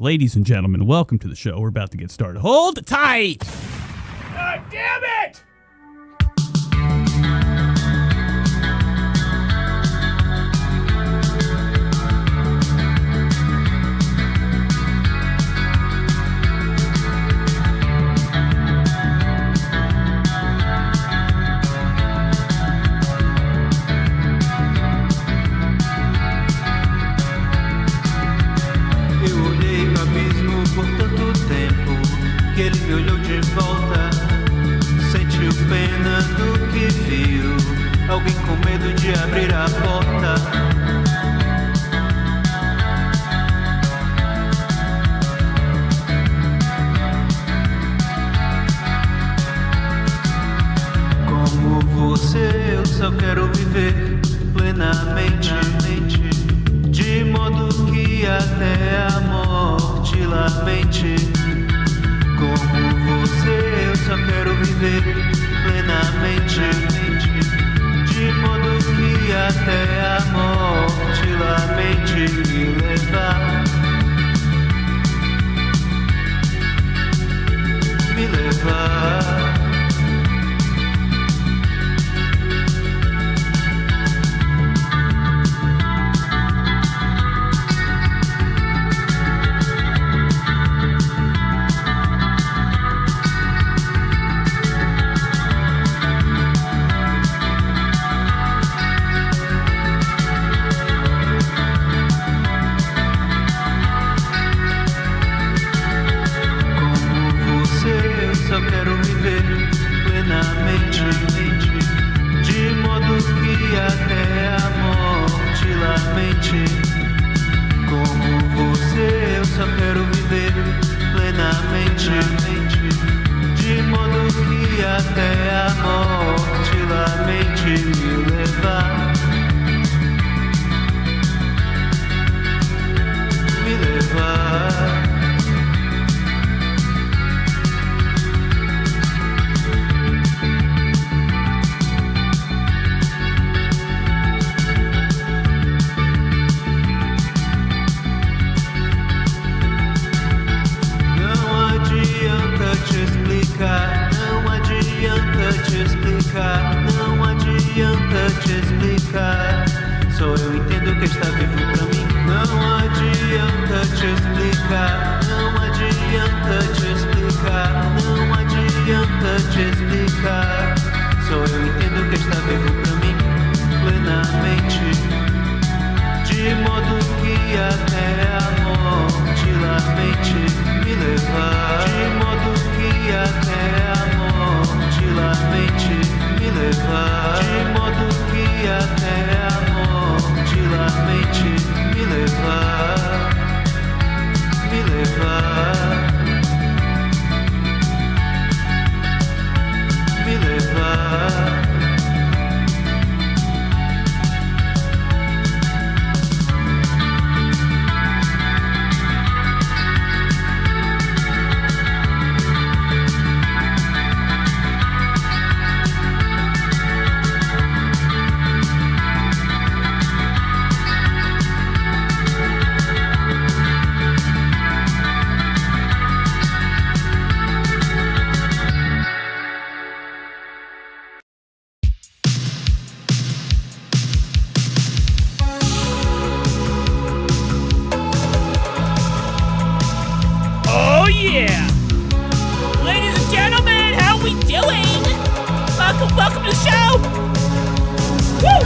Ladies and gentlemen, welcome to the show. We're about to get started. Hold tight! God damn it! Ele me olhou de volta, sentiu pena do que viu. Alguém com medo de abrir a porta. Como você, eu só quero viver plenamente, de modo que até a morte lamente. Como você, eu só quero viver plenamente, de modo que até a morte lamente me levar, me levar. De modo que até a morte lamente. Como você, eu só quero viver plenamente, de modo que até a morte lamente me levar, me levar. Não adianta te explicar, só eu entendo que está vivo pra mim. Não adianta te explicar, não adianta te explicar, não adianta te explicar, só eu entendo que está vivo pra mim plenamente, de modo que até a morte lamente me levar, de modo que até a morte lamente me levar, de modo que até a morte lamente me levar, me levar, me levar. Welcome to the show! Woo!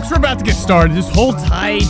Folks, we're about to get started. Just hold tight.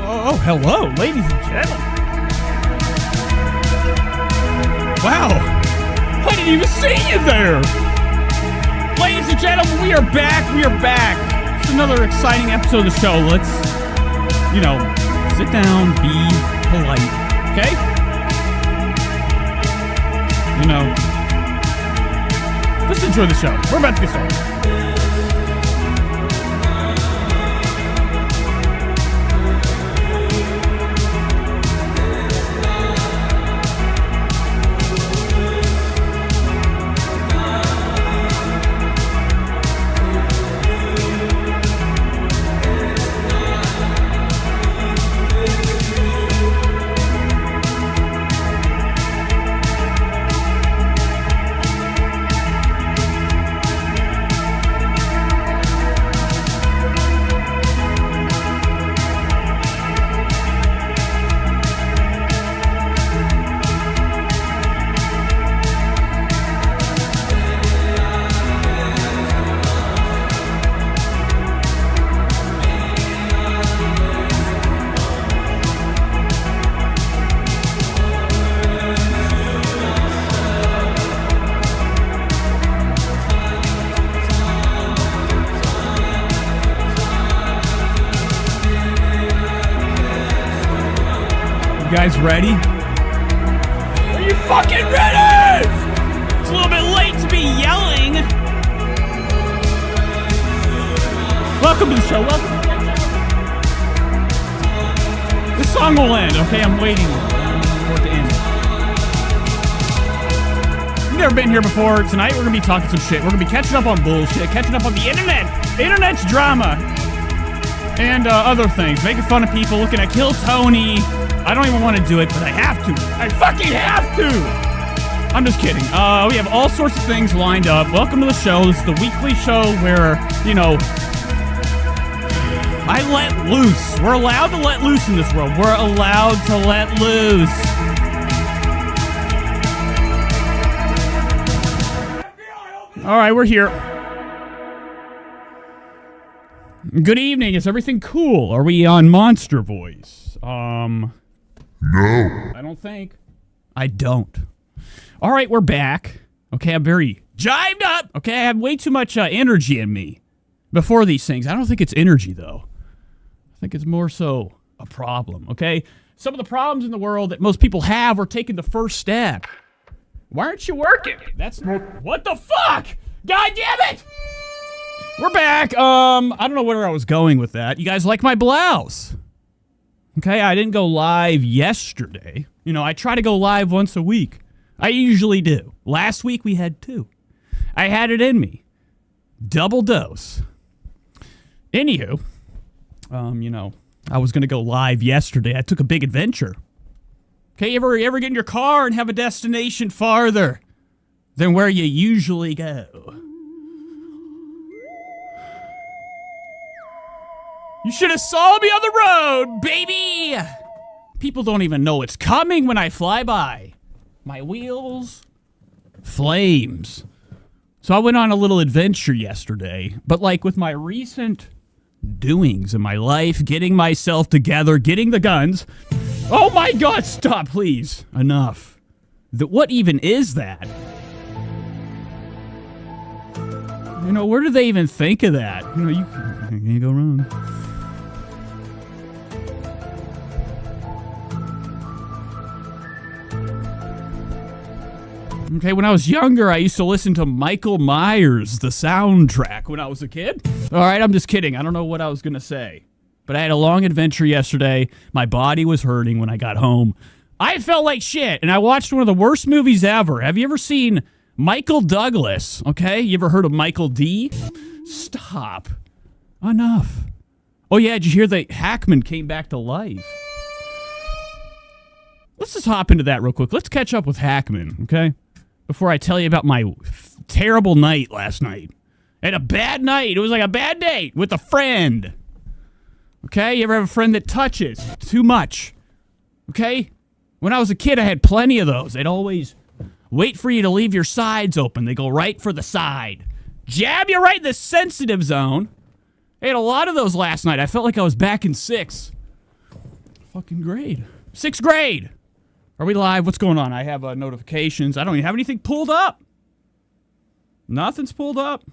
Oh, hello, ladies and gentlemen. Wow, I didn't even see you there. Ladies and gentlemen, we are back. It's another exciting episode of the show. Let's, sit down, be polite, okay? Let's enjoy the show. We're about to get started. You guys ready? Are you fucking ready? It's a little bit late to be yelling. Welcome to the show. This song will end, okay? I'm waiting for it to end. If you've never been here before, tonight we're going to be talking some shit. We're going to be catching up on bullshit, catching up on the internet. The internet's drama. And other things. Making fun of people, looking at Kill Tony. I don't even want to do it, but I have to. I fucking have to! I'm just kidding. We have all sorts of things lined up. Welcome to the show. This is the weekly show where, you know, I let loose. We're allowed to let loose in this world. We're allowed to let loose. All right, we're here. Good evening. Is everything cool? Are we on Monster Voice? No. I don't think. I don't. All right, we're back. Okay, I'm very jived up. Okay, I have way too much energy in me before these things. I don't think it's energy, though. I think it's more so a problem, okay? Some of the problems in the world that most people have are taking the first step. Why aren't you working? What the fuck? God damn it! We're back. I don't know where I was going with that. You guys like my blouse? Okay, I didn't go live yesterday. You know, I try to go live once a week. I usually do. Last week we had 2. I had it in me. Double dose. Anywho, you know, I was going to go live yesterday. I took a big adventure. Okay, you ever get in your car and have a destination farther than where you usually go? You should have saw me on the road, baby! People don't even know it's coming when I fly by. My wheels, flames. So I went on a little adventure yesterday, but like with my recent doings in my life, getting myself together, getting the guns. Oh my God, stop, please. Enough. What even is that? You know, where do they even think of that? You know, you can't go wrong. Okay, when I was younger, I used to listen to Michael Myers, the soundtrack, when I was a kid. All right, I'm just kidding. I don't know what I was going to say. But I had a long adventure yesterday. My body was hurting when I got home. I felt like shit, and I watched one of the worst movies ever. Have you ever seen Michael Douglas? Okay, you ever heard of Michael D? Stop. Enough. Oh yeah, did you hear that Hackman came back to life? Let's just hop into that real quick. Let's catch up with Hackman, okay? Before I tell you about my terrible night last night. I had a bad night. It was like a bad date with a friend. Okay? You ever have a friend that touches too much? Okay? When I was a kid, I had plenty of those. They'd always wait for you to leave your sides open. They go right for the side. Jab you right in the sensitive zone. I had a lot of those last night. I felt like I was back in 6th fucking grade. 6th grade. Are we live? What's going on? I have notifications. I don't even have anything pulled up. Nothing's pulled up.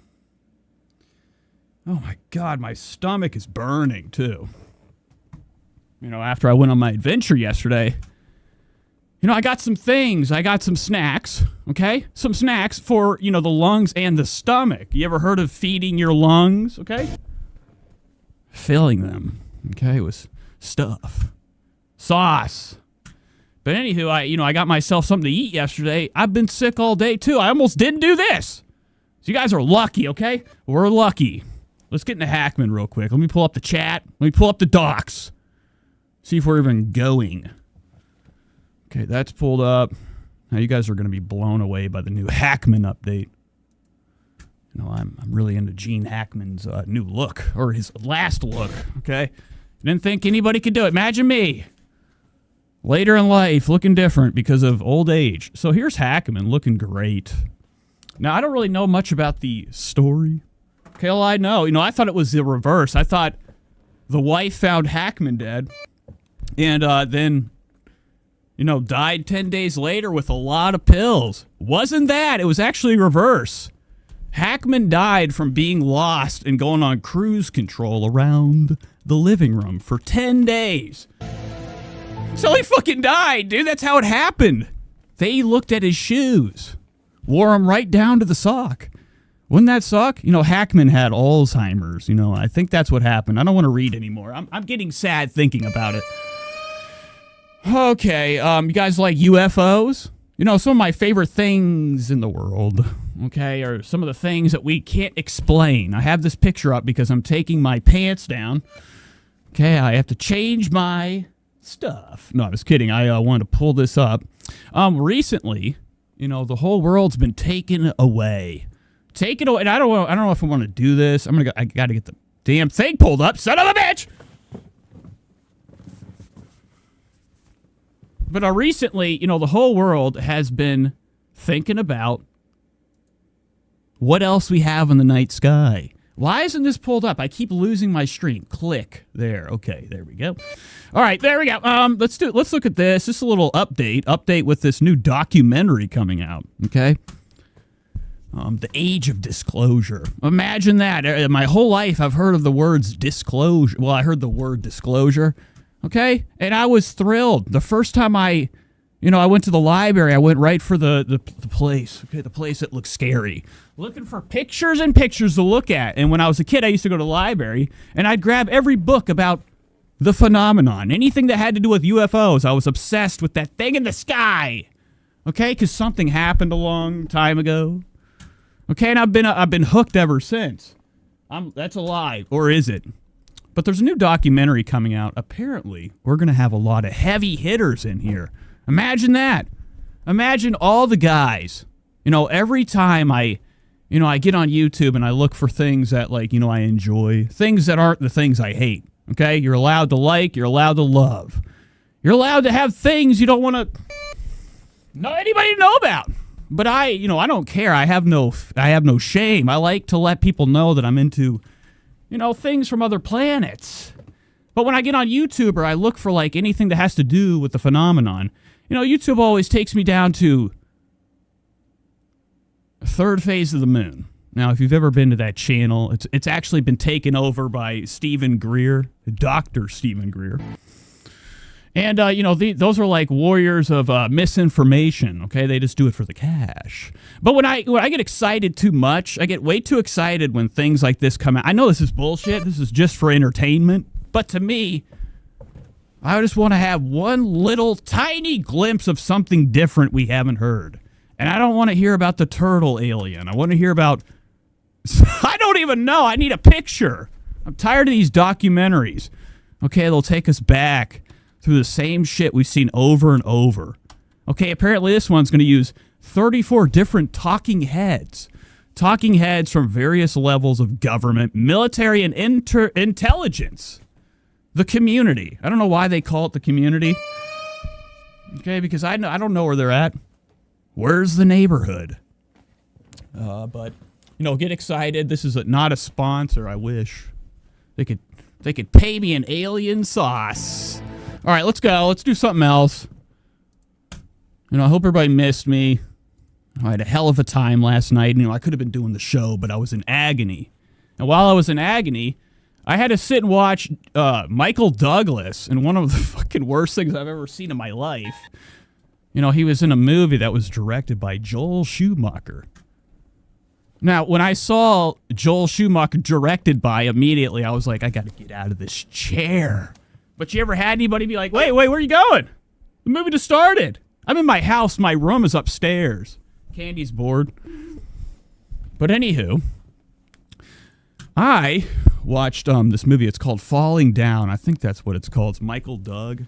Oh my God, my stomach is burning too. You know, after I went on my adventure yesterday, you know, I got some things. I got some snacks, okay? Some snacks for, you know, the lungs and the stomach. You ever heard of feeding your lungs, okay? Filling them, okay, with stuff. Sauce. But anywho, I got myself something to eat yesterday. I've been sick all day too. I almost didn't do this. So you guys are lucky, okay? We're lucky. Let's get into Hackman real quick. Let me pull up the chat. Let me pull up the docs. See if we're even going. Okay, that's pulled up. Now you guys are going to be blown away by the new Hackman update. You know, I'm really into Gene Hackman's new look, or his last look, okay? Didn't think anybody could do it. Imagine me. Later in life, looking different because of old age. So here's Hackman looking great. Now, I don't really know much about the story. Okay, all I know, you know, I thought it was the reverse. I thought the wife found Hackman dead and then, you know, died 10 days later with a lot of pills. Wasn't that. It was actually reverse. Hackman died from being lost and going on cruise control around the living room for 10 days. So he fucking died, dude. That's how it happened. They looked at his shoes. Wore them right down to the sock. Wouldn't that suck? You know, Hackman had Alzheimer's. You know, I think that's what happened. I don't want to read anymore. I'm getting sad thinking about it. Okay, you guys like UFOs? You know, some of my favorite things in the world, okay, are some of the things that we can't explain. I have this picture up because I'm taking my pants down. Okay, I have to change my stuff. No, I was kidding. I wanted to pull this up. Recently, the whole world's been taken away. Taken away. And I don't know if I want to do this. I got to get the damn thing pulled up. Son of a bitch! But recently, the whole world has been thinking about what else we have in the night sky. Why isn't this pulled up? I keep losing my stream. Click. There. Okay, there we go. All right, there we go. Let's look at this. Just a little update with this new documentary coming out, okay? The Age of Disclosure. Imagine that. My whole life I've heard of the words disclosure. Well, I heard the word disclosure. Okay? And I was thrilled. The first time I went to the library, I went right for the place. Okay, the place that looks scary. Looking for pictures and pictures to look at. And when I was a kid, I used to go to the library, and I'd grab every book about the phenomenon. Anything that had to do with UFOs. I was obsessed with that thing in the sky. Okay? Because something happened a long time ago. Okay, and I've been hooked ever since. That's a lie. Or is it? But there's a new documentary coming out. Apparently, we're going to have a lot of heavy hitters in here. Imagine that. Imagine all the guys. Every time I get on YouTube and I look for things that, I enjoy. Things that aren't the things I hate. Okay? You're allowed to like. You're allowed to love. You're allowed to have things you don't want anybody to know about. But I don't care. I have no shame. I like to let people know that I'm into things from other planets. But when I get on YouTube or I look for anything that has to do with the phenomenon, YouTube always takes me down to third phase of the moon. Now, if you've ever been to that channel, it's actually been taken over by Stephen Greer, Dr. Stephen Greer. And, those are like warriors of misinformation, okay? They just do it for the cash. But when I get excited too much, I get way too excited when things like this come out. I know this is bullshit. This is just for entertainment. But to me, I just want to have one little tiny glimpse of something different we haven't heard. And I don't want to hear about the turtle alien. I want to hear about... I don't even know. I need a picture. I'm tired of these documentaries. Okay, they'll take us back through the same shit we've seen over and over. Okay, apparently this one's going to use 34 different talking heads. Talking heads from various levels of government, military, and intelligence. The community. I don't know why they call it the community. Okay, because I don't know where they're at. Where's the neighborhood? But, get excited. This is not a sponsor. I wish. They could pay me an alien sauce. All right, let's go. Let's do something else. I hope everybody missed me. I had a hell of a time last night. I could have been doing the show, but I was in agony. And while I was in agony, I had to sit and watch Michael Douglas in one of the fucking worst things I've ever seen in my life. He was in a movie that was directed by Joel Schumacher. Now, when I saw Joel Schumacher directed by, immediately I was like, I got to get out of this chair. But you ever had anybody be like, wait, where are you going? The movie just started. I'm in my house. My room is upstairs. Candy's bored. But anywho, I watched this movie. It's called Falling Down. I think that's what it's called. It's Michael Doug.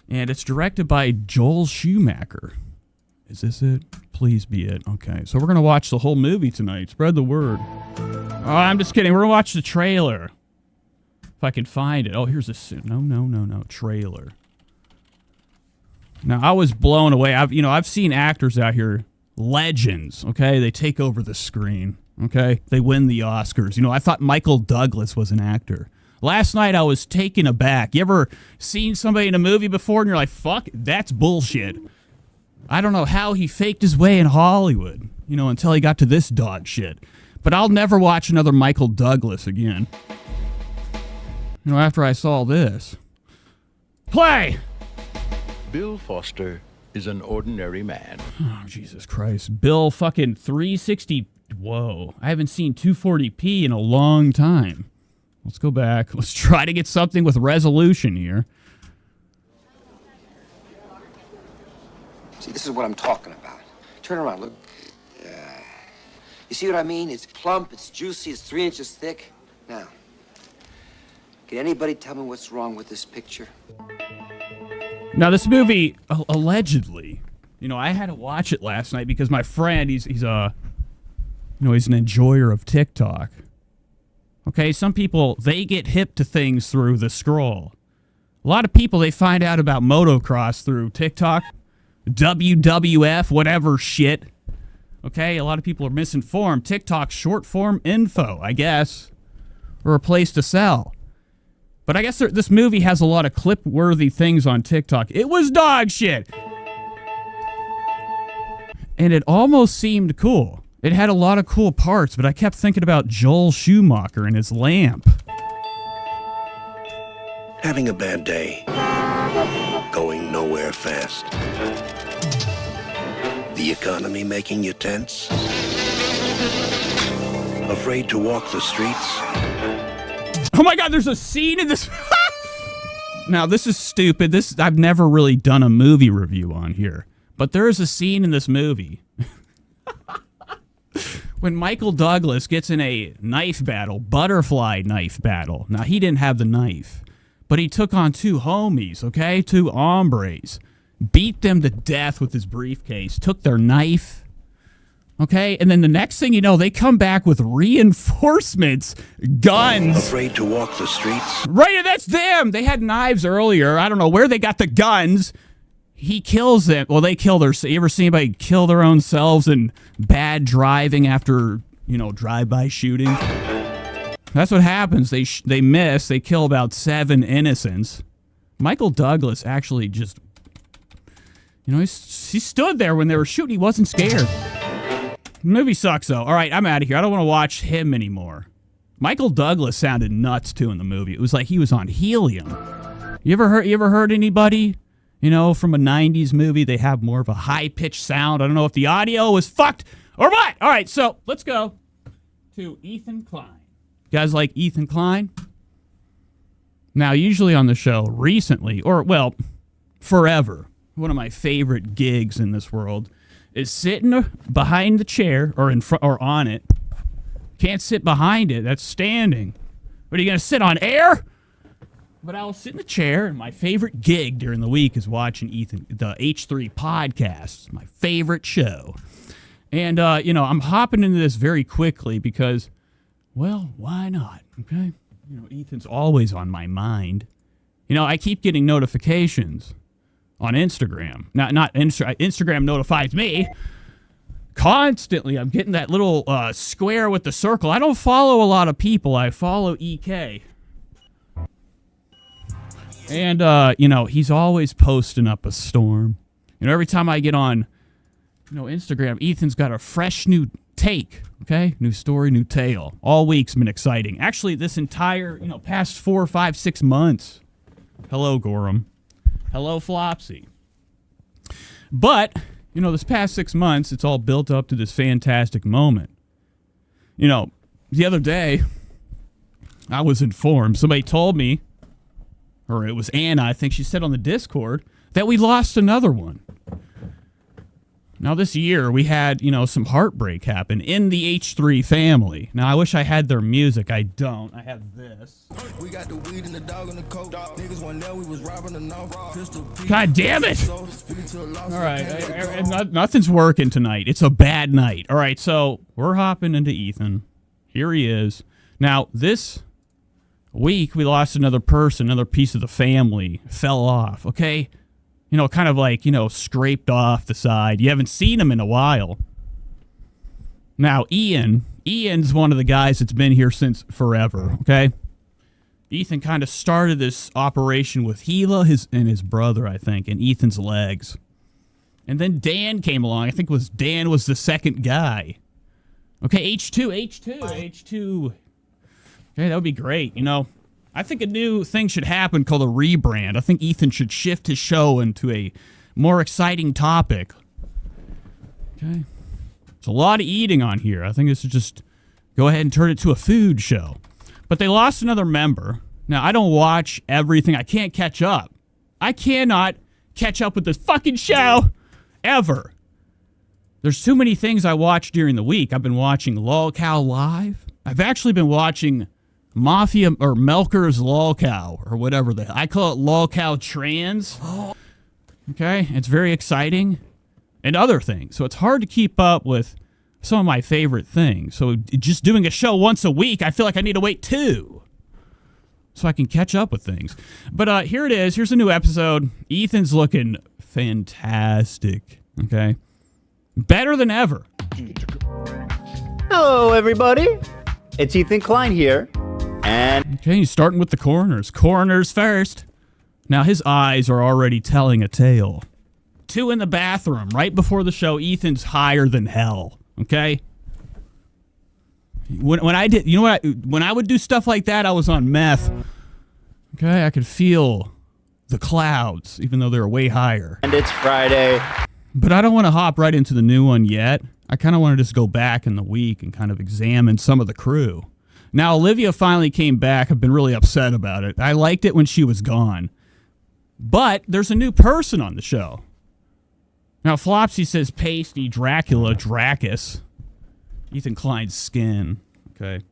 And it's directed by Joel Schumacher. Is this it? Please be it. Okay, so we're going to watch the whole movie tonight. Spread the word. Oh, I'm just kidding. We're going to watch the trailer. If I can find it. Oh, here's a... No. Trailer. Now, I was blown away. I've seen actors out here, legends, okay? They take over the screen, okay? They win the Oscars. I thought Michael Douglas was an actor. Last night, I was taken aback. You ever seen somebody in a movie before and you're like, fuck, that's bullshit. I don't know how he faked his way in Hollywood, until he got to this dog shit. But I'll never watch another Michael Douglas again. After I saw this. Play! Bill Foster is an ordinary man. Oh, Jesus Christ. Bill fucking 360. Whoa. I haven't seen 240p in a long time. Let's go back. Let's try to get something with resolution here. See, this is what I'm talking about. Turn around, look. You see what I mean? It's plump, it's juicy, it's 3 inches thick. Now, can anybody tell me what's wrong with this picture? Now, this movie allegedly You know, I had to watch it last night because my friend, he's an enjoyer of TikTok. Okay, some people, they get hip to things through the scroll. A lot of people, they find out about motocross through TikTok, WWF, whatever shit. Okay, a lot of people are misinformed. TikTok's short form info, I guess, or a place to sell. But I guess this movie has a lot of clip-worthy things on TikTok. It was dog shit. And it almost seemed cool. It had a lot of cool parts, but I kept thinking about Joel Schumacher and his lamp. Having a bad day. Going nowhere fast. The economy making you tense. Afraid to walk the streets. Oh my God, there's a scene in this. Now, this is stupid. I've never really done a movie review on here. But there is a scene in this movie when Michael Douglas gets in a knife battle, butterfly knife battle. Now, he didn't have the knife, but he took on two homies, okay? Two hombres. Beat them to death with his briefcase, took their knife, okay? And then the next thing you know, they come back with reinforcements, guns. Afraid to walk the streets. Right, that's them. They had knives earlier. I don't know where they got the guns. He kills them. Well, they kill their... You ever seen anybody kill their own selves in bad driving after, drive-by shooting? That's what happens. They miss. They kill about 7 innocents. Michael Douglas actually just... he stood there when they were shooting. He wasn't scared. The movie sucks, though. All right, I'm out of here. I don't want to watch him anymore. Michael Douglas sounded nuts, too, in the movie. It was like he was on helium. You ever heard anybody... from a 90s movie, they have more of a high-pitched sound. I don't know if the audio was fucked or what. All right, so let's go to Ethan Klein. You guys like Ethan Klein? Now, usually on the show, recently, forever, one of my favorite gigs in this world is sitting behind the chair or in front or on it. Can't sit behind it. That's standing. What, are you going to sit on air? But I'll sit in the chair, and my favorite gig during the week is watching the H3 podcast, my favorite show. And, I'm hopping into this very quickly because, well, why not? Okay? Ethan's always on my mind. I keep getting notifications on Instagram. Not Instagram notifies me. Constantly, I'm getting that little square with the circle. I don't follow a lot of people. I follow EK. And, he's always posting up a storm. Every time I get on, Instagram, Ethan's got a fresh new take, okay? New story, new tale. All week's been exciting. Actually, this entire, past 4, 5, 6 months. Hello, Gorham. Hello, Flopsy. But, this past 6 months, it's all built up to this fantastic moment. The other day, I was informed. Somebody told me, or it was Anna, I think she said on the Discord, that we lost another one. Now, this year, we had, some heartbreak happen in the H3 family. Now, I wish I had their music. I don't. I have this. We got the weed and the dog and the coke. Niggas one day we was robbing the pistol. God damn it! All right, nothing's working tonight. It's a bad night. All right, so we're hopping into Ethan. Here he is. Now, this week, we lost another person, another piece of the family fell off, okay? Kind of like, scraped off the side. You haven't seen him in a while. Now, Ian's one of the guys that's been here since forever, okay? Ethan kind of started this operation with Gila and his brother, I think, and Ethan's legs. And then Dan came along. I think Dan was the second guy. Okay, H2. Okay, that would be great. I think a new thing should happen called a rebrand. I think Ethan should shift his show into a more exciting topic. Okay. There's a lot of eating on here. I think this should just go ahead and turn it to a food show. But they lost another member. Now, I don't watch everything. I can't catch up. I cannot catch up with this fucking show ever. There's too many things I watch during the week. I've been watching LolCow Live. I've actually been watching Mafia or Melker's LolCow or whatever I call it LolCow Trans. Okay, it's very exciting. and other things. So it's hard to keep up with some of my favorite things. So just doing a show once a week, I feel like I need to wait 2 so I can catch up with things. But here it is. Here's a new episode. Ethan's looking fantastic. Okay. Better than ever. Hello, everybody. It's Ethan Klein here. And okay, he's starting with the coroners. Coroners first. Now his eyes are already telling a tale. 2 in the bathroom right before the show. Ethan's higher than hell. Okay. When I did, you know what? When I would do stuff like that, I was on meth. Okay, I could feel the clouds, even though they were way higher. And it's Friday. But I don't want to hop right into the new one yet. I kind of want to just go back in the week and kind of examine some of the crew. Now, Olivia finally came back. I've been really upset about it. I liked it when she was gone. But there's a new person on the show. Now, Flopsy says pasty, Dracula, Dracus. Ethan Klein's skin. Okay.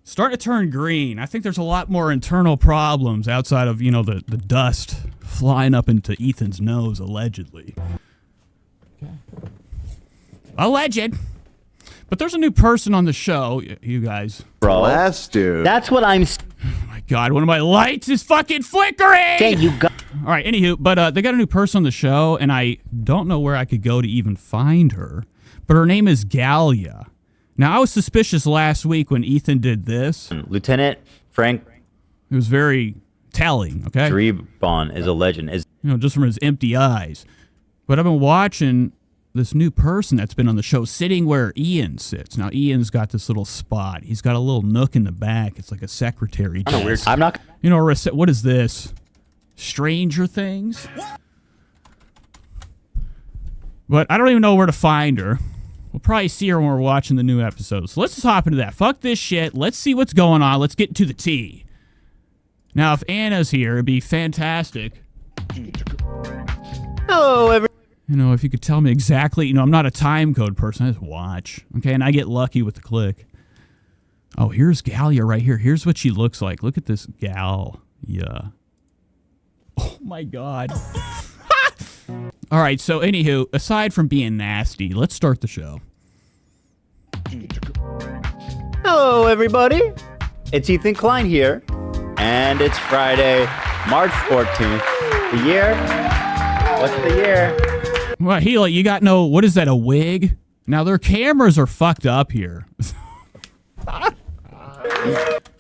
Starting to turn green. I think there's a lot more internal problems outside of, the dust flying up into Ethan's nose, allegedly. Okay. Alleged. But there's a new person on the show, you guys. Bro. Last dude. That's what I'm... Oh my God, one of my lights is fucking flickering! Okay, you got... All right, anywho, but they got a new person on the show, and I don't know where I could go to even find her. But her name is Gallia. Now, I was suspicious last week when Ethan did this. Lieutenant Frank... It was very telling, okay? Trebon is a legend. Just from his empty eyes. But I've been watching this new person that's been on the show sitting where Ian sits. Now, Ian's got this little spot. He's got a little nook in the back. It's like a secretary desk. I'm not... What is this? Stranger Things? But I don't even know where to find her. We'll probably see her when we're watching the new episode. So let's just hop into that. Fuck this shit. Let's see what's going on. Let's get to the tea. Now, if Anna's here, it'd be fantastic. Hello, everyone. If you could tell me exactly, I'm not a time code person. I just watch. Okay, and I get lucky with the click. Oh, here's Gallia right here. Here's what she looks like. Look at this gal. Yeah. Oh, my God. All right, so anywho, aside from being nasty, let's start the show. Hello, everybody. It's Ethan Klein here. And it's Friday, March 14th. The year? What's the year? Well, Hila, you got what is that, a wig? Now, their cameras are fucked up here.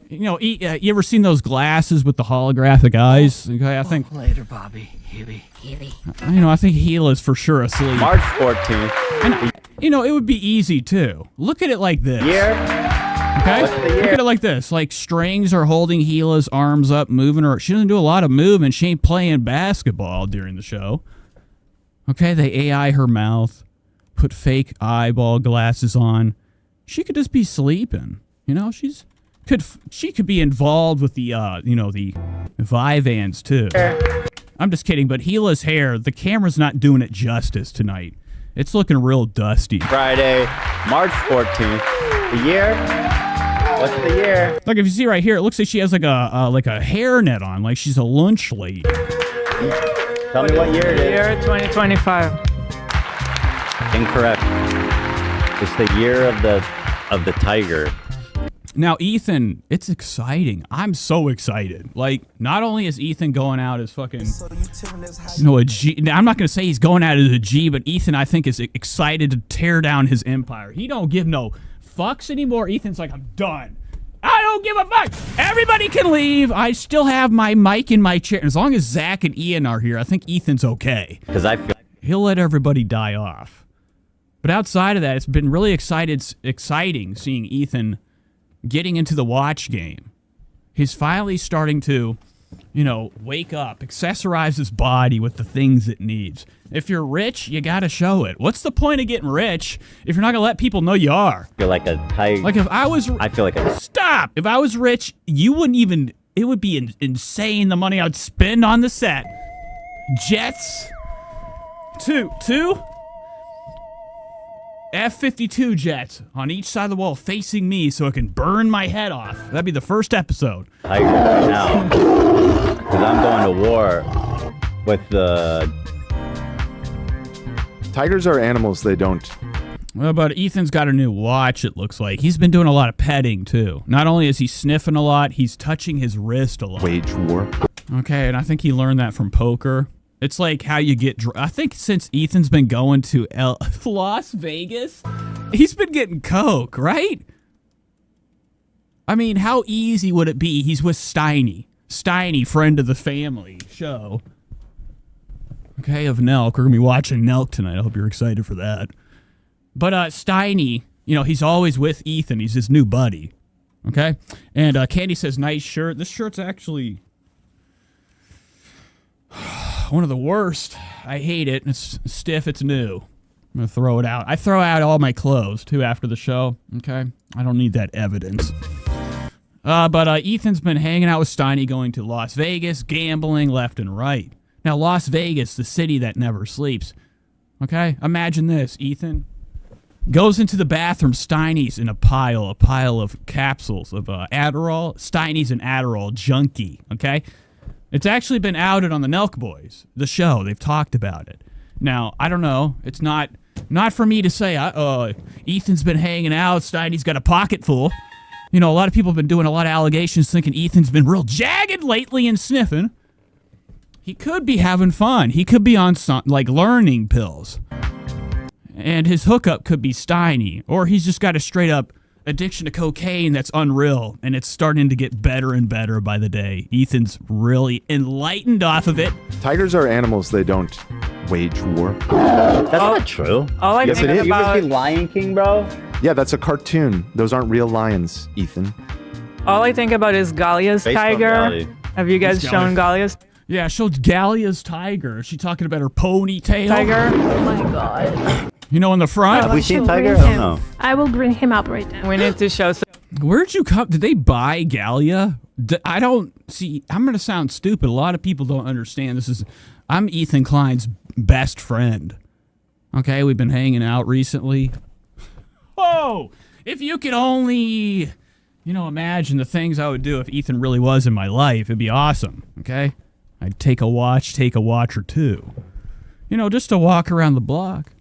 You ever seen those glasses with the holographic eyes? Okay, I think... Later, Bobby. Healy. I think Hila's for sure asleep. March 14th. And, it would be easy, too. Look at it like this. Year? Okay? What's the year? Look at it like this. Like, strings are holding Hila's arms up, moving her. She doesn't do a lot of moving. She ain't playing basketball during the show. Okay, they AI her mouth, put fake eyeball glasses on. She could just be sleeping. She could be involved with the the Vivans too. I'm just kidding, but Hila's hair, the camera's not doing it justice tonight. It's looking real dusty. Friday, March 14th. The year? What's the year? Like if you see right here, it looks like she has like a hairnet on, like she's a lunch lady. Tell me what year it is. Year 2025. Incorrect. It's the year of the tiger. Now, Ethan, it's exciting. I'm so excited. Like, not only is Ethan going out as fucking, a G. Now, I'm not going to say he's going out as a G, but Ethan, I think, is excited to tear down his empire. He don't give no fucks anymore. Ethan's like, I'm done. I don't give a fuck. Everybody can leave. I still have my mic in my chair. As long as Zach and Ian are here, I think Ethan's okay. Because I feel... He'll let everybody die off. But outside of that, it's been really exciting seeing Ethan getting into the watch game. He's finally starting to, wake up, accessorize his body with the things it needs. If you're rich, you gotta show it. What's the point of getting rich if you're not gonna let people know you are? I feel like a tiger. Like if I was... I feel like a... Stop! If I was rich, you wouldn't even... It would be insane the money I'd spend on the set. Jets. Two F-52 jets on each side of the wall facing me so it can burn my head off. That'd be the first episode. Tiger right now. Because I'm going to war with the Tigers are animals. They don't. Well, but Ethan's got a new watch, it looks like. He's been doing a lot of petting, too. Not only is he sniffing a lot, he's touching his wrist a lot. Wage war. Okay, and I think he learned that from poker. It's like how you get... I think since Ethan's been going to Las Vegas, he's been getting coke, right? I mean, how easy would it be? He's with Steiny. Steiny, friend of the family show. Okay, of Nelk. We're going to be watching Nelk tonight. I hope you're excited for that. But Steiny, you know, he's always with Ethan. He's his new buddy. Okay? And Candy says, nice shirt. This shirt's actually one of the worst. I hate it. It's stiff. It's new. I'm going to throw it out. I throw out all my clothes, too, after the show. Okay? I don't need that evidence. But Ethan's been hanging out with Steiny, going to Las Vegas, gambling left and right. Now, Las Vegas, the city that never sleeps. Okay? Imagine this, Ethan. Goes into the bathroom. Steiny's in a pile of capsules of Adderall. Steiny's an Adderall junkie, okay? It's actually been outed on the Nelk Boys, the show. They've talked about it. Now, I don't know. It's not for me to say, Ethan's been hanging out. Steiny's got a pocket full. You know, a lot of people have been doing a lot of allegations thinking Ethan's been real jagged lately and sniffing. He could be having fun. He could be on some, like, learning pills. And his hookup could be Steiny, or he's just got a straight-up addiction to cocaine that's unreal, and it's starting to get better and better by the day. Ethan's really enlightened off of it. Tigers are animals. They don't wage war. That's not true. All I Yes, think it is. You about ever see Lion King, bro? Yeah, that's a cartoon. Those aren't real lions, Ethan. all I think about is Galia's Based on tiger. reality. Have you guys Who's shown Galia's Yeah, I showed Galia's tiger. Is she talking about her ponytail? tiger? Oh my god. You know, in the front? Have we seen Bring Tiger? I don't him. know. I will bring him up right now. We need to show some. Where'd you come? Did they buy Galia? I don't see. I'm going to sound stupid. A lot of people don't understand. I'm Ethan Klein's best friend. Okay, we've been hanging out recently. Whoa! If you could only, imagine the things I would do if Ethan really was in my life, it'd be awesome. Okay? I'd take a watch or two. Just to walk around the block.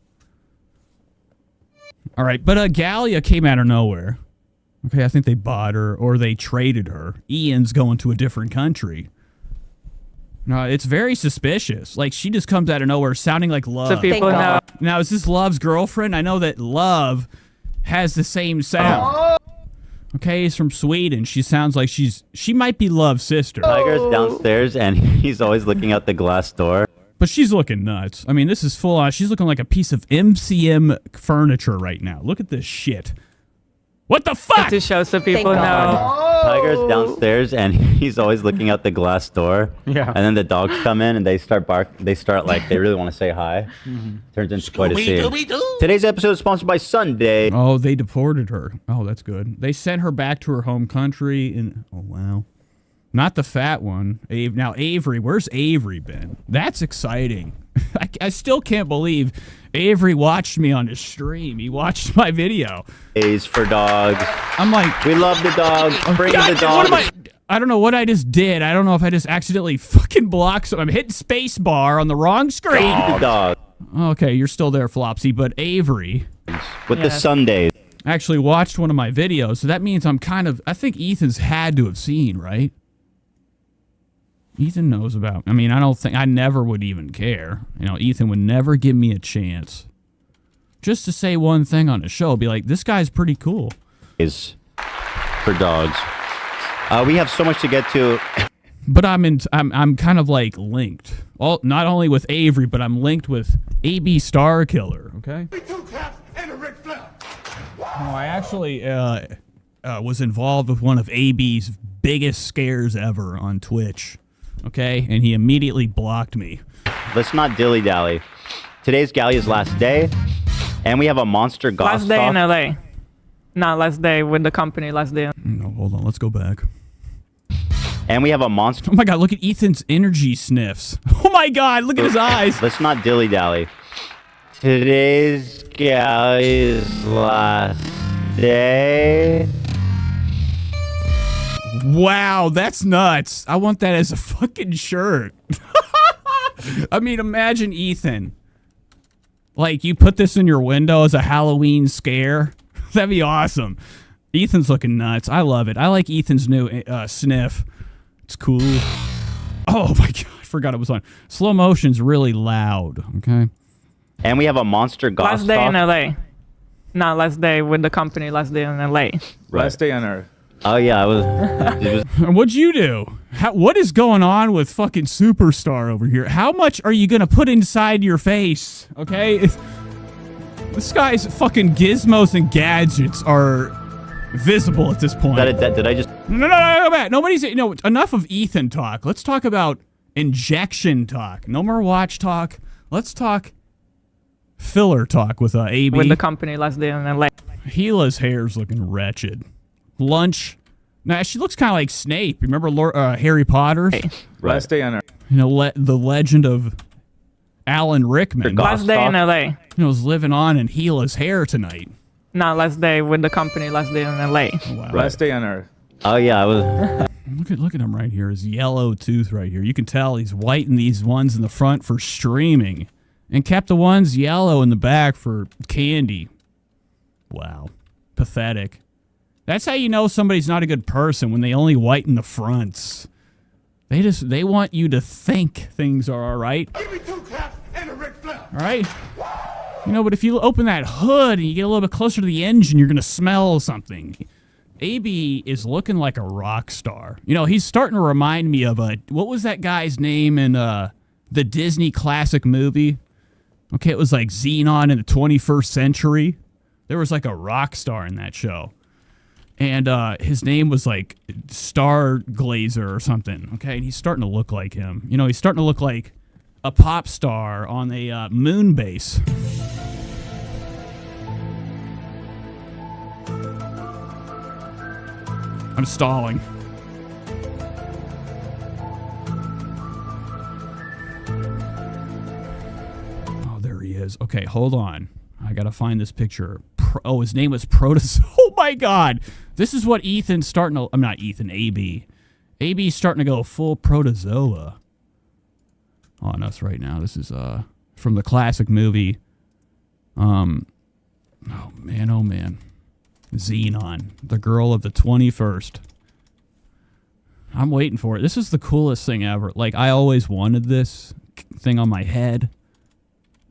All right, but Galia came out of nowhere. Okay, I think they bought her or they traded her. Ian's going to a different country. No, it's very suspicious. Like, she just comes out of nowhere sounding like Love. So people know. Now, is this Love's girlfriend? I know that Love has the same sound. Okay, he's from Sweden. She sounds like she might be Love's sister. Tiger's downstairs, and he's always looking out the glass door. But she's looking nuts. I mean, this is full on. She's looking like a piece of MCM furniture right now. Look at this shit. What the fuck? To show so people know. Tiger's downstairs, and he's always looking out the glass door. Yeah. And then the dogs come in, and they start they really want to say hi. Turns into quite a scene. Today's episode is sponsored by Sunday. Oh, they deported her. Oh, that's good. They sent her back to her home country. Oh, wow. Not the fat one. Now, Avery. Where's Avery been? That's exciting. I still can't believe Avery watched me on his stream. He watched my video. A's for dogs. I'm like... We love the dogs. Bring the dogs. I don't know what I just did. I don't know if I just accidentally fucking blocked something. I'm hitting space bar on the wrong screen. The dog. Okay, you're still there, Flopsy. But Avery... With the Sundays. Actually watched one of my videos. So that means I think Ethan's had to have seen, right? Ethan knows about... I never would even care. Ethan would never give me a chance. Just to say one thing on a show, be like, this guy's pretty cool. Is for dogs. We have so much to get to. But I'm kind of like linked. Not only with Avery, but I'm linked with AB Star Killer, okay? I actually was involved with one of AB's biggest scares ever on Twitch. Okay, and he immediately blocked me. Let's not dilly-dally. Today's Galia's last day, and we have a monster goth Last day in LA. Not last day with the company, last day. No, hold on, let's go back. And we have a monster... Oh my god, look at Ethan's energy sniffs. Oh my god, look at his eyes. Let's not dilly-dally. Today's Galia's last day... Wow, that's nuts. I want that as a fucking shirt. Imagine Ethan. Like, you put this in your window as a Halloween scare. That'd be awesome. Ethan's looking nuts. I love it. I like Ethan's new sniff. It's cool. Oh, my God. I forgot it was on. Slow motion's really loud, okay? And we have a monster goth Last day in LA. Not last day with the company, last day in LA. Right. Last day on Earth. Oh, yeah. It was What'd you do? What is going on with fucking Superstar over here? How much are you going to put inside your face, okay? This guy's fucking gizmos and gadgets are visible at this point. Did I just... No, Matt. Nobody's... enough of Ethan talk. Let's talk about injection talk. No more watch talk. Let's talk filler talk with AB. With the company, last day in LA. Gila's hair's looking wretched. Lunch. Now, she looks kind of like Snape. Remember Harry Potter? Right. Last day on Earth. The legend of Alan Rickman. Last day in LA. Was living on in Gila's hair tonight. Not last day with the company, last day in LA. Oh, wow. Last day on Earth. Oh, yeah. Look at him right here. His yellow tooth right here. You can tell he's whitened these ones in the front for streaming and kept the ones yellow in the back for candy. Wow. Pathetic. That's how you know somebody's not a good person, when they only whiten the fronts. They want you to think things are all right. Give me 2 claps and a Ric Flair. All right? But if you open that hood and you get a little bit closer to the engine, you're going to smell something. AB is looking like a rock star. He's starting to remind me of what was that guy's name in the Disney classic movie? Okay, it was like Xenon in the 21st century. There was like a rock star in that show. And his name was like Star Glazer or something. Okay, and he's starting to look like him. He's starting to look like a pop star on a moon base. I'm stalling. Oh, there he is. Okay, hold on. I gotta find this picture. His name was Protozoa. Oh my God. This is what Ethan's starting to... I'm not Ethan, AB. AB's starting to go full Protozoa on us right now. This is from the classic movie. Oh man. Xenon, the girl of the 21st. I'm waiting for it. This is the coolest thing ever. Like, I always wanted this thing on my head.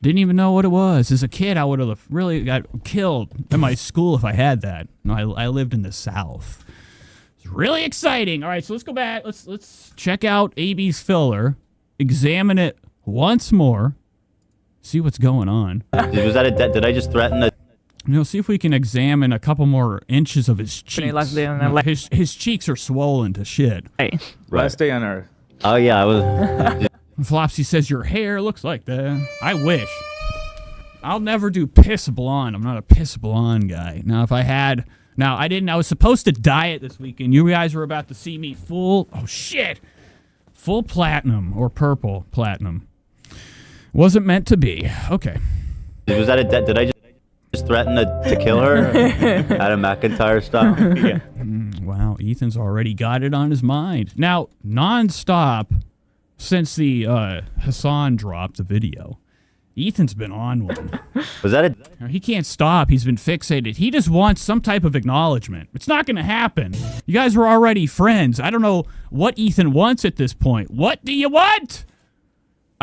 Didn't even know what it was. As a kid, I would have really got killed at my school if I had that. No, I lived in the South. It's really exciting. All right, so let's go back. Let's check out AB's filler. Examine it once more. See what's going on. Did I just threaten to... See if we can examine a couple more inches of his cheeks. Last day on LA. His cheeks are swollen to shit. Hey. Last day on Earth. Oh, yeah. Flopsy says your hair looks like that. I wish. I'll never do piss blonde. I'm not a piss blonde guy. Now, if I had... Now, I didn't... I was supposed to dye it this weekend. You guys were about to see me full... Oh, shit. Full platinum or purple platinum. Wasn't meant to be. Okay. Did I just threaten to kill her? Out of McIntyre style? Yeah. Wow, Ethan's already got it on his mind. Now, nonstop... Since the Hassan dropped the video, Ethan's been on one. Was that it? He can't stop. He's been fixated. He just wants some type of acknowledgement. It's not going to happen. You guys were already friends. I don't know what Ethan wants at this point. What do you want?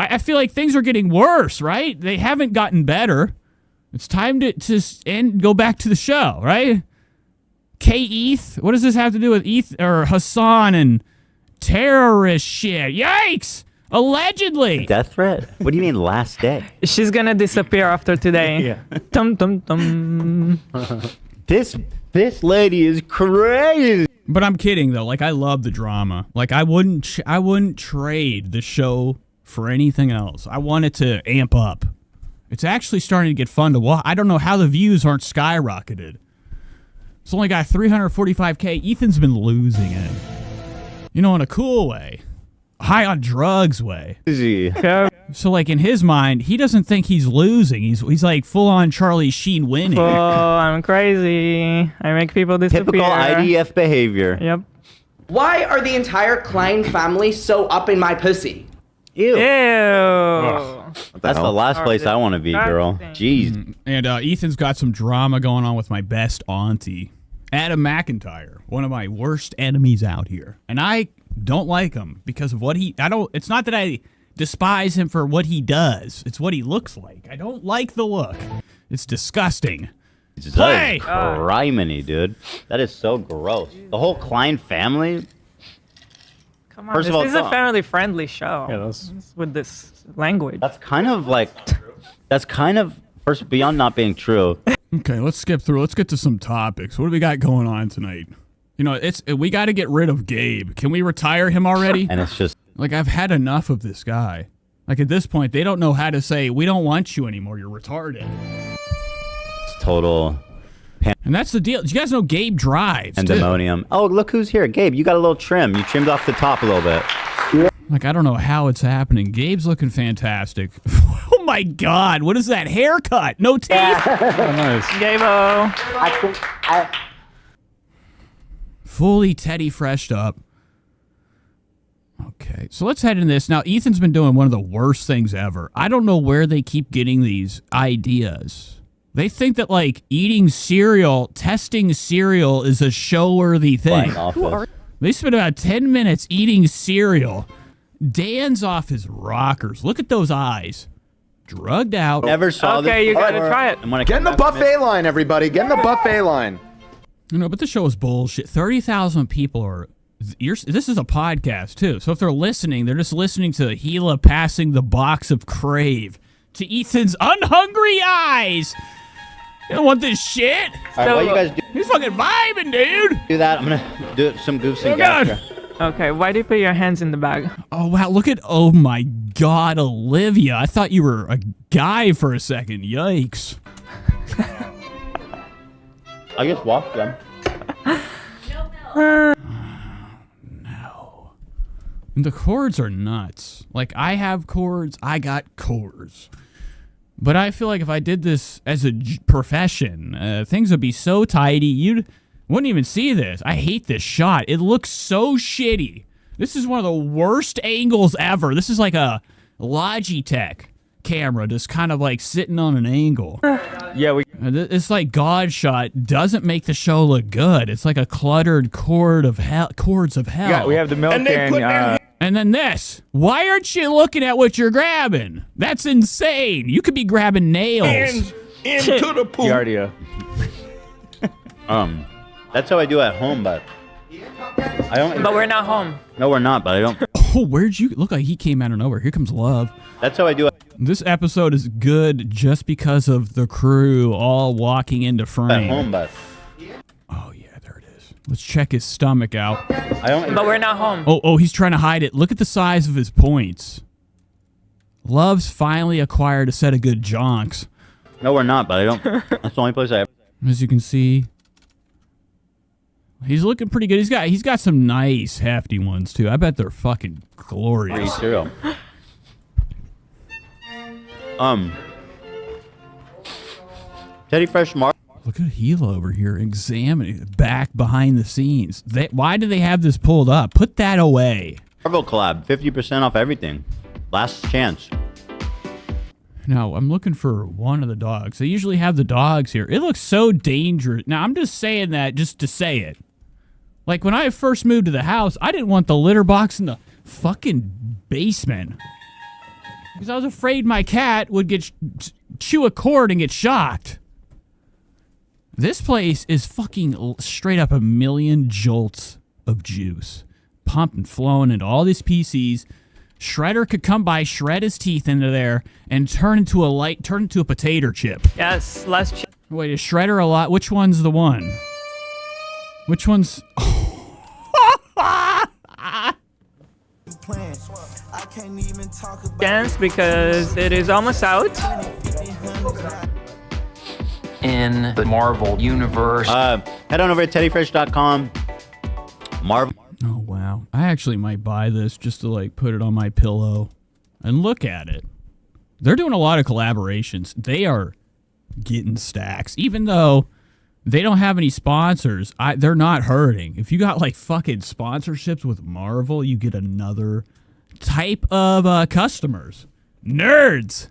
I feel like things are getting worse, right? They haven't gotten better. It's time to go back to the show, right? K-Eth? What does this have to do with Hassan and... terrorist shit. Yikes! Allegedly. Death threat? What do you mean last day? She's gonna disappear after today. Yeah. Tum tum tum. This lady is crazy. But I'm kidding though. Like, I love the drama. Like, I wouldn't trade the show for anything else. I want it to amp up. It's actually starting to get fun to watch. I don't know how the views aren't skyrocketed. It's only got 345K. Ethan's been losing it. In a cool way. High on drugs way. So, like, in his mind, he doesn't think he's losing. He's like full-on Charlie Sheen winning. Oh, I'm crazy. I make people disappear. Typical IDF behavior. Yep. Why are the entire Klein family so up in my pussy? Ew. Ew. What the That's hell? the last place I want to be, girl. Jeez. And Ethan's got some drama going on with my best auntie, Adam McIntyre, one of my worst enemies out here. And I don't like him because of what it's not that I despise him for what he does. It's what he looks like. I don't like the look. It's disgusting. Play! Criminy, dude. That is so gross. The whole Klein family. Come on, First this of all, is a family-friendly show. Yeah, that's with this language. That's kind of first beyond not being true. Okay, let's skip through. Let's get to some topics. What do we got going on tonight? You know, we got to get rid of Gabe. Can we retire him already? And it's just like I've had enough of this guy. Like at this point, they don't know how to say we don't want you anymore. You're retarded. total. And that's the deal. You guys know Gabe drives. Pandemonium. Oh, look who's here. Gabe, you got a little trim. You trimmed off the top a little bit. Like, I don't know how it's happening. Gabe's looking fantastic. Oh, my God. What is that haircut? No teeth? Nice. Gabe-o. Fully Teddy freshed up. Okay, so let's head into this. Now, Ethan's been doing one of the worst things ever. I don't know where they keep getting these ideas. They think that, like, eating cereal, testing cereal is a show-worthy thing. They spent about 10 minutes eating cereal. Dan's off his rockers. Look at those eyes. Drugged out. Never saw this. Okay, you gotta try it. Get in the buffet line, everybody. Get in the buffet line. You know, but the show is bullshit. 30,000 people are... this is a podcast, too. So if they're listening, they're just listening to Gila passing the box of Crave to Ethan's unhungry eyes. You don't want this shit? All right, what you guys do? He's fucking vibing, dude. Do that. I'm gonna do some goofs and Oh, God. gaps. Okay, why do you put your hands in the bag? Oh, wow. Look at... Oh, my God, Olivia. I thought you were a guy for a second. Yikes. I just walked them. No. The chords are nuts. Like, I have chords. I got chords. But I feel like if I did this as a profession, things would be so tidy, you wouldn't even see this. I hate this shot. It looks so shitty. This is one of the worst angles ever. This is like a Logitech camera just kind of like sitting on an angle. Yeah, It's like God shot doesn't make the show look good. It's like a cluttered chords of hell. yeah, we have the milk And then this. Why aren't you looking at what you're grabbing? That's insane. You could be grabbing nails. Into the pool. Giardia. That's how I do at home, but I don't. But we're not home. No, we're not. But I don't. Oh, where'd you look like he came out of nowhere? Here comes love. That's how I do it This episode is good just because of the crew all walking into frame. at home, but Oh yeah, there it is. Let's check his stomach out. I don't. But we're not home. Oh, he's trying to hide it. Look at the size of his points. Love's finally acquired a set of good jonks. No, we're not. But I don't. That's the only place I have. As you can see, he's looking pretty good. He's got some nice hefty ones too. I bet they're fucking glorious. Cereal. Teddy Fresh Mark. Look at Gila over here examining back behind the scenes. Why do they have this pulled up? Put that away. Marvel collab, 50% off everything. Last chance. Now, I'm looking for one of the dogs. They usually have the dogs here. It looks so dangerous. Now, I'm just saying that just to say it. Like, when I first moved to the house, I didn't want the litter box in the fucking basement. Because I was afraid my cat would chew a cord and get shocked. This place is fucking straight up a million jolts of juice. Pumping, flowing into all these PCs. Shredder could come by, shred his teeth into there, and turn into a potato chip. Yes, let's check. Wait, is Shredder a lot? Which one's the one? Which one's... Dance because it is almost out. In the Marvel universe. Head on over to teddyfresh.com. Marvel. Oh, wow. I actually might buy this just to, like, put it on my pillow and look at it. They're doing a lot of collaborations. They are getting stacks. Even though they don't have any sponsors, they're not hurting. If you got, like, fucking sponsorships with Marvel, you get another type of customers. Nerds.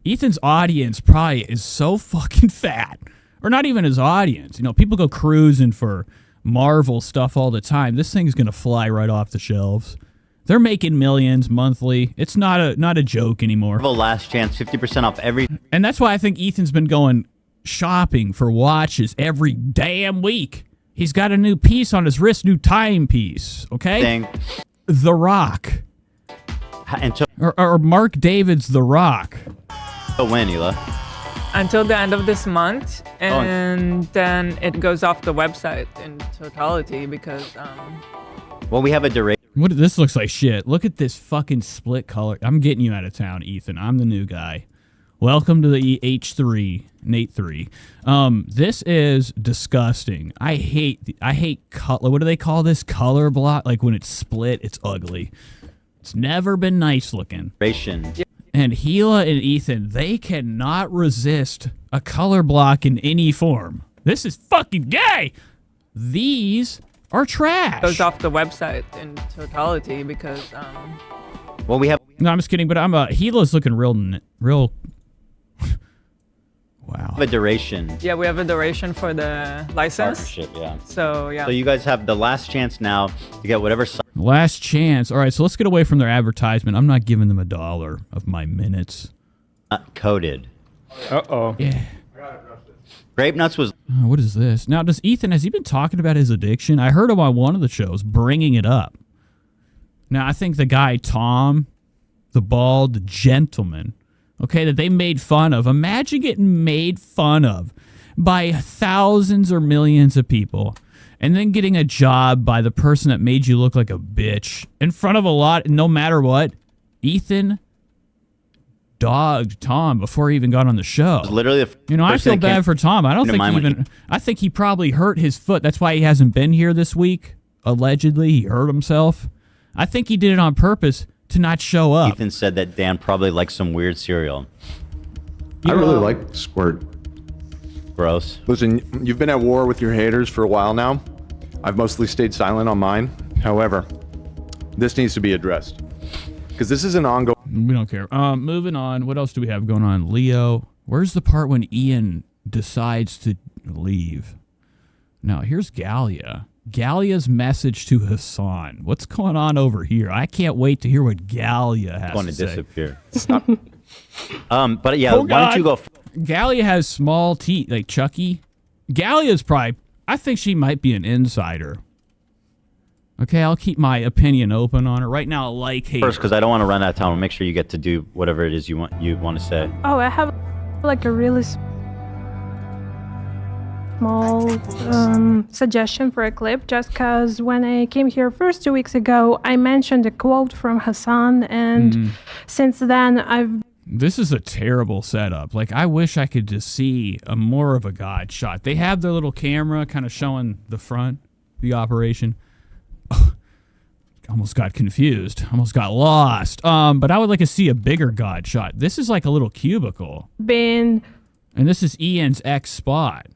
Ethan's audience probably is so fucking fat. Or not even his audience. You know, people go cruising for Marvel stuff all the time. This thing's going to fly right off the shelves. They're making millions monthly. It's not a joke anymore. Marvel Last Chance, 50% off every... And that's why I think Ethan's been going shopping for watches every damn week. He's got a new piece on his wrist, new timepiece, okay? Thing. The Rock. Until or Mark David's The Rock. When, Hila? Until the end of this month, and then it goes off the website in totality because... Well, we have a duration. This looks like shit. Look at this fucking split color. I'm getting you out of town, Ethan. I'm the new guy. Welcome to the H3, Nate 3. This is disgusting. I hate color. What do they call this? Color block? Like when it's split, it's ugly. It's never been nice looking. And Hila and Ethan, they cannot resist a color block in any form. This is fucking gay. These are trash. Goes off the website in totality because Well, we have... No, I'm just kidding, but Hila's looking real wow. A duration. Yeah, we have a duration for the license. Partnership, yeah. So, yeah. So you guys have the last chance now to get whatever... Last chance. All right, so let's get away from their advertisement. I'm not giving them $1 of my minutes. Coded. Uh-oh. Yeah. Grape Nuts was... Oh, what is this? Now, has he been talking about his addiction? I heard him on one of the shows bringing it up. Now, I think the guy, Tom, the bald gentleman, okay, that they made fun of. Imagine getting made fun of by thousands or millions of people and then getting a job by the person that made you look like a bitch in front of a lot, no matter what. Ethan dogged Tom before he even got on the show. Literally, I feel bad for Tom. I think he probably hurt his foot. That's why he hasn't been here this week. Allegedly, he hurt himself. I think he did it on purpose to not show up. Ethan said that Dan probably likes some weird cereal. I really like Squirt. Gross. Listen, you've been at war with your haters for a while now. I've mostly stayed silent on mine. However, this needs to be addressed. Because this is an ongoing... We don't care. Moving on. What else do we have going on? Leo. Where's the part when Ian decides to leave? Now, here's Gallia. Gallia's message to Hassan. What's going on over here? I can't wait to hear what Gallia has to say. Disappear. Stop. But yeah, why don't you go... Gallia has small teeth, like Chucky. Gallia's probably... I think she might be an insider. Okay, I'll keep my opinion open on her. Right now, like hate. First, because I don't want to run out of time. I'll make sure you get to do whatever it is you want to say. Oh, I have like a really small suggestion for a clip, just because when I came here first 2 weeks ago, I mentioned a quote from Hassan, and since then I've... This is a terrible setup. Like, I wish I could just see more of a God shot. They have their little camera kind of showing the front, the operation. Almost got confused. Almost got lost. But I would like to see a bigger God shot. This is like a little cubicle. Been... And this is Ian's X spot.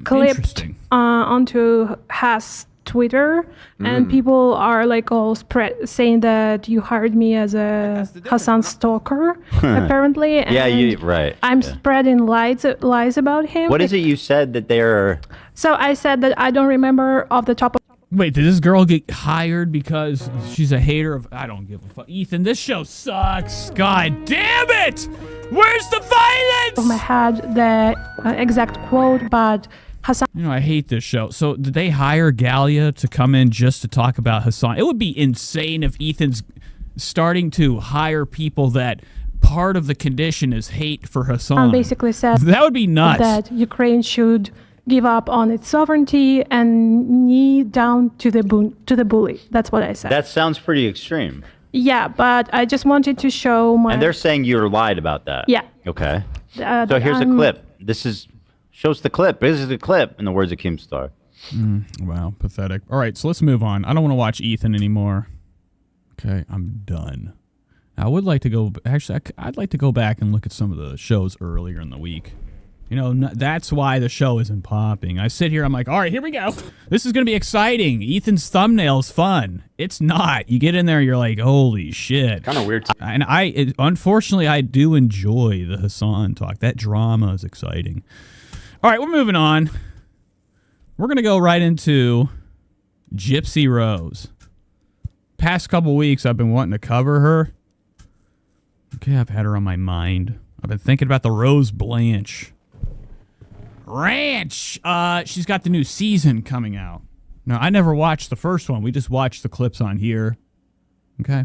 Clipped onto Hass Twitter, and people are like all saying that you hired me as a Hassan stalker, apparently. And yeah, right. I'm spreading lies about him. What is it you said that they're... So I said that I don't remember off the top of... Wait, did this girl get hired because she's a hater of... I don't give a fuck. Ethan, this show sucks. God damn it! Where's the violence? ...of my head, the exact quote, but Hassan... You know, I hate this show. So did they hire Gallia to come in just to talk about Hassan? It would be insane if Ethan's starting to hire people that part of the condition is hate for Hassan. Basically said... That would be nuts. ...that Ukraine should give up on its sovereignty and knee down to the bully. That's what I said. That sounds pretty extreme. Yeah, but I just wanted to show my... And they're saying you lied about that. Yeah. Okay. So here's a clip. Shows the clip. This is the clip, in the words of Keemstar. Wow, pathetic. All right, so let's move on. I don't want to watch Ethan anymore. Okay, I'm done. I would like to go... Actually, I'd like to go back and look at some of the shows earlier in the week. You know, that's why the show isn't popping. I sit here, I'm like, all right, here we go. This is going to be exciting. Ethan's thumbnail's fun. It's not. You get in there, you're like, holy shit. Kind of weird. And unfortunately, I do enjoy the Hassan talk. That drama is exciting. All right, we're moving on. We're going to go right into Gypsy Rose. Past couple weeks, I've been wanting to cover her. Okay, I've had her on my mind. I've been thinking about the Rose Blanche Ranch. She's got the new season coming out. Now, I never watched the first one. We just watched the clips on here. Okay.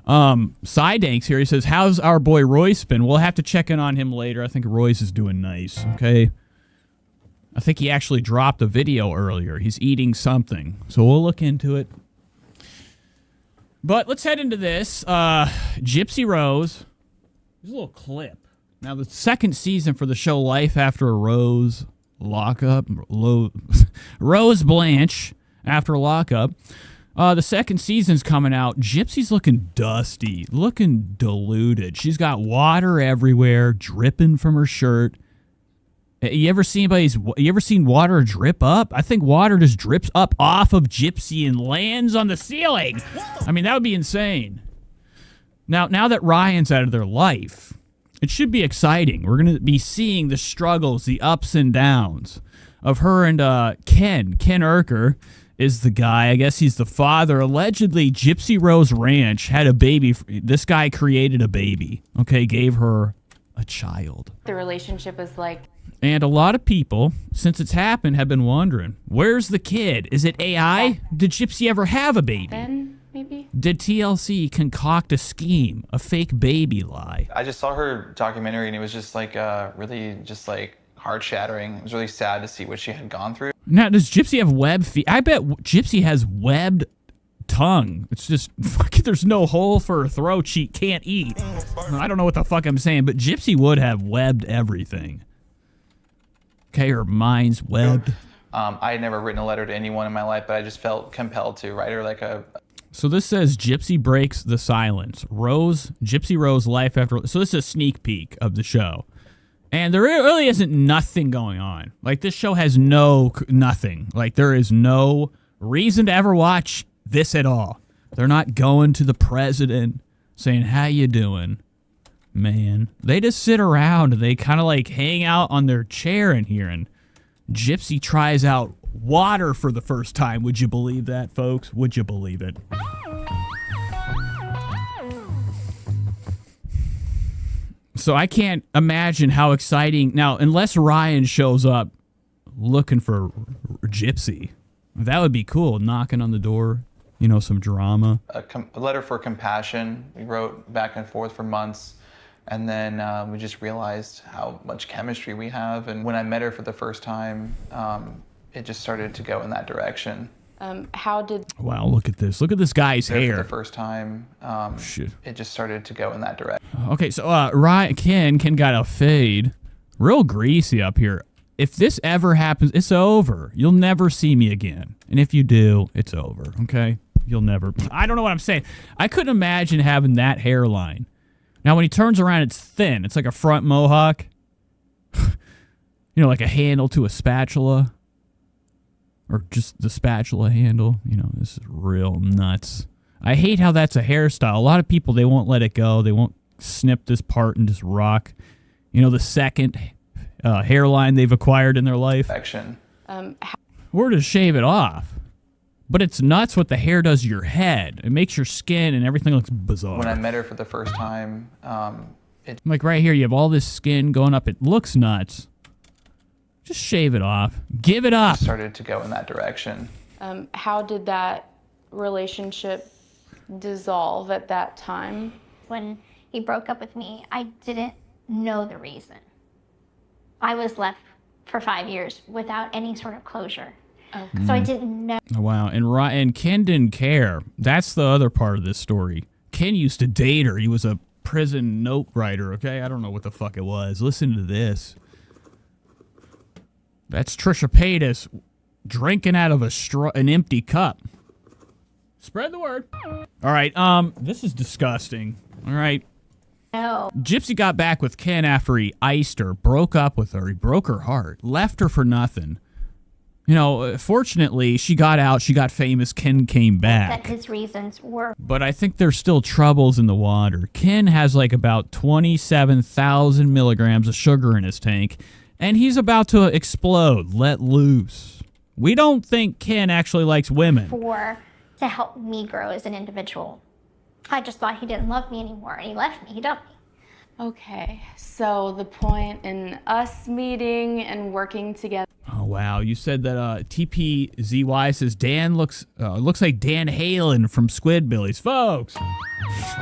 Sidanks here. He says, how's our boy Royce been? We'll have to check in on him later. I think Royce is doing nice. Okay. I think he actually dropped a video earlier. He's eating something. So we'll look into it. But let's head into this. Gypsy Rose. There's a little clip. Now, the second season for the show Life After a Rose Lockup, Rose Blanche After a Lockup, the second season's coming out. Gypsy's looking dusty, looking diluted. She's got water everywhere, dripping from her shirt. You ever seen water drip up? I think water just drips up off of Gypsy and lands on the ceiling. I mean, that would be insane. Now that Ryan's out of their life, it should be exciting. We're going to be seeing the struggles, the ups and downs of her and Ken. Ken Urker is the guy. I guess he's the father. Allegedly, Gypsy Rose Ranch had a baby. This guy created a baby, okay, gave her a child. The relationship is like... And a lot of people, since it's happened, have been wondering, where's the kid? Is it AI? Did Gypsy ever have a baby? Ben, maybe? Did TLC concoct a scheme, a fake baby lie? I just saw her documentary and it was just like really just like heart-shattering. It was really sad to see what she had gone through. Now, does Gypsy have webbed feet? I bet Gypsy has webbed tongue. It's just, there's no hole for her throat. She can't eat. I don't know what the fuck I'm saying, but Gypsy would have webbed everything. Okay, her mind's webbed. I had never written a letter to anyone in my life, but I just felt compelled to write her like a... So this says Gypsy breaks the silence. Gypsy Rose Life After... So this is a sneak peek of the show. And there really isn't nothing going on. Like, this show has nothing. Like, there is no reason to ever watch this at all. They're not going to the president saying, how you doing? Man, they just sit around and they kind of like hang out on their chair in here, and Gypsy tries out water for the first time. Would you believe that, folks? Would you believe it? So I can't imagine how exciting. Now, unless Ryan shows up looking for Gypsy, that would be cool. Knocking on the door, you know, some drama. A letter for compassion. We wrote back and forth for months. And then we just realized how much chemistry we have. And when I met her for the first time, it just started to go in that direction. How did... Wow, look at this. Look at this guy's hair. For the first time, it just started to go in that direction. Okay, so Ryan, Ken got a fade. Real greasy up here. If this ever happens, it's over. You'll never see me again. And if you do, it's over, okay? You'll never... I don't know what I'm saying. I couldn't imagine having that hairline. Now, when he turns around, it's thin. It's like a front mohawk. You know, like a handle to a spatula. Or just the spatula handle. You know, this is real nuts. I hate how that's a hairstyle. A lot of people, they won't let it go. They won't snip this part and just rock. You know, the second hairline they've acquired in their life. Or to shave it off. But it's nuts what the hair does to your head. It makes your skin and everything looks bizarre. When I met her for the first time, like right here, you have all this skin going up. It looks nuts. Just shave it off. Give it up. Started to go in that direction. How did that relationship dissolve at that time? When he broke up with me, I didn't know the reason. I was left for 5 years without any sort of closure. So I didn't know. Wow, and Ken didn't care. That's the other part of this story. Ken used to date her. He was a prison note writer, okay? I don't know what the fuck it was. Listen to this. That's Trisha Paytas drinking out of an empty cup. Spread the word. All right, this is disgusting. All right. No. Gypsy got back with Ken after he iced her, broke up with her. He broke her heart, left her for nothing. You know, fortunately, she got out. She got famous. Ken came back. That his reasons were. But I think there's still troubles in the water. Ken has like about 27,000 milligrams of sugar in his tank, and he's about to explode, let loose. We don't think Ken actually likes women. To help me grow as an individual. I just thought he didn't love me anymore, and he left me. He dumped me. Okay, so the point in us meeting and working together. Oh, wow. You said that TPZY says Dan looks like Dan Halen from Squidbillies. Folks!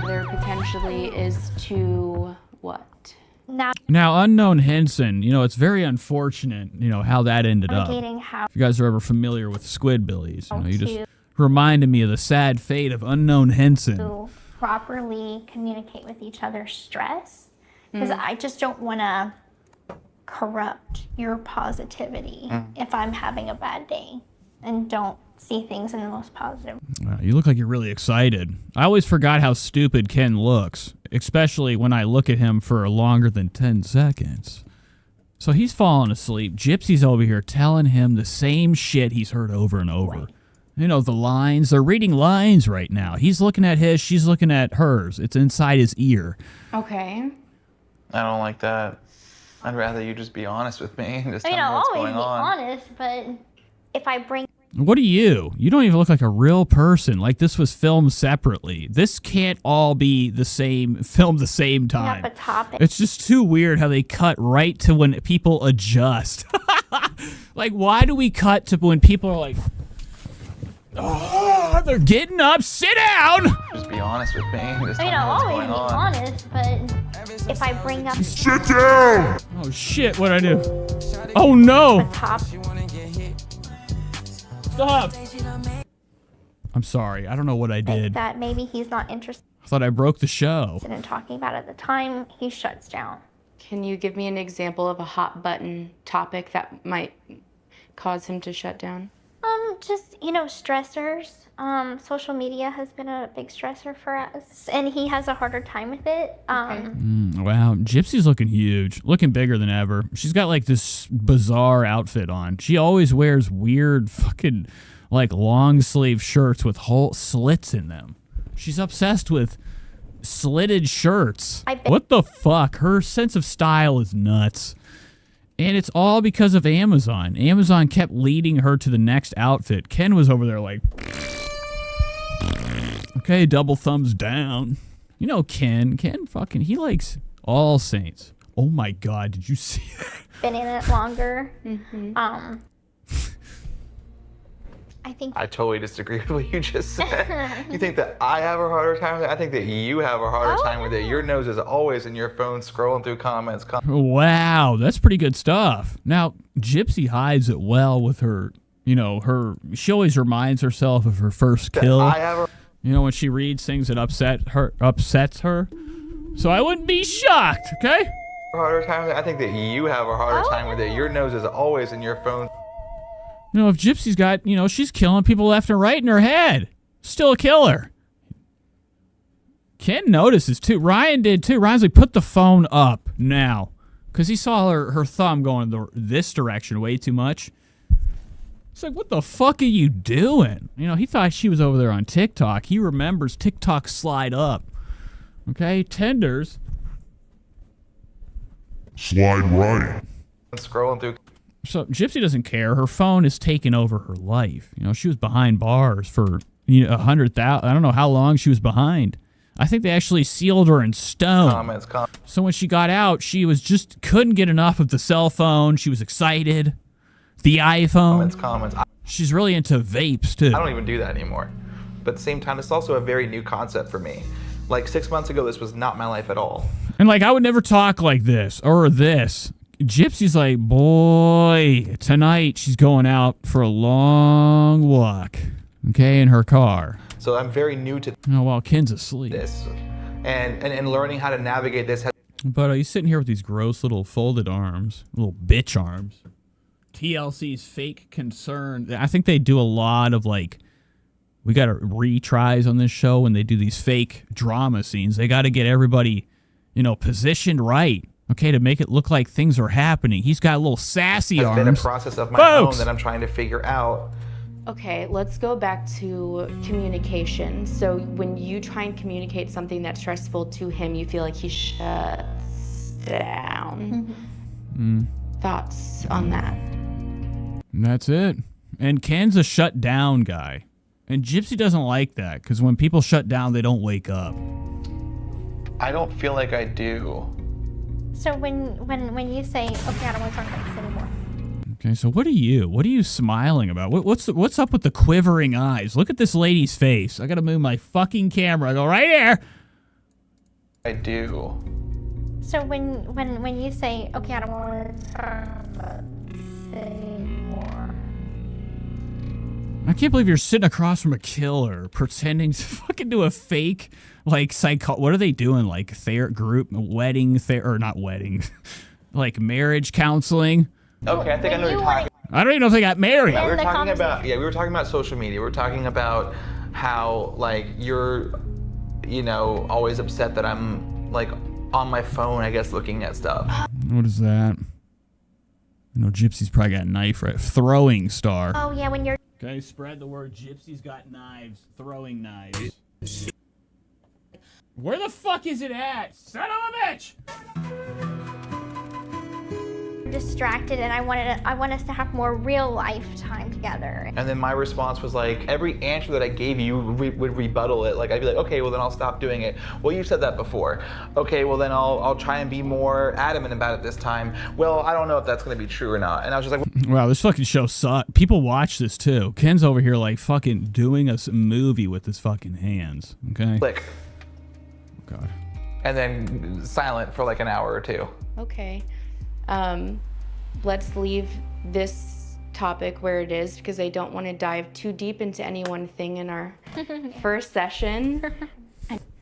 There potentially is to what? Now, Unknown Henson, you know, it's very unfortunate, you know, how that ended up. If you guys are ever familiar with Squidbillies, you know, you just reminded me of the sad fate of Unknown Henson. To properly communicate with each other's stress, because I just don't want to corrupt your positivity if I'm having a bad day and don't see things in the most positive. Wow, you look like you're really excited. I always forgot how stupid Ken looks, especially when I look at him for longer than 10 seconds. So he's falling asleep. Gypsy's over here telling him the same shit he's heard over and over. Right. You know, the lines. They're reading lines right now. He's looking at his, she's looking at hers. It's inside his ear. Okay. I don't like that. I'd rather you just be honest with me and just tell me I'll what's always going be on. honest, but if I bring... What are you? You don't even look like a real person. Like this was filmed separately. This can't all be the same, filmed the same time. It's just too weird how they cut right to when people adjust. Like, why do we cut to when people are like, oh, they're getting up, sit down. Just be honest with me and just tell me I'll what's always going be on. honest, but if I bring up... Sit down! Oh shit, what'd I do? Oh no! Stop! I'm sorry, I don't know what I did. That maybe he's not interested I thought I broke the show. in talking about it at the time, he shuts down. Can you give me an example of a hot button topic that might cause him to shut down? Just, stressors. Social media has been a big stressor for us, and he has a harder time with it. Wow, Gypsy's looking huge, looking bigger than ever. She's got like this bizarre outfit on. She always wears weird fucking like long sleeve shirts with whole slits in them. She's obsessed with slitted shirts. What the fuck? Her sense of style is nuts. And it's all because of Amazon. Amazon kept leading her to the next outfit. Ken was over there like, okay, double thumbs down. You know Ken fucking, he likes All Saints. Oh my God, did you see that? Been in it longer. I totally disagree with what you just said. You think that I have a harder time with it? I think that you have a harder time with it. Your nose is always in your phone scrolling through comments. Wow, that's pretty good stuff. Now, Gypsy hides it well with her, she always reminds herself of her first kill. When she reads things that upsets her. So I wouldn't be shocked, okay? Harder time with it. I think that you have a harder time with it. Your nose is always in your phone. If Gypsy's got, she's killing people left and right in her head. Still a killer. Ken notices too. Ryan did too. Ryan's like, put the phone up now. Because he saw her thumb going this direction way too much. It's like, what the fuck are you doing? He thought she was over there on TikTok. He remembers TikTok slide up. Okay, tenders. Slide right. Scrolling through. So Gypsy doesn't care. Her phone is taking over her life. She was behind bars for 100,000. I don't know how long she was behind. I think they actually sealed her in stone. So when she got out, she couldn't get enough of the cell phone. She was excited. The iPhone. Comments. She's really into vapes too. I don't even do that anymore. But at the same time, it's also a very new concept for me. Like 6 months ago, this was not my life at all. And I would never talk like this or this. Gypsy's like, boy, tonight she's going out for a long walk, okay, in her car. So I'm very new to while Ken's asleep. This and learning how to navigate this. But he's sitting here with these gross little folded arms, little bitch arms. TLC's fake concern. I think they do a lot of we got to retries on this show when they do these fake drama scenes. They got to get everybody positioned right. Okay, to make it look like things are happening. He's got a little sassy arms. It's been a process of my own that I'm trying to figure out. Okay, let's go back to communication. So when you try and communicate something that's stressful to him, you feel like he shuts down. Thoughts on that? And that's it. And Ken's a shut down guy. And Gypsy doesn't like that because when people shut down, they don't wake up. I don't feel like I do. So when you say, okay, I don't want to talk about this anymore. Okay, so what are you smiling about? What's up with the quivering eyes? Look at this lady's face. I gotta move my fucking camera. I go right here. I do. So when you say, okay, I don't want to talk about this anymore. I can't believe you're sitting across from a killer pretending to fucking do a fake like what are they doing? Like group wedding or not wedding, like marriage counseling. Okay, I think I know what you're talking. I don't even know if they got married. We were talking about social media. We were talking about how like you're, always upset that I'm like on my phone, I guess, looking at stuff. What is that? Gypsy's probably got a knife, right? Throwing star. Oh yeah, when you're. Okay, spread the word. Gypsy's got knives. Throwing knives. Where the fuck is it at? Son of a bitch! Distracted, and I want us to have more real life time together. And then my response was like, every answer that I gave you would rebuttal it. Like I'd be like, okay, well then I'll stop doing it. Well, you said that before. Okay, well then I'll try and be more adamant about it this time. Well, I don't know if that's gonna be true or not. And I was just like, wow, this fucking show sucks. People watch this too. Ken's over here like fucking doing a movie with his fucking hands. Okay. Click. Oh, God. And then silent for like an hour or two. Okay. Let's leave this topic where it is because I don't want to dive too deep into any one thing in our first session.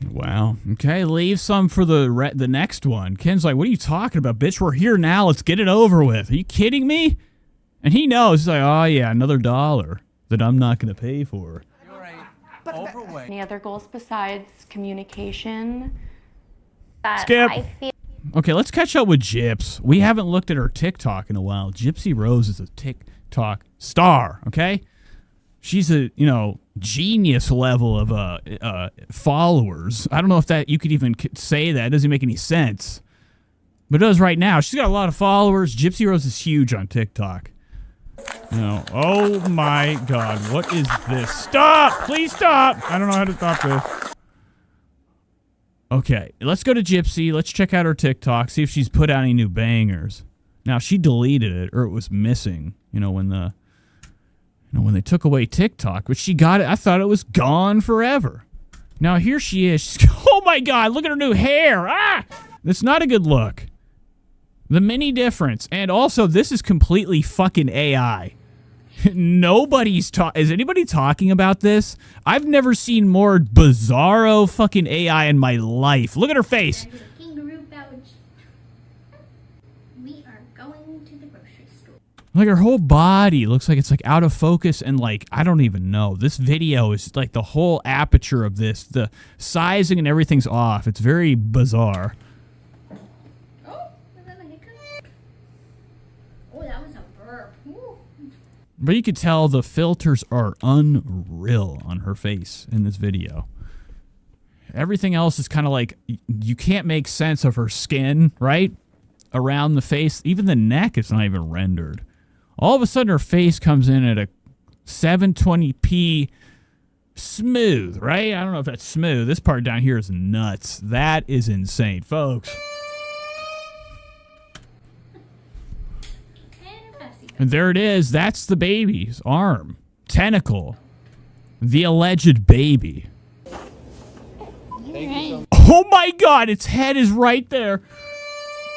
Wow. Okay, leave some for the next one. Ken's like, what are you talking about, bitch? We're here now. Let's get it over with. Are you kidding me? And he knows. He's like, oh, yeah, another $1 that I'm not going to pay for. You're right. Overweight. Any other goals besides communication? Skip. Okay, let's catch up with Gyps. We haven't looked at her TikTok in a while. Gypsy Rose is a TikTok star, okay? She's a, genius level of followers. I don't know if that you could even say that. It doesn't make any sense. But it does right now. She's got a lot of followers. Gypsy Rose is huge on TikTok. Oh my God, what is this? Stop! Please stop! I don't know how to stop this. Okay, let's go to Gypsy. Let's check out her TikTok, see if she's put out any new bangers. Now, she deleted it, or it was missing, when they took away TikTok, but she got it. I thought it was gone forever. Now, here she is. Oh, my God, look at her new hair. Ah! That's not a good look. The mini difference. And also, this is completely fucking AI. Is anybody talking about this? I've never seen more bizarro fucking AI in my life. Look at her face. We are going to the grocery store. Like her whole body looks like it's like out of focus and like, I don't even know. This video is like the whole aperture of this. The sizing and everything's off. It's very bizarre. Oh, was that a hiccup? Oh, that was a burp. Ooh. But you could tell the filters are unreal on her face in this video. Everything else is kind of like, you can't make sense of her skin, right? Around the face. Even the neck is not even rendered. All of a sudden, her face comes in at a 720p smooth, right? I don't know if that's smooth. This part down here is nuts. That is insane, folks. And there it is. That's the baby's arm. Tentacle. The alleged baby. Oh my God, its head is right there.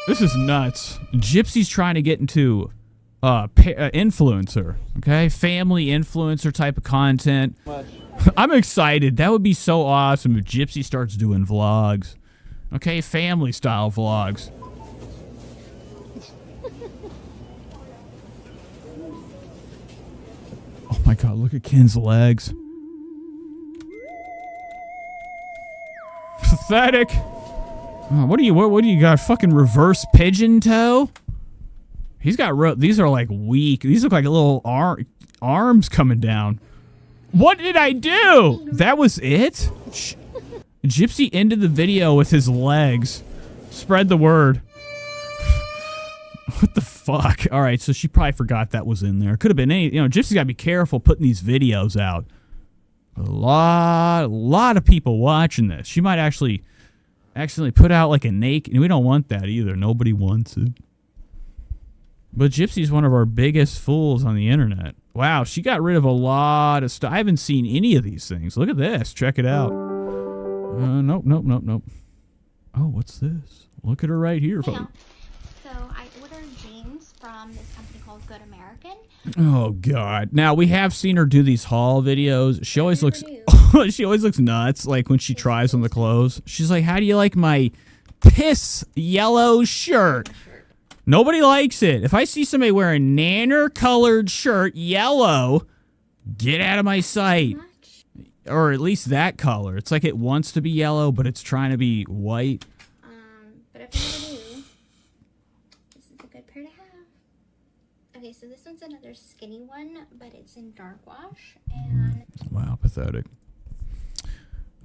This is nuts. Gypsy's trying to get into influencer, okay? Family influencer type of content. I'm excited. That would be so awesome if Gypsy starts doing vlogs. Okay, family style vlogs. Oh my God, look at Ken's legs. Pathetic. Oh, what do you got? Fucking reverse pigeon toe? He's got these are like weak. These look like little arms coming down. What did I do? That was it? Gypsy ended the video with his legs. Spread the word. What the fuck? All right, so she probably forgot that was in there. Could have been any. You know, Gypsy's got to be careful putting these videos out. A lot of people watching this. She might actually put out like a naked. We don't want that either. Nobody wants it. But Gypsy's one of our biggest fools on the internet. Wow, she got rid of a lot of stuff. I haven't seen any of these things. Look at this. Check it out. Nope. Oh, what's this? Look at her right here, folks. So I ordered jeans from this company called Good American. Oh God! Now we have seen her do these haul videos. She always looks nuts. Like when she tries on the clothes, she's like, "How do you like my piss yellow shirt?" Nobody likes it. If I see somebody wearing nanner-colored shirt, yellow, get out of my sight. Or at least that color. It's like it wants to be yellow, but it's trying to be white. But if you do, this is a good pair to have. Okay, so this one's another skinny one, but it's in dark wash. And wow, pathetic.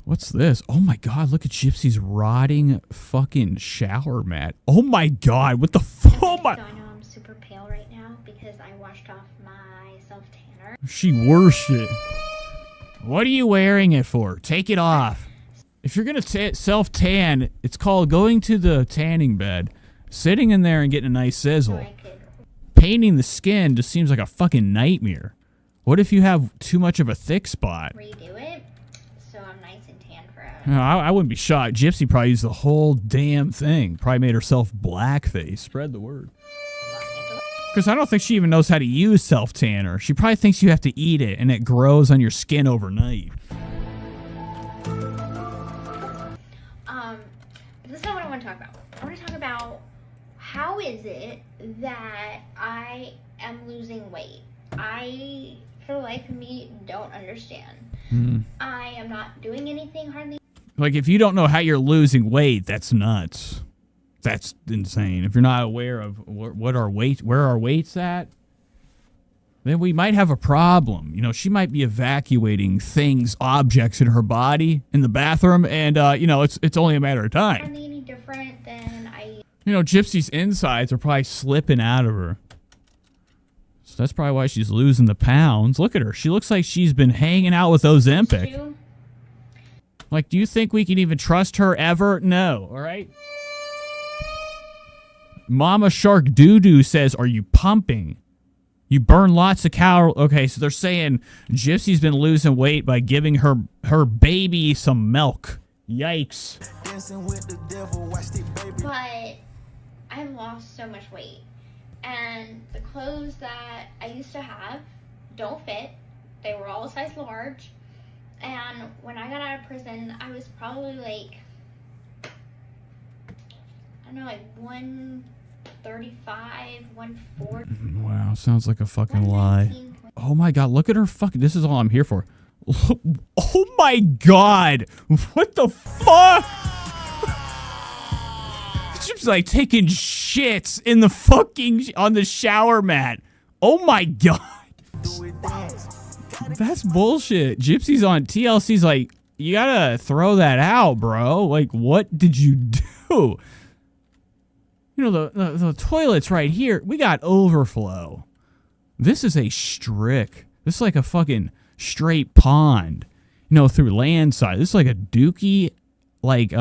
What's this? Oh my God, look at Gypsy's rotting fucking shower mat. Oh my God, what the fuck? Oh my. So I know I'm super pale right now because I washed off my self-tanner. She worship it. What are you wearing it for? Take it off. If you're going to self-tan, it's called going to the tanning bed, sitting in there and getting a nice sizzle. Painting the skin just seems like a fucking nightmare. What if you have too much of a thick spot? Redo it so I'm nice and tan forever. No, I wouldn't be shocked. Gypsy probably used the whole damn thing. Probably made herself blackface. Spread the word. Because I don't think she even knows how to use self-tanner. She probably thinks you have to eat it and it grows on your skin overnight. This is not what I want to talk about. I want to talk about how is it that I am losing weight. I, for the life of me, don't understand. I am not doing anything hardly. Like, if you don't know how you're losing weight, that's nuts. That's insane. If you're not aware of where our weight's at, then we might have a problem. You know, she might be evacuating things, objects in her body in the bathroom, and you know, it's only a matter of time. Hardly any different than I. You know, Gypsy's insides are probably slipping out of her. So that's probably why she's losing the pounds. Look at her. She looks like she's been hanging out with Ozempic. Like, do you think we can even trust her ever? No. All right. Mama Shark Doo-Doo says, are you pumping? You burn lots of calories. Okay, so they're saying Gypsy's been losing weight by giving her baby some milk. Yikes. But I've lost so much weight. And the clothes that I used to have don't fit. They were all a size large. And when I got out of prison, I was probably like, I don't know, like 135, 140. Wow, sounds like a fucking lie. Oh my God, look at her fucking, this is all I'm here for. Oh my God, what the fuck? She's like taking shits in the fucking, on the shower mat. Oh my God. That's bullshit. Gypsy's on TLC's like, you gotta throw that out, bro. Like, what did you do? You know, the toilet's right here. We got overflow. This is a strick. This is like a fucking straight pond. You know, through landside. This is like a dookie, like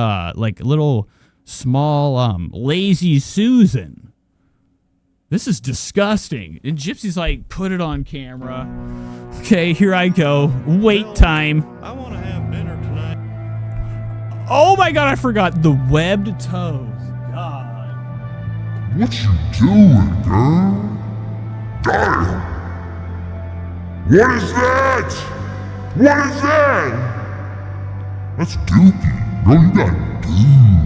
little small lazy Susan. This is disgusting. And Gypsy's like, put it on camera. Okay, here I go. Wait time. I want to have dinner tonight. Oh my God, I forgot the webbed toes. God. What you doing, girl? Damn. What is that? What is that? That's dookie. No, you got dookie.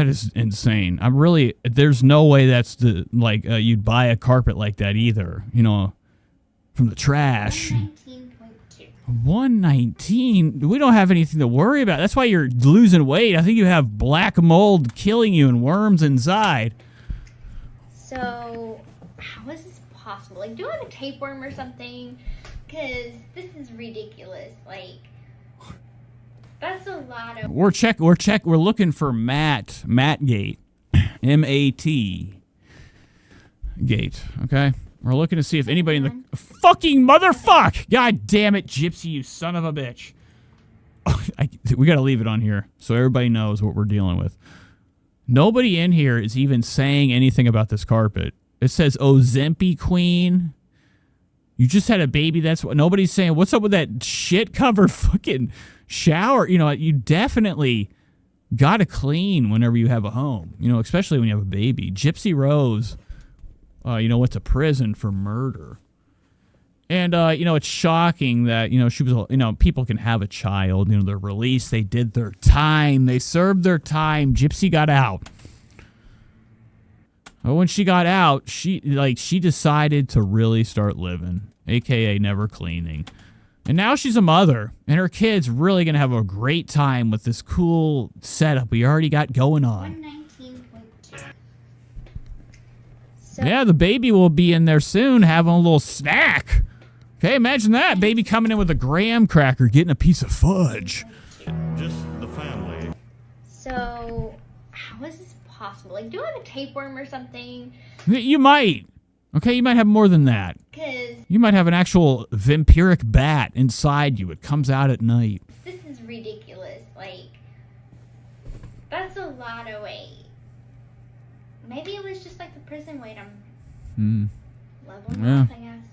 That is insane. I'm really, there's no way that's the, like, you'd buy a carpet like that either, you know, from the trash. 119. We don't have anything to worry about. That's why you're losing weight. I think you have black mold killing you and worms inside. So, how is this possible? Like, do I have a tapeworm or something? Because this is ridiculous. Like, that's a lot of... We're looking for Matt Gate. M-A-T Gate, okay? We're looking to see if anybody in the fucking motherfuck! God damn it, Gypsy, you son of a bitch. We gotta leave it on here so everybody knows what we're dealing with. Nobody in here is even saying anything about this carpet. It says Ozempic Queen. You just had a baby. That's what nobody's saying. What's up with that shit covered fucking shower? You know, you definitely gotta clean whenever you have a home. You know, especially when you have a baby. Gypsy Rose, you know, went to prison for murder. And, you know, it's shocking that, you know, she was, you know, people can have a child. You know, they're released. They did their time. They served their time. Gypsy got out. But when she got out, she decided to really start living, a.k.a. never cleaning. And now she's a mother, and her kid's really going to have a great time with this cool setup we already got going on. 119.2. Yeah, the baby will be in there soon having a little snack. Okay, imagine that. Baby coming in with a graham cracker, getting a piece of fudge. Just the family. So, how is this possible? Like, do I have a tapeworm or something? You might. Okay, you might have more than that. 'Cause You might have an actual vampiric bat inside you. It comes out at night. this is ridiculous. Like, that's a lot of weight. Maybe it was just like the prison weight. I'm leveling Yeah. up, I guess.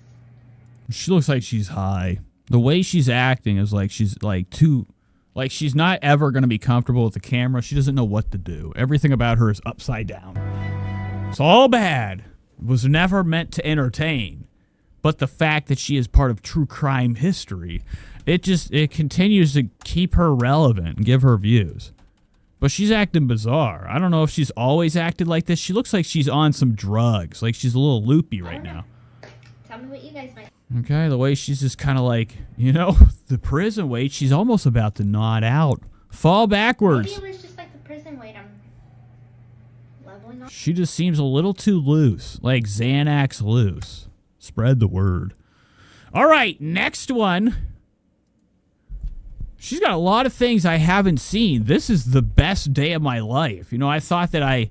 She looks like she's high. The way she's acting is like she's like too... Like, she's not ever going to be comfortable with the camera. She doesn't know what to do. Everything about her is upside down. It's all bad. It was never meant to entertain. But the fact that she is part of true crime history, it continues to keep her relevant and give her views. But she's acting bizarre. I don't know if she's always acted like this. She looks like she's on some drugs. Like, she's a little loopy right now. Tell me what you guys might. Okay, the way she's just kind of like, you know, the prison weight, she's almost about to nod out. Fall backwards. Maybe it was just like the prison weight. I'm leveling up. She just seems a little too loose, like Xanax loose. Spread the word. All right, next one. She's got a lot of things I haven't seen. This is the best day of my life. You know, I thought that I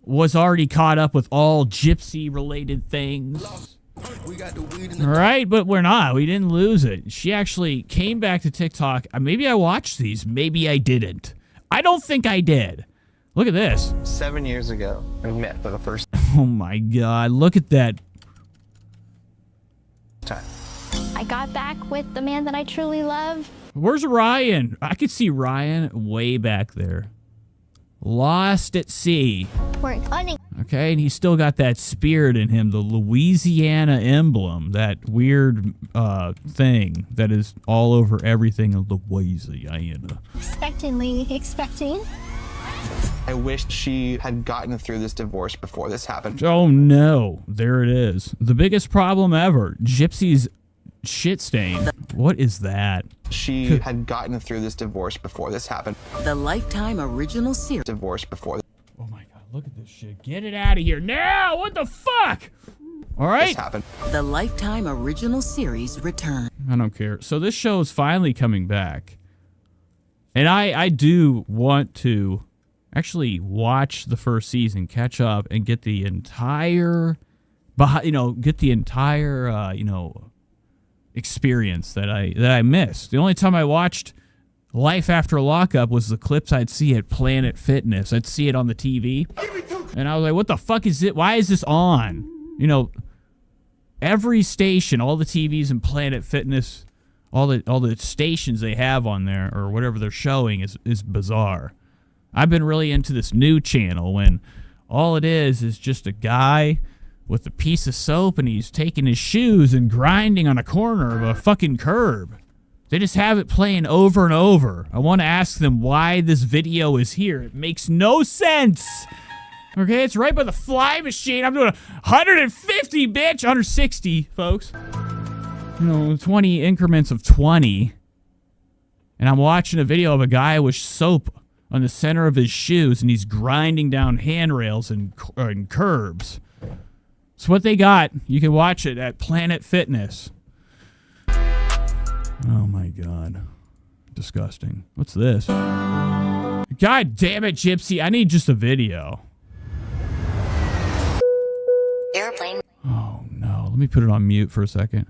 was already caught up with all gypsy-related things. All right, but we're not. We didn't lose it. She actually came back to TikTok. Maybe I watched these. Maybe I didn't. I don't think I did. Look at this. 7 years ago, we met for the first Oh, my God. Look at that. time. I got back with the man that I truly love. Where's Ryan? I could see Ryan way back there. Lost at sea. We're hunting. Okay, and he's still got that spirit in him, the Louisiana emblem, that weird thing that is all over everything in Louisiana. Expecting. I wish she had gotten through this divorce before this happened. Oh no, there it is. The biggest problem ever, Gypsy's shit stain. What is that? She had gotten through this divorce before this happened. The Lifetime original series. Divorce before Oh my God, look at this shit. Get it out of here now. What the fuck? All right. this happened. The Lifetime original series return. I don't care. So this show is finally coming back. And I do want to actually watch the first season, catch up, and get the entire, experience that I missed. The only time I watched Life After Lockup was the clips I'd see at Planet Fitness. I'd see it on the TV. And I was like, what the fuck is it? Why is this on? You know, every station, all the TVs in Planet Fitness, all the stations they have on there or whatever they're showing is bizarre. I've been really into this new channel when all it is just a guy with a piece of soap and he's taking his shoes and grinding on a corner of a fucking curb. They just have it playing over and over. I want to ask them why this video is here. It makes no sense. Okay, it's right by the fly machine. I'm doing 150, bitch. 160, folks. 20 increments of 20. And I'm watching a video of a guy with soap on the center of his shoes, and he's grinding down handrails and curbs. It's what they got. You can watch it at Planet Fitness. Oh my God. Disgusting. What's this? God damn it, Gypsy. I need just a video. Airplane. Oh no. Let me put it on mute for a second.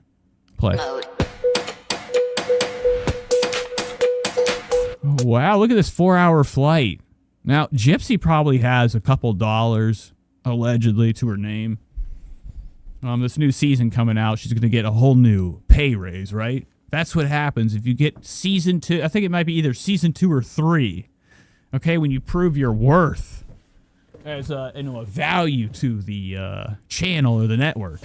Play. Mode. Oh, wow, look at this 4-hour flight. Now, Gypsy probably has a couple dollars, allegedly, to her name. This new season coming out, she's going to get a whole new pay raise, right? That's what happens if you get season 2. I think it might be either season 2 or 3. Okay, when you prove your worth as a value to the channel or the network,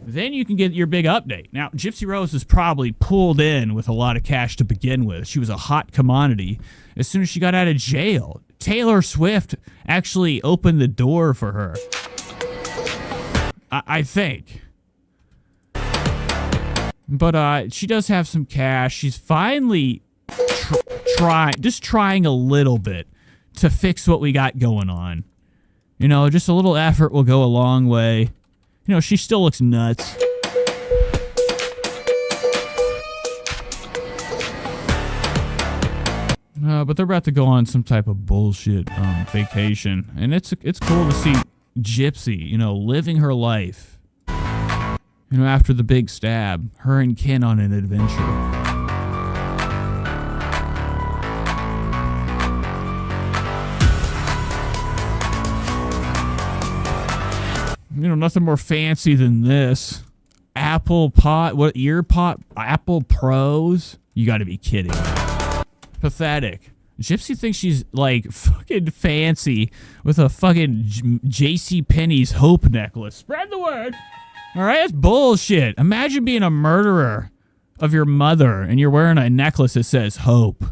then you can get your big update. Now, Gypsy Rose was probably pulled in with a lot of cash to begin with. She was a hot commodity as soon as she got out of jail. Taylor Swift actually opened the door for her. I think. But she does have some cash. She's finally trying a little bit to fix what we got going on. Just a little effort will go a long way. She still looks nuts. But they're about to go on some type of bullshit vacation. And it's cool to see Gypsy, living her life. After the big stab, her and Ken on an adventure. Nothing more fancy than this. Apple Pros? You gotta be kidding. Pathetic. Gypsy thinks she's like fucking fancy with a fucking JCPenney's Hope necklace. Spread the word. All right, that's bullshit. Imagine being a murderer of your mother and you're wearing a necklace that says Hope.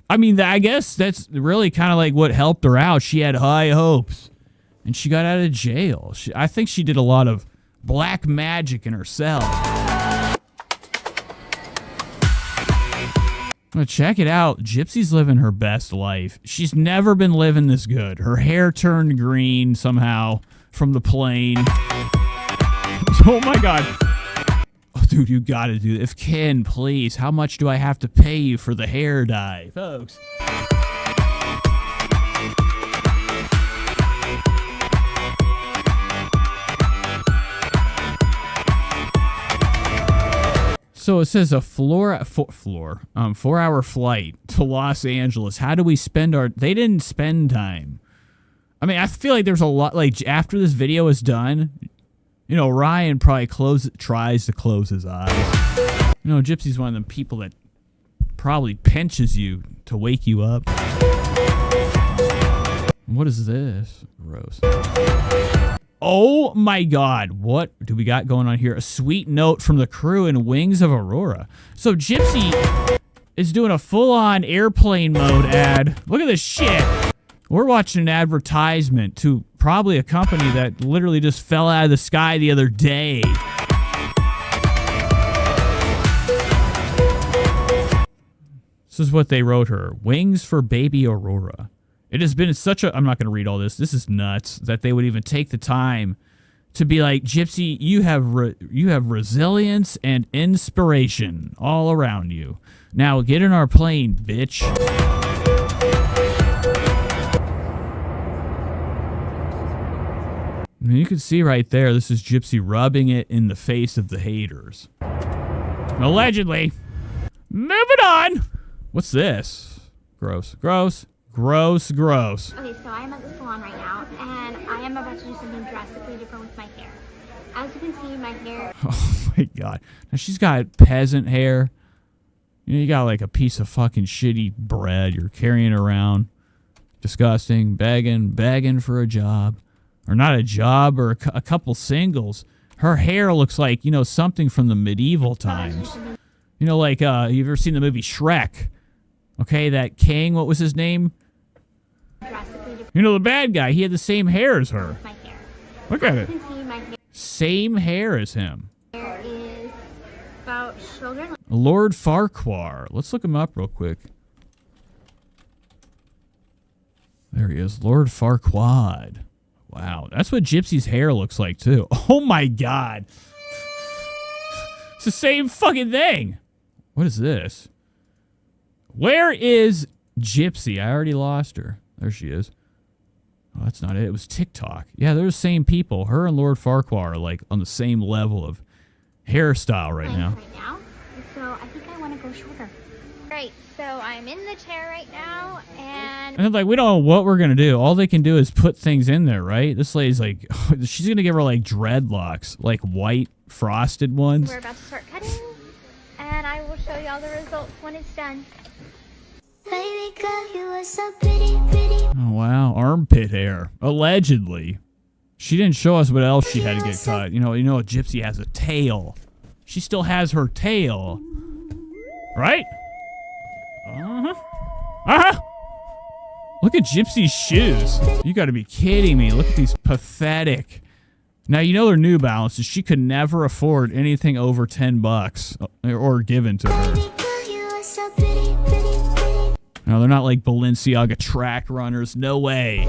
I mean, I guess that's really kind of like what helped her out. She had high hopes and she got out of jail. I think she did a lot of black magic in herself. Well, check it out. Gypsy's living her best life. She's never been living this good. Her hair turned green somehow from the plane. Oh my God. Oh, dude, you gotta do it. If Ken, please, how much do I have to pay you for the hair dye? Folks. So it says a 4-hour flight to Los Angeles. How do we spend they didn't spend time. I mean, I feel like there's a lot, like, after this video is done, Ryan probably tries to close his eyes. Gypsy's one of them people that probably pinches you to wake you up. What is this? Gross. Oh my God, what do we got going on here? A sweet note from the crew in Wings of Aurora. So Gypsy is doing a full-on airplane mode ad. Look at this shit. We're watching an advertisement to probably a company that literally just fell out of the sky the other day. This is what they wrote her. Wings for baby Aurora. It has been such a... I'm not going to read all this. This is nuts that they would even take the time to be like, Gypsy, you have resilience and inspiration all around you. Now get in our plane, bitch. And you can see right there, this is Gypsy rubbing it in the face of the haters. Allegedly. Moving on. What's this? Gross. Gross. Gross. Gross. Okay, so I am at the salon right now, and I am about to do something drastically different with my hair. As you can see, my hair... Oh my God. Now she's got peasant hair. You got like a piece of fucking shitty bread you're carrying around. Disgusting. Begging for a job. Or not a job, or a couple singles. Her hair looks like, something from the medieval times. You know, like, you've ever seen the movie Shrek? Okay, that king, what was his name? You know, the bad guy, he had the same hair as her. Look at it. Same hair as him. There is about children. Lord Farquhar. Let's look him up real quick. There he is, Lord Farquaad. Wow, that's what Gypsy's hair looks like, too. Oh, my God. It's the same fucking thing. What is this? Where is Gypsy? I already lost her. There she is. Oh, that's not it. It was TikTok. Yeah, they're the same people. Her and Lord Farquhar are, like, on the same level of hairstyle right now. So I think I want to go shorter. Great. So I'm in the chair right now, and And like, we don't know what we're going to do. All they can do is put things in there, right? This lady's like, she's going to give her like dreadlocks, like white frosted ones. we're about to start cutting, and I will show you all the results when it's done. Baby girl, you are so pretty, pretty. Oh, wow. Armpit hair. Allegedly. She didn't show us what else she had to get cut. You know, Gypsy has a tail. She still has her tail. Right? Uh-huh. Uh-huh. Look at Gypsy's shoes. You gotta be kidding me. Look at these pathetic. Now, you know they're New Balances. She could never afford anything over $10 or given to her. No, they're not like Balenciaga track runners. No way.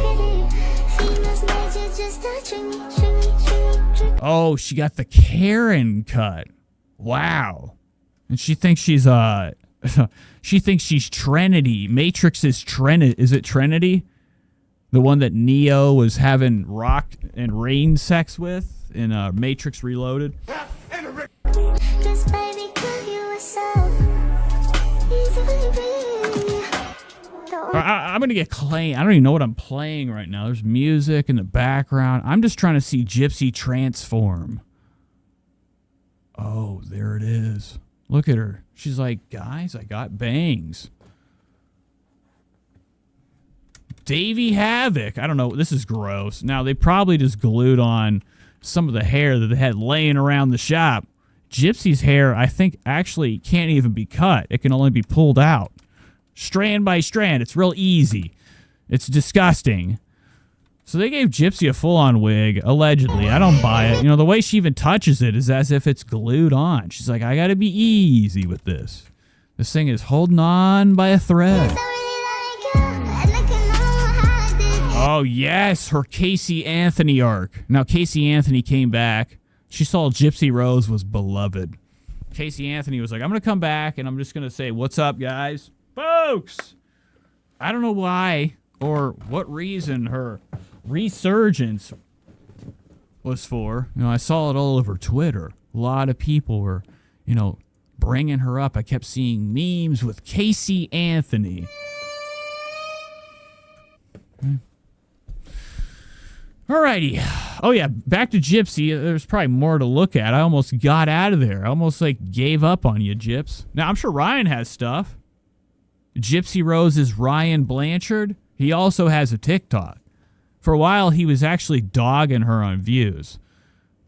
Oh, she got the Karen cut. Wow. And she thinks she's she thinks she's Trinity. Matrix is Trinity. Is it Trinity? The one that Neo was having Rock and Rain sex with in Matrix Reloaded. I'm going to get Klein. I don't even know what I'm playing right now. There's music in the background. I'm just trying to see Gypsy transform. Oh, there it is. Look at her. She's like, guys, I got bangs. Davey Havoc. I don't know. This is gross. Now, they probably just glued on some of the hair that they had laying around the shop. Gypsy's hair, I think, actually can't even be cut. It can only be pulled out. Strand by strand. It's real easy. It's disgusting. So they gave Gypsy a full-on wig, allegedly. I don't buy it. You know, the way she even touches it is as if it's glued on. She's like, I gotta be easy with this. This thing is holding on by a thread. Oh, yes, her Casey Anthony arc. Now, Casey Anthony came back. She saw Gypsy Rose was beloved. Casey Anthony was like, I'm gonna come back, and I'm just gonna say, what's up, guys? Folks! I don't know why or what reason her resurgence was for. You know, I saw it all over Twitter. A lot of people were, you know, bringing her up. I kept seeing memes with Casey Anthony. Alrighty. Oh, yeah, back to Gypsy. There's probably more to look at. I almost got out of there. I almost, like, gave up on you, Gyps. Now, I'm sure Ryan has stuff. Gypsy Rose is Ryan Blanchard. He also has a TikTok. For a while, he was actually dogging her on views.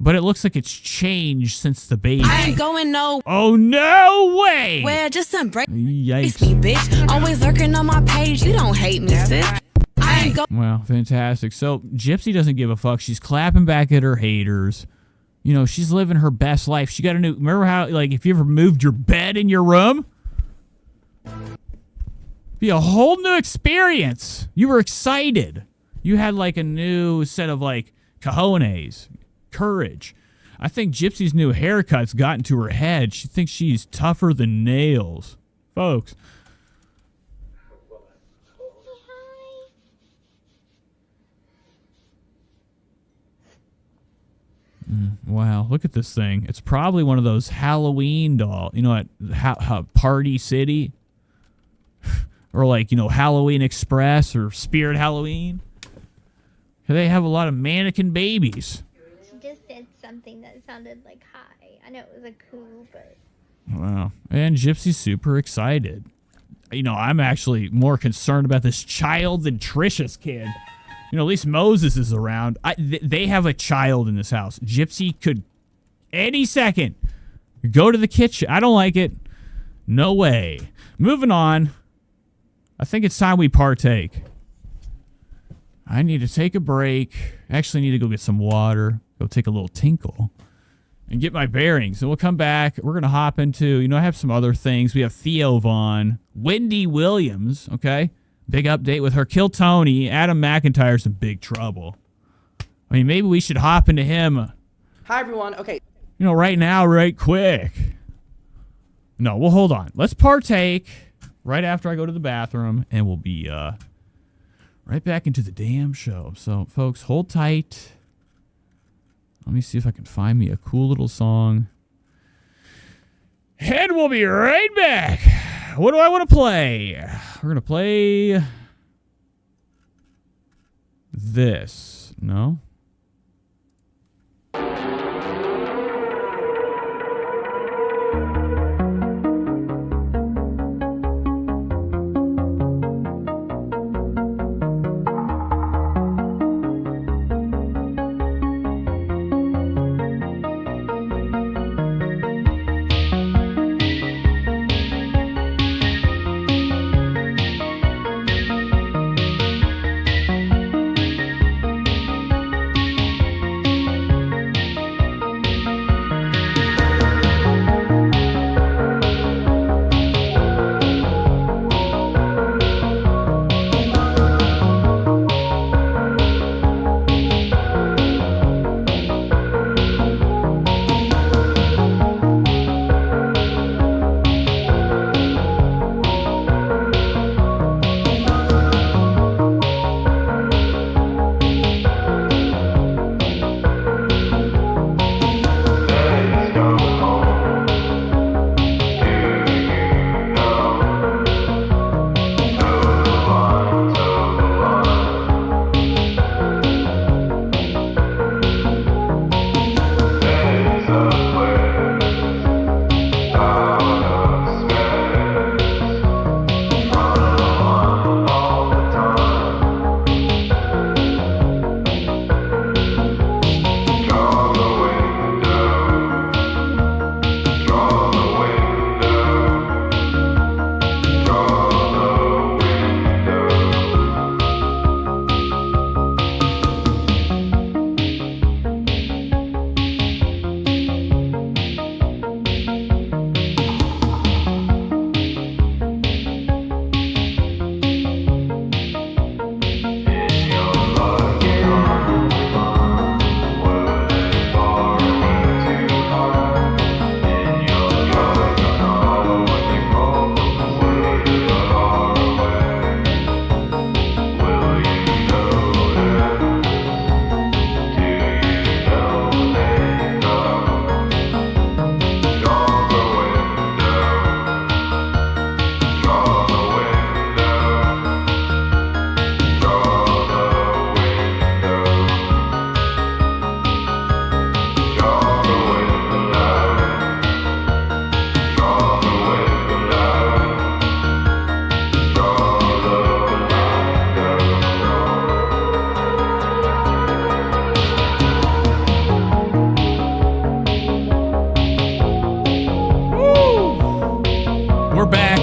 But it looks like it's changed since the baby. I ain't going no. Oh, no way! Well, just some break. Yikes. Me, bitch. Always lurking on my page. You don't hate me, sis. I ain't go. Well, fantastic. So, Gypsy doesn't give a fuck. She's clapping back at her haters. You know, she's living her best life. She got a new... Remember how, like, if you ever moved your bed in your room? Be a whole new experience. You were excited. You had like a new set of like cojones, courage. I think Gypsy's new haircut's gotten to her head. She thinks she's tougher than nails. Folks. Wow, look at this thing. It's probably one of those Halloween doll. You know, at Party City? Or like, you know, Halloween Express or Spirit Halloween. They have a lot of mannequin babies. She just said something that sounded like hi. I know it was a coo, but... Wow. And Gypsy's super excited. You know, I'm actually more concerned about this child than Trisha's kid. You know, at least Moses is around. They have a child in this house. Gypsy could, any second, go to the kitchen. I don't like it. No way. Moving on. I think it's time we partake. I need to take a break. Actually, need to go get some water. Go take a little tinkle. And get my bearings. And we'll come back. We're going to hop into, I have some other things. We have Theo Vaughn. Wendy Williams, okay? Big update with her. Kill Tony. Adam McIntyre's in big trouble. I mean, maybe we should hop into him. Hi, everyone. Okay. Right now, right quick. No, well, hold on. Let's partake right after I go to the bathroom, and we'll be right back into the damn show. So, folks, hold tight. Let me see if I can find me a cool little song. And we'll be right back. What do I want to play? We're going to play this. No?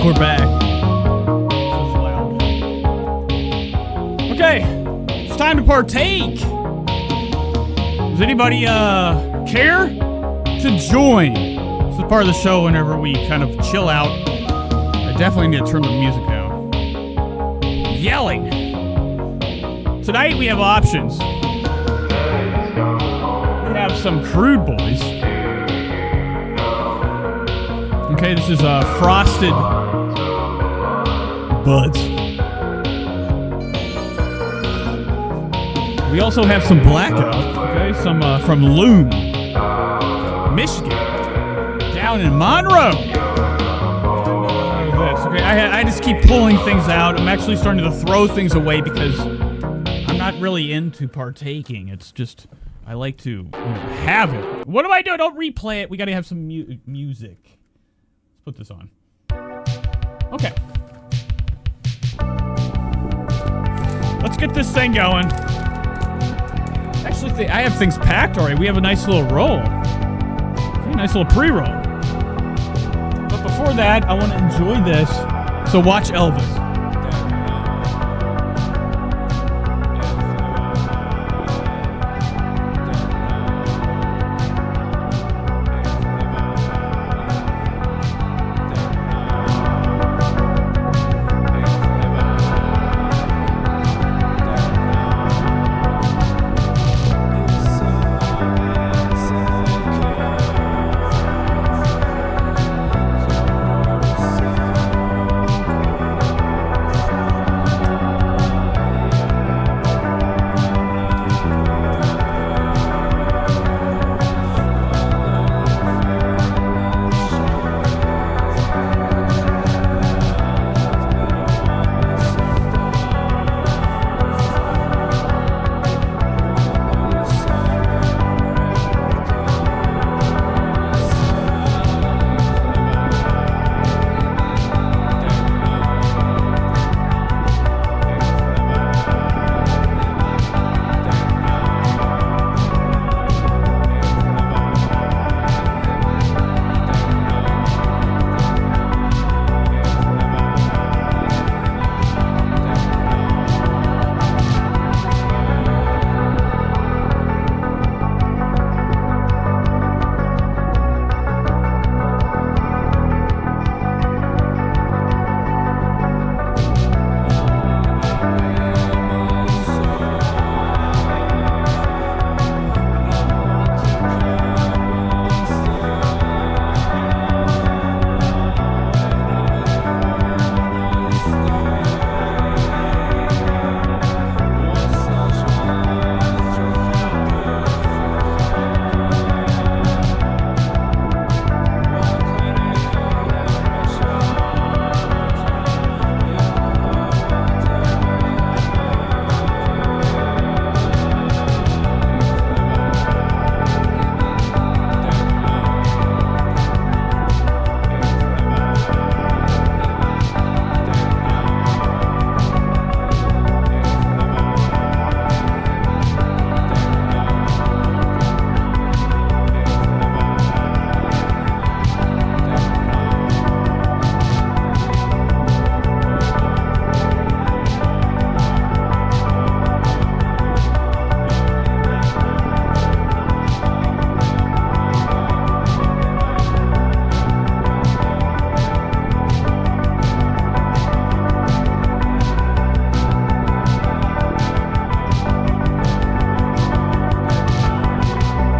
We're back. Okay, it's time to partake. Does anybody care to join? This is part of the show whenever we kind of chill out. I definitely need to turn the music down. Yelling. Tonight we have options. We have some Crude Boys. Okay, this is Frosted Buds. We also have some Blackout, okay, some from Loon, Michigan, down in Monroe. Okay, I just keep pulling things out. I'm actually starting to throw things away because I'm not really into partaking. It's just, I like to have it. What do I do? Don't replay it. We got to have some music. Let's put this on. Okay. Let's get this thing going. Actually, I have things packed already. We have a nice little roll. Okay, nice little pre-roll. But before that, I want to enjoy this. So watch Elvis.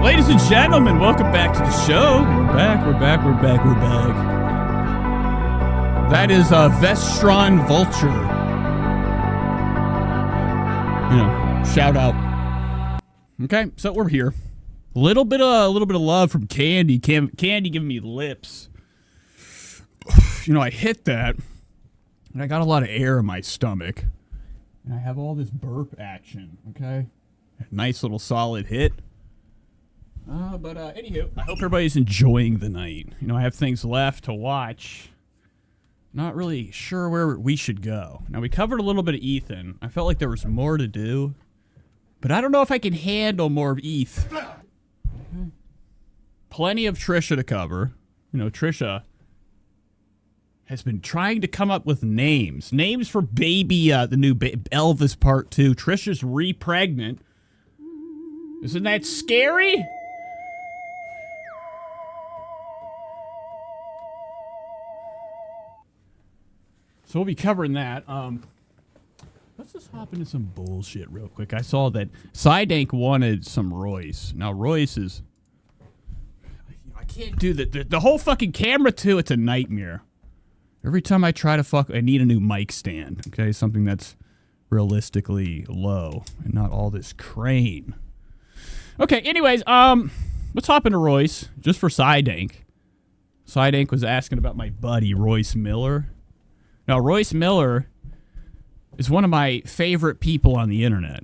Ladies and gentlemen, welcome back to the show. We're back. That is Vestron Vulture. You know, shout out. Okay, so we're here. A little bit of love from Candy. Candy giving me lips. You know, I hit that, and I got a lot of air in my stomach, and I have all this burp action. Okay, nice little solid hit. But anywho, I hope everybody's enjoying the night. You know, I have things left to watch. Not really sure where we should go. Now, we covered a little bit of Ethan. I felt like there was more to do, but I don't know if I can handle more of Eth. Plenty of Trisha to cover. You know, Trisha has been trying to come up with names. Names for baby, the new Elvis Part 2. Trisha's re-pregnant. Isn't that scary? So we'll be covering that. Let's just hop into some bullshit real quick. I saw that Sidank wanted some Royce. Now, Royce is... I can't do that. The whole fucking camera, too, it's a nightmare. Every time I try to fuck... I need a new mic stand, okay? Something that's realistically low and not all this crane. Okay, anyways, let's hop into Royce, just for Sidank. Sidank was asking about my buddy, Royce Miller. Now, Royce Miller is one of my favorite people on the internet.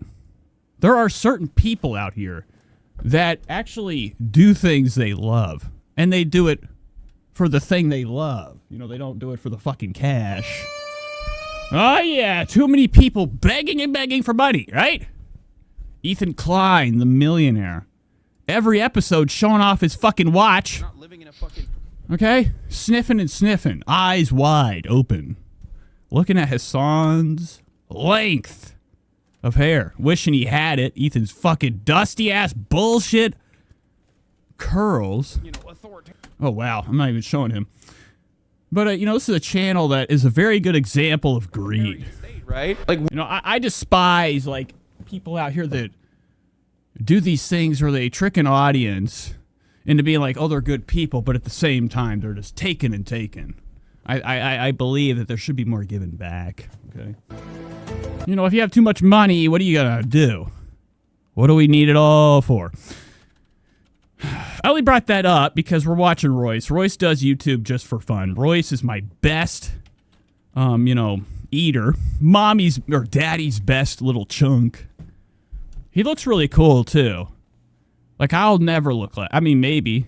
There are certain people out here that actually do things they love, and they do it for the thing they love. You know, they don't do it for the fucking cash. Oh, yeah, too many people begging and begging for money, right? Ethan Klein, the millionaire. Every episode showing off his fucking watch. Not living in a fucking Okay? Sniffing and sniffing. Eyes wide open. Looking at Hassan's length of hair. Wishing he had it. Ethan's fucking dusty-ass bullshit curls. Oh, wow. I'm not even showing him. But, this is a channel that is a very good example of greed. Right? Like, I despise, people out here that do these things where they trick an audience into being like, oh, they're good people, but at the same time, they're just taking and taking. I believe that there should be more given back, okay? If you have too much money, what are you gonna do? What do we need it all for? I only brought that up because we're watching Royce. Royce does YouTube just for fun. Royce is my best, eater. Mommy's or daddy's best little chunk. He looks really cool, too. I'll never look like... maybe.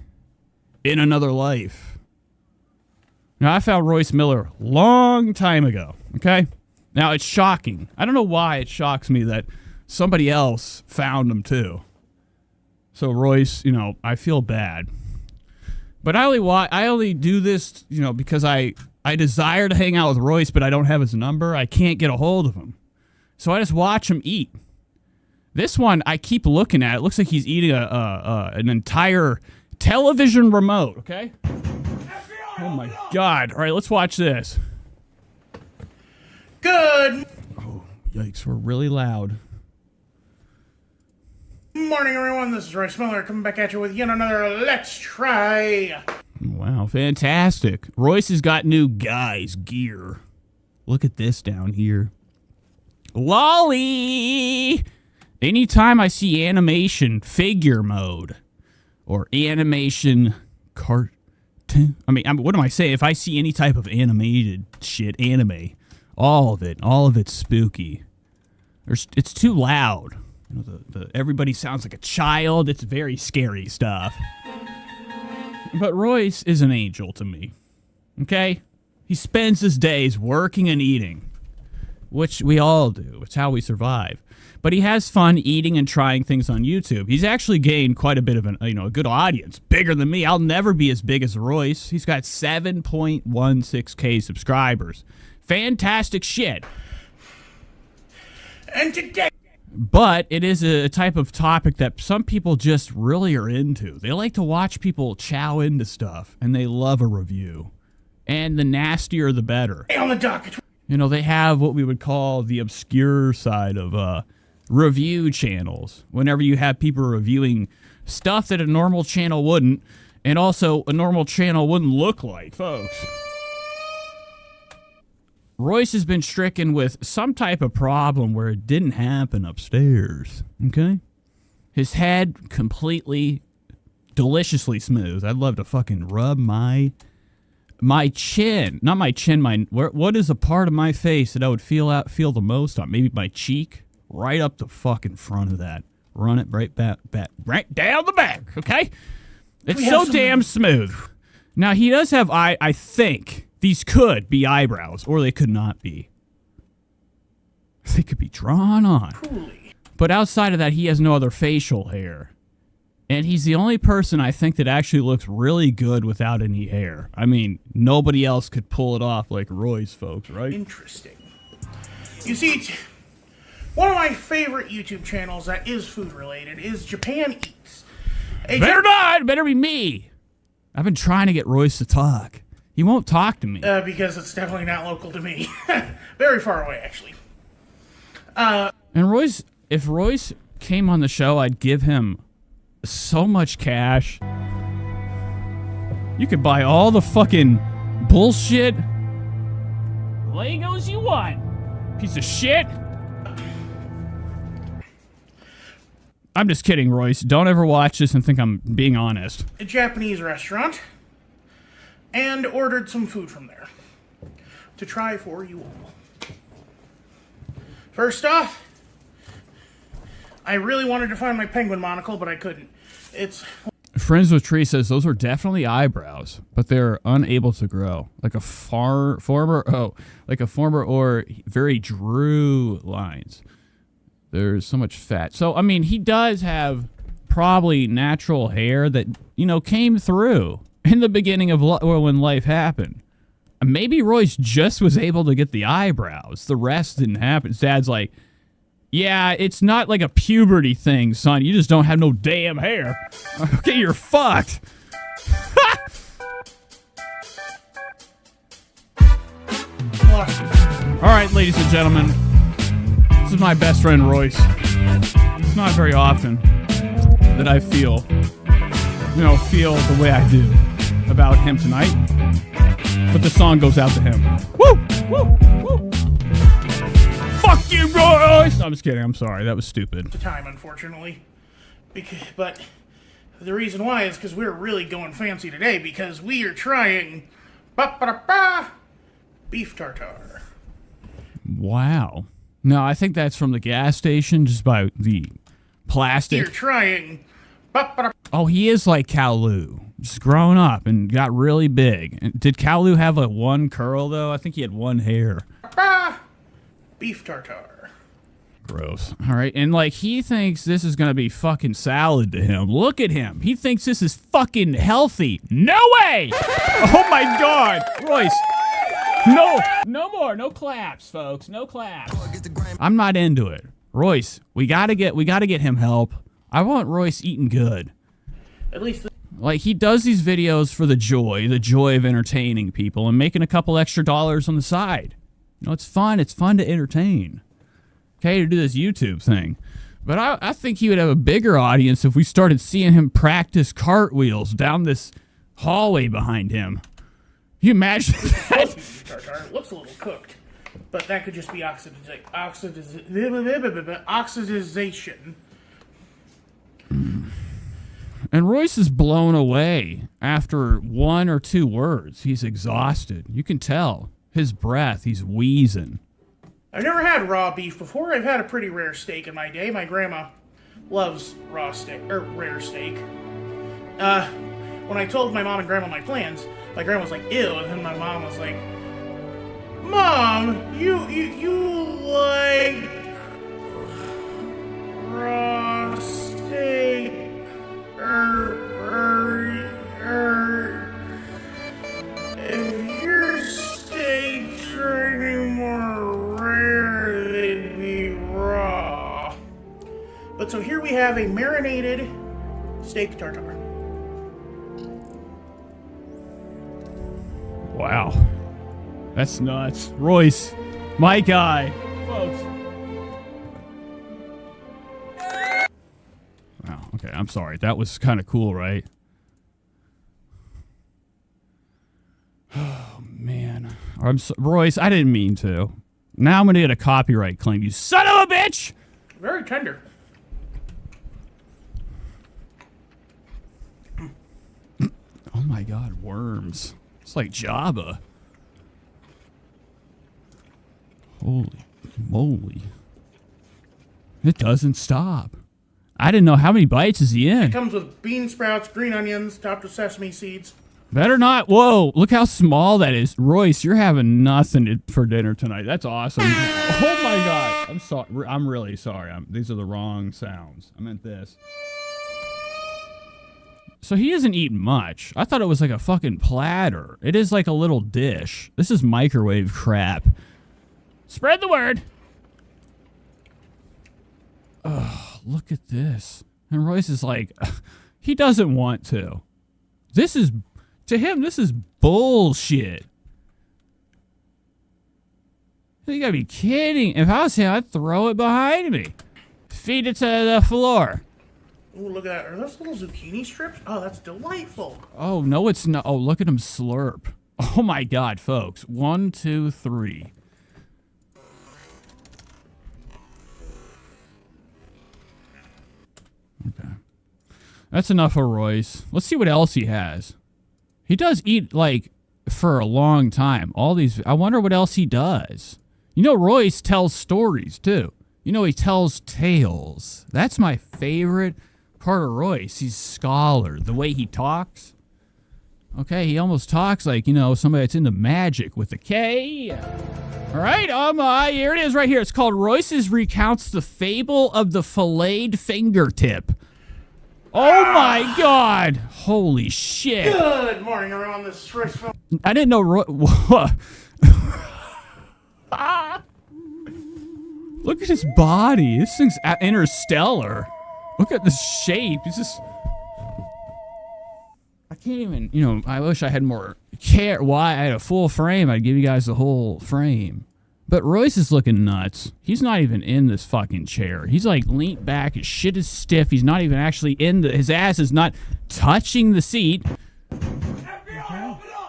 In another life. Now, I found Royce Miller long time ago, okay? Now, it's shocking. I don't know why it shocks me that somebody else found him, too. So, Royce, I feel bad. But I only do this, because I desire to hang out with Royce, but I don't have his number. I can't get a hold of him. So I just watch him eat. This one, I keep looking at. It looks like he's eating an entire television remote, okay? Oh, my God. All right, let's watch this. Good Oh, yikes. We're really loud. morning, everyone. This is Royce Miller coming back at you with yet another Let's Try. Wow, fantastic. Royce has got new guys gear. Look at this down here. Lolly! Anytime I see animation figure mode or animation cartoon, what am I saying? If I see any type of animated shit, anime, all of it's spooky. It's too loud. Everybody sounds like a child. It's very scary stuff. But Royce is an angel to me. Okay? He spends his days working and eating, which we all do. It's how we survive. But he has fun eating and trying things on YouTube. He's actually gained quite a bit of a good audience, bigger than me. I'll never be as big as Royce. He's got 7.16K subscribers. Fantastic shit. And today... But it is a type of topic that some people just really are into. They like to watch people chow into stuff, and they love a review. And the nastier, the better. On the docket. They have what we would call the obscure side of review channels. Whenever you have people reviewing stuff that a normal channel wouldn't, and also a normal channel wouldn't look like, folks. Royce has been stricken with some type of problem where it didn't happen upstairs, okay? His head completely, deliciously smooth. I'd love to fucking rub my chin. Not my chin, what is a part of my face that I would feel the most on? Maybe my cheek? Right up the fucking front of that. Run it right back, right down the back, okay? It's so damn smooth. Now, he does have I think... These could be eyebrows, or they could not be. They could be drawn on. Coolly. But outside of that, he has no other facial hair. And he's the only person I think that actually looks really good without any hair. Nobody else could pull it off like Royce, folks, right? Interesting. You see, one of my favorite YouTube channels that is food-related is Japan Eats. Better be me. I've been trying to get Royce to talk. He won't talk to me. Because it's definitely not local to me. Very far away, actually. And Royce, if Royce came on the show, I'd give him so much cash. You could buy all the fucking bullshit Legos you want. Piece of shit. I'm just kidding, Royce. Don't ever watch this and think I'm being honest. A Japanese restaurant. And ordered some food from there to try for you all. First off, I really wanted to find my penguin monocle, but I couldn't. Friends with Tree says those are definitely eyebrows, but they're unable to grow. Like a former or very Drew lines. There's so much fat. So, he does have probably natural hair that, came through. in the beginning of or when life happened. Maybe Royce just was able to get the eyebrows. The rest didn't happen. His dad's like, yeah, it's not like a puberty thing, son. You just don't have no damn hair. Okay, you're fucked. All right, ladies and gentlemen. This is my best friend, Royce. It's not very often that I feel the way I do about him tonight. But the song goes out to him. Woo! Woo! Woo! Fuck you, Royce! I'm just kidding. I'm sorry. That was stupid. The time, unfortunately. But the reason why is because we're really going fancy today because we are trying beef tartare. Wow. No, I think that's from the gas station just by the plastic. You're trying. Oh, he is like Kalu. Just growing up and got really big. And did Kalu have a one curl, though? I think he had one hair. Beef tartare. Gross. All right. And, like, he thinks this is going to be fucking salad to him. Look at him. He thinks this is fucking healthy. No way! Oh, my God. Royce. No more. No claps, folks. No claps. I'm not into it. Royce, we gotta get him help. I want Royce eating good. At least like he does these videos for the joy of entertaining people and making a couple extra dollars on the side. You know, it's fun. It's fun to entertain. Okay, to do this YouTube thing. But I think he would have a bigger audience if we started seeing him practice cartwheels down this hallway behind him. Can you imagine that? It looks a little cooked, but that could just be oxidization. And Royce is blown away after one or two words. He's exhausted. You can tell. His breath, he's wheezing. I've never had raw beef before. I've had a pretty rare steak in my day. My grandma loves raw steak, or rare steak. When I told my mom and grandma my plans, my grandma was like, ew, and then my mom was like, Mom, you like raw steak. If your steaks are any more rare, they'd be raw. But so here we have a marinated steak tartare. Wow. That's nuts. Royce, my guy. Folks. Wow, okay, I'm sorry. That was kind of cool, right? Oh, man. Royce, I didn't mean to. Now I'm going to get a copyright claim, you son of a bitch! Very tender. Oh my God, worms. It's like Jabba. Holy moly. It doesn't stop. I didn't know how many bites is he in. It comes with bean sprouts, green onions, topped with sesame seeds. Better not. Whoa, look how small that is. Royce, you're having nothing for dinner tonight. That's awesome. Oh my God. I'm sorry. I'm really sorry. These are the wrong sounds. I meant this. So he isn't eating much. I thought it was like a fucking platter. It is like a little dish. This is microwave crap. Spread the word. Oh, look at this. And Royce is like, he doesn't want to. To him, this is bullshit. You gotta be kidding. If I was him, I'd throw it behind me. Feed it to the floor. Ooh, look at that. Are those little zucchini strips? Oh, that's delightful. Oh, no, it's not. Oh, look at him slurp. Oh, my God, folks. 1, 2, 3. Okay. That's enough for Royce. Let's see what else he has. He does eat, like, for a long time. All these... I wonder what else he does. You know, Royce tells stories, too. You know, he tells tales. That's my favorite part of Royce. He's scholar. The way he talks. Okay, he almost talks like, you know, somebody that's into magic with a K. All right, here it is right here. It's called Royce's Recounts the Fable of the Filleted Fingertip. Oh my God! Holy shit! Good morning, everyone. This is Royce Miller. I didn't know. Look at his body. This thing's interstellar. Look at the shape. It's just. I can't even. I wish I had more care. Why I had a full frame, I'd give you guys the whole frame. But Royce is looking nuts. He's not even in this fucking chair. He's like leaned back. His shit is stiff. He's not even actually in his ass is not touching the seat.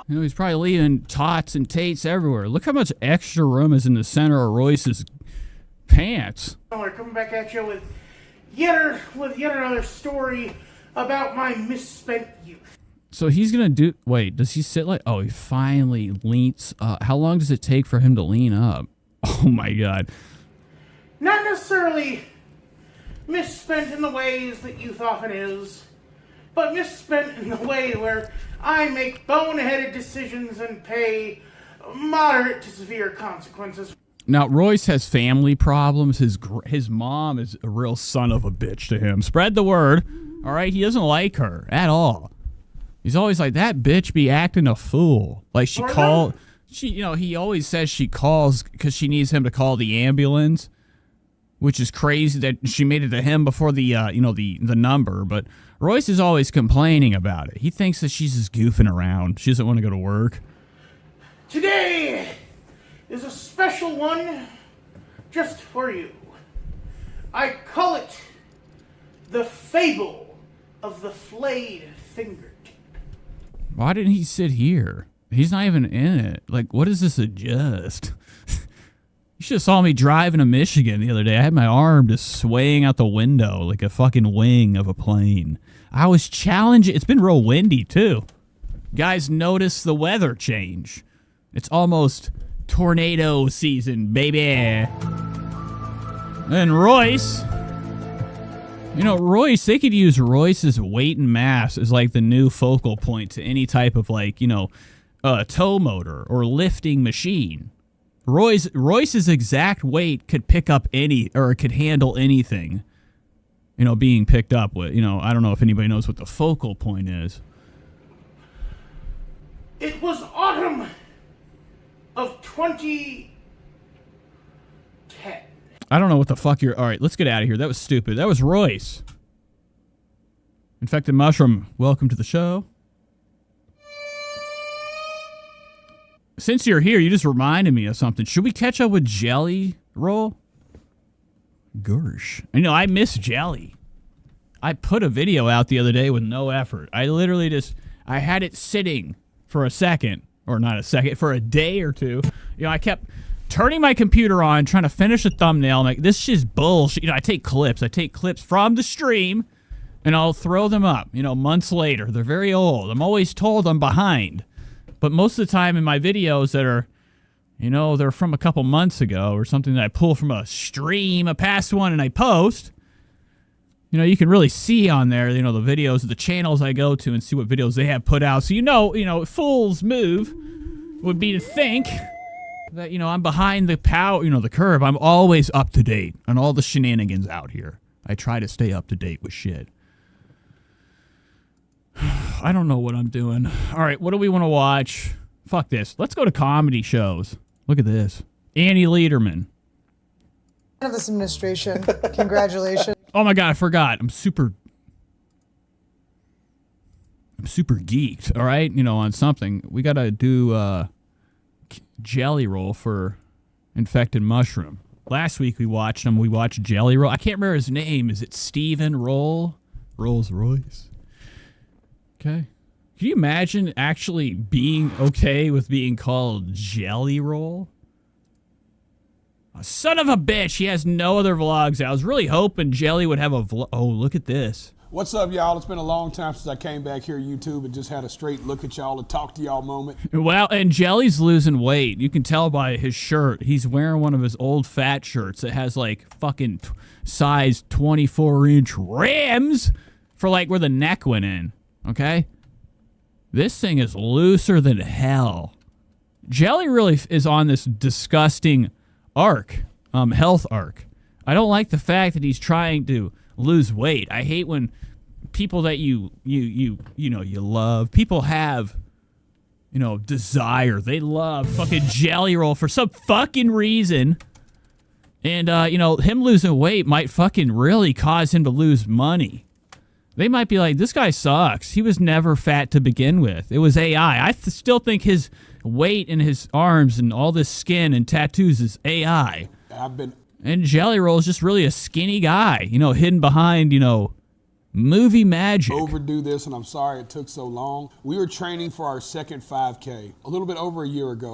He's probably leaving tots and tates everywhere. Look how much extra room is in the center of Royce's pants. We're coming back at you with yet another story about my misspent youth. So he's gonna do. Wait, does he sit like? Oh, he finally leans. How long does it take for him to lean up? Oh my God. Not necessarily misspent in the ways that youth often is, but misspent in the way where I make boneheaded decisions and pay moderate to severe consequences. Now Royce has family problems. His mom is a real son of a bitch to him. Spread the word. All right, he doesn't like her at all. He's always like, that bitch be acting a fool. Like he always says she calls because she needs him to call the ambulance, which is crazy that she made it to him before the number. But Royce is always complaining about it. He thinks that she's just goofing around. She doesn't want to go to work. Today is a special one just for you. I call it the fable of the flayed finger. Why didn't he sit here? He's not even in it. Like, what does this adjust? You should have saw me driving to Michigan the other day. I had my arm just swaying out the window like a fucking wing of a plane. I was challenging. It's been real windy, too. Guys, notice the weather change. It's almost tornado season, baby. And Royce... Royce, they could use Royce's weight and mass as like the new focal point to any type of tow motor or lifting machine. Royce's exact weight could pick up could handle anything, being picked up with. I don't know if anybody knows what the focal point is. It was autumn of 2010. I don't know what the fuck you're... All right, let's get out of here. That was stupid. That was Royce. Infected Mushroom, welcome to the show. Since you're here, you just reminded me of something. Should we catch up with Jelly Roll? Gosh. I miss Jelly. I put a video out the other day with no effort. I literally I had it sitting for a second. Or not a second, for a day or two. I kept... turning my computer on, trying to finish a thumbnail. I'm like, this is bullshit. I take clips. From the stream, and I'll throw them up, months later. They're very old. I'm always told I'm behind. But most of the time in my videos that are, they're from a couple months ago or something that I pull from a stream, a past one, and I post, you can really see on there, the videos of the channels I go to and see what videos they have put out. So, fool's move would be to think... that, I'm behind the the curve. I'm always up to date on all the shenanigans out here. I try to stay up to date with shit. I don't know what I'm doing. All right, what do we want to watch? Fuck this. Let's go to comedy shows. Look at this. Annie Lederman. Of this administration, congratulations. Oh my God, I forgot. I'm super geeked, all right? On something. We got to do... Jelly Roll for Infected Mushroom. Last week we watched him. We watched Jelly Roll. I can't remember his name. Is it Steven Roll? Rolls Royce. Okay. Can you imagine actually being okay with being called Jelly Roll? Oh, son of a bitch. He has no other vlogs. I was really hoping Jelly would have a vlog. Oh, look at this. What's up, y'all? It's been a long time since I came back here YouTube and just had a straight look at y'all and talk to y'all moment. Well, and Jelly's losing weight. You can tell by his shirt. He's wearing one of his old fat shirts that has like fucking size 24-inch rims for like where the neck went in. Okay? This thing is looser than hell. Jelly really is on this disgusting health arc. I don't like the fact that he's trying to lose weight. I hate when people that you love. People have, desire. They love fucking Jelly Roll for some fucking reason. And, him losing weight might fucking really cause him to lose money. They might be like, this guy sucks. He was never fat to begin with. It was AI. I still think his weight and his arms and all this skin and tattoos is AI. And Jelly Roll is just really a skinny guy, hidden behind, movie magic. Overdo this, and I'm sorry it took so long. We were training for our second 5K a little bit over a year ago.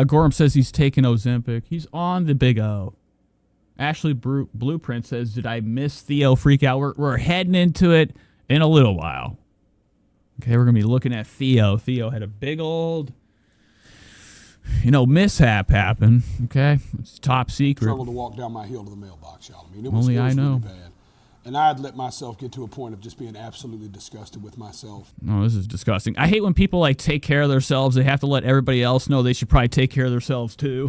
Gorham says he's taking Ozempic. He's on the big O. Ashley Blueprint says, did I miss Theo freak out? We're heading into it in a little while. Okay, we're going to be looking at Theo. Theo had a big old, mishap happen. Okay, it's top secret. Struggled to walk down my hill to the mailbox, y'all. I mean, it was Only I know. Really bad. And I had let myself get to a point of just being absolutely disgusted with myself. No, this is disgusting. I hate when people take care of themselves. They have to let everybody else know they should probably take care of themselves too.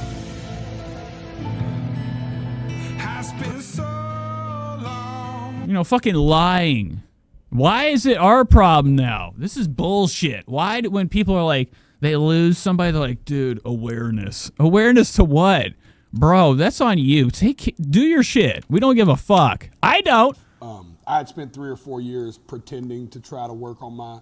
Fucking lying. Why is it our problem now? This is bullshit. Why when people are like, they lose somebody, they're like, dude, awareness. Awareness to what? Bro, that's on you. Do your shit. We don't give a fuck. I don't. I had spent 3 or 4 years pretending to try to work on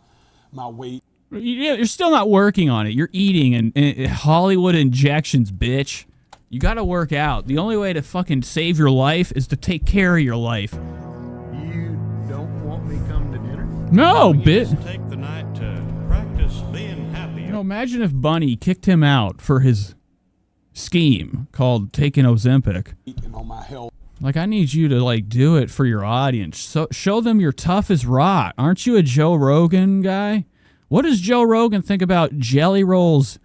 my weight. You're still not working on it. You're eating and Hollywood injections, bitch. You got to work out. The only way to fucking save your life is to take care of your life. You don't want me come to dinner? No, bitch. Take the night to practice being happy. Imagine if Bunny kicked him out for his scheme called taking Ozempic. On my health. I need you to do it for your audience. So show them you're tough as rock. Aren't you a Joe Rogan guy? What does Joe Rogan think about Jelly Roll's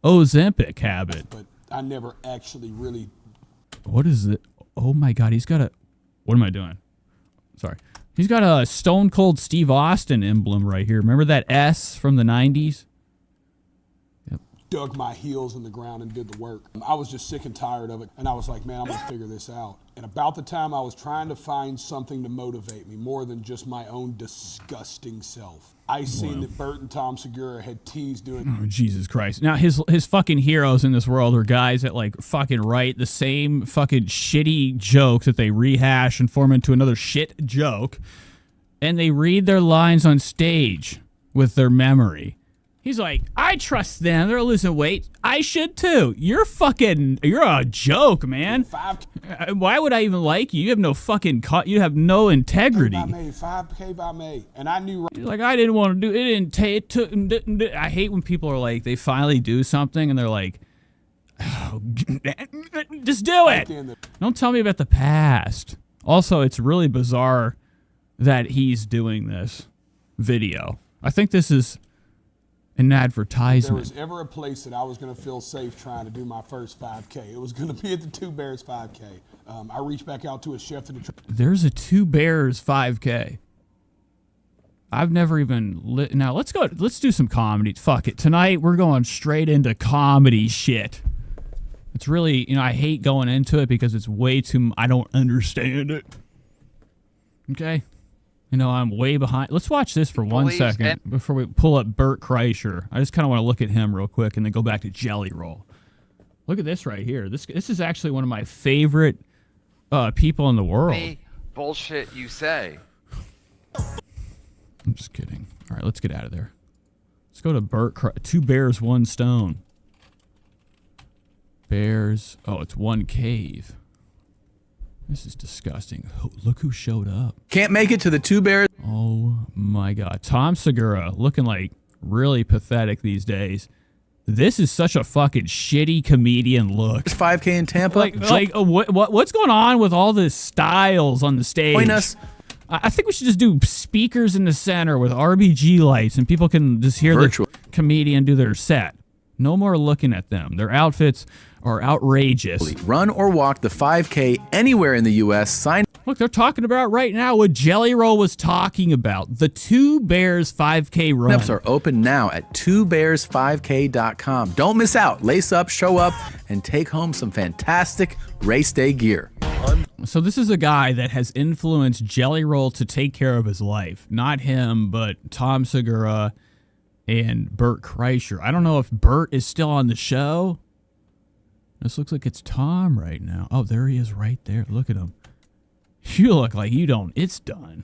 Ozempic habit? But I never actually really. What is it? Oh my God, he's got a. What am I doing? Sorry. He's got a Stone Cold Steve Austin emblem right here. Remember that S from the 90s? Dug my heels in the ground and did the work. I was just sick and tired of it, and I was like, man, I'm gonna figure this out. And about the time I was trying to find something to motivate me more than just my own disgusting self, I seen that Bert and Tom Segura had teased doing. Oh, Jesus Christ. Now, his fucking heroes in this world are guys that fucking write the same fucking shitty jokes that they rehash and form into another shit joke, and they read their lines on stage with their memory. He's like, I trust them. They're losing weight. I should too. You're a joke, man. Why would I even like you? You have no fucking, you have no integrity. 5K by May. And I knew. I didn't want to do it. It took. I hate when people are like, they finally do something and they're like, oh, just do it. Don't tell me about the past. Also, it's really bizarre that he's doing this video. I think this is an advertisement. If there was ever a place that I was going to feel safe trying to do my first 5K, it was going to be at the Two Bears 5K. I reached back out to a chef to There's a Two Bears 5K. I've never even now let's do some comedy. Fuck it. Tonight we're going straight into comedy shit. It's really, I hate going into it because it's way too, I don't understand it. Okay? I'm way behind. Let's watch this for 1 second before we pull up Bert Kreischer. I just kind of want to look at him real quick and then go back to Jelly Roll. Look at this right here. This is actually one of my favorite people in the world. Bullshit you say. I'm just kidding. All right, let's get out of there. Let's go to Bert Kreischer. Two Bears, One Stone. Bears. Oh, it's one cave. This is disgusting. Oh, look who showed up. Can't make it to the Two Bears. Oh my God. Tom Segura looking really pathetic these days. This is such a fucking shitty comedian look. 5K in Tampa. What's going on with all the styles on the stage? Join us. I think we should just do speakers in the center with RBG lights and people can just hear the comedian do their set. No more looking at them. Their outfits are outrageous. Run or walk the 5K anywhere in the U.S. Look, they're talking about right now what Jelly Roll was talking about. The Two Bears 5K run. Signups are open now at twobears5k.com. Don't miss out. Lace up, show up, and take home some fantastic race day gear. So this is a guy that has influenced Jelly Roll to take care of his life. Not him, but Tom Segura and Bert Kreischer. I don't know if Bert is still on the show. This looks like it's Tom right now. Oh, there he is right there. Look at him. You look like you don't. It's done.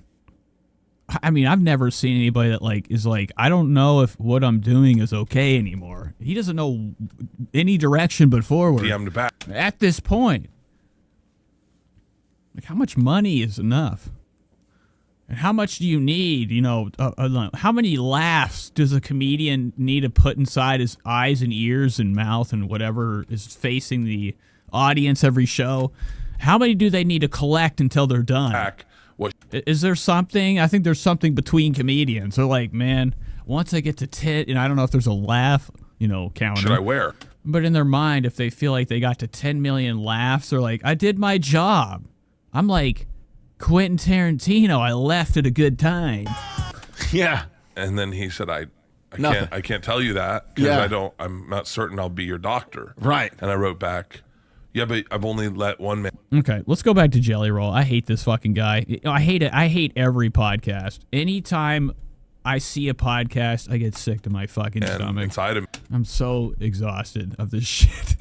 I mean, I've never seen anybody that is like, I don't know if what I'm doing is okay anymore. He doesn't know any direction but forward. DM'd back. At this point. Like, how much money is enough? And how much do you need? How many laughs does a comedian need to put inside his eyes and ears and mouth and whatever is facing the audience every show? How many do they need to collect until they're done? Is there something? I think there's something between comedians. They're like, man, once I get to tit, and I don't know if there's a laugh, counter. Should I wear? But in their mind, if they feel like they got to 10 million laughs, they're like, I did my job. I'm like Quentin Tarantino. I left at a good time. Yeah. And then he said, I can't tell you that because I'm not certain I'll be your doctor. Right. And I wrote back, yeah, but I've only let one man. Okay, let's go back to Jelly Roll. I hate this fucking guy. I hate it. I hate every podcast. Anytime I see a podcast, I get sick to my fucking stomach. Inside him. I'm so exhausted of this shit.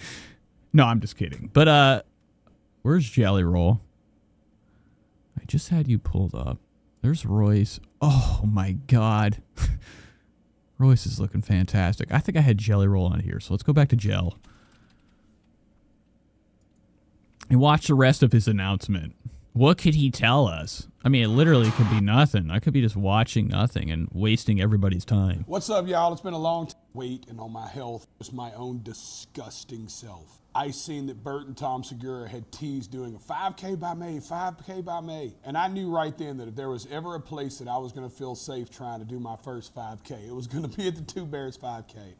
No, I'm just kidding. But where's Jelly Roll? I just had you pulled up. There's Royce. Oh my God. Royce is looking fantastic. I think I had Jelly Roll on here, so let's go back to Gel. And watch the rest of his announcement. What could he tell us? I mean, it literally could be nothing. I could be just watching nothing and wasting everybody's time. What's up, y'all? It's been a long wait and on my health, just my own disgusting self. I seen that Bert and Tom Segura had teased doing a 5K by May, 5K by May. And I knew right then that if there was ever a place that I was going to feel safe trying to do my first 5K, it was going to be at the Two Bears 5K.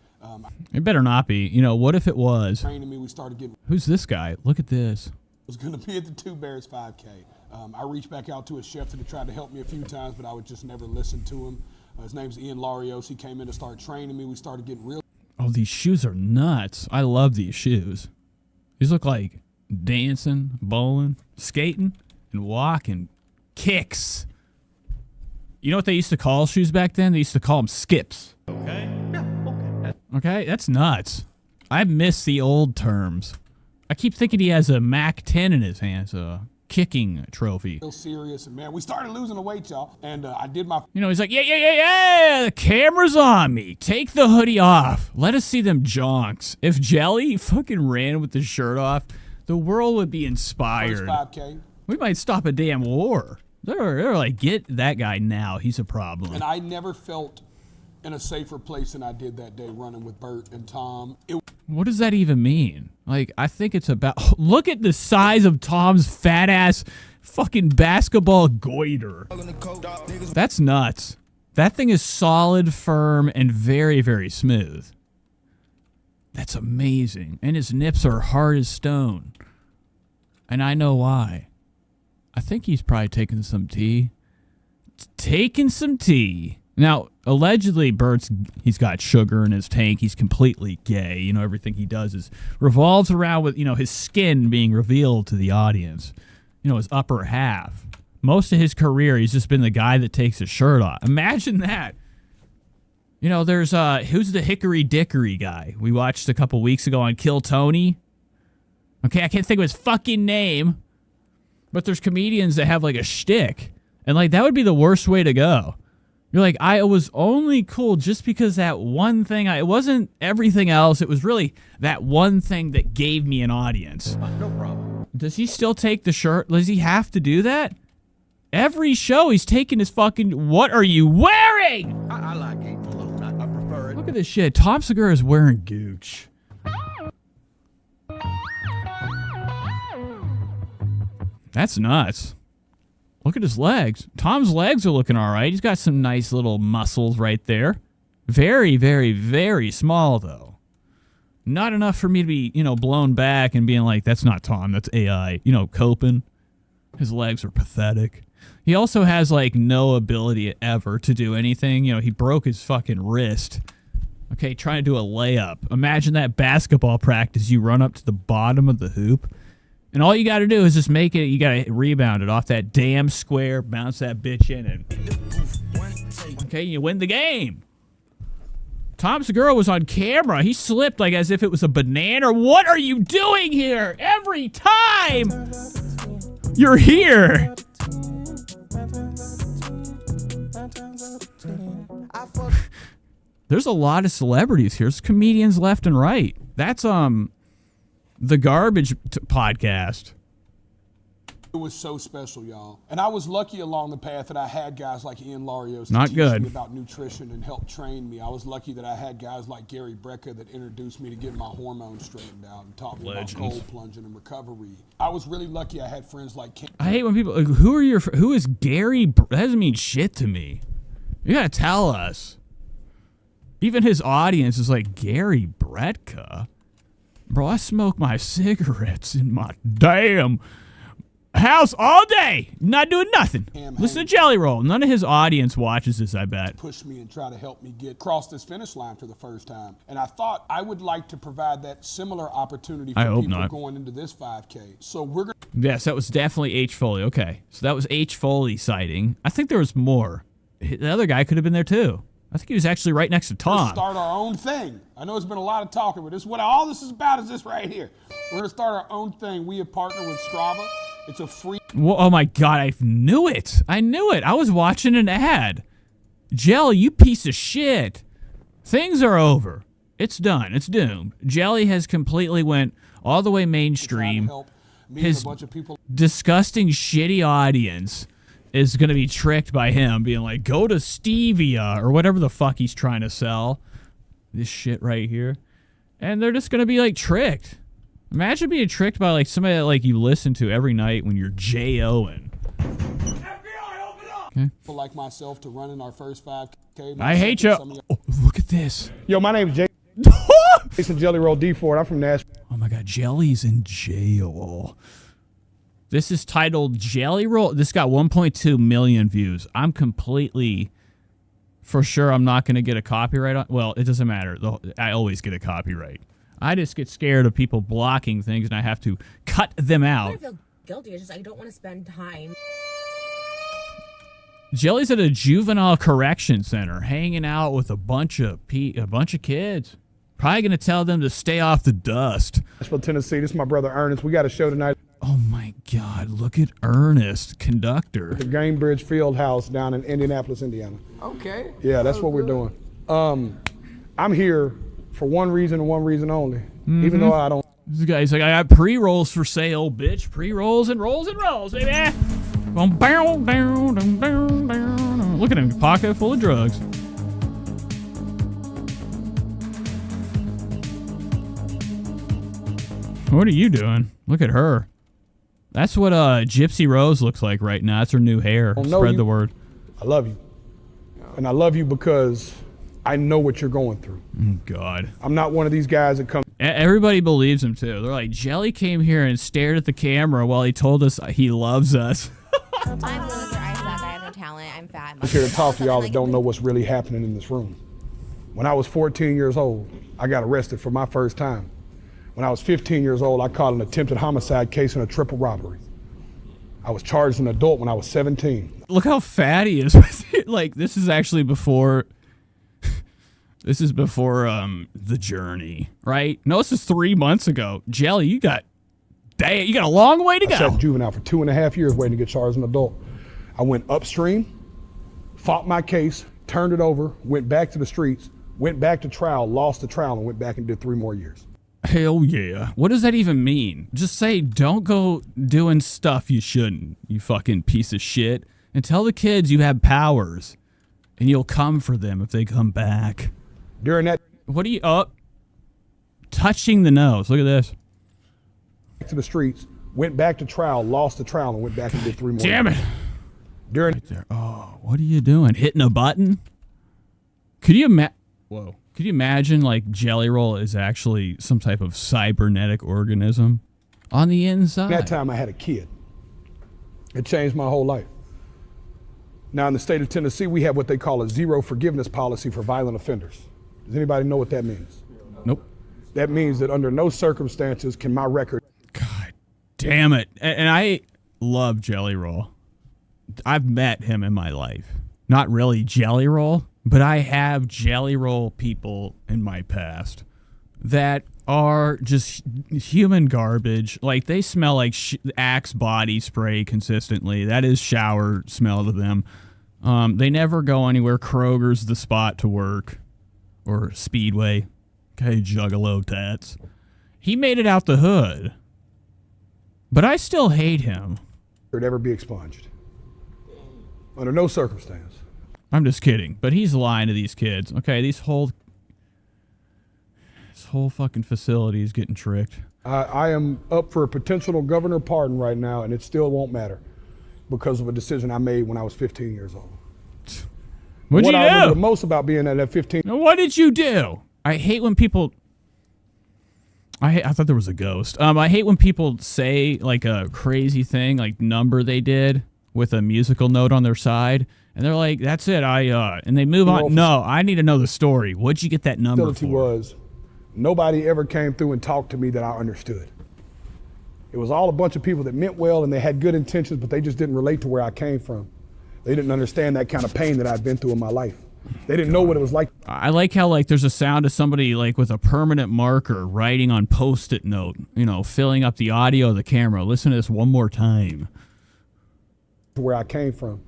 It better not be. What if it was? Training me, we started getting. Who's this guy? Look at this. It was going to be at the Two Bears 5K. I reached back out to a chef that had tried to help me a few times, but I would just never listen to him. His name's Ian Larios. He came in to start training me. We started getting real. Oh, these shoes are nuts. I love these shoes. These look like dancing, bowling, skating, and walking. Kicks. You know what they used to call shoes back then? They used to call them skips. Okay. Yeah, okay. Okay, that's nuts. I miss the old terms. I keep thinking he has a Mac 10 in his hands, a kicking trophy. Real serious, and man, we started losing the weight, y'all. And I did my. He's like, yeah. The camera's on me. Take the hoodie off. Let us see them jonks. If Jelly fucking ran with the shirt off, the world would be inspired. First 5K. We might stop a damn war. They're like, get that guy now. He's a problem. And I never felt in a safer place than I did that day running with Bert and Tom. What does that even mean? Like, I think it's about... Look at the size of Tom's fat-ass fucking basketball goiter. That's nuts. That thing is solid, firm, and very, very smooth. That's amazing. And his nips are hard as stone. And I know why. I think he's probably taking some tea. Now, allegedly, he's got sugar in his tank. He's completely gay. Everything he does revolves around with, his skin being revealed to the audience. His upper half. Most of his career, he's just been the guy that takes his shirt off. Imagine that. There's, who's the Hickory Dickory guy we watched a couple weeks ago on Kill Tony? Okay, I can't think of his fucking name. But there's comedians that have, like, a shtick. And, like, that would be the worst way to go. You're like, I was only cool just because that one thing, it wasn't everything else. It was really that one thing that gave me an audience. No problem. Does he still take the shirt? Does he have to do that? Every show he's taking his fucking, what are you wearing? I like eating alone. I prefer it. Look at this shit. Tom Segura is wearing Gooch. That's nuts. Look at his legs. Tom's legs are looking all right. He's got some nice little muscles right there. Very, very, very small, though. Not enough for me to be, blown back and being like, that's not Tom, that's AI. Coping. His legs are pathetic. He also has, like, no ability ever to do anything. He broke his fucking wrist. Okay, trying to do a layup. Imagine that basketball practice. You run up to the bottom of the hoop. And all you got to do is just make it. You got to rebound it off that damn square, bounce that bitch in, and okay, you win the game. Tom Segura was on camera. He slipped like as if it was a banana. What are you doing here? Every time you're here. There's a lot of celebrities here. There's comedians left and right. That's the Garbage podcast. It was so special, y'all. And I was lucky along the path that I had guys like Ian Larios to Not teach good. me about nutrition and help train me. I was lucky that I had guys like Gary Brecka that introduced me to getting my hormones straightened out and taught me about cold plunging and recovery. I was really lucky I had friends like Ken. I hate when people like, who is Gary? That doesn't mean shit to me. You gotta tell us. Even his audience is like, Gary Bretka? Bro, I smoke my cigarettes in my damn house all day. Not doing nothing. Listen to Jelly Roll. None of his audience watches this, I bet. Pushed me and try to help me get across this finish line for the first time. And I thought I would like to provide that similar opportunity for people going into this 5K. So we're going to... Yes, that was definitely H. Foley. Okay, so that was H. Foley sighting. I think there was more. The other guy could have been there too. I think he was actually right next to Tom. Start our own thing. I know it's been a lot of talking, but this is what all this is about is this right here. We're going to start our own thing. We have partnered with Strava. It's a free... Whoa, oh my God, I knew it. I knew it. I was watching an ad. Jelly, you piece of shit. Things are over. It's done. It's doomed. Jelly has completely went all the way mainstream. His disgusting, shitty audience is going to be tricked by him being like, go to Stevia or whatever the fuck he's trying to sell. This shit right here. And they're just going to be like tricked. Imagine being tricked by like somebody that like you listen to every night when you're J.O.ing. Okay. People like myself to run in our first 5K. I hate you. Oh, look at this. Yo, my name's Jason Jelly Roll D Ford. I'm from Nashville. Oh my God, Jelly's in jail. This is titled Jelly Roll. This got 1.2 million views. I'm completely, for sure, I'm not going to get a copyright on. Well, it doesn't matter. I always get a copyright. I just get scared of people blocking things, and I have to cut them out. I feel guilty. It's just I don't want to spend time. Jelly's at a juvenile correction center, hanging out with a bunch of kids. Probably going to tell them to stay off the dust. Nashville, Tennessee. This is my brother Ernest. We got a show tonight. Oh my God! Look at Ernest, conductor. The Gamebridge Field House down in Indianapolis, Indiana. Okay. Yeah, that's what we're doing. I'm here for one reason and one reason only. Even though I don't. This guy's like, I got pre-rolls for sale, bitch. Pre-rolls and rolls, baby. Look at him, pocket full of drugs. What are you doing? Look at her. That's what Gypsy Rose looks like right now. That's her new hair. Spread the word. I love you. And I love you because I know what you're going through. Oh, God. I'm not one of these guys that come. Everybody believes him, too. They're like, Jelly came here and stared at the camera while he told us he loves us. I'm a loser. I suck. I have no talent. I'm fat. I'm here to talk to y'all that don't know what's really happening in this room. When I was 14 years old, I got arrested for my first time. When I was 15 years old, I caught an attempted homicide case and a triple robbery. I was charged as an adult when I was 17. Look how fat he is. Like, this is actually before... This is before The Journey, right? No, this is 3 months ago. Jelly, you got a long way to go. I sat juvenile for 2.5 years waiting to get charged as an adult. I went upstream, fought my case, turned it over, went back to the streets, went back to trial, lost the trial, and went back and did 3 more years. Hell yeah. What does that even mean? Just say, don't go doing stuff you shouldn't, you fucking piece of shit. And tell the kids you have powers. And you'll come for them if they come back. During that... What are you... touching the nose. Look at this. To the streets, went back to trial, lost the trial, and went back and did 3 more. Damn it. During... Right there. Oh, what are you doing? Hitting a button? Could you Whoa. Could you imagine, like, Jelly Roll is actually some type of cybernetic organism on the inside? That time I had a kid. It changed my whole life. Now, in the state of Tennessee, we have what they call a zero forgiveness policy for violent offenders. Does anybody know what that means? Nope. That means that under no circumstances can my record... God Damn it. And I love Jelly Roll. I've met him in my life. Not really Jelly Roll, but I have Jelly Roll people in my past that are just human garbage. Like, they smell like Axe body spray consistently. That is shower smell to them. They never go anywhere. Kroger's the spot to work. Or Speedway. Okay, juggalo tats. He made it out the hood. But I still hate him. It'd ever be expunged. Under no circumstance. I'm just kidding. But he's lying to these kids. Okay, this whole fucking facility is getting tricked. I am up for a potential governor pardon right now, and it still won't matter because of a decision I made when I was 15 years old. What'd you do? What I remember the most about being at 15. What did you do? I hate when people... I thought there was a ghost. I hate when people say like a crazy thing, like number they did with a musical note on their side, and they're like, "That's it." And they move on. No, I need to know the story. What'd you get that number for? Was nobody ever came through and talked to me that I understood. It was all a bunch of people that meant well and they had good intentions, but they just didn't relate to where I came from. They didn't understand that kind of pain that I'd been through in my life. They didn't know what it was like. I like how like there's a sound of somebody like with a permanent marker writing on Post-it note, filling up the audio of the camera. Listen to this one more time. Where I came from.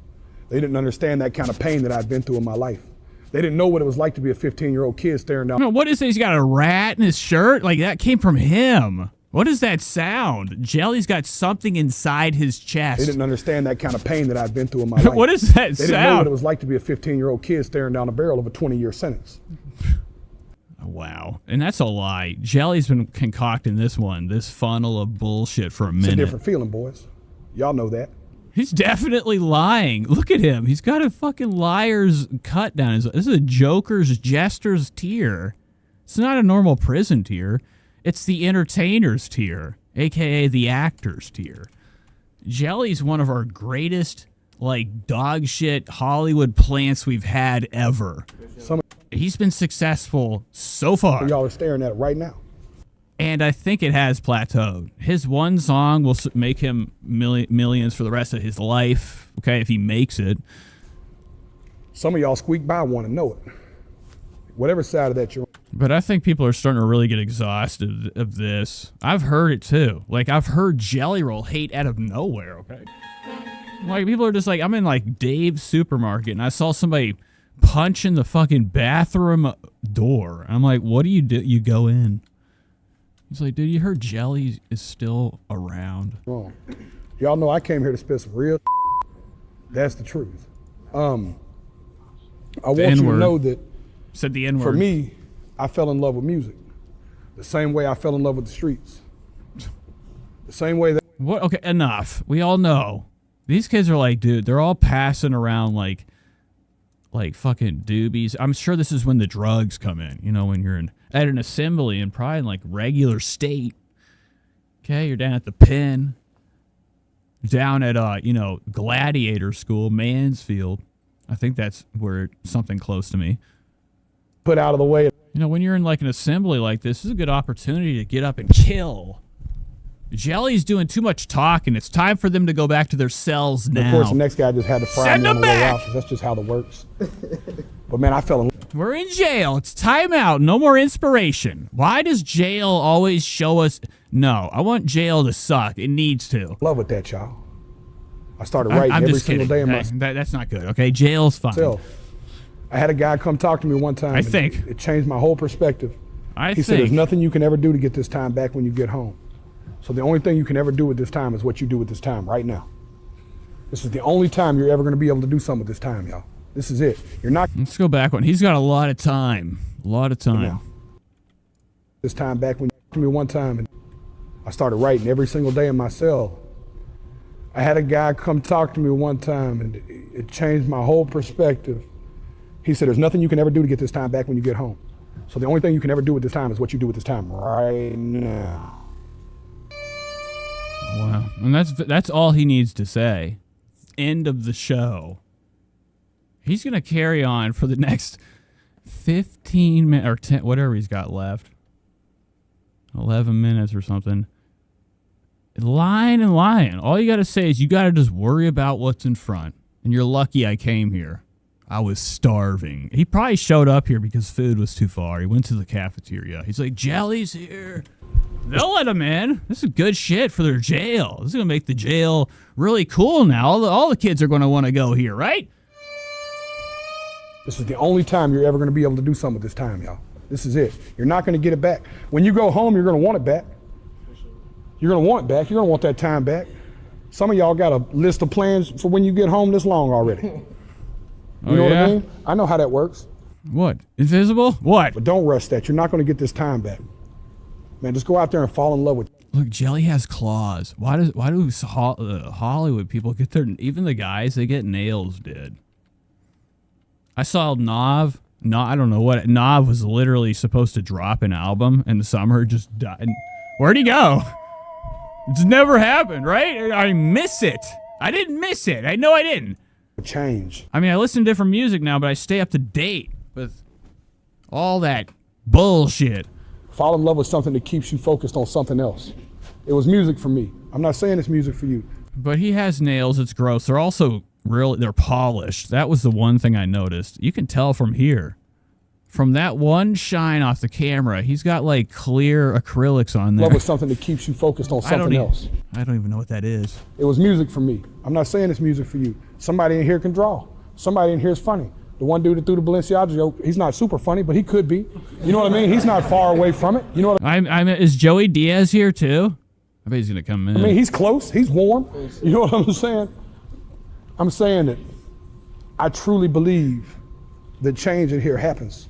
They didn't understand that kind of pain that I'd been through in my life. They didn't know what it was like to be a 15-year-old kid staring down. What is this? He's got a rat in his shirt? Like, that came from him. What is that sound? Jelly's got something inside his chest. They didn't understand that kind of pain that I'd been through in my life. What is that sound? They didn't know what it was like to be a 15-year-old kid staring down the barrel of a 20-year sentence. Wow. And that's a lie. Jelly's been concocting this funnel of bullshit for a minute. It's a different feeling, boys. Y'all know that. He's definitely lying. Look at him. He's got a fucking liar's cut down. This is a joker's jester's tier. It's not a normal prison tier. It's the entertainer's tier, a.k.a. the actor's tier. Jelly's one of our greatest, like, dog shit Hollywood plants we've had ever. He's been successful so far. Y'all are staring at it right now. And I think it has plateaued. His one song will make him millions for the rest of his life, okay, if he makes it. Some of y'all squeak by want to know it. Whatever side of that you're on. But I think people are starting to really get exhausted of this. I've heard it too. Like, I've heard Jelly Roll hate out of nowhere, okay? Like, people are just like, I'm in, like, Dave's supermarket, and I saw somebody punch in the fucking bathroom door. I'm like, what do? You go in. He's like, dude, you heard Jelly is still around. Wrong. Y'all know I came here to spit some real. That's the truth. I want you to know that. Said the N-word. For me, I fell in love with music. The same way I fell in love with the streets. The same way that. What? Okay, enough. We all know. These kids are like, dude, they're all passing around like fucking doobies. I'm sure this is when the drugs come in. When you're at an assembly and probably in like regular state. Okay, you're down at the pen. Down at Gladiator School, Mansfield. I think that's where something close to me. Put out of the way. When you're in like an assembly like this is a good opportunity to get up and kill. Jelly's doing too much talking. It's time for them to go back to their cells now. Of course, the next guy just had to fry me on the way out. That's just how it works. But man, I fell in love. We're in jail. It's time out. No more inspiration. Why does jail always show us? No, I want jail to suck. It needs to. Love with that, y'all. I started writing every single day in my. That's not good. Okay, jail's fine. I had a guy come talk to me one time. I think it changed my whole perspective. He said, "There's nothing you can ever do to get this time back when you get home. So the only thing you can ever do with this time is what you do with this time right now. This is the only time you're ever going to be able to do something with this time, y'all. This is it. You're not." Let's go back one. He's got a lot of time. A lot of time. Now, this time back when you talked to me one time, and I started writing every single day in my cell. I had a guy come talk to me one time, and it changed my whole perspective. He said, "There's nothing you can ever do to get this time back when you get home. So the only thing you can ever do with this time is what you do with this time right now." Wow. And that's all he needs to say. End of the show. He's going to carry on for the next 15 minutes or 10, whatever he's got left. 11 minutes or something. Lying and lying. All you got to say is you got to just worry about what's in front. And you're lucky I came here. I was starving. He probably showed up here because food was too far. He went to the cafeteria. He's like, Jelly's here. They'll let him in. This is good shit for their jail. This is going to make the jail really cool now. All the kids are going to want to go here, right? This is the only time you're ever going to be able to do something with this time, y'all. This is it. You're not going to get it back. When you go home, you're going to want it back. You're going to want it back. You're going to want that time back. Some of y'all got a list of plans for when you get home this long already. You know what I mean? I know how that works. What? Invisible? What? But don't rush that. You're not going to get this time back. Man, just go out there and fall in love with it. Look, Jelly has claws. Why do Hollywood people get their, even the guys, they get nails did. I saw Nav. No, I don't know what. Nav was literally supposed to drop an album in the summer, just died. Where'd he go? It's never happened, right? I miss it. I didn't miss it. I know I didn't. Change. I mean, I listen to different music now, but I stay up to date with all that bullshit. Fall in love with something that keeps you focused on something else. It was music for me. I'm not saying it's music for you. But he has nails. It's gross. They're also they're polished. That was the one thing I noticed. You can tell from here. From that one shine off the camera, he's got like clear acrylics on there. Love with something that keeps you focused on something else. I don't even know what that is. It was music for me. I'm not saying it's music for you. Somebody in here can draw. Somebody in here is funny. The one dude that threw the Balenciaga joke, he's not super funny, but he could be. You know what I mean? He's not far away from it. You know what I mean? Is Joey Diaz here too? I bet he's gonna come in. I mean, he's close. He's warm. You know what I'm saying? I'm saying that I truly believe that change in here happens.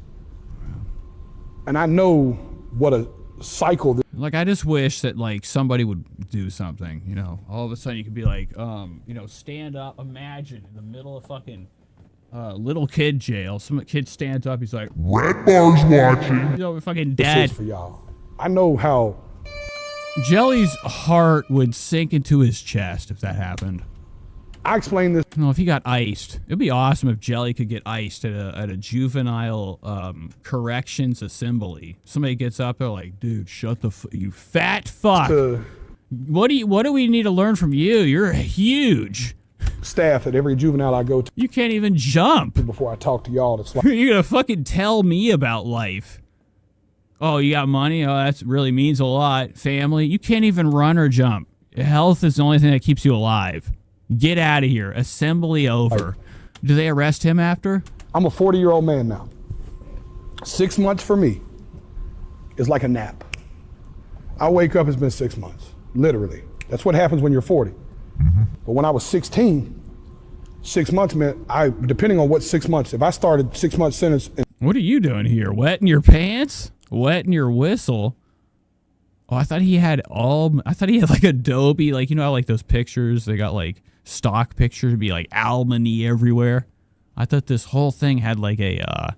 And I know what a cycle. Like, I just wish that, like, somebody would do something, you know. All of a sudden you could be like, you know, stand up. Imagine in the middle of fucking little kid jail. Some kid stands up. He's like, Red Bar's watching. You know, fucking dead. This is for y'all. I know how. Jelly's heart would sink into his chest if that happened. I explained this. No, if he got iced, it'd be awesome if Jelly could get iced at a juvenile corrections assembly. Somebody gets up there like, dude, shut the you fat fuck. What do we need to learn from you? You're huge. Staff at every juvenile I go to. You can't even jump. Before I talk to y'all, it's like you're gonna fucking tell me about life. Oh, you got money? Oh, that really means a lot. Family? You can't even run or jump. Health is the only thing that keeps you alive. Get out of here. Assembly over. Do they arrest him after? I'm a 40-year-old man now. 6 months for me is like a nap. I wake up, it's been 6 months. Literally. That's what happens when you're 40. Mm-hmm. But when I was 16, 6 months meant depending on what 6 months, if I started 6 month sentence. What are you doing here? Wetting your pants? Wetting your whistle? Oh, I thought he had like Adobe, like, you know how like those pictures, they got like stock pictures, be like Almany everywhere. I thought this whole thing had like a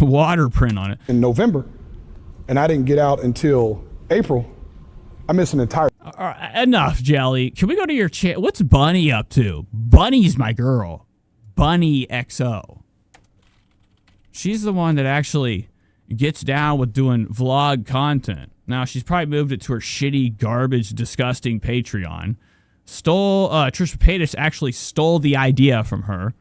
water print on it. In November, and I didn't get out until April. I missed an entire. Enough, Jelly. Can we go to your chat? What's Bunny up to? Bunny's my girl. Bunny XO. She's the one that actually gets down with doing vlog content. Now, she's probably moved it to her shitty, garbage, disgusting Patreon. Trisha Paytas actually stole the idea from her.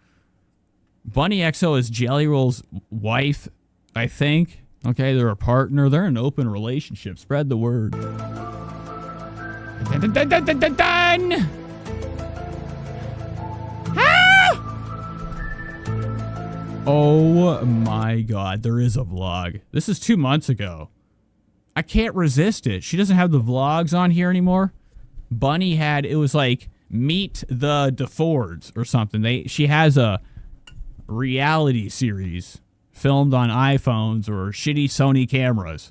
Bunny XO is Jelly Roll's wife, I think. Okay, they're a partner. They're in an open relationship. Spread the word. Dun, dun, dun, dun, dun, dun. Oh my God, there is a vlog. This is 2 months ago. I can't resist it. She doesn't have the vlogs on here anymore. Bunny had, it was like Meet the DeFords or something. She has a reality series filmed on iPhones or shitty Sony cameras,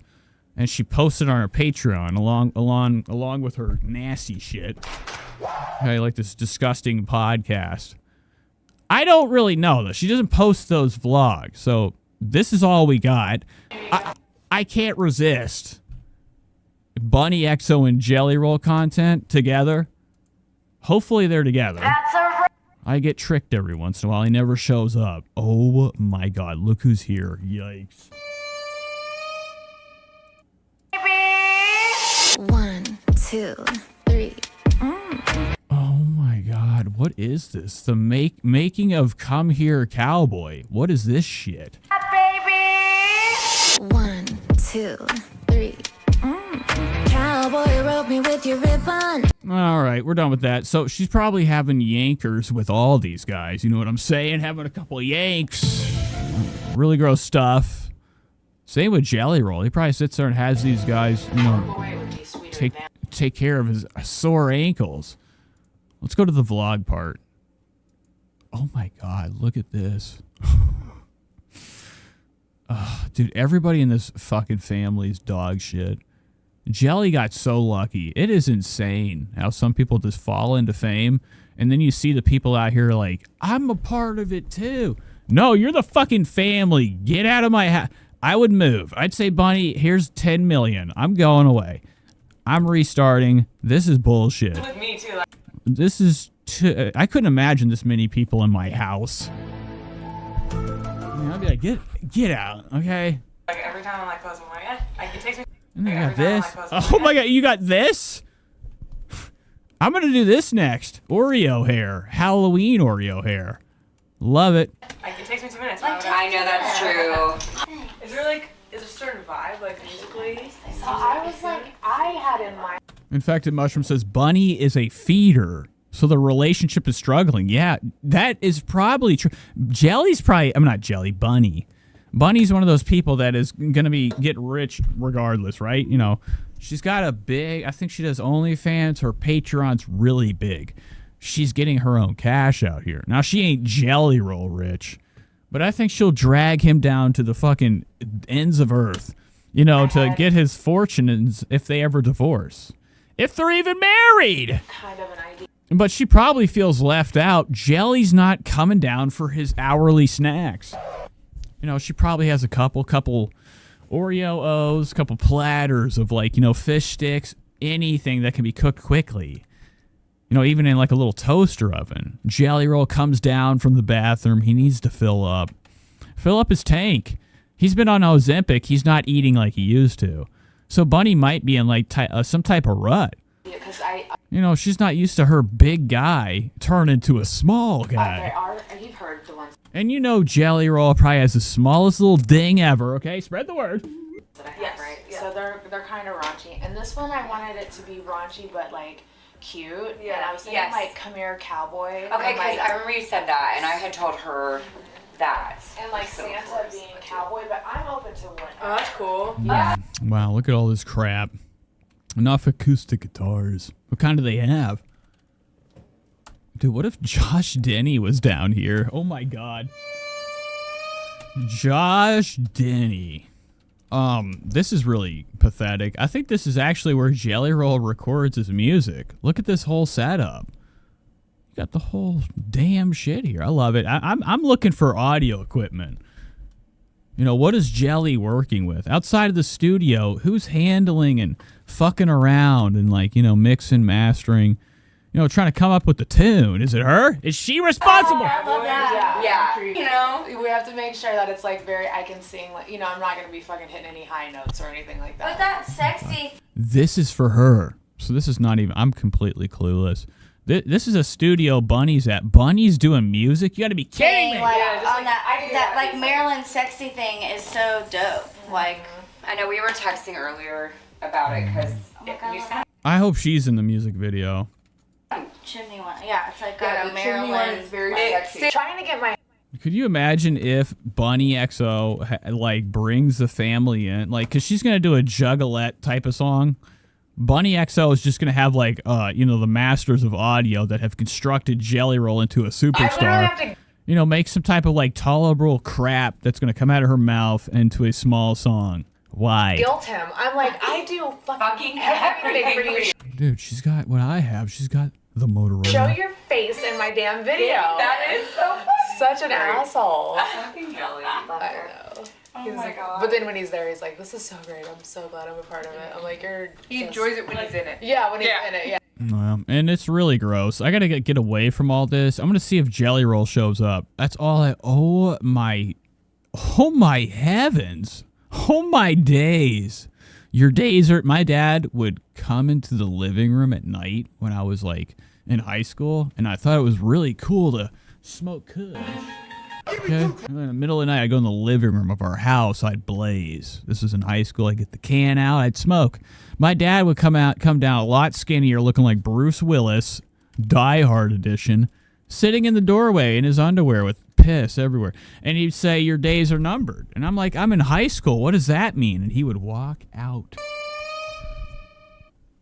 and she posted on her Patreon along with her nasty shit. Okay, like this disgusting podcast. I don't really know though. She doesn't post those vlogs, so this is all we got. I can't resist Bunny XO and Jelly Roll content together. Hopefully they're together. I get tricked every once in a while. He never shows up. Oh my God, look who's here. Yikes. 1, 2, 3. 3. Oh my God, what is this? The making of Come Here Cowboy. What is this shit? 1, 2, 3. Cowboy, rope me with your ribbon. All right, we're done with that. So she's probably having yankers with all these guys. You know what I'm saying? Having a couple of yanks. Really gross stuff. Same with Jelly Roll. He probably sits there and has these guys, you know, take care of his sore ankles. Let's go to the vlog part. Oh my God, look at this. Dude, everybody in this fucking family's dog shit. Jelly got so lucky. It is insane how some people just fall into fame, and then you see the people out here like, I'm a part of it too. No, you're the fucking family. Get out of my house. I would move. I'd say, Bunny, here's 10 million. I'm going away. I'm restarting. This is bullshit. With me too. This is I couldn't imagine this many people in my house. I'd be like, get out, okay? Like every time I'm like closing my eyes, it takes me. And then you got this. Oh my God, you got this? I'm gonna do this next. Oreo hair, Halloween Oreo hair. Love it. It takes me 2 minutes. I know that's true. Is there a certain vibe like musically? So I was like, I had in mind. Infected Mushroom says Bunny is a feeder, so the relationship is struggling. Yeah, that is probably true. Jelly's probably, I'm not Jelly, Bunny. Bunny's one of those people that is going to get rich regardless, right? You know, she's got a big, I think she does OnlyFans. Her Patreon's really big. She's getting her own cash out here. Now, she ain't Jelly Roll rich, but I think she'll drag him down to the fucking ends of earth, you know, to get his fortunes if they ever divorce. If they're even married. Kind of an idea. But she probably feels left out. Jelly's not coming down for his hourly snacks. You know, she probably has a couple Oreo O's, couple platters of like, you know, fish sticks, anything that can be cooked quickly. You know, even in like a little toaster oven. Jelly Roll comes down from the bathroom. He needs to fill up his tank. He's been on Ozempic. He's not eating like he used to. So Bunny might be in like some type of rut. You know, she's not used to her big guy turn into a small guy. You've heard the ones. And you know Jelly Roll probably has the smallest little ding ever, okay? Spread the word. That I have, right? Yeah. So they're kind of raunchy. And this one I wanted it to be raunchy but like cute. Yeah. And I was thinking like Come Here Cowboy. Okay, because I remember you said that and I had told her that. And like Santa being cowboy, but I'm open to one. Oh, that's cool. Yeah. Wow, look at all this crap. Enough acoustic guitars. What kind do they have? Dude, what if Josh Denny was down here? Oh my God. Josh Denny. This is really pathetic. I think this is actually where Jelly Roll records his music. Look at this whole setup. You got the whole damn shit here. I love it. I'm looking for audio equipment. You know, what is Jelly working with? Outside of the studio, who's handling and fucking around and like, you know, mixing, mastering, you know, trying to come up with the tune? Is it her? Is she responsible? I love that. Yeah. You know, we have to make sure that it's like I can sing, like, you know, I'm not going to be fucking hitting any high notes or anything like that. But that's sexy. This is for her. So this is not even, I'm completely clueless. This is a studio Bunny's at. Bunny's doing music? You got to be kidding me. Like, on that like Marilyn sexy thing is so dope. Like, I know we were texting earlier about it because you said. I hope she's in the music video. Chimney one. Yeah, it's like a Marilyn. Chimney one is very sexy. Trying to get my. Could you imagine if Bunny XO like brings the family in, like, because she's gonna do a Juggalette type of song. Bunny XO is just gonna have like, you know, the masters of audio that have constructed Jelly Roll into a superstar. You know, make some type of like tolerable crap that's gonna come out of her mouth into a small song. Why? Guilt him. I'm like, I do fucking everything for you. Dude, she's got what I have. She's got the Motorola. Show your face in my damn video. That is so funny. Such an asshole. Fucking Jelly. I know. Oh my God. But then when he's there, he's like, this is so great. I'm so glad I'm a part of it. I'm like, He enjoys it when he's in it. Yeah, when he's in it, yeah. Well, and it's really gross. I gotta get away from all this. I'm gonna see if Jelly Roll shows up. That's all oh my heavens. Oh my days. Your days are. My dad would come into the living room at night when I was like in high school, and I thought it was really cool to smoke kush. Okay. And then in the middle of the night, I'd go in the living room of our house. I'd blaze. This was in high school. I'd get the can out. I'd smoke. My dad would come down a lot skinnier, looking like Bruce Willis, Die Hard edition, sitting in the doorway in his underwear with piss everywhere. And he'd say, your days are numbered. And I'm like, I'm in high school. What does that mean? And he would walk out.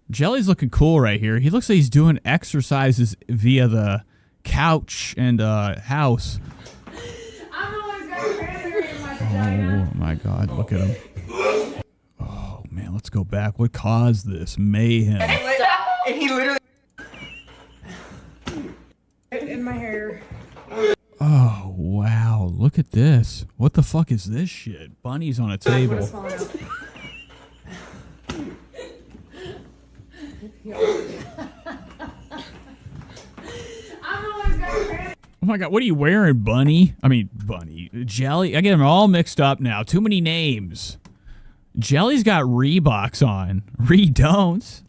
Jelly's looking cool right here. He looks like he's doing exercises via the couch and house. Oh my God, look at him. Oh man, let's go back. What caused this mayhem? And he literally In my hair. Oh wow, look at this. What the fuck is this shit? Bunny's on a table. Oh my God, what are you wearing, Bunny? I mean, Bunny. Jelly. I get them all mixed up now. Too many names. Jelly's got Reeboks on. Redon'ts.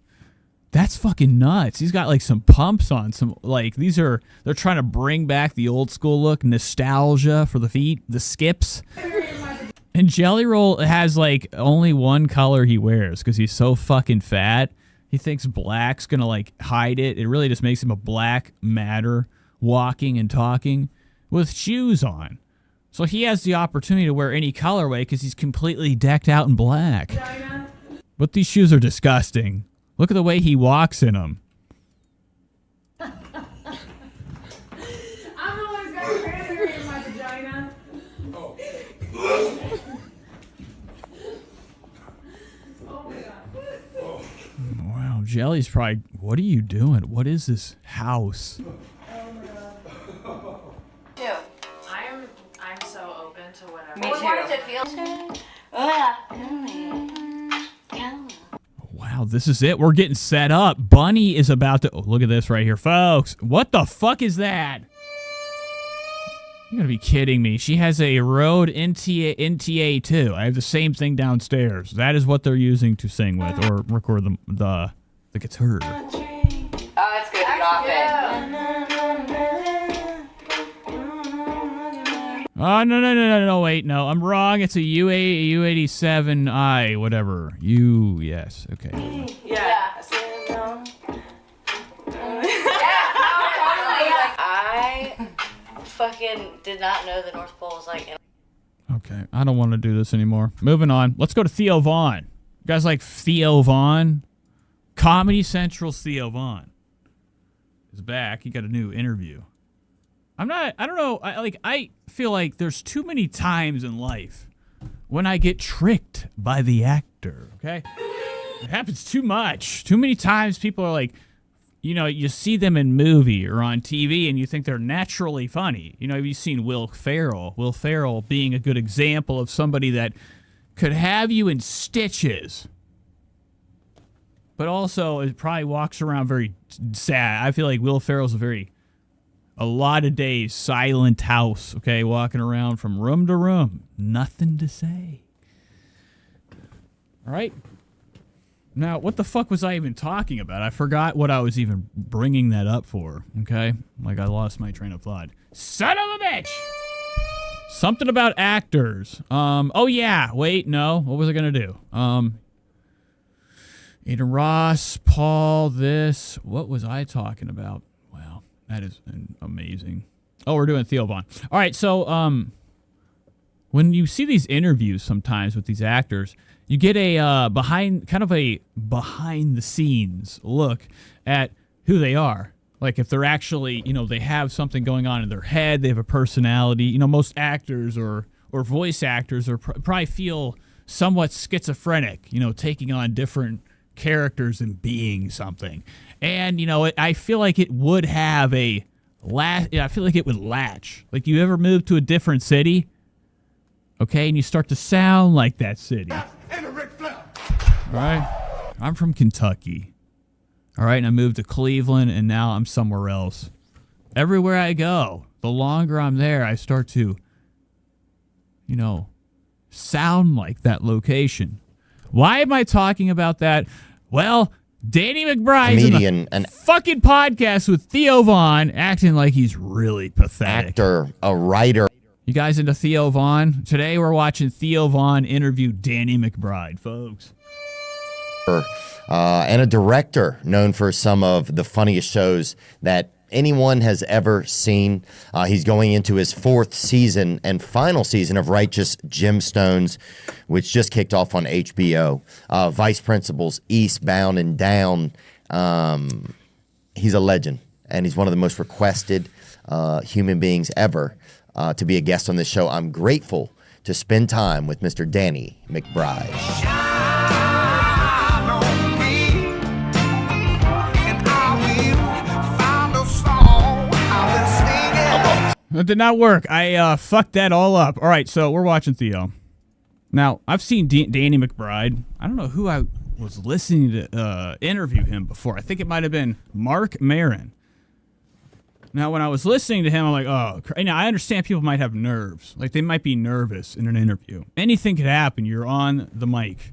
That's fucking nuts. He's got like some pumps on. Some like they're trying to bring back the old school look, nostalgia for the feet, the skips. And Jelly Roll has like only one color he wears because he's so fucking fat. He thinks black's gonna like hide it. It really just makes him a black matter walking and talking with shoes on. So he has the opportunity to wear any colorway because he's completely decked out in black. But these shoes are disgusting. Look at the way he walks in them. I'm the one who's got cranberry in my vagina. Oh. Oh my God. Wow, Jelly's probably. What are you doing? What is this house? I'm so open to whatever. Me too. What does it feel? Wow, this is it. We're getting set up. Bunny is about to... Oh, look at this right here, folks. What the fuck is that? You gotta be kidding me. She has a Rode NTA 2. I have the same thing downstairs. That is what they're using to sing with or record the guitar. Oh, it's good to get off it. Oh, no, wait, no, I'm wrong. It's a U87i, whatever. Yes, okay. Yeah. I fucking did not know the North Pole was like... Okay, I don't want to do this anymore. Moving on. Let's go to Theo Von. You guys like Theo Von? Comedy Central's Theo Von is back. He got a new interview. I don't know. I feel like there's too many times in life when I get tricked by the actor, okay? It happens too much. Too many times people are like, you see them in movie or on TV and you think they're naturally funny. Have you seen Will Ferrell? Will Ferrell being a good example of somebody that could have you in stitches, but also it probably walks around very sad. I feel like Will Ferrell's a lot of days, silent house, okay, walking around from room to room. Nothing to say. All right? Now, what the fuck was I even talking about? I forgot what I was even bringing that up for, okay? Like, I lost my train of thought. Son of a bitch! Something about actors. Oh, yeah. Wait, no. What was I going to do? Aiden Ross, Paul, this. What was I talking about? That is amazing. Oh, we're doing Theo Von. All right, so when you see these interviews sometimes with these actors, you get a behind the scenes look at who they are. Like if they're actually, they have something going on in their head, they have a personality. Most actors or voice actors probably feel somewhat schizophrenic, taking on different characters and being something. And, I feel like it would have I feel like it would latch. Like you ever move to a different city, okay, and you start to sound like that city. All right? I'm from Kentucky. All right, and I moved to Cleveland, and now I'm somewhere else. Everywhere I go, the longer I'm there, I start to, sound like that location. Why am I talking about that? Well, Danny McBride comedian and fucking podcast with Theo Von acting like he's really pathetic. Actor, a writer. You guys into Theo Von? Today we're watching Theo Von interview Danny McBride, folks. And a director known for some of the funniest shows that anyone has ever seen. He's going into his 4th season and final season of Righteous Gemstones, which just kicked off on HBO. Vice Principals, Eastbound and Down. He's a legend, and he's one of the most requested human beings ever to be a guest on this show. I'm grateful to spend time with Mr. Danny McBride. That did not work. I fucked that all up. All right, so we're watching Theo. Now, I've seen Danny McBride. I don't know who I was listening to interview him before. I think it might have been Mark Maron. Now, when I was listening to him, I'm like, oh, now I understand people might have nerves. Like, they might be nervous in an interview. Anything could happen. You're on the mic.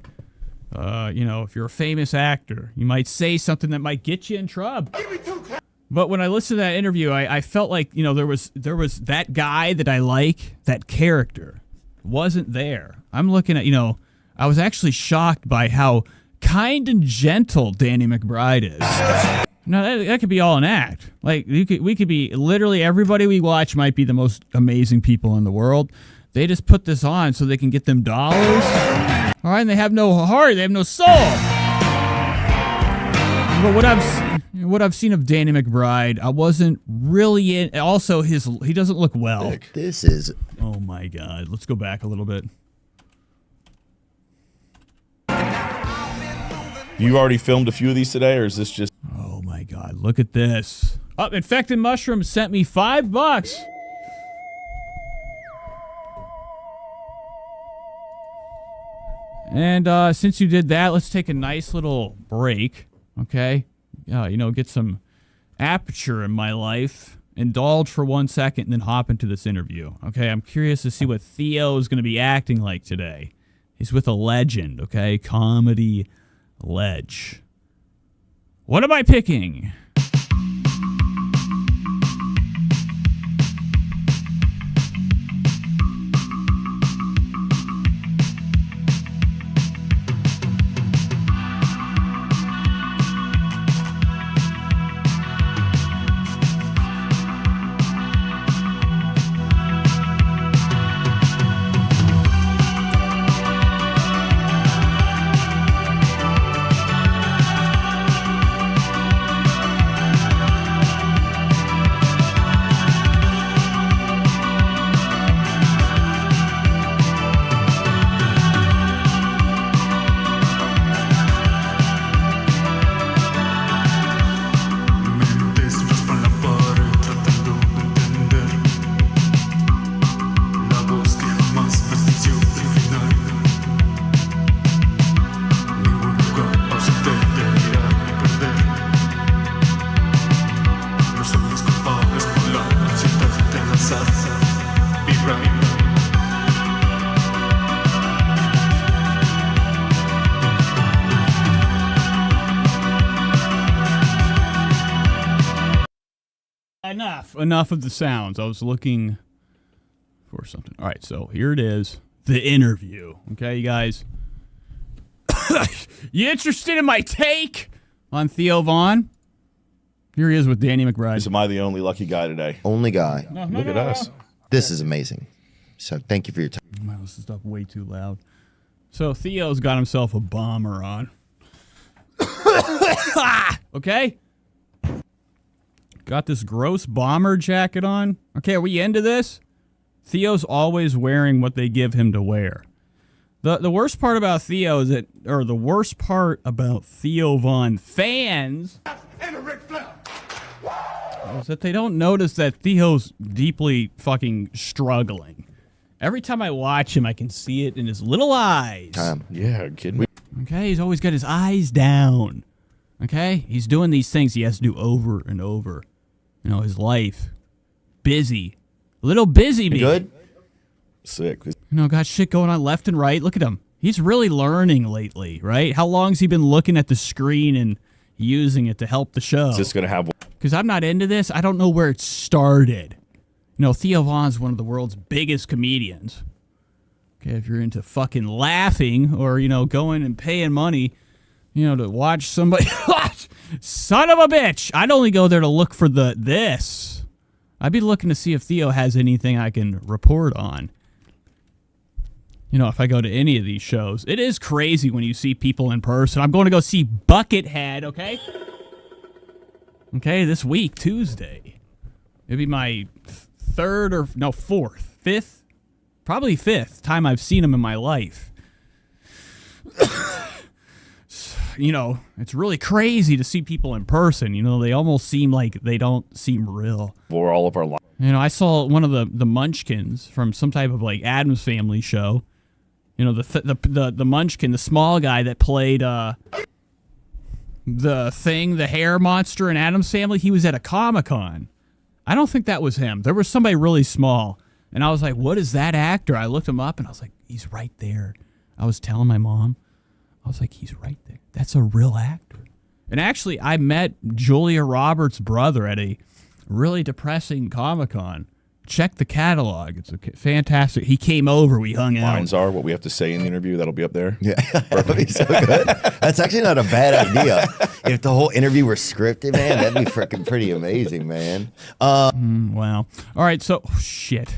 If you're a famous actor, you might say something that might get you in trouble. But when I listened to that interview, I felt like, there was that guy that I like, that character wasn't there. I'm looking at, I was actually shocked by how kind and gentle Danny McBride is. No, that could be all an act. Like, we could be, literally everybody we watch might be the most amazing people in the world. They just put this on so they can get them dollars. All right, and they have no heart, they have no soul. But what I've seen of Danny McBride, I wasn't really in. Also, he doesn't look well. This is. Oh my God! Let's go back a little bit. You already filmed a few of these today, or is this just? Oh my God! Look at this. Infected Mushroom sent me $5. And since you did that, let's take a nice little break. Okay. Get some aperture in my life, indulge for 1 second, and then hop into this interview. Okay, I'm curious to see what Theo is going to be acting like today. He's with a legend, okay? Comedy ledge. What am I picking? Enough of the sounds. I was looking for something. All right, so here it is. The interview. Okay, you guys. You interested in my take on Theo Von? Here he is with Danny McBride. Am I the only lucky guy today? Only guy. Look at us. This is amazing. So thank you for your time. My this stuff way too loud. So Theo's got himself a bomber on. Okay? Got this gross bomber jacket on. Okay, are we into this? Theo's always wearing what they give him to wear. The worst part about Theo is the worst part about Theo Von fans is that they don't notice that Theo's deeply fucking struggling. Every time I watch him, I can see it in his little eyes. Yeah, kidding me. Okay, he's always got his eyes down. Okay, he's doing these things he has to do over and over. His life. Busy. A little busy, me. Good? Sick. Got shit going on left and right. Look at him. He's really learning lately, right? How long's he been looking at the screen and using it to help the show? Is this going to have... Because I'm not into this. I don't know where it started. You know, Theo Vaughn's one of the world's biggest comedians. Okay, if you're into fucking laughing or, you know, going and paying money, you know, to watch somebody... Son of a bitch! I'd only go there to look for this. I'd be looking to see if Theo has anything I can report on. You know, if I go to any of these shows. It is crazy when you see people in person. I'm going to go see Buckethead, okay? Okay, this week, Tuesday. It'd be my fifth? Probably fifth time I've seen him in my life. You know, it's really crazy to see people in person. You know, they almost seem like they don't seem real. For all of our lives. You know, I saw one of the Munchkins from some type of like Addams Family show. You know, the Munchkin, the small guy that played the hair monster in Addams Family. He was at a Comic-Con. I don't think that was him. There was somebody really small. And I was like, what is that actor? I looked him up and I was like, he's right there. I was telling my mom. I was like, he's right there. That's a real actor. And actually, I met Julia Roberts' brother at a really depressing Comic-Con. Check the catalog. It's fantastic. He came over. We hung out. Lines are what we have to say in the interview. That'll be up there. Yeah, that'd be so good. That's actually not a bad idea. If the whole interview were scripted, man, that'd be freaking pretty amazing, man. Wow. All right, so, shit.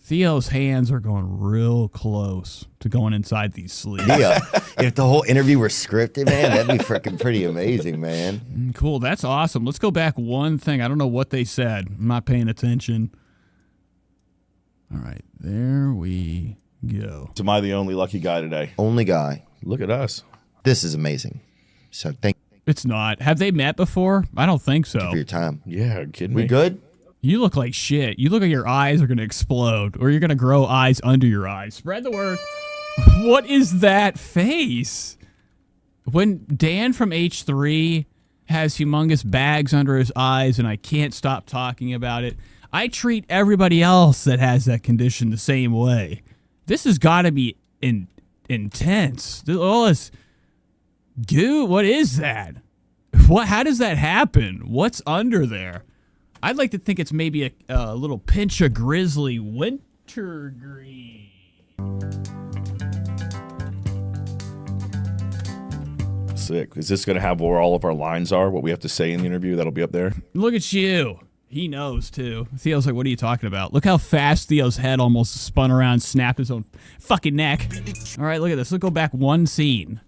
Theo's hands are going real close to going inside these sleeves. Yeah, if the whole interview were scripted, man, that'd be freaking pretty amazing, man. Cool, that's awesome. Let's go back one thing. I don't know what they said. I'm not paying attention. All right, there we go. Am I the only lucky guy today? Only guy. Look at us. This is amazing. So thank you. It's not. Have they met before? I don't think so. For your time. Yeah, kidding me? We good? You look like shit. You look like your eyes are going to explode, or you're going to grow eyes under your eyes. Spread the word. What is that face? When Dan from H3 has humongous bags under his eyes and I can't stop talking about it, I treat everybody else that has that condition the same way. This has got to be intense. All this goo, what is that? How does that happen? What's under there? I'd like to think it's maybe a little pinch of grizzly wintergreen. Sick. Is this going to have where all of our lines are, what we have to say in the interview? That'll be up there. Look at you. He knows, too. Theo's like, what are you talking about? Look how fast Theo's head almost spun around, snapped his own fucking neck. All right, look at this. Let's go back one scene.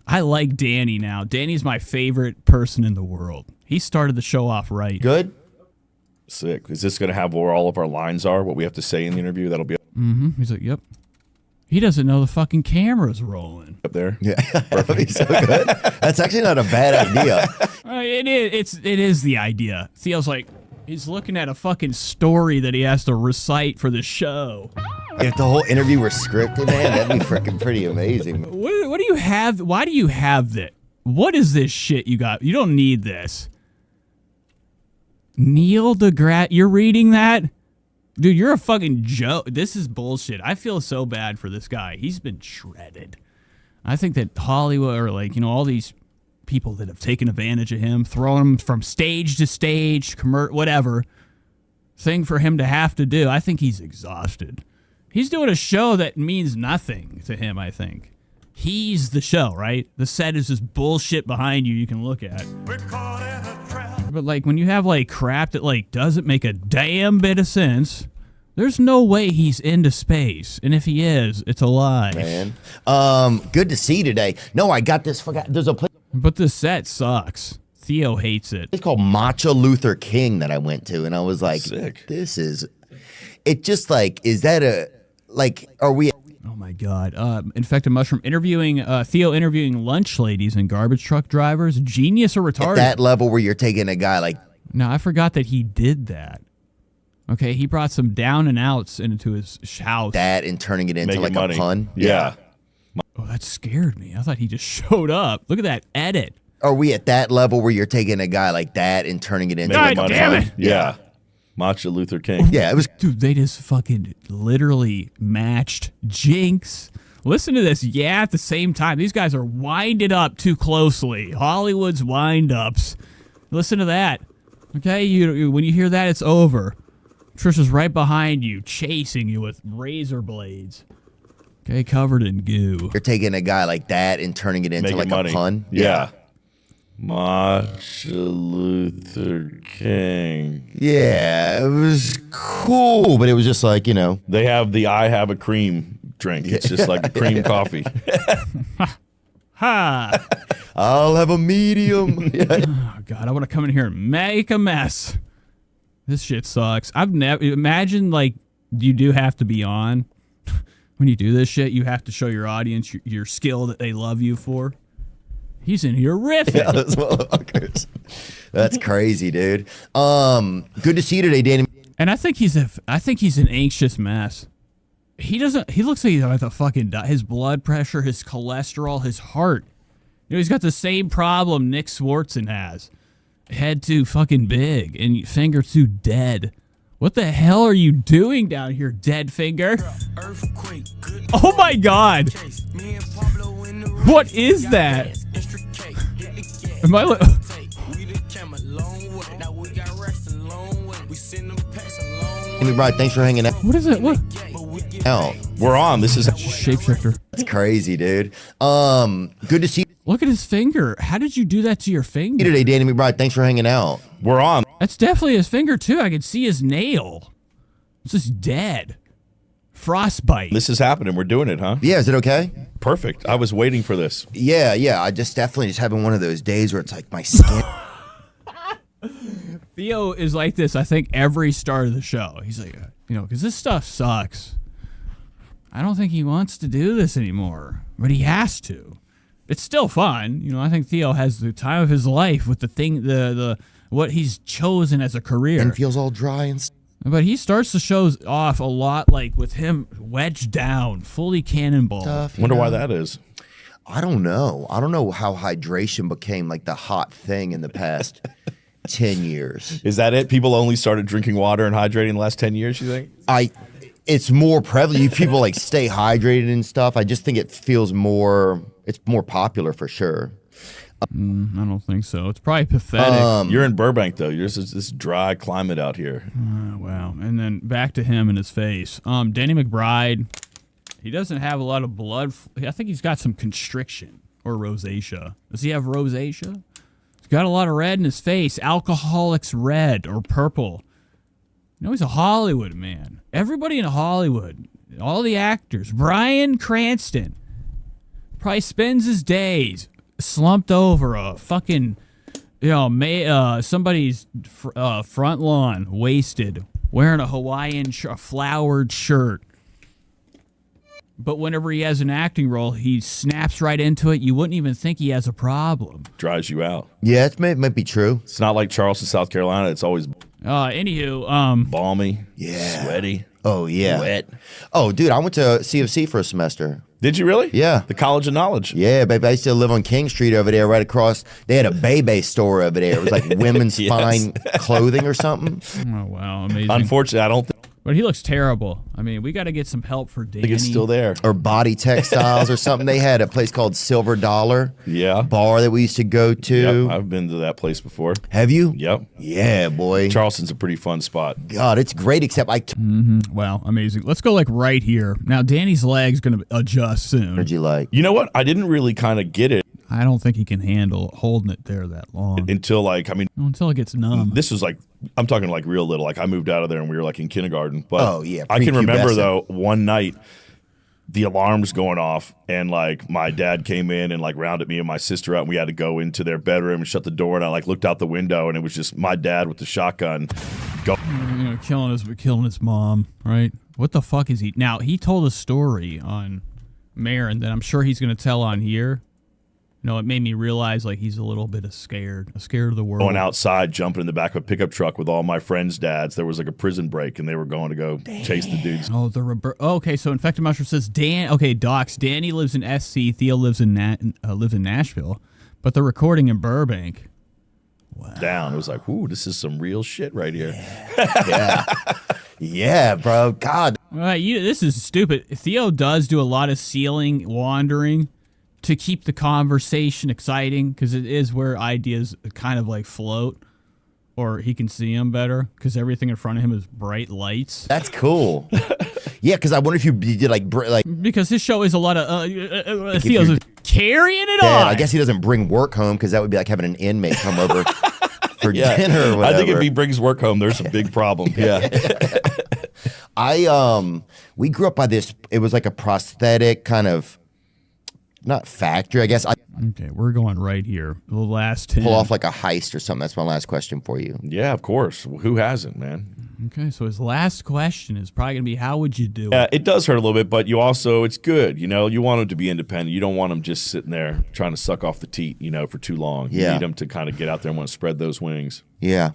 I like Danny now. Danny's my favorite person in the world. He started the show off right. Good? Sick. Is this going to have where all of our lines are, what we have to say in the interview? That'll be He's like, yep. He doesn't know the fucking camera's rolling. Up there. Yeah, that'd be so good. That's actually not a bad idea. It is the idea. Theo's like, he's looking at a fucking story that he has to recite for the show. If the whole interview were scripted, man, that'd be freaking pretty amazing. What do you have? Why do you have that? What is this shit you got? You don't need this. Neil deGrasse, you're reading that? Dude, you're a fucking joke. This is bullshit. I feel so bad for this guy. He's been shredded. I think that Hollywood, or like, you know, all these people that have taken advantage of him, throwing him from stage to stage, whatever thing for him to have to do, I think he's exhausted. He's doing a show that means nothing to him, I think. He's the show, right? The set is just bullshit behind you can look at. But like when you have like crap that like doesn't make a damn bit of sense, there's no way he's into space. And if he is, it's a lie. Man. Good to see you today. No, I got this. There's a place. But the set sucks. Theo hates it. It's called Matcha Luther King that I went to, and I was like, sick. This is. It just like, is that a like? Are we? Oh my God. Infected Mushroom Theo interviewing lunch ladies and garbage truck drivers. Genius or retarded? At that level where you're taking a guy like. No, I forgot that he did that. Okay, he brought some down and outs into his house. That and turning it into like money. A pun. Yeah. Oh, that scared me. I thought he just showed up. Look at that edit. Are we at that level where you're taking a guy like that and turning it into God like a damn pun? it. Yeah. Matcha Luther King. Yeah, it was. Dude, they just fucking literally matched Jinx, Listen to this. Yeah, at the same time. These guys are winded up too closely. Hollywood's wind-ups. Listen to that. Okay, when you hear that, it's over. Trisha's right behind you, chasing you with razor blades. Okay, covered in goo. You're taking a guy like that and turning it into like money. A pun? Yeah. Martin Luther King. Yeah, it was cool, but it was just like, They have the I have a cream drink. It's just like a cream coffee. Ha! I'll have a medium. Oh, God, I want to come in here and make a mess. This shit sucks. I've never... Imagine, like, you do have to be on. When you do this shit, you have to show your audience your skill that they love you for. He's in here riffing. Yeah, those motherfuckers. That's crazy, dude. Good to see you today, Danny. And I think he's an anxious mess. He looks like he's at the fucking die. His blood pressure, his cholesterol, his heart. He's got the same problem Nick Swartzen has. Head too fucking big and finger too dead. What the hell are you doing down here, dead finger? Oh my God. What is that? Am I What is it? What? Hell, we're on. This is Shapeshifter. That's crazy, dude. Good to see you. Look at his finger. How did you do that to your finger? Today, Danny McBride, thanks for hanging out. We're on. That's definitely his finger, too. I can see his nail. It's just dead. Frostbite. This is happening. We're doing it, huh? Yeah, is it okay? Perfect. I was waiting for this. Yeah. I definitely just having one of those days where it's like my skin. Theo is like this, I think, every start of the show. He's like, because this stuff sucks. I don't think he wants to do this anymore, but he has to. It's still fun. I think Theo has the time of his life with the thing, the what he's chosen as a career. And feels all dry and But he starts the shows off a lot like with him wedged down, fully cannonball. Wonder why that is. I don't know. I don't know how hydration became like the hot thing in the past 10 years. Is that it? People only started drinking water and hydrating in the last 10 years, you think? It's more prevalent. People like stay hydrated and stuff. I just think it feels it's more popular for sure. I don't think so. It's probably pathetic. You're in Burbank, though. Yours is this dry climate out here. Wow. And then back to him and his face. Danny McBride, he doesn't have a lot of blood. I think he's got some constriction or rosacea. Does he have rosacea? He's got a lot of red in his face. Alcoholics red or purple. He's a Hollywood man. Everybody in Hollywood, all the actors. Bryan Cranston probably spends his days slumped over a fucking, somebody's front lawn, wasted, wearing a Hawaiian flowered shirt. But whenever he has an acting role, he snaps right into it. You wouldn't even think he has a problem. Dries you out. Yeah, it might be true. It's not like Charleston, South Carolina. It's always balmy, sweaty. Oh yeah, wet. Oh dude, I went to CFC for a semester. Did you really? Yeah. The College of Knowledge. Yeah, baby. I used to live on King Street over there, right across. They had a Bebe store over there. It was like women's fine clothing or something. Oh wow, amazing. Unfortunately, I don't think. But he looks terrible. I mean, we got to get some help for Danny. I think it's still there. Or Body Textiles or something. They had a place called Silver Dollar. Yeah. Bar that we used to go to. Yep, I've been to that place before. Have you? Yep. Yeah, boy. Charleston's a pretty fun spot. God, it's great, except Wow, amazing. Let's go like right here. Now, Danny's leg's going to adjust soon. What'd you like? You know what? I didn't really kind of get it. I don't think he can handle holding it there that long. Until until it gets numb. This was like, I'm talking like real little. Like I moved out of there and we were like in kindergarten. But oh, yeah, I can remember though, one night the alarm's going off and like my dad came in and like rounded me and my sister up and we had to go into their bedroom and shut the door and I like looked out the window and it was just my dad with the shotgun killing his mom, right? What the fuck is he? Now, he told a story on Marin that I'm sure he's going to tell on here. It made me realize like he's a little bit scared of the world. Going outside, jumping in the back of a pickup truck with all my friends' dads. There was like a prison break, and they were going to go chase the dudes. Oh, okay. So Infected Mushroom says Docs. Danny lives in SC. Theo lives in Nashville, but they're recording in Burbank. Wow. Down. It was like, ooh, this is some real shit right here. Yeah, bro. God. This is stupid. Theo does do a lot of ceiling wandering to keep the conversation exciting because it is where ideas kind of like float, or he can see them better because everything in front of him is bright lights. That's cool. Yeah, because I wonder if you did like because his show is a lot of Theo's carrying it on. I guess he doesn't bring work home because that would be like having an inmate come over for dinner or whatever. I think if he brings work home, there's a big problem. Yeah. We grew up by this. It was like a prosthetic kind of, not factory, I guess. Okay, we're going right here. The last 10. Pull off like a heist or something. That's my last question for you. Yeah, of course. Who hasn't, man? Okay, so his last question is probably going to be, how would you do it? Yeah, it does hurt a little bit, but it's good. You know, you want him to be independent. You don't want him just sitting there trying to suck off the teat, for too long. Yeah. You need him to kind of get out there and want to spread those wings. Yeah.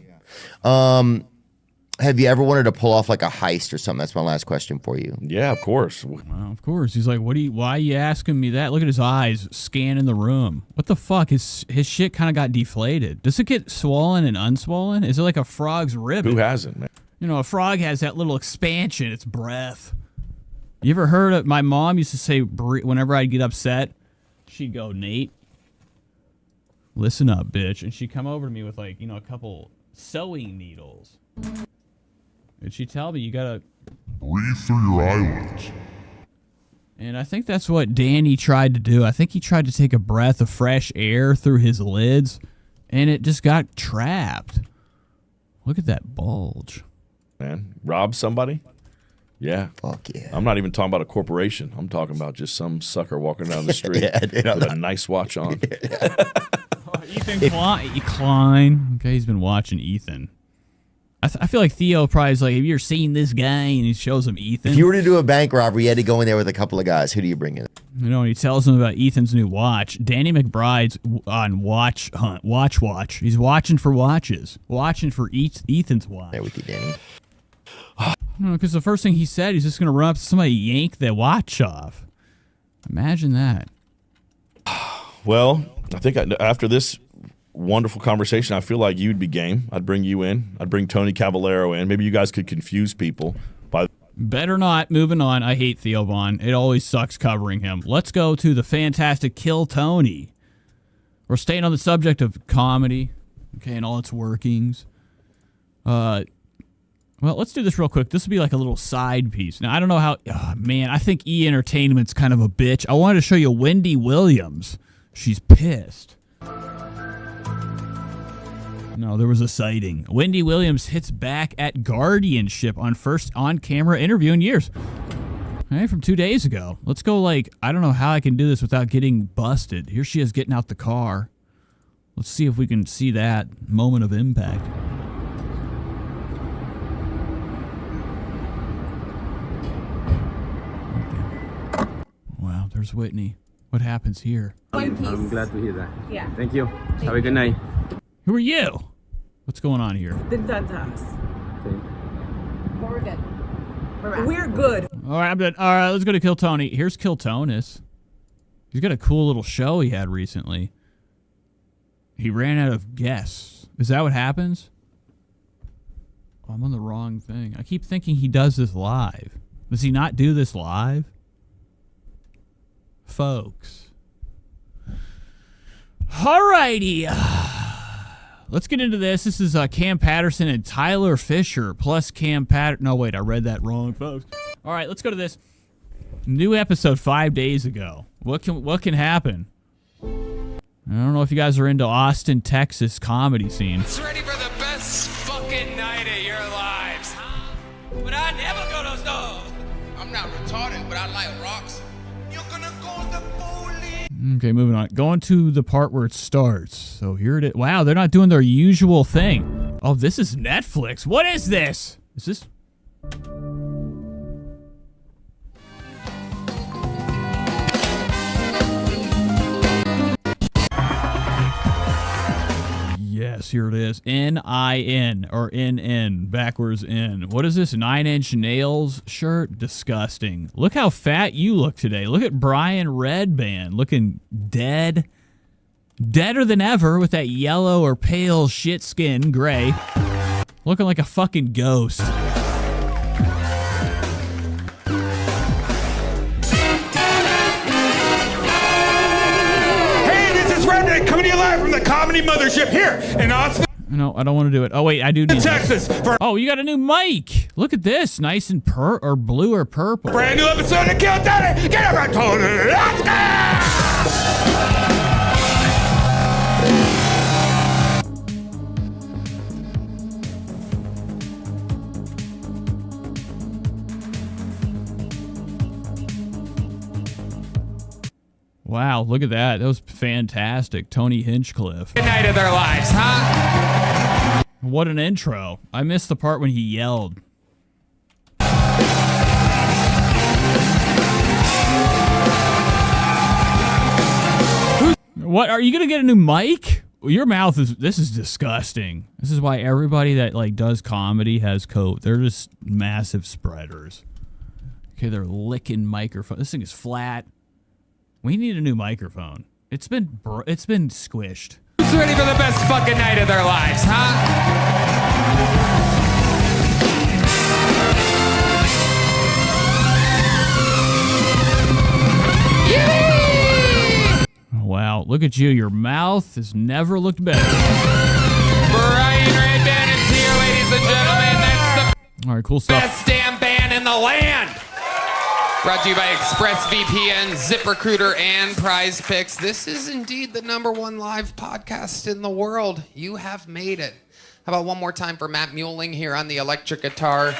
Have you ever wanted to pull off like a heist or something? That's my last question for you. Yeah, of course. Well, of course. He's like, why are you asking me that? Look at his eyes scanning the room. What the fuck? His shit kind of got deflated. Does it get swollen and unswollen? Is it like a frog's ribbon? Who hasn't, man? A frog has that little expansion. It's breath. You ever heard of, my mom used to say whenever I'd get upset, she'd go, Nate, listen up, bitch. And she'd come over to me with like, a couple sewing needles. And she'd tell me, you gotta breathe through your eyelids. And I think that's what Danny tried to do. I think he tried to take a breath of fresh air through his lids, and it just got trapped. Look at that bulge. Man, rob somebody? Yeah. Fuck yeah. I'm not even talking about a corporation. I'm talking about just some sucker walking down the street with a nice watch on. Ethan Klein. Okay, he's been watching Ethan. I feel like Theo probably is like, have you ever seen this guy? And he shows him Ethan. If you were to do a bank robbery, you had to go in there with a couple of guys. Who do you bring in? And he tells him about Ethan's new watch. Danny McBride's on watch hunt. Watch. He's watching for watches. Watching for Ethan's watch. There with you, Danny. Because the first thing he said, he's just going to run up to somebody, yank their watch off. Imagine that. Well, I think after this wonderful conversation, I feel like you'd be game. I'd bring you in. I'd bring Tony Cavallero in. Maybe you guys could confuse people by. Better not. Moving on. I hate Theo Von. It always sucks covering him. Let's go to the fantastic Kill Tony. We're staying on the subject of comedy, okay, and all its workings. Well, let's do this real quick. This will be like a little side piece. Now, I don't know how. Oh, man, I think E! Entertainment's kind of a bitch. I wanted to show you Wendy Williams. She's pissed. No, there was a sighting. Wendy Williams hits back at guardianship on first on-camera interview in years. Hey, from 2 days ago. Let's go I don't know how I can do this without getting busted. Here she is getting out the car. Let's see if we can see that moment of impact. Okay. Wow, there's Whitney. What happens here? I'm glad to hear that. Yeah. Thank you. Have a good night. Who are you? What's going on here? Didn't that to us? But we're good. We're good. All right, I'm done. All right, let's go to Kill Tony. Here's Kill Tonus. He's got a cool little show he had recently. He ran out of guests. Is that what happens? Oh, I'm on the wrong thing. I keep thinking he does this live. Does he not do this live? Folks. Alrighty. Let's get into this. This is Cam Patterson and Tyler Fisher plus Cam Patterson. No, wait, I read that wrong, folks. All right, let's go to this. New episode 5 days ago. What can happen? I don't know if you guys are into Austin, Texas comedy scene. It's ready for the best fucking night of your lives, huh? But I never go to those doors. I'm not retarded, but I like rocks. You're gonna call the police. Okay, moving on. Going to the part where it starts. So here it is. Wow, they're not doing their usual thing. Oh, this is Netflix. What is this? Is this... Yes, here it is. N-I-N, or N-N, backwards N. What is this, 9-inch nails shirt? Disgusting. Look how fat you look today. Look at Brian Redband, looking dead. Deader than ever with that yellow or pale shit skin, gray. Looking like a fucking ghost. live from the comedy mothership here in Austin. No, I don't want to do it. Oh wait, I do need Texas. Oh, you got a new mic. Look at this, nice and or blue or purple. Brand new episode of Kill Daddy. Get over to it. Let's go. Wow, look at that. That was fantastic. Tony Hinchcliffe. Good night of their lives, huh? What an intro. I missed the part when he yelled. What, are you going to get a new mic? Your mouth is, this is disgusting. This is why everybody that like does comedy has coat. They're just massive spreaders. Okay, they're licking microphone. This thing is flat. We need a new microphone. It's been squished. Who's ready for the best fucking night of their lives, huh? Wow, look at you. Your mouth has never looked better. Brian Redband is here, ladies and gentlemen. That's the All right, cool stuff. best damn band in the land. Brought to you by ExpressVPN, ZipRecruiter, and Prize Picks. This is indeed the #1 live podcast in the world. You have made it. How about one more time for Matt Muelling here on the electric guitar?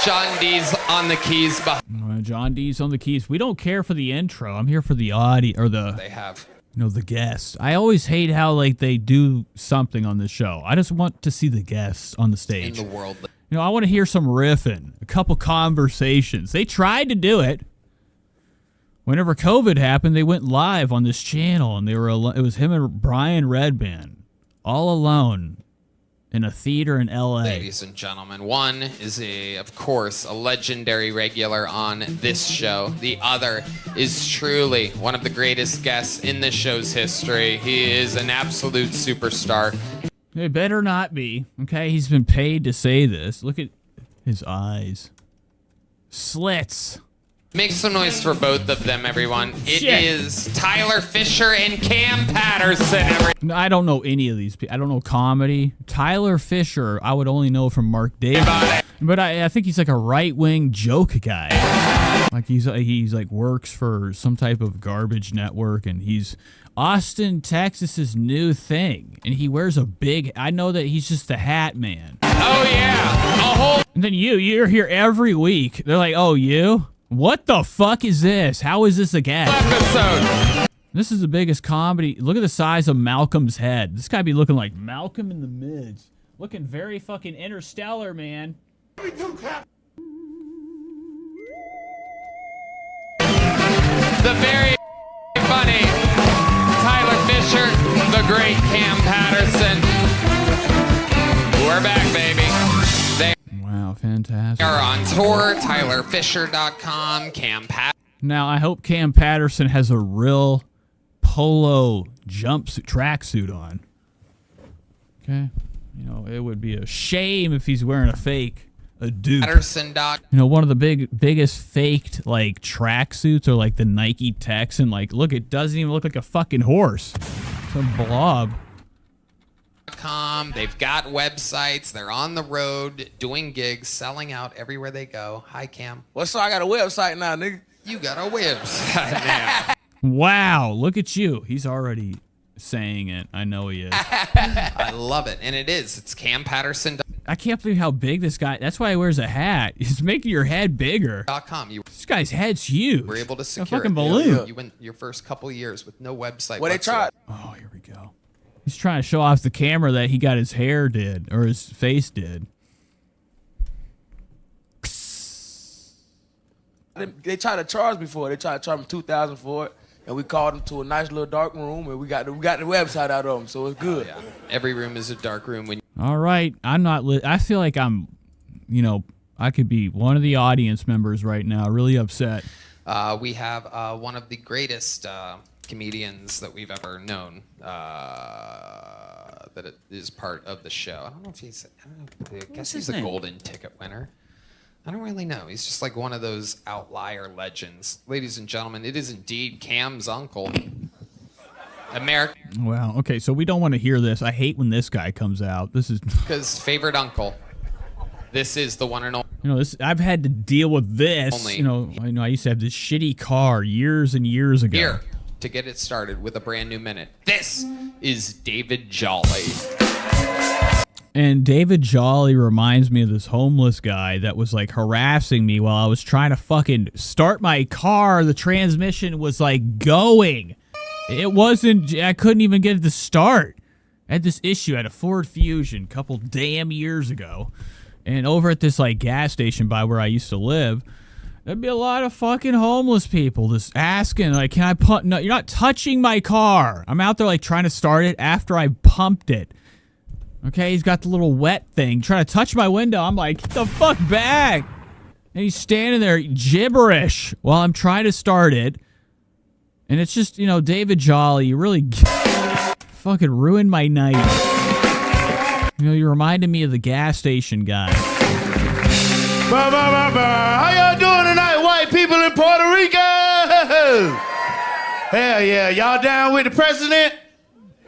John D's on the keys. John D's on the keys. We don't care for the intro. I'm here for the audio or the. They have. You know, the guests. I always hate how like they do something on the show. I just want to see the guests on the stage. In the world. You know, I want to hear some riffing, a couple conversations. They tried to do it. Whenever COVID happened, they went live on this channel, and they were it was him and Brian Redband, all alone in a theater in L.A. Ladies and gentlemen, one is of course, a legendary regular on this show. The other is truly one of the greatest guests in this show's history. He is an absolute superstar. It better not be, okay? He's been paid to say this. Look at his eyes. Slits. Make some noise for both of them, everyone. It is Tyler Fisher and Cam Patterson. I don't know any of these people. I don't know comedy. Tyler Fisher, I would only know from Mark Davis. But I think he's like a right-wing joke guy. Like he's like works for some type of garbage network, and he's Austin, Texas's new thing. And he wears a big, I know that he's just the hat man. Oh yeah. And then you're here every week. They're like, oh, you? What the fuck is this? How is this a guest? Episode. This is the biggest comedy. Look at the size of Malcolm's head. This guy be looking like Malcolm in the Mids. Looking very fucking interstellar, man. The very funny Tyler Fisher, the great Cam Patterson. We're back, baby. Wow, fantastic. They are on tour, TylerFisher.com, Cam Patterson. Now, I hope Cam Patterson has a real polo jumpsuit, tracksuit on. Okay? You know, it would be a shame if he's wearing a dupe. Patterson. You know, one of the biggest faked, like, tracksuits are like the Nike Texan. Like, look, it doesn't even look like a fucking horse. It's a blob. They've got websites. They're on the road doing gigs, selling out everywhere they go. Hi, Cam. What's up? I got a website now, nigga. You got a website now. Wow, look at you. He's already saying it. I know he is. I love it. And it is. It's Cam Patterson. I can't believe how big this guy, that's why he wears a hat. He's making your head bigger. .com. This guy's head's huge. Were able to secure a fucking balloon. You went your first couple of years with no website. Well, they tried. Oh, here we go. He's trying to show off the camera that he got his hair did, or his face did. They tried to charge me for it. They tried to charge me $2,000 for it, and we called them to a nice little dark room, and we got the website out of them, so it's good. Yeah. Every room is a dark room. All right, I'm not. I feel like I'm, you know, I could be one of the audience members right now, really upset. We have one of the greatest comedians that we've ever known that is part of the show. I don't know if he's. I guess he's a golden ticket winner. I don't really know. He's just like one of those outlier legends. Ladies and gentlemen, it is indeed Cam's uncle. America. Wow. Okay, so we don't want to hear this. I hate when this guy comes out. This is America's favorite uncle. This is the one and only. You know, this I've had to deal with this. Only. You know, I used to have this shitty car years and years ago. Here to get it started with a brand new minute. This is David Jolly. And David Jolly reminds me of this homeless guy that was like harassing me while I was trying to fucking start my car. The transmission was like going. It wasn't, I couldn't even get it to start. I had this issue. I had a Ford Fusion a couple damn years ago. And over at this like gas station by where I used to live, there'd be a lot of fucking homeless people just asking, like, can I pump? No, you're not touching my car. I'm out there like trying to start it after I pumped it. Okay, he's got the little wet thing trying to touch my window. I'm like, get the fuck back. And he's standing there gibberish while I'm trying to start it. And it's just, you know, David Jolly, you really fucking ruined my night. You know, you reminded me of the gas station guy. How y'all doing tonight, white people in Puerto Rico? Hell yeah. Y'all down with the president?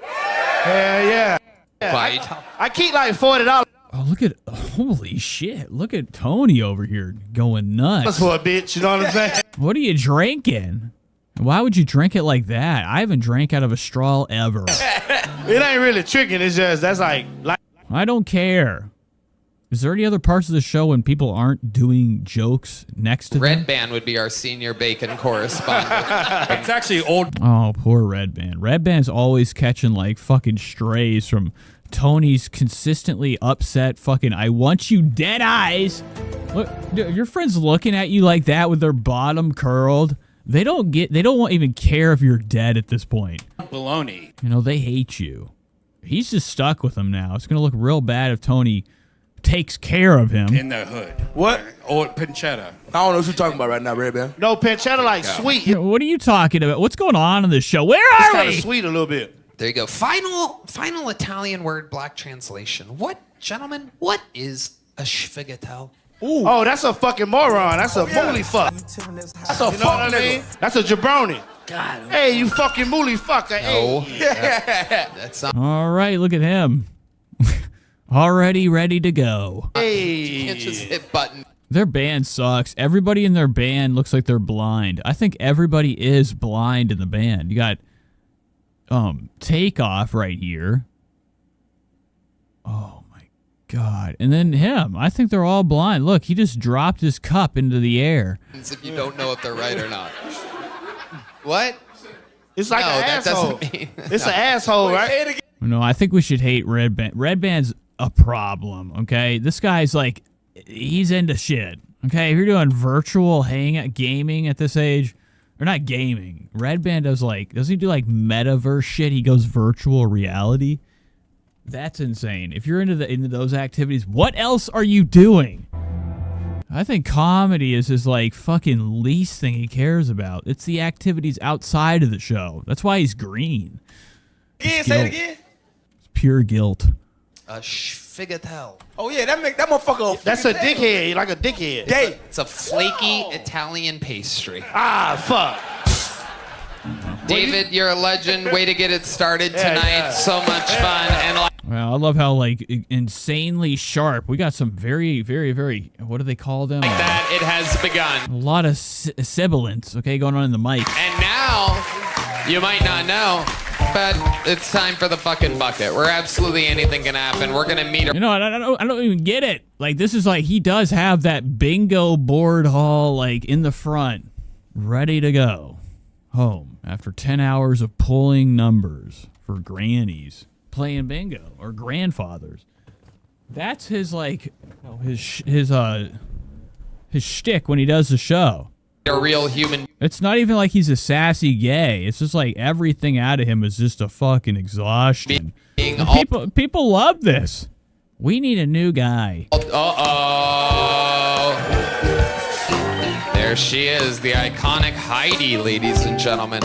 Hell yeah. I keep like $40. Oh, look at, holy shit. Look at Tony over here going nuts. That's for a bitch, you know what I'm saying? What are you drinking? Why would you drink it like that? I haven't drank out of a straw ever. It ain't really tricking, it's just, that's like I don't care. Is there any other parts of the show when people aren't doing jokes next to them? Red Band would be our senior bacon correspondent. It's actually old. Oh, poor Red Band. Red Band's always catching like fucking strays from Tony's consistently upset fucking I want you dead eyes. Look, your friends looking at you like that with their bottom curled. They don't even care if you're dead at this point. Baloney. You know, they hate you. He's just stuck with them now. It's going to look real bad if Tony takes care of him. In the hood. What? Old Pinchetta. I don't know what you're talking about right now, Red Band. No, Pinchetta like sweet. You know, what are you talking about? What's going on in this show? Where are It's kind we? of sweet a little bit. There you go. Final Italian word, black translation. What, gentlemen, what is a sfigatel? Ooh. Oh, that's a fucking moron. That's a mooly fuck. That's a fuck what I mean? That's a jabroni. God. Hey, you fucking mooly fucker. No. Hey. That's not. All right, look at him. Already ready to go. Hey. You can't just hit button. Their band sucks. Everybody in their band looks like they're blind. I think everybody is blind in the band. You got Takeoff right here. Oh my God. And then him. I think they're all blind. Look, he just dropped his cup into the air. If you don't know if they're right or not. What? It's like no, an that asshole. doesn't mean. It's an asshole, right? No, I think we should hate Red Band. Red Band's a problem, okay? This guy's like, he's into shit, okay? If you're doing virtual hangout gaming at this age, or not gaming, Red Band does like, doesn't he do like metaverse shit? He goes virtual reality. That's insane. If you're into those activities, what else are you doing? I think comedy is his like fucking least thing he cares about. It's the activities outside of the show. That's why he's green. Again, say it again. It's pure guilt. A schfigatel. Oh yeah, that motherfucker. That's a dickhead, like a dickhead. Gay. It's a flaky Italian pastry. Ah, fuck. David, you're a legend. Way to get it started tonight. Yeah. So much fun. And well, I love how like insanely sharp. We got some very, very, very, what do they call them? Like that, it has begun. A lot of sibilance, okay, going on in the mic. And now, you might not know, but it's time for the fucking bucket. Where absolutely anything can happen. We're gonna meet. You know, I don't even get it. Like this is like he does have that bingo board hall like in the front, ready to go home after 10 hours of pulling numbers for grannies playing bingo or grandfathers. That's his like his shtick when he does the show. A real human. It's not even like he's a sassy gay. It's just like everything out of him is just a fucking exhaustion. People love this. We need a new guy. There she is, the iconic Heidi, ladies and gentlemen.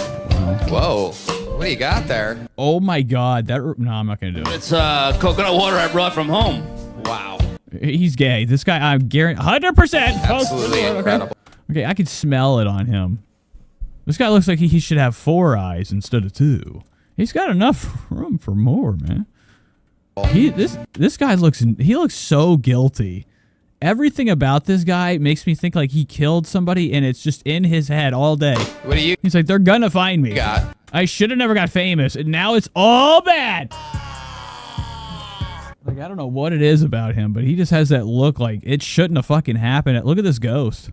Whoa, what do you got there? Oh my God, no, I'm not gonna do it. It's coconut water I brought from home. Wow. He's gay. This guy, I'm guaranteed, 100%. Absolutely incredible. Okay, I can smell it on him. This guy looks like he should have 4 eyes instead of 2. He's got enough room for more, man. This guy looks so guilty. Everything about this guy makes me think like he killed somebody, and it's just in his head all day. What do you? He's like, they're gonna find me. Got? I should have never got famous, and now it's all bad. Like, I don't know what it is about him, but he just has that look like it shouldn't have fucking happened. Look at this ghost.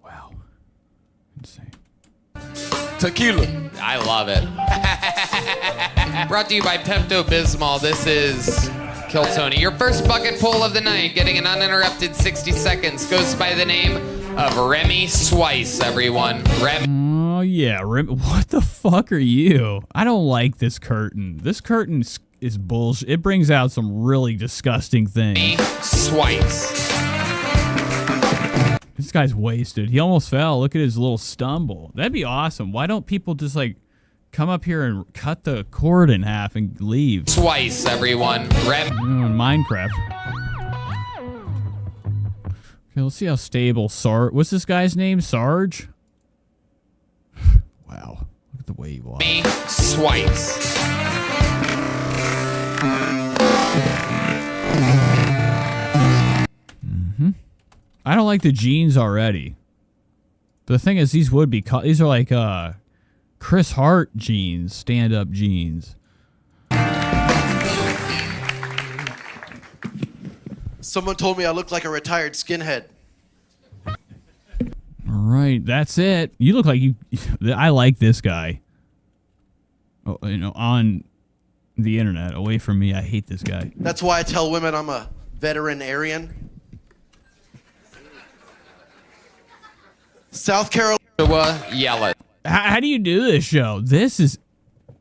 Wow. Insane. Tequila. I love it. Brought to you by Pepto-Bismol. This is Kill Tony. Your first bucket pull of the night, getting an uninterrupted 60 seconds, goes by the name of Remy Swice, everyone. Oh, yeah. What the fuck are you? I don't like this curtain. This curtain is bullshit. It brings out some really disgusting things. Remy Swice. This guy's wasted. He almost fell. Look at his little stumble. That'd be awesome. Why don't people just, like, come up here and cut the cord in half and leave? Twice, everyone. In Minecraft. Okay, let's see how stable What's this guy's name? Sarge? Wow. Look at the way he walks. Me, Swice. I don't like the jeans already. But the thing is, these would be... These are like, Chris Hart jeans. Stand-up jeans. Someone told me I look like a retired skinhead. All right, that's it. You look like you... I like this guy. Oh, you know, on the internet, away from me, I hate this guy. That's why I tell women I'm a veterinarian. South Carolina. Yell it. How do you do this show? This is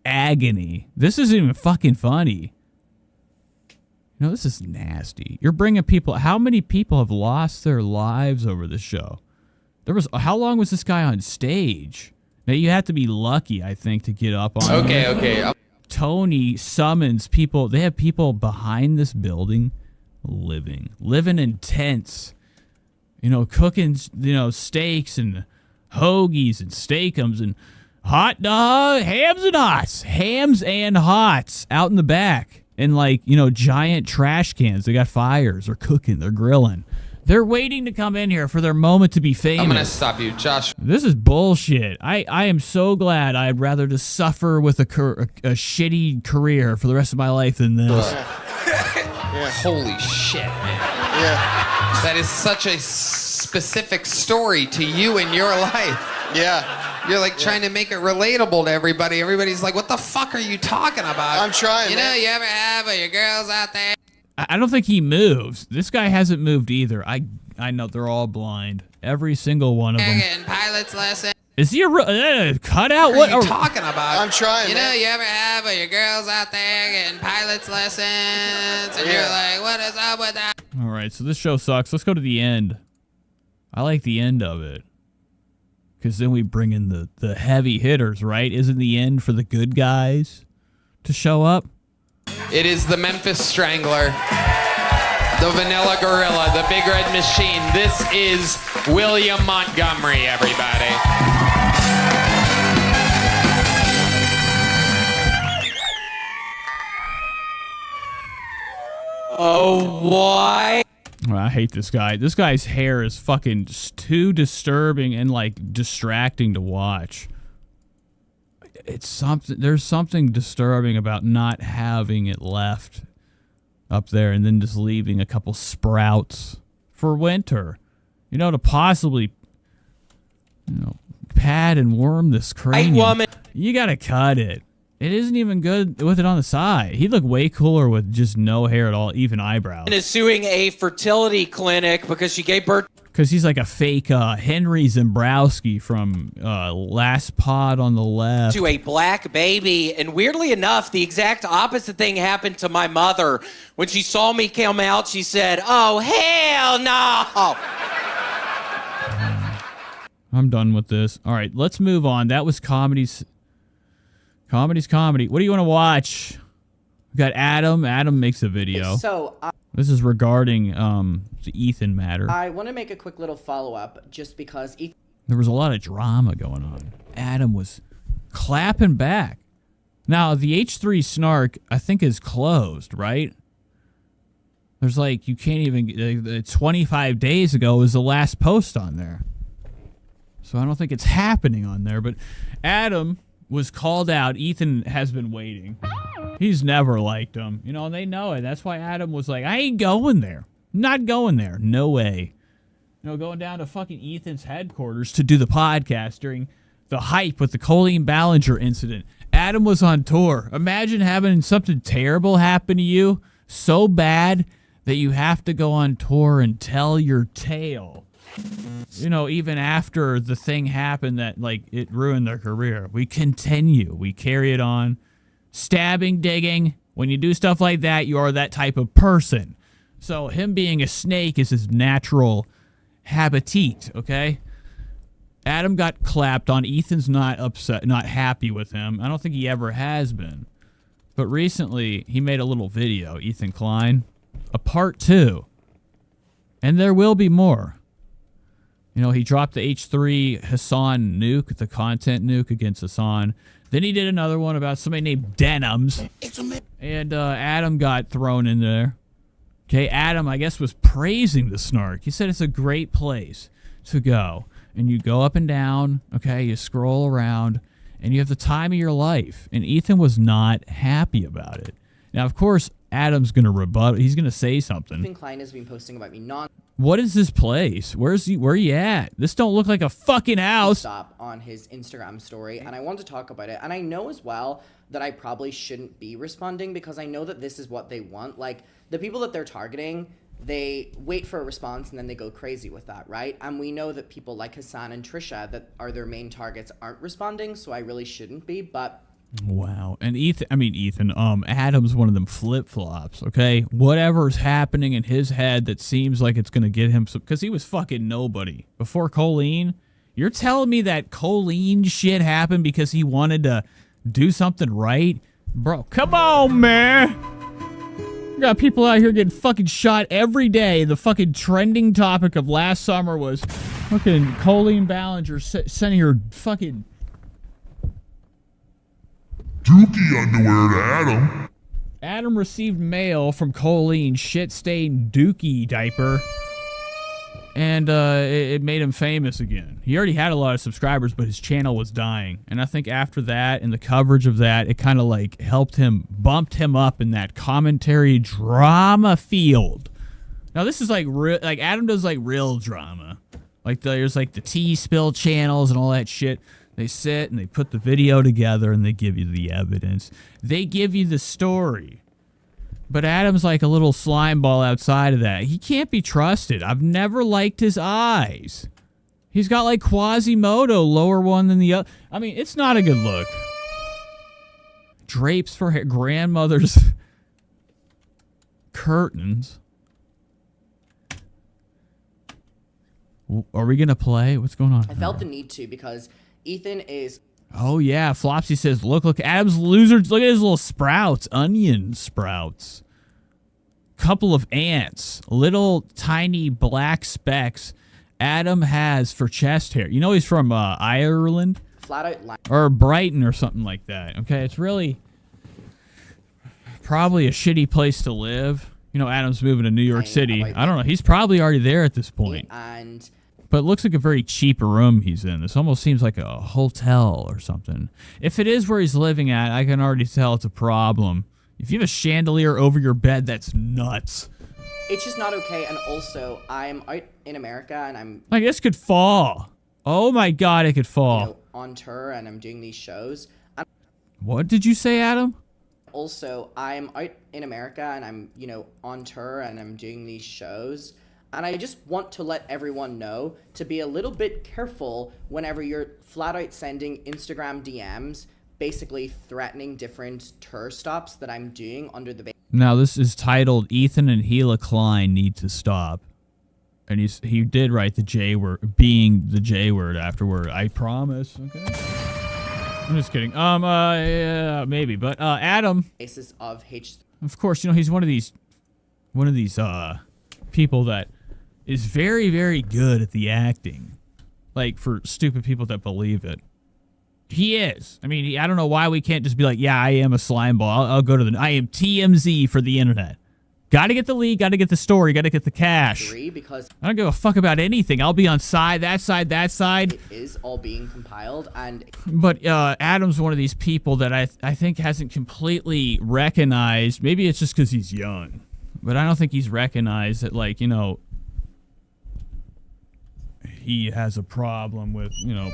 agony. This isn't even fucking funny. No, this is nasty. You're bringing people... How many people have lost their lives over this show? How long was this guy on stage? Now, you have to be lucky, I think, to get up on... Okay. Tony summons people. They have people behind this building living in tents. You know, cooking, steaks and hoagies and steakums and hot dog, hams and hots out in the back. And like, giant trash cans. They got fires. They're cooking. They're grilling. They're waiting to come in here for their moment to be famous. I'm going to stop you, Josh. This is bullshit. I am so glad I'd rather just suffer with a shitty career for the rest of my life than this. Yeah. Holy shit, man. Yeah. That is such a specific story to you in your life. Yeah. You're like trying to make it relatable to everybody. Everybody's like, what the fuck are you talking about? I'm trying, You ever have your girls out there? I don't think he moves. This guy hasn't moved either. I know they're all blind. Every single one of them. Getting pilot's lesson. Is he a cutout? What are you talking about? I'm trying, You ever have your girls out there getting pilot's lessons? And you're like, what is up with that? All right, so this show sucks. Let's go to the end. I like the end of it. Because then we bring in the heavy hitters, right? Isn't the end for the good guys to show up? It is the Memphis Strangler, the Vanilla Gorilla, the Big Red Machine. This is William Montgomery, everybody. Oh, why? I hate this guy. This guy's hair is fucking just too disturbing and like distracting to watch. It's something. There's something disturbing about not having it left up there and then just leaving a couple sprouts for winter. To possibly, pad and worm this cranium. You gotta cut it. It isn't even good with it on the side. He'd look way cooler with just no hair at all, even eyebrows. And is suing a fertility clinic because she gave birth. Because he's like a fake Henry Zembrowski from Last Pod on the Left. To a black baby. And weirdly enough, the exact opposite thing happened to my mother. When she saw me come out, she said, "Oh, hell no." I'm done with this. All right, let's move on. That was Comedy's comedy. What do you want to watch? We got Adam. Adam makes a video. This is regarding the Ethan matter. I want to make a quick little follow-up just because There was a lot of drama going on. Adam was clapping back. Now, the H3 snark, I think, is closed, right? There's like, you can't even, 25 days ago was the last post on there. So I don't think it's happening on there, but Adam was called out. Ethan has been waiting. He's never liked him, you know, and they know it. That's why Adam was like, I ain't going there. Not going there. No way. You know, going down to fucking Ethan's headquarters to do the podcast during the hype with the Colleen Ballinger incident. Adam was on tour. Imagine having something terrible happen to you so bad that you have to go on tour and tell your tale. You know, even after the thing happened that, like, it ruined their career. We continue. We carry it on. Stabbing, digging. When you do stuff like that, you are that type of person. So him being a snake is his natural habitat, okay? Adam got clapped on. Ethan's not upset, not happy with him. I don't think he ever has been. But recently, he made a little video, Ethan Klein, a part 2. And there will be more. You know, he dropped the H3 Hassan nuke, the content nuke against Hassan. Then he did another one about somebody named Denims. And Adam got thrown in there. Okay, Adam, I guess, was praising the snark. He said it's a great place to go. And you go up and down, okay, you scroll around, and you have the time of your life. And Ethan was not happy about it. Now, of course, Adam's going to rebut. He's going to say something. Ethan Klein has been posting about me What is this place? Where are you at? This don't look like a fucking house. Stop on his Instagram story, and I want to talk about it. And I know as well that I probably shouldn't be responding because I know that this is what they want. Like, the people that they're targeting, they wait for a response and then they go crazy with that, right? And we know that people like Hassan and Trisha that are their main targets aren't responding, so I really shouldn't be, but... Wow. And Adam's one of them flip-flops, okay? Whatever's happening in his head that seems like it's going to get him some... Because he was fucking nobody. Before Colleen, you're telling me that Colleen shit happened because he wanted to do something right? Bro, come on, man! We got people out here getting fucking shot every day. The fucking trending topic of last summer was fucking Colleen Ballinger sending her fucking... Dookie underwear to Adam. Adam received mail from Colleen, shit-stained Dookie diaper, and it made him famous again. He already had a lot of subscribers, but his channel was dying. And I think after that and the coverage of that, it kind of like bumped him up in that commentary drama field. Now this is like Adam does like real drama. Like there's like the tea spill channels and all that shit. They sit and they put the video together and they give you the evidence. They give you the story. But Adam's like a little slime ball outside of that. He can't be trusted. I've never liked his eyes. He's got like Quasimodo, lower one than the other. I mean, it's not a good look. Drapes for her grandmother's curtains. Are we going to play? What's going on? I felt the need to because Ethan is... Oh, yeah. Flopsy says, look, Adam's loser. Look at his little sprouts. Onion sprouts. Couple of ants. Little tiny black specks Adam has for chest hair. You know he's from Ireland? Flat out lying. Or Brighton or something like that. Okay, it's really probably a shitty place to live. You know, Adam's moving to New York City. I don't know. He's probably already there at this point. But it looks like a very cheap room he's in. This almost seems like a hotel or something. If it is where he's living at, I can already tell it's a problem. If you have a chandelier over your bed, that's nuts. It's just not okay. And also, I'm out in America and I'm... Like, this could fall. Oh my God, it could fall. You know, on tour and I'm doing these shows. What did you say, Adam? Also, I'm out in America and I'm, you know, on tour and I'm doing these shows. And I just want to let everyone know to be a little bit careful whenever you're flat out sending Instagram DMs, basically threatening different tour stops that I'm doing under the... Now, this is titled, Ethan and Gila Klein Need to Stop. And he did write the J word, being the J word afterward. I promise. Okay. I'm just kidding. Yeah, maybe. But Adam... Basis of Of course, you know, he's one of these one of these people that is very, very good at the acting. Like, for stupid people that believe it. He is. I mean, I don't know why we can't just be like, yeah, I am a slime ball. I'll go to I am TMZ for the internet. Got to get the lead, got to get the story, got to get the cash. Because I don't give a fuck about anything. I'll be on that side. it is all being compiled, and But Adam's one of these people that I think hasn't completely recognized. Maybe it's just because he's young, but I don't think he's recognized that, like, you know, he has a problem with, you know,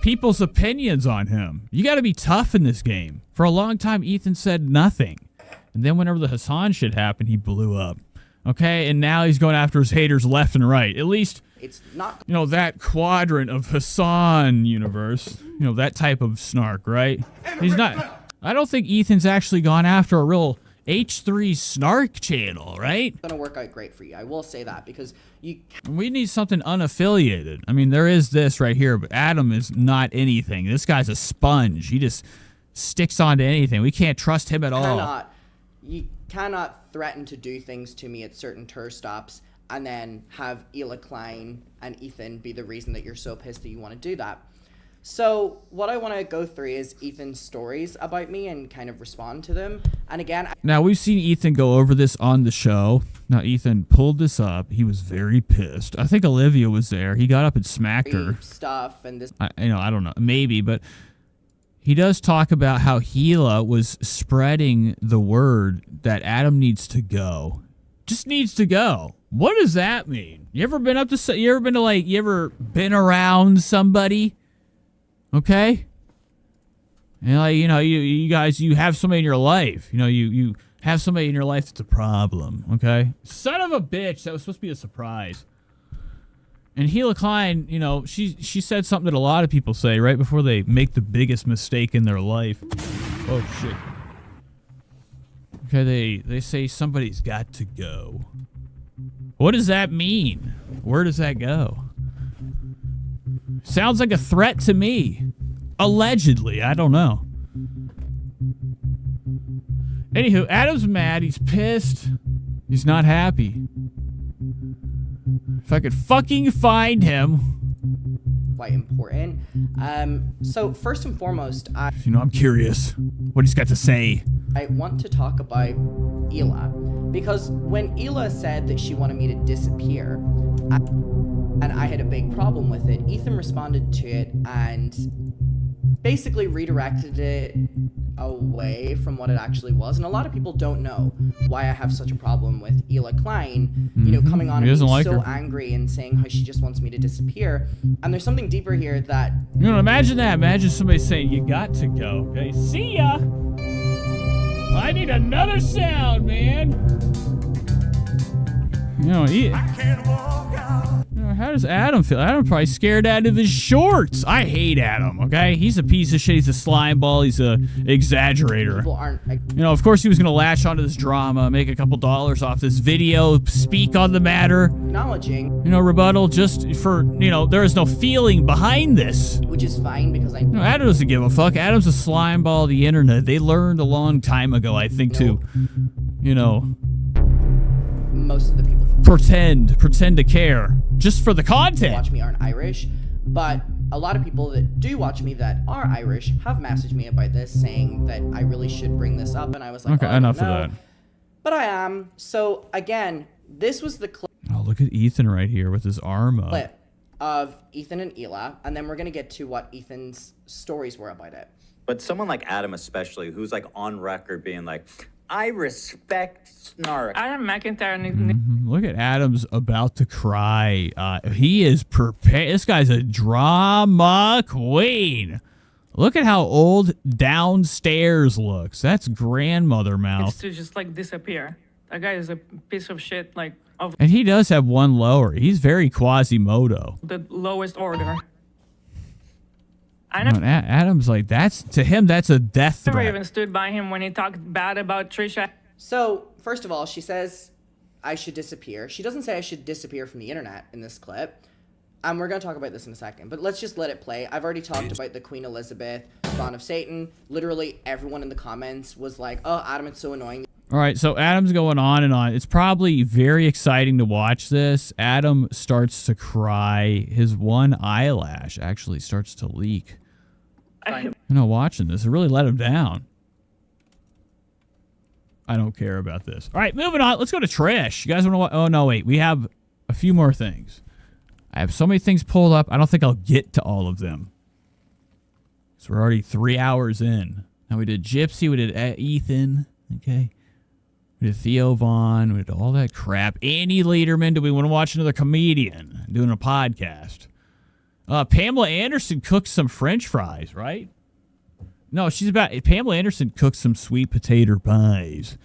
people's opinions on him. You got to be tough in this game. For a long time, Ethan said nothing. And then whenever the Hassan shit happened, he blew up. Okay? And now he's going after his haters left and right. At least, it's not, you know, that quadrant of Hassan universe. You know, that type of snark, right? He's not. I don't think Ethan's actually gone after a real H3 snark channel, right? It's gonna work out great for you. I will say that, because we need something unaffiliated. I mean, there is this right here, but Adam is not anything. This guy's a sponge. He just sticks onto anything. We can't trust him at all. You cannot threaten to do things to me at certain tour stops and then have Hila, Klein, and Ethan be the reason that you're so pissed that you want to do that. So what I want to go through is Ethan's stories about me and kind of respond to them. And again, now we've seen Ethan go over this on the show. Now Ethan pulled this up. He was very pissed. I think Olivia was there. He got up and smacked her. Stuff and this. I don't know. Maybe, but he does talk about how Hila was spreading the word that Adam needs to go. Just needs to go. What does that mean? You ever been around somebody? Okay? And like, you know, you guys, you have somebody in your life. You know, you have somebody in your life that's a problem. Okay? Son of a bitch. That was supposed to be a surprise. And Hila Klein, you know, she said something that a lot of people say right before they make the biggest mistake in their life. Oh, shit. Okay, they say somebody's got to go. What does that mean? Where does that go? Sounds like a threat to me. Allegedly, I don't know. Anywho, Adam's mad. He's pissed. He's not happy. If I could fucking find him. Quite important. So first and foremost, you know, I'm curious what he's got to say. I want to talk about Hila, because when Hila said that she wanted me to disappear, and I had a big problem with it, Ethan responded to it and basically redirected it away from what it actually was. And a lot of people don't know why I have such a problem with Hila Klein, you know, coming on and being like so her. angry and saying how she just wants me to disappear. And there's something deeper here that... You know, imagine that. Imagine somebody saying, you got to go. Okay, see ya. I need another sound, man. You know, how does Adam feel? Adam's probably scared out of his shorts. I hate Adam, okay? He's a piece of shit. He's a slime ball. He's a exaggerator. You know, of course he was going to latch onto this drama, make a couple dollars off this video, speak on the matter. Acknowledging. You know, rebuttal just for, you know, there is no feeling behind this. Which is fine, because I... You know, Adam doesn't give a fuck. Adam's a slime ball of the internet. They learned a long time ago, I think, to, you know... Most of the people... Pretend to care. Just for the content. Watch me aren't Irish, but a lot of people that do watch me that are Irish have messaged me about this, saying that I really should bring this up, and I was like, okay, enough of that. But I am. So again, this was the clip. Oh, look at Ethan right here with his arm up. Clip of Ethan and Hila, and then we're gonna get to what Ethan's stories were about it. But someone like Adam, especially, who's like on record being like, I respect snark. Adam McIntyre. Look at Adam's about to cry. He is prepared. This guy's a drama queen. Look at how old downstairs looks. That's grandmother mouth. It's to just like disappear. That guy is a piece of shit. Like of. And he does have one lower. He's very Quasimodo. The lowest order. Adam's like, to him, that's a death threat. I never even stood by him when he talked bad about Trisha. So, first of all, she says I should disappear. She doesn't say I should disappear from the internet in this clip. We're going to talk about this in a second, but let's just let it play. I've already talked about the Queen Elizabeth, Spawn of Satan. Literally everyone in the comments was like, oh, Adam, it's so annoying. All right, so Adam's going on and on. It's probably very exciting to watch this. Adam starts to cry. His one eyelash actually starts to leak. Watching this, it really let him down. I don't care about this. All right, moving on. Let's go to Trish. You guys want to watch? Oh, no, wait. We have a few more things. I have so many things pulled up. I don't think I'll get to all of them. So we're already 3 hours in. Now we did Gypsy. We did Ethan. Okay. We did Theo Vaughn. We did all that crap. Annie Lederman. Do we want to watch another comedian doing a podcast? Pamela Anderson cooked some French fries, right? No, Pamela Anderson cooked some sweet potato pies.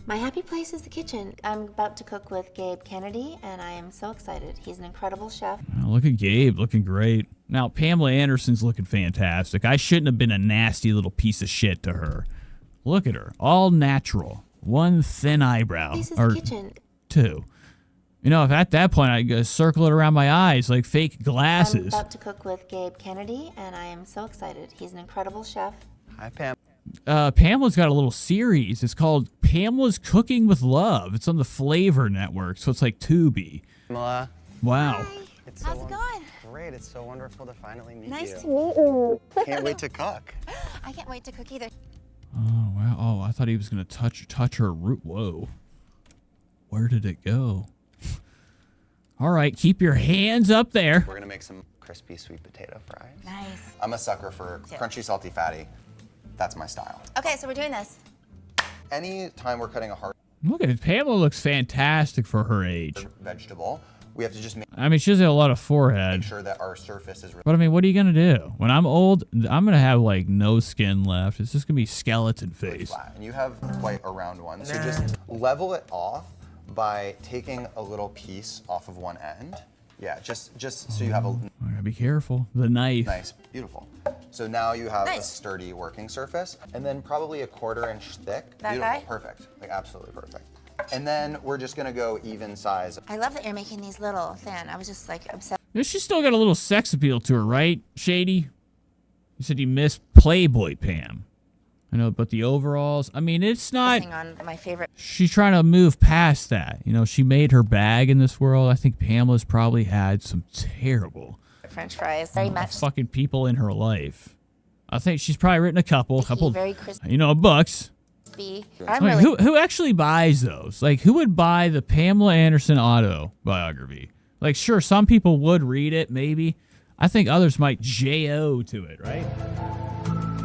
My happy place is the kitchen. I'm about to cook with Gabe Kennedy, and I am so excited. He's an incredible chef. Oh, look at Gabe, looking great. Now, Pamela Anderson's looking fantastic. I shouldn't have been a nasty little piece of shit to her. Look at her, all natural. One thin eyebrow. This is the kitchen. Two. If at that point I circle it around my eyes like fake glasses. I'm about to cook with Gabe Kennedy, and I am so excited. He's an incredible chef. Hi, Pam. Pamela's got a little series. It's called Pamela's Cooking with Love. It's on the Flavor Network, so it's like Tubi. Pamela. Wow. Hi. How's it going? Great. It's so wonderful to finally meet you. Nice to meet you. Can't wait to cook. I can't wait to cook either. Oh, wow. Oh, I thought he was going to touch her root. Whoa. Where did it go? All right, keep your hands up there. We're going to make some crispy sweet potato fries. Nice. I'm a sucker for crunchy, salty, fatty. That's my style. Okay, so we're doing this. Any time we're cutting a hard Look at it. Pamela looks fantastic for her age. vegetable, we have to just make She doesn't have a lot of forehead. sure that our surface is really But what are you going to do? When I'm old, I'm going to have like no skin left. It's just going to be skeleton face. flat. And you have quite a round one. So just level it off by taking a little piece off of one end. Yeah, just so you have a I gotta be careful. The knife. nice, beautiful. So now you have a sturdy working surface, and then probably a 1/4 inch thick. That Beautiful, guy? perfect, like absolutely perfect. And then we're just gonna go even size. I love that you're making these little thin. I was just like obsessed. She's still got a little sex appeal to her, right, Shady? You said you miss Playboy Pam. I know, but the overalls, it's not... on my favorite. She's trying to move past that. She made her bag in this world. I think Pamela's probably had some terrible... French fries. Very much. Fucking people in her life. I think she's probably written a couple very crispy. books. Who actually buys those? Like, who would buy the Pamela Anderson autobiography? Like, sure, some people would read it, maybe. I think others might J.O. to it, right?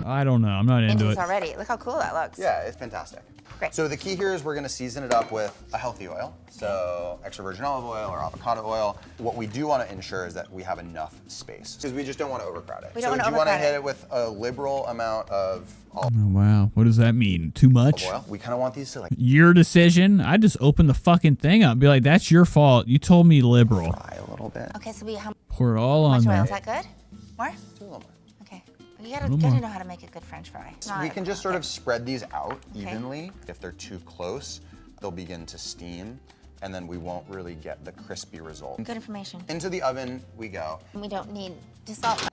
I don't know. I'm not into it. Already. Look how cool that looks. Yeah, it's fantastic. Great. So the key here is we're gonna season it up with a healthy oil, so extra virgin olive oil or avocado oil. What we do want to ensure is that we have enough space, because we just don't want to overcrowd it. We don't so want to do you want to overcrowd hit it. it with a liberal amount of olive Oh, wow. What does that mean? Too much? oil? We kind of want these to like Your decision? I just open the fucking thing up and be like, that's your fault. You told me liberal. fry a little bit. Okay, so how Pour it all on much oil? there. Is that good? More? Do a little more. Okay. You little gotta more. know how to make a good French fry. We can just sort of spread these out evenly. If they're too close, they'll begin to steam, and then we won't really get the crispy result. Good information. Into the oven we go. We don't need to salt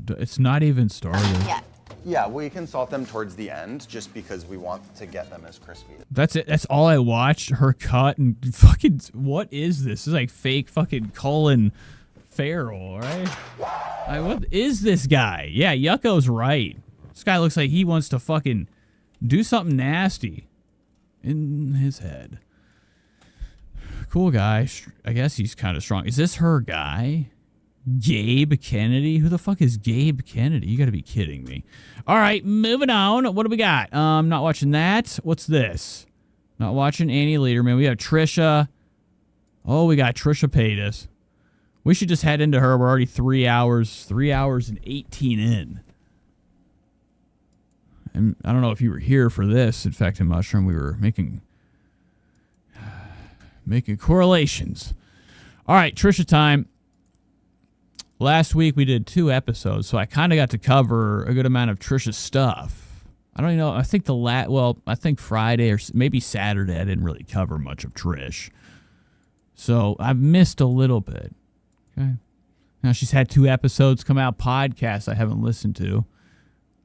It's not even started. yet. Yeah, we can salt them towards the end just because we want to get them as crispy. That's it. That's all I watched. Her cut and fucking. What is this? This is like fake fucking Colin Farrell, right? What is this guy? Yeah, Yucko's right. This guy looks like he wants to fucking do something nasty in his head. Cool guy. I guess he's kind of strong. Is this her guy? Gabe Kennedy? Who the fuck is Gabe Kennedy? You gotta be kidding me. All right, moving on. What do we got? Not watching that. What's this? Not watching Annie Lederman. We have Trisha. Oh, we got Trisha Paytas. We should just head into her. We're already 3 hours and 18 in. And I don't know if you were here for this, Infected Mushroom. We were making correlations. All right, Trisha time. Last week we did 2 episodes, so I kind of got to cover a good amount of Trisha's stuff. I don't even know. I think I think Friday or maybe Saturday I didn't really cover much of Trish. So I've missed a little bit. Okay. Now she's had 2 episodes come out, podcasts I haven't listened to,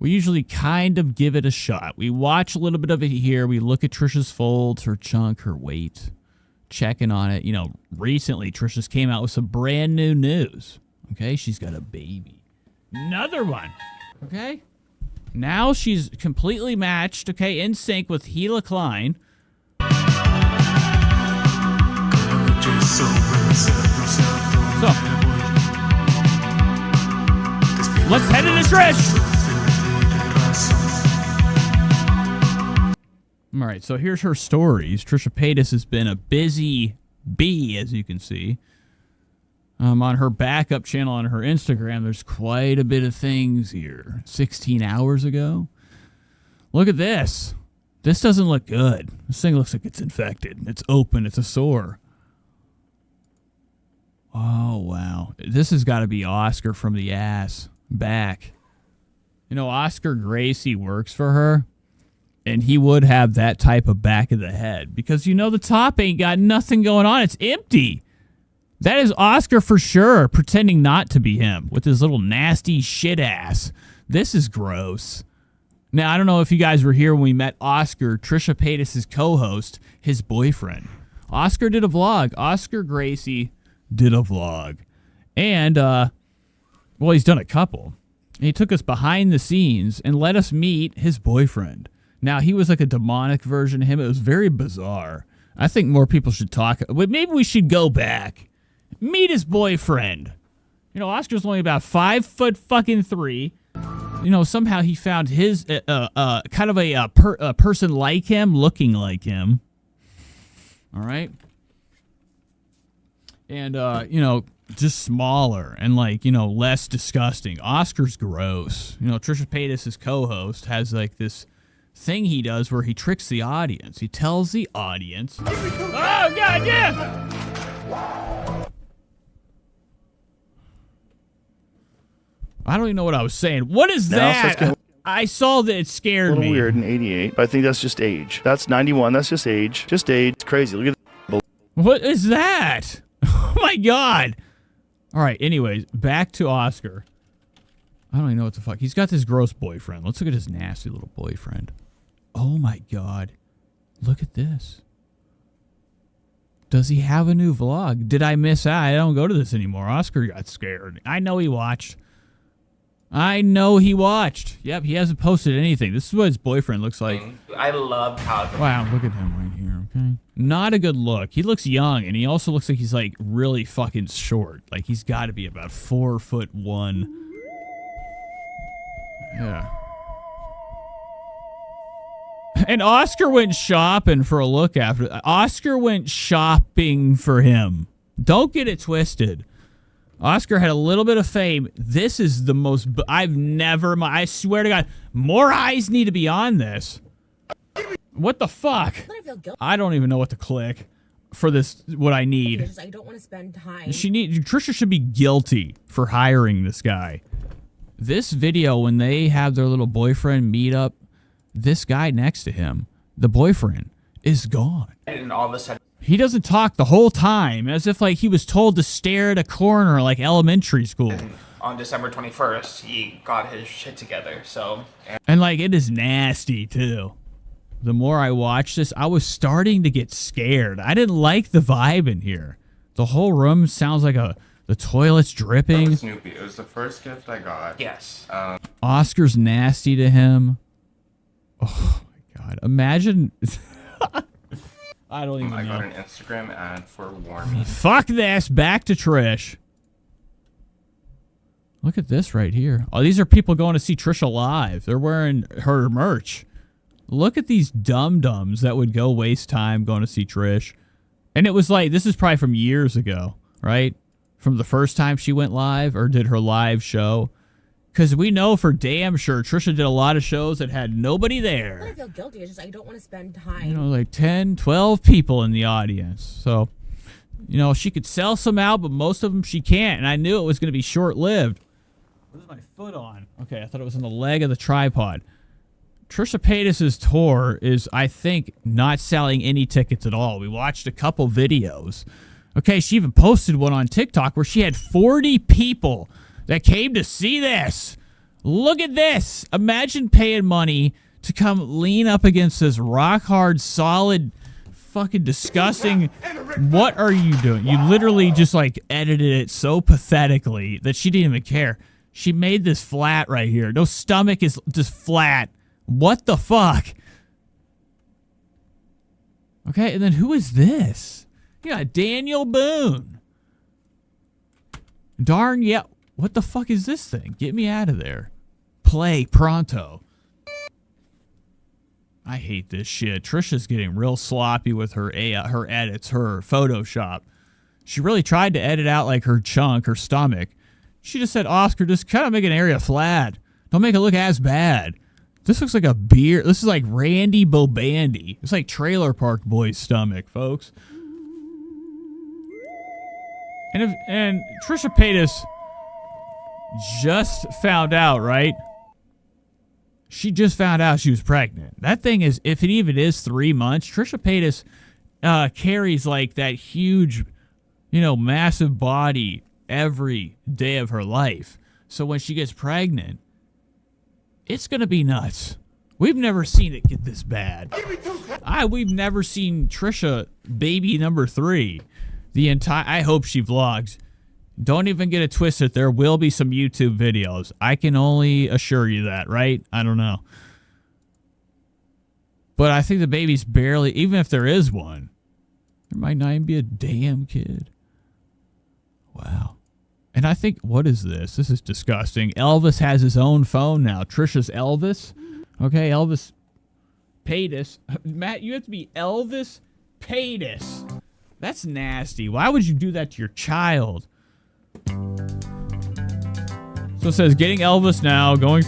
we usually kind of give it a shot. We watch a little bit of it here. We look at Trisha's folds, her chunk, her weight, checking on it. You know, recently Trisha's came out with some brand new news. Okay, she's got a baby. Another one. Okay. Now she's completely matched, okay, in sync with Gila Klein. So, let's head into Trish. All right, so here's her stories. Trisha Paytas has been a busy bee, as you can see. On her backup channel on her Instagram, there's quite a bit of things here. 16 hours ago. Look at this. This doesn't look good. This thing looks like it's infected. It's open. It's a sore. Oh, wow. This has got to be Oscar from the ass back. You know, Oscar Gracie works for her, and he would have that type of back of the head because, you know, the top ain't got nothing going on. It's empty. That is Oscar for sure, pretending not to be him with his little nasty shit ass. This is gross. Now, I don't know if you guys were here when we met Oscar, Trisha Paytas' co-host, his boyfriend. Oscar did a vlog. Oscar Gracie did a vlog. And, well, he's done a couple. And he took us behind the scenes and let us meet his boyfriend. Now, he was like a demonic version of him. It was very bizarre. I think more people should talk. Maybe we should go back. Meet his boyfriend. You know, Oscar's only about 5'3". You know, somehow he found his kind of a person like him, looking like him. All right. And, you know, just smaller and, like, you know, less disgusting. Oscar's gross. You know, Trisha Paytas, his co-host, has, like, this thing he does where he tricks the audience. He tells the audience. Oh, God, yeah! I don't even know what I was saying. What is that? I saw that it scared me. A little weird in 88, but I think that's just age. That's 91. That's just age. Just age. It's crazy. Look at that. What is that? Oh, my God. All right, anyways, back to Oscar. I don't even know what the fuck. He's got this gross boyfriend. Let's look at his nasty little boyfriend. Oh, my God. Look at this. Does he have a new vlog? Did I miss out? I don't go to this anymore. Oscar got scared. I know he watched. Yep, he hasn't posted anything. This is what his boyfriend looks like. I love how... Wow, look at him right here, okay? Not a good look. He looks young, and he also looks like he's, like, really fucking short. Like, he's got to be about 4'1". Yeah. And Oscar went shopping for a look after. Oscar went shopping for him. Don't get it twisted. Oscar had a little bit of fame. This is the most... I swear to God, more eyes need to be on this. What the fuck? I don't even know what to click for this, what I need. I don't want to spend time. Trisha should be guilty for hiring this guy. This video, when they have their little boyfriend meet up, this guy next to him, the boyfriend, is gone. And all of a sudden... He doesn't talk the whole time, as if like he was told to stare at a corner like elementary school. On December 21st, he got his shit together, so... And like, it is nasty, too. The more I watch this, I was starting to get scared. I didn't like the vibe in here. The whole room sounds like the toilet's dripping. Snoopy, it was the first gift I got. Yes. Oscar's nasty to him. Oh, my God. Imagine... I don't even know. I got an Instagram ad for Warmy. Fuck this. Back to Trish. Look at this right here. Oh, these are people going to see Trisha live. They're wearing her merch. Look at these dum-dums that would go waste time going to see Trish. And it was like, this is probably from years ago, right? From the first time she went live or did her live show. Because we know for damn sure Trisha did a lot of shows that had nobody there. I feel guilty. It's just I don't want to spend time. You know, like 10, 12 people in the audience. So, you know, she could sell some out, but most of them she can't. And I knew it was going to be short-lived. What is my foot on? Okay, I thought it was on the leg of the tripod. Trisha Paytas' tour is, I think, not selling any tickets at all. We watched a couple videos. Okay, she even posted one on TikTok where she had 40 people that came to see this. Look at this. Imagine paying money to come lean up against this rock hard, solid, fucking disgusting. What are you doing? You literally just like edited it so pathetically that she didn't even care. She made this flat right here. No stomach is just flat. What the fuck? Okay, and then who is this? Yeah, Daniel Boone. Darn, yeah. What the fuck is this thing? Get me out of there. Play pronto. I hate this shit. Trisha's getting real sloppy with her edits, her Photoshop. She really tried to edit out like her chunk, her stomach. She just said, Oscar, just kind of make an area flat. Don't make it look as bad. This looks like a beer. This is like Randy Bobandy. It's like Trailer Park Boy's stomach, folks. And Trisha Paytas just found out, right? She just found out she was pregnant. That thing is, if it even is 3 months, Trisha Paytas carries like that huge, massive body every day of her life. So when she gets pregnant, it's going to be nuts. We've never seen it get this bad. We've never seen Trisha baby number 3. I hope she vlogs. Don't even get it twisted. There will be some YouTube videos. I can only assure you that, right? I don't know. But I think the baby's barely, even if there is one, there might not even be a damn kid. Wow. And I think, what is this? This is disgusting. Elvis has his own phone now. Trisha's Elvis. Okay, Elvis Paytas. Matt, you have to be Elvis Paytas. That's nasty. Why would you do that to your child? So it says, getting Elvis now, going...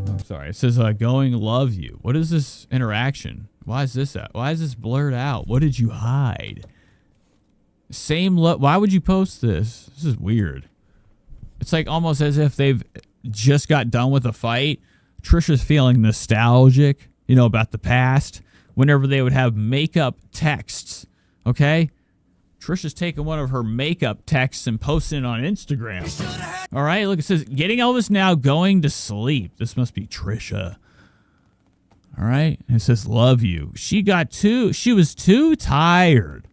I'm sorry. It says, going love you. What is this interaction? Why is this at? Why is this blurred out? What did you hide? Same love. Why would you post this? This is weird. It's like almost as if they've just got done with a fight. Trisha's feeling nostalgic, about the past. Whenever they would have makeup texts, okay? Trisha's taking one of her makeup texts and posting it on Instagram. All right, look, it says, getting Elvis now, going to sleep. This must be Trisha. All right, and it says, love you. She was too tired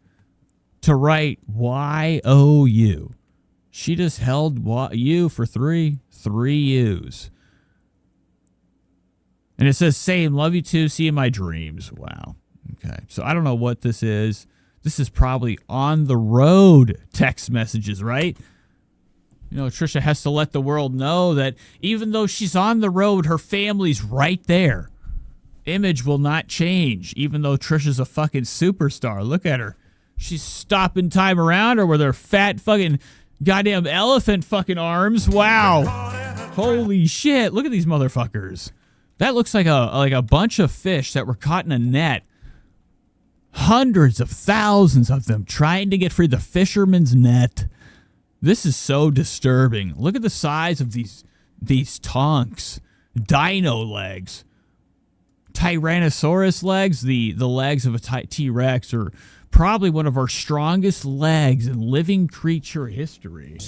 to write Y-O-U. She just held U for three U's. And it says, same, love you too, see you in my dreams. Wow. Okay, so I don't know what this is. This is probably on the road text messages, right? Trisha has to let the world know that even though she's on the road, her family's right there. Image will not change, even though Trisha's a fucking superstar. Look at her. She's stopping time around her with her fat fucking goddamn elephant fucking arms. Wow. Holy shit. Look at these motherfuckers. That looks like a bunch of fish that were caught in a net. Hundreds of thousands of them trying to get free. The fisherman's net. This is so disturbing. Look at the size of these tonks. Dino legs. Tyrannosaurus legs. The legs of a T-Rex are probably one of our strongest legs in living creature history.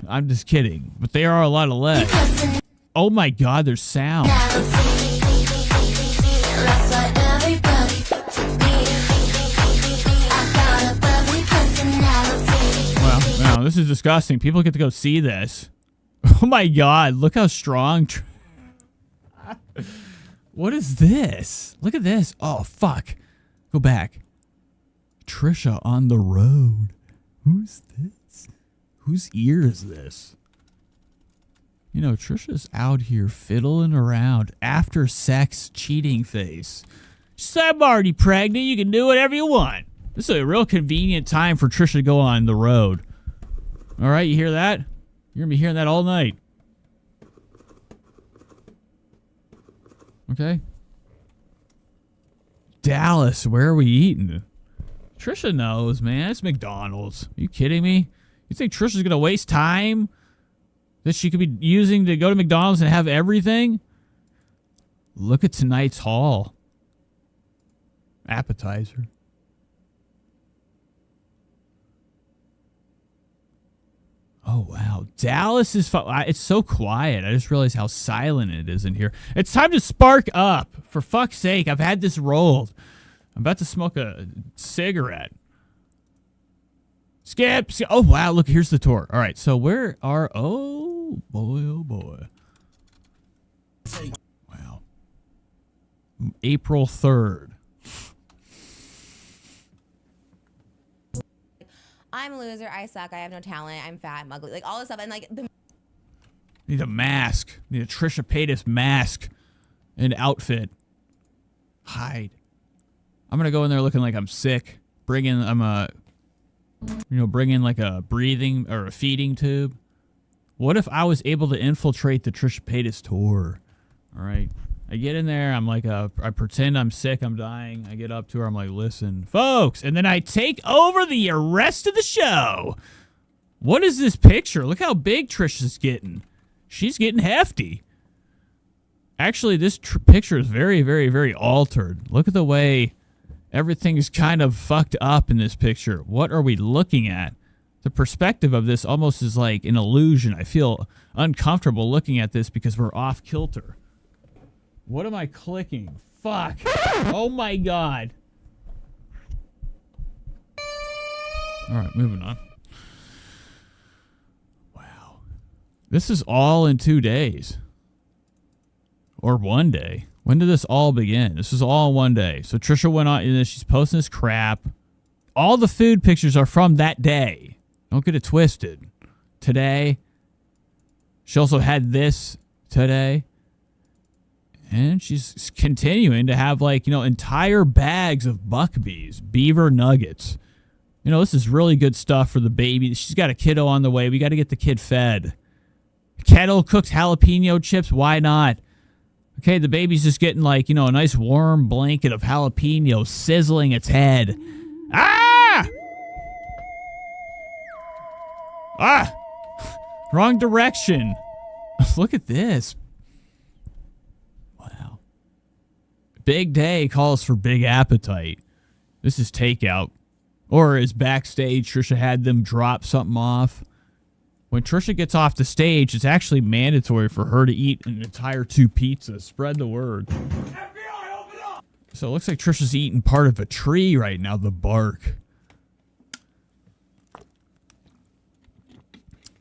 I'm just kidding. But they are a lot of legs. Oh my God, there's sound. Wow, this is disgusting. People get to go see this. Oh my God, look how strong. What is this? Look at this. Oh, fuck. Go back. Trisha on the road. Who's this? Whose ear is this? Trisha's out here fiddling around. After sex cheating face. She said, I'm already pregnant. You can do whatever you want. This is a real convenient time for Trisha to go on the road. All right, you hear that? You're going to be hearing that all night. Okay. Dallas, where are we eating? Trisha knows, man. It's McDonald's. Are you kidding me? You think Trisha's going to waste time that she could be using to go to McDonald's and have everything? Look at tonight's haul. Appetizer. Oh, wow. Dallas is it's so quiet. I just realized how silent it is in here. It's time to spark up. For fuck's sake, I've had this rolled. I'm about to smoke a cigarette. Skip. Oh, wow. Look, here's the tour. All right. So where are... Oh, boy. Oh, boy. Wow. April 3rd. I'm a loser. I suck. I have no talent. I'm fat. I'm ugly. Like all this stuff. And like the Need a mask. Need a Trisha Paytas mask and outfit. Hide. I'm gonna go in there looking like I'm sick. Bring in like a breathing or a feeding tube. What if I was able to infiltrate the Trisha Paytas tour? All right. I get in there, I'm like, I pretend I'm sick, I'm dying. I get up to her, I'm like, listen, folks. And then I take over the rest of the show. What is this picture? Look how big Trisha's getting. She's getting hefty. Actually, this picture is very, very, very altered. Look at the way everything is kind of fucked up in this picture. What are we looking at? The perspective of this almost is like an illusion. I feel uncomfortable looking at this because we're off kilter. What am I clicking? Fuck. Oh my god. Alright, moving on. Wow. This is all in 2 days. Or 1 day. When did this all begin? This is all in 1 day. So Trisha went on, and she's posting this crap. All the food pictures are from that day. Don't get it twisted. Today. She also had this today. And she's continuing to have, like, entire bags of Buckbees, beaver nuggets. This is really good stuff for the baby. She's got a kiddo on the way. We got to get the kid fed. Kettle cooked jalapeno chips. Why not? Okay, the baby's just getting, like, a nice warm blanket of jalapeno sizzling its head. Ah! Ah! Wrong direction. Look at this. Big day calls for big appetite. This is takeout. Or as backstage, Trisha had them drop something off. When Trisha gets off the stage, it's actually mandatory for her to eat an entire 2 pizzas. Spread the word. FBI, open up! So it looks like Trisha's eating part of a tree right now, the bark.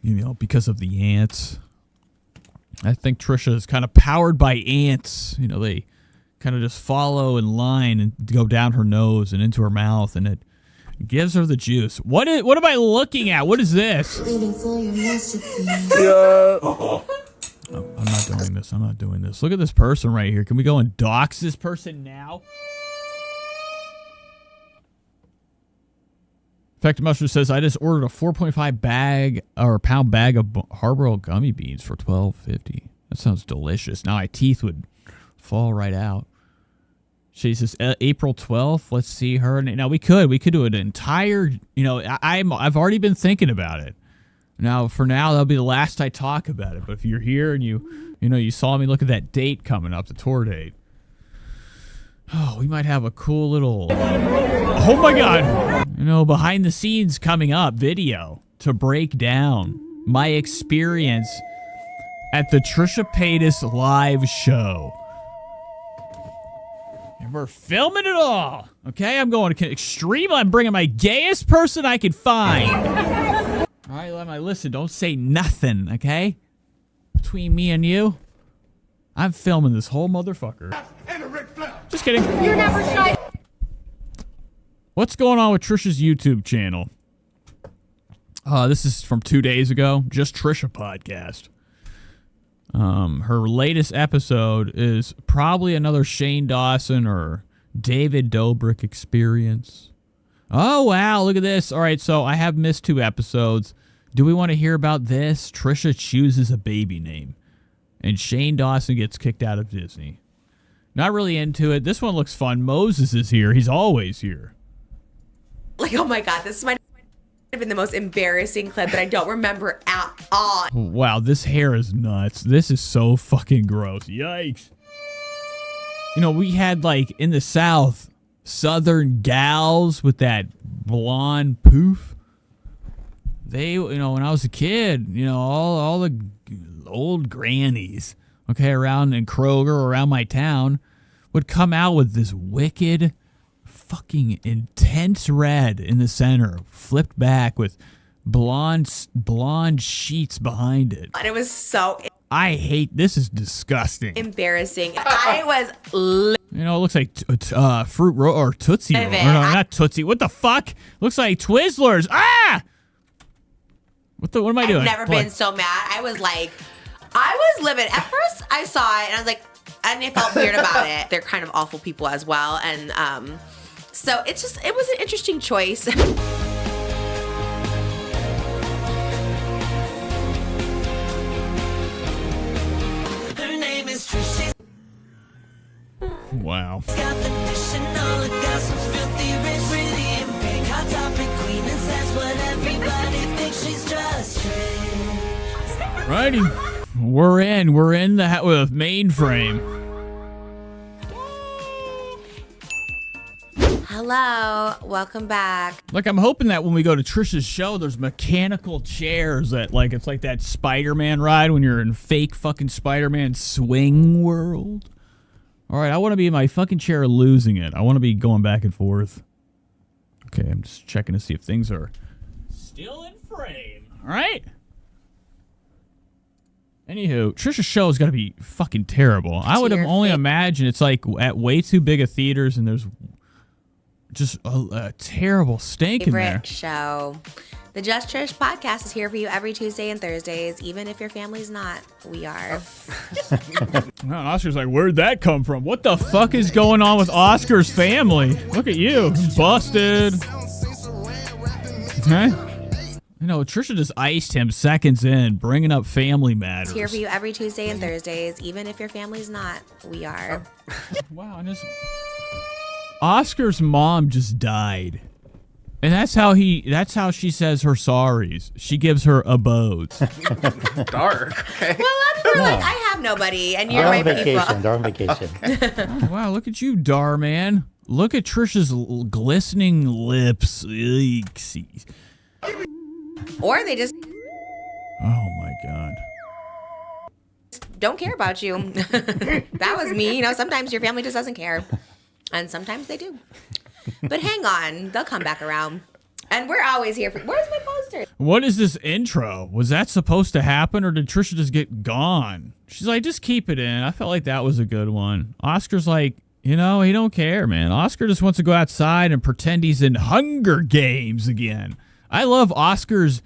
Because of the ants. I think Trisha is kind of powered by ants. They kind of just follow in line and go down her nose and into her mouth, and it gives her the juice. What am I looking at? What is this? Oh, I'm not doing this. I'm not doing this. Look at this person right here. Can we go and dox this person now? Effective Mustard says, I just ordered a 4.5 pound bag of Harborough gummy beans for $12.50. That sounds delicious. Now my teeth would fall right out. She says April 12th. Let's see her. Now we could do an entire. I've already been thinking about it. Now for now that'll be the last I talk about it. But if you're here and you saw me look at that date coming up, the tour date. Oh, we might have a cool little. Oh my god! Behind the scenes coming up video to break down my experience at the Trisha Paytas live show. And we're filming it all. Okay, I'm going to extreme. I'm bringing my gayest person I could find. All right, listen. Don't say nothing, okay? Between me and you, I'm filming this whole motherfucker. Just kidding. You're never shy. What's going on with Trisha's YouTube channel? This is from 2 days ago. Just Trisha podcast. Her latest episode is probably another Shane Dawson or David Dobrik experience. Oh, wow. Look at this. All right. So I have missed 2 episodes. Do we want to hear about this? Trisha chooses a baby name and Shane Dawson gets kicked out of Disney. Not really into it. This one looks fun. Moses is here. He's always here. Like, oh my god, this might have been the most embarrassing clip that I don't remember at all. Wow, this hair is nuts. This is so fucking gross. Yikes. We had, like, in the South, Southern gals with that blonde poof. they, when I was a kid, all the old grannies, okay, around in Kroger, around my town, would come out with this wicked, fucking intense red in the center, flipped back with blonde sheets behind it. And it was so I hate this. Is disgusting. embarrassing. I was It looks like fruit roll or Tootsie Roll. Or no, not Tootsie. What the fuck? Looks like Twizzlers. Ah! What am I doing? I've never been so mad. I was livid. At first, I saw it and I was like, and it felt weird about it. They're kind of awful people as well, and so it was an interesting choice. Her name is Trisha. Wow. Got the dish and all the gossip's filthy rich, pretty and pink, hot topic queen, and says what everybody thinks. She's just Trish. Righty. We're in the with mainframe. Hello, welcome back. Like, I'm hoping that when we go to Trisha's show, there's mechanical chairs that, like, it's like that Spider-Man ride when you're in fake fucking Spider-Man swing world. All right, I want to be in my fucking chair losing it. I want to be going back and forth. Okay, I'm just checking to see if things are still in frame. All right? Anywho, Trisha's show is going to be fucking terrible. I would have only imagined it's like at way too big of theaters and there's just a terrible stank in there. Favorite show. The Just Trish podcast is here for you every Tuesday and Thursdays, even if your family's not. We are. Well, Oscar's like, where'd that come from? What the fuck is going on with Oscar's family? Look at you. Busted. Okay. Trisha just iced him seconds in, bringing up family matters. It's here for you every Tuesday and Thursdays, even if your family's not. We are. Wow, and Oscar's mom just died. And that's how she says her sorries. She gives her abodes. Dark. Okay. Well, a lot of people are like, I have nobody, and you're my people. They're on vacation. Oh, wow, look at you, Dar man. Look at Trisha's glistening lips. Eeksies. Or they just Oh my god. don't care about you. That was me. Sometimes your family just doesn't care. And sometimes they do. But hang on, they'll come back around. And we're always here for. Where's my poster? What is this intro? Was that supposed to happen, or did Trisha just get gone? She's like, just keep it in. I felt like that was a good one. Oscar's like, he don't care, man. Oscar just wants to go outside and pretend he's in Hunger Games again. I love Oscar's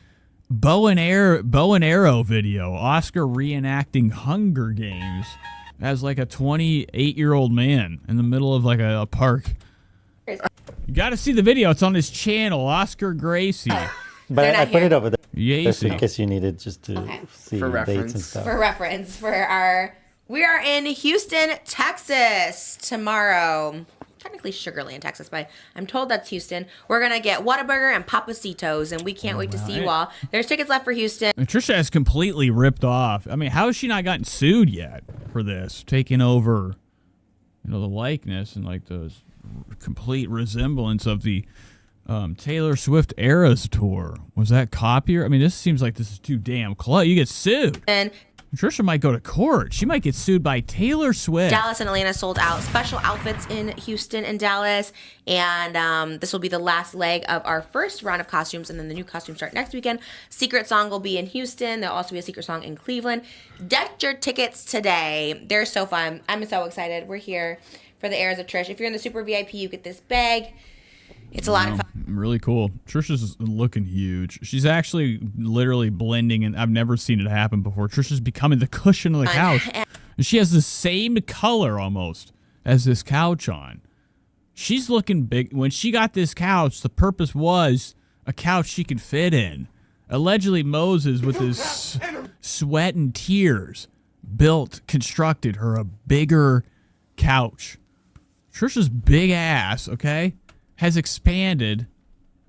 bow and arrow video. Oscar reenacting Hunger Games as like a 28-year-old man in the middle of like a park. You got to see the video. It's on his channel, Oscar Gracie. But I put it over there. Yes. In case you needed just to see dates and stuff. For reference, we are in Houston, Texas tomorrow. Technically Sugarland, Texas, but I'm told that's Houston. We're going to get Whataburger and Papacitos, and we can't wait to see you all. There's tickets left for Houston. And Trisha has completely ripped off. I mean, how has she not gotten sued yet for this? Taking over, the likeness and like the complete resemblance of the Taylor Swift Eras tour. Was that copyright? I mean, this seems like this is too damn close. You get sued. And Trisha might go to court. She might get sued by Taylor Swift. Dallas and Atlanta sold out. Special outfits in Houston and Dallas. And this will be the last leg of our first round of costumes. And then the new costumes start next weekend. Secret Song will be in Houston. There'll also be a Secret Song in Cleveland. Get your tickets today. They're so fun. I'm so excited. We're here for the Eras of Trish. If you're in the Super VIP, you get this bag. It's a lot of fun. Really cool. Trisha's looking huge. She's actually literally blending, and I've never seen it happen before. Trisha's becoming the cushion of the couch. And she has the same color almost as this couch on. She's looking big. When she got this couch, the purpose was a couch she could fit in. Allegedly, Moses, with his sweat and tears, constructed her a bigger couch. Trisha's big ass, okay, has expanded,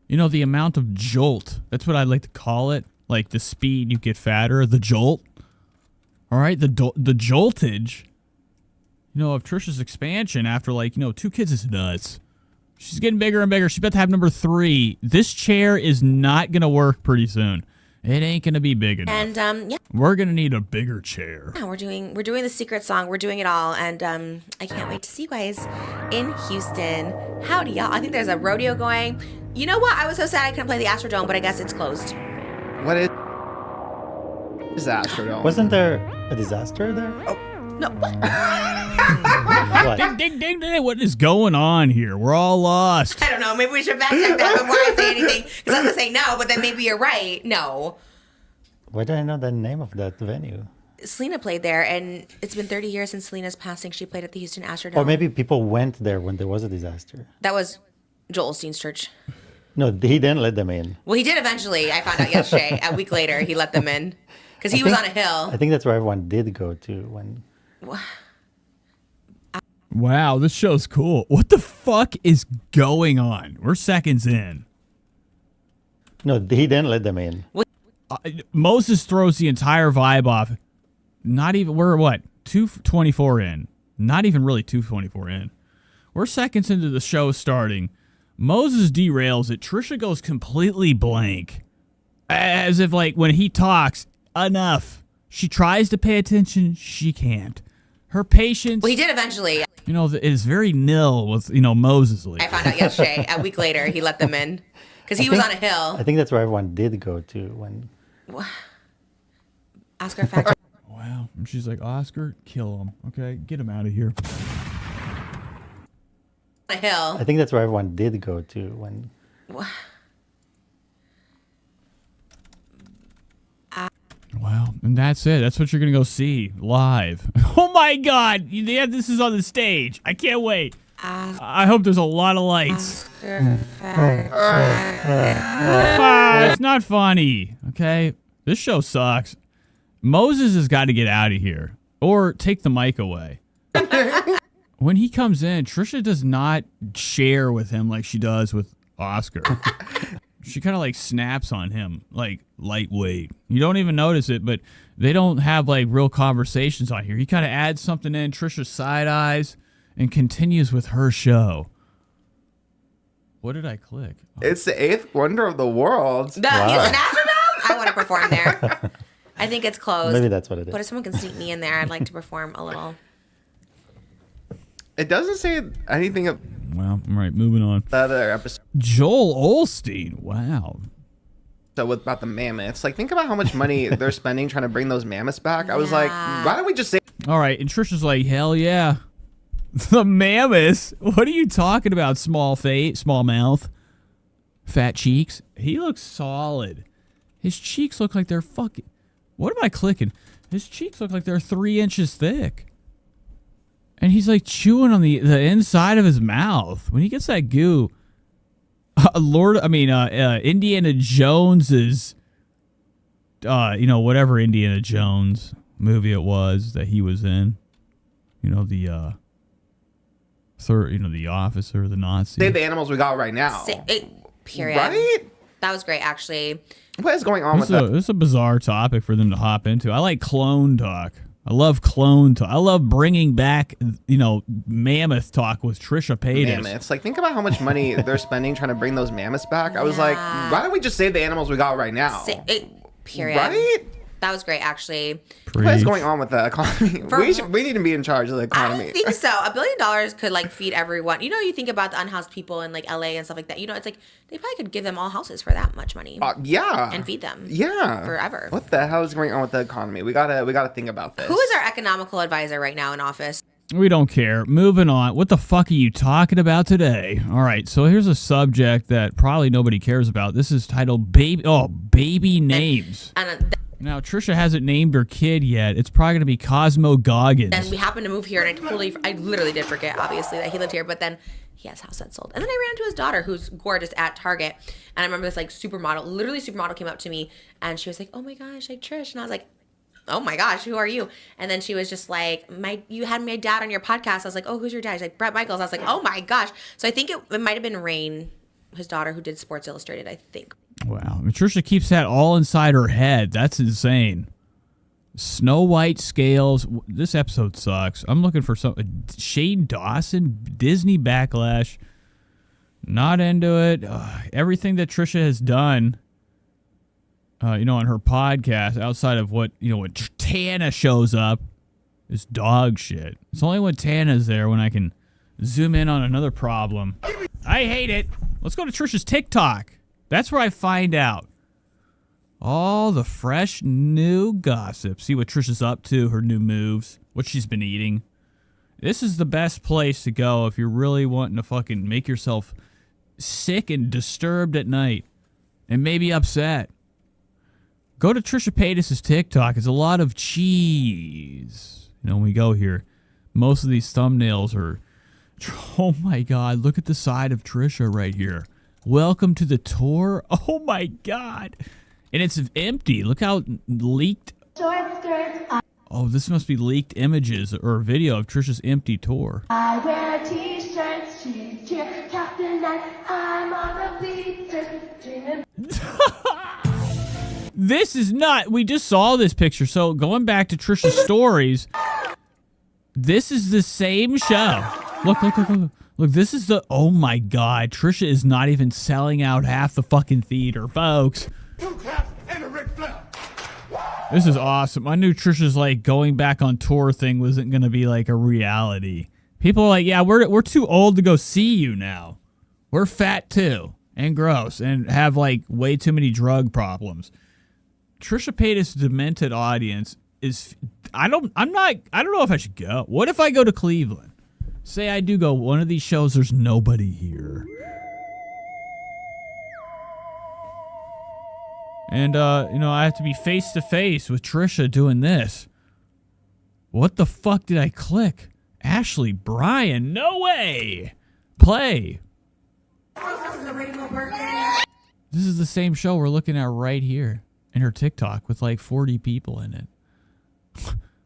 the amount of jolt. That's what I like to call it. Like the speed you get fatter, the jolt. All right, the joltage, of Trisha's expansion after 2 kids is nuts. She's getting bigger and bigger. She's about to have number 3. This chair is not going to work pretty soon. It ain't going to be big enough. And yeah. We're going to need a bigger chair. Yeah, we're doing the secret song. We're doing it all, and I can't wait to see you guys in Houston. Howdy, y'all. I think there's a rodeo going. You know what? I was so sad I couldn't play the Astrodome, but I guess it's closed. What is Astrodome? Wasn't there a disaster there? Oh, no. What? Ding, ding, ding. What is going on here? We're all lost. I don't know. Maybe we should fact check that before I say anything, because I was going to say no, but then maybe you're right. No. Why do I know the name of that venue? Selena played there, and it's been 30 years since Selena's passing. She played at the Houston Astrodome. Or maybe people went there when there was a disaster. That was Joel Osteen's church. No, he didn't let them in. Well, he did eventually. I found out yesterday. A week later, he let them in because he was on a hill. I think that's where everyone did go to when. Wow, this show's cool. What the fuck is going on? We're seconds in. No, he didn't let them in. Moses throws the entire vibe off. Not even, we're what, 224 in. Not even really 224 in. We're seconds into the show starting. Moses derails it. Trisha goes completely blank. As if, like, when he talks, enough. She tries to pay attention. She can't. Her patience. Well, he did eventually. You know, it is very nil with, Moses. I found out yesterday. A week later, he let them in because he was on a hill. I think that's where everyone did go to when. Oscar fact. Wow. And she's like, Oscar, kill him. Okay, get him out of here. A hill. I think that's where everyone did go to when. Wow, and that's it. That's what you're going to go see live. Oh my God. This is on the stage. I can't wait. I hope there's a lot of lights. It's not funny, okay? This show sucks. Moses has got to get out of here or take the mic away. When he comes in, Trisha does not share with him like she does with Oscar. She kind of like snaps on him, like lightweight. You don't even notice it, but they don't have like real conversations on here. He kind of adds something in, Trisha side eyes, and continues with her show. What did I click? Oh. It's the 8th wonder of the world. The Houston Astrodome? I want to perform there. I think it's closed. Maybe that's what it is. But if someone can sneak me in there, I'd like to perform a little. It doesn't say anything of. Well, all right, moving on. The other episode. Joel Osteen. Wow. So about the mammoths, like think about how much money they're spending trying to bring those mammoths back. I was like, why don't we just say? All right, and Trisha's like, hell yeah, the mammoths. What are you talking about? Small face, small mouth, fat cheeks. He looks solid. His cheeks look like they're fucking. What am I clicking? His cheeks look like they're 3 inches thick. And he's like chewing on the inside of his mouth. When he gets that goo, Indiana Jones's, whatever Indiana Jones movie it was that he was in, the officer, the Nazi. Save the animals we got right now. Period. Right? That was great, actually. What is going on with that? This is a bizarre topic for them to hop into. I like clone talk. I love clone talk. I love bringing back, mammoth talk with Trisha Paytas. Mammoths. Like, think about how much money they're spending trying to bring those mammoths back. I was like, why don't we just save the animals we got right now? Period. Right? That was great, actually. What is going on with the economy? We need to be in charge of the economy. I don't think so. $1 billion could feed everyone. You think about the unhoused people in LA and stuff like that. It's like they probably could give them all houses for that much money. Yeah. And feed them. Yeah. Forever. What the hell is going on with the economy? We gotta think about this. Who is our economical advisor right now in office? We don't care. Moving on. What the fuck are you talking about today? All right, so here's a subject that probably nobody cares about. This is titled Baby Names. Now, Trisha hasn't named her kid yet. It's probably going to be Cosmo Goggins. And we happened to move here, and I literally did forget, obviously, that he lived here. But then he has a house that's sold. And then I ran into his daughter, who's gorgeous, at Target. And I remember this supermodel came up to me, and she was like, "Oh my gosh, Trish." And I was like, "Oh my gosh, who are you?" And then she was just like, "You had my dad on your podcast." I was like, "Oh, who's your dad?" She's like, "Brett Michaels." I was like, "Oh my gosh." So I think it might have been Rain, his daughter, who did Sports Illustrated, I think. Wow. Trisha keeps that all inside her head. That's insane. Snow White scales. This episode sucks. I'm looking for some Shane Dawson, Disney Backlash. Not into it. Everything that Trisha has done, on her podcast, outside of what, when Tana shows up, is dog shit. It's only when Tana's there when I can zoom in on another problem. I hate it. Let's go to Trisha's TikTok. That's where I find out all the fresh new gossip. See what Trisha's up to, her new moves, what she's been eating. This is the best place to go if you're really wanting to fucking make yourself sick and disturbed at night and maybe upset. Go to Trisha Paytas' TikTok. It's a lot of cheese. When we go here, most of these thumbnails are, oh my God, look at the side of Trisha right here. Welcome to the tour. Oh my God. And it's empty. Look how leaked. Oh, this must be leaked images or video of Trisha's empty tour. I wear t-shirts, she's cheer, Captain Knight, I'm on the beach, This is not, we just saw this picture. So going back to Trisha's stories, this is the same show. Look. Look, this is the, oh my God, Trisha is not even selling out half the fucking theater, folks. This is awesome. I knew Trisha's like going back on tour thing wasn't going to be like a reality. People are like, yeah, we're too old to go see you now. We're fat too and gross and have like way too many drug problems. Trisha Paytas' demented audience is, I don't know if I should go. What if I go to Cleveland? Say I do go one of these shows, there's nobody here. And, I have to be face to face with Trisha doing this. What the fuck did I click? Ashley Bryan, no way! Play. This is the same show we're looking at right here in her TikTok with like 40 people in it.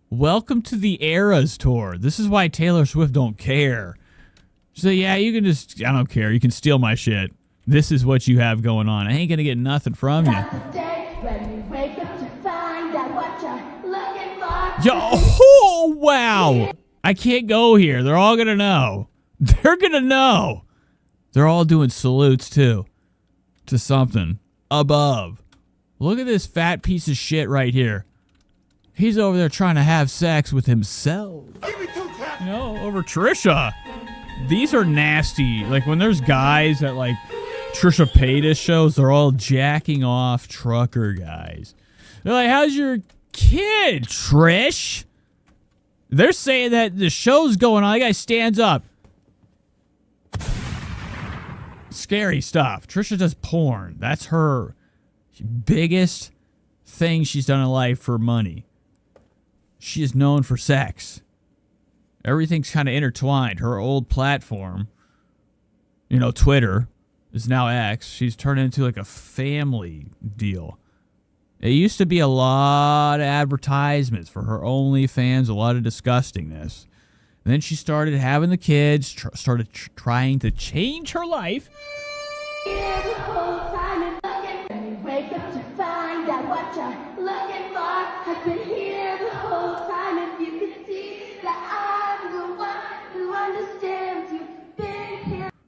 Welcome to the Eras Tour. This is why Taylor Swift don't care. So yeah, you can just, I don't care. You can steal my shit. This is what you have going on. I ain't gonna get nothing from you. Yo, oh wow. I can't go here. They're all gonna know. They're gonna know. They're all doing salutes too. To something above. Look at this fat piece of shit right here. He's over there trying to have sex with himself. Over Trisha. These are nasty. Like when there's guys at like Trisha Paytas shows, they're all jacking off trucker guys. They're like, how's your kid, Trish? They're saying that the show's going on. The guy stands up. Scary stuff. Trisha does porn. That's her biggest thing she's done in life for money. She is known for sex. Everything's kind of intertwined. Her old platform, Twitter, is now X. She's turned into like a family deal. It used to be a lot of advertisements for her OnlyFans, a lot of disgustingness. And then she started having the kids, started trying to change her life.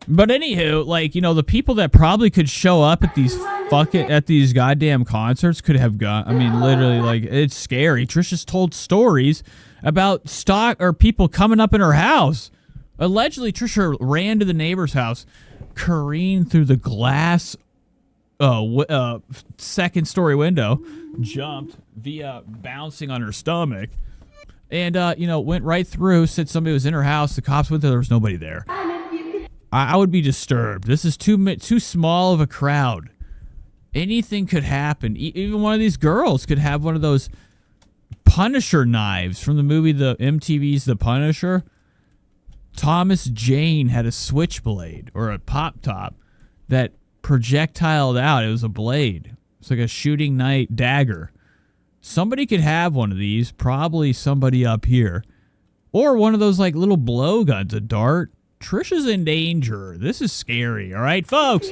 But anywho, the people that probably could show up at these goddamn concerts could have gone. I mean, literally, it's scary. Trisha's told stories about people coming up in her house. Allegedly, Trisha ran to the neighbor's house, careened through the glass second story window, jumped via bouncing on her stomach, and went right through. Said somebody was in her house. The cops went there was nobody there. I would be disturbed. This is too small of a crowd. Anything could happen. Even one of these girls could have one of those Punisher knives from the movie MTV's The Punisher. Thomas Jane had a switchblade or a pop top that projectiled out. It was a blade. It's like a shooting knife dagger. Somebody could have one of these. Probably somebody up here. Or one of those like little blow guns, a dart. Trisha's in danger. This is scary. All right, folks.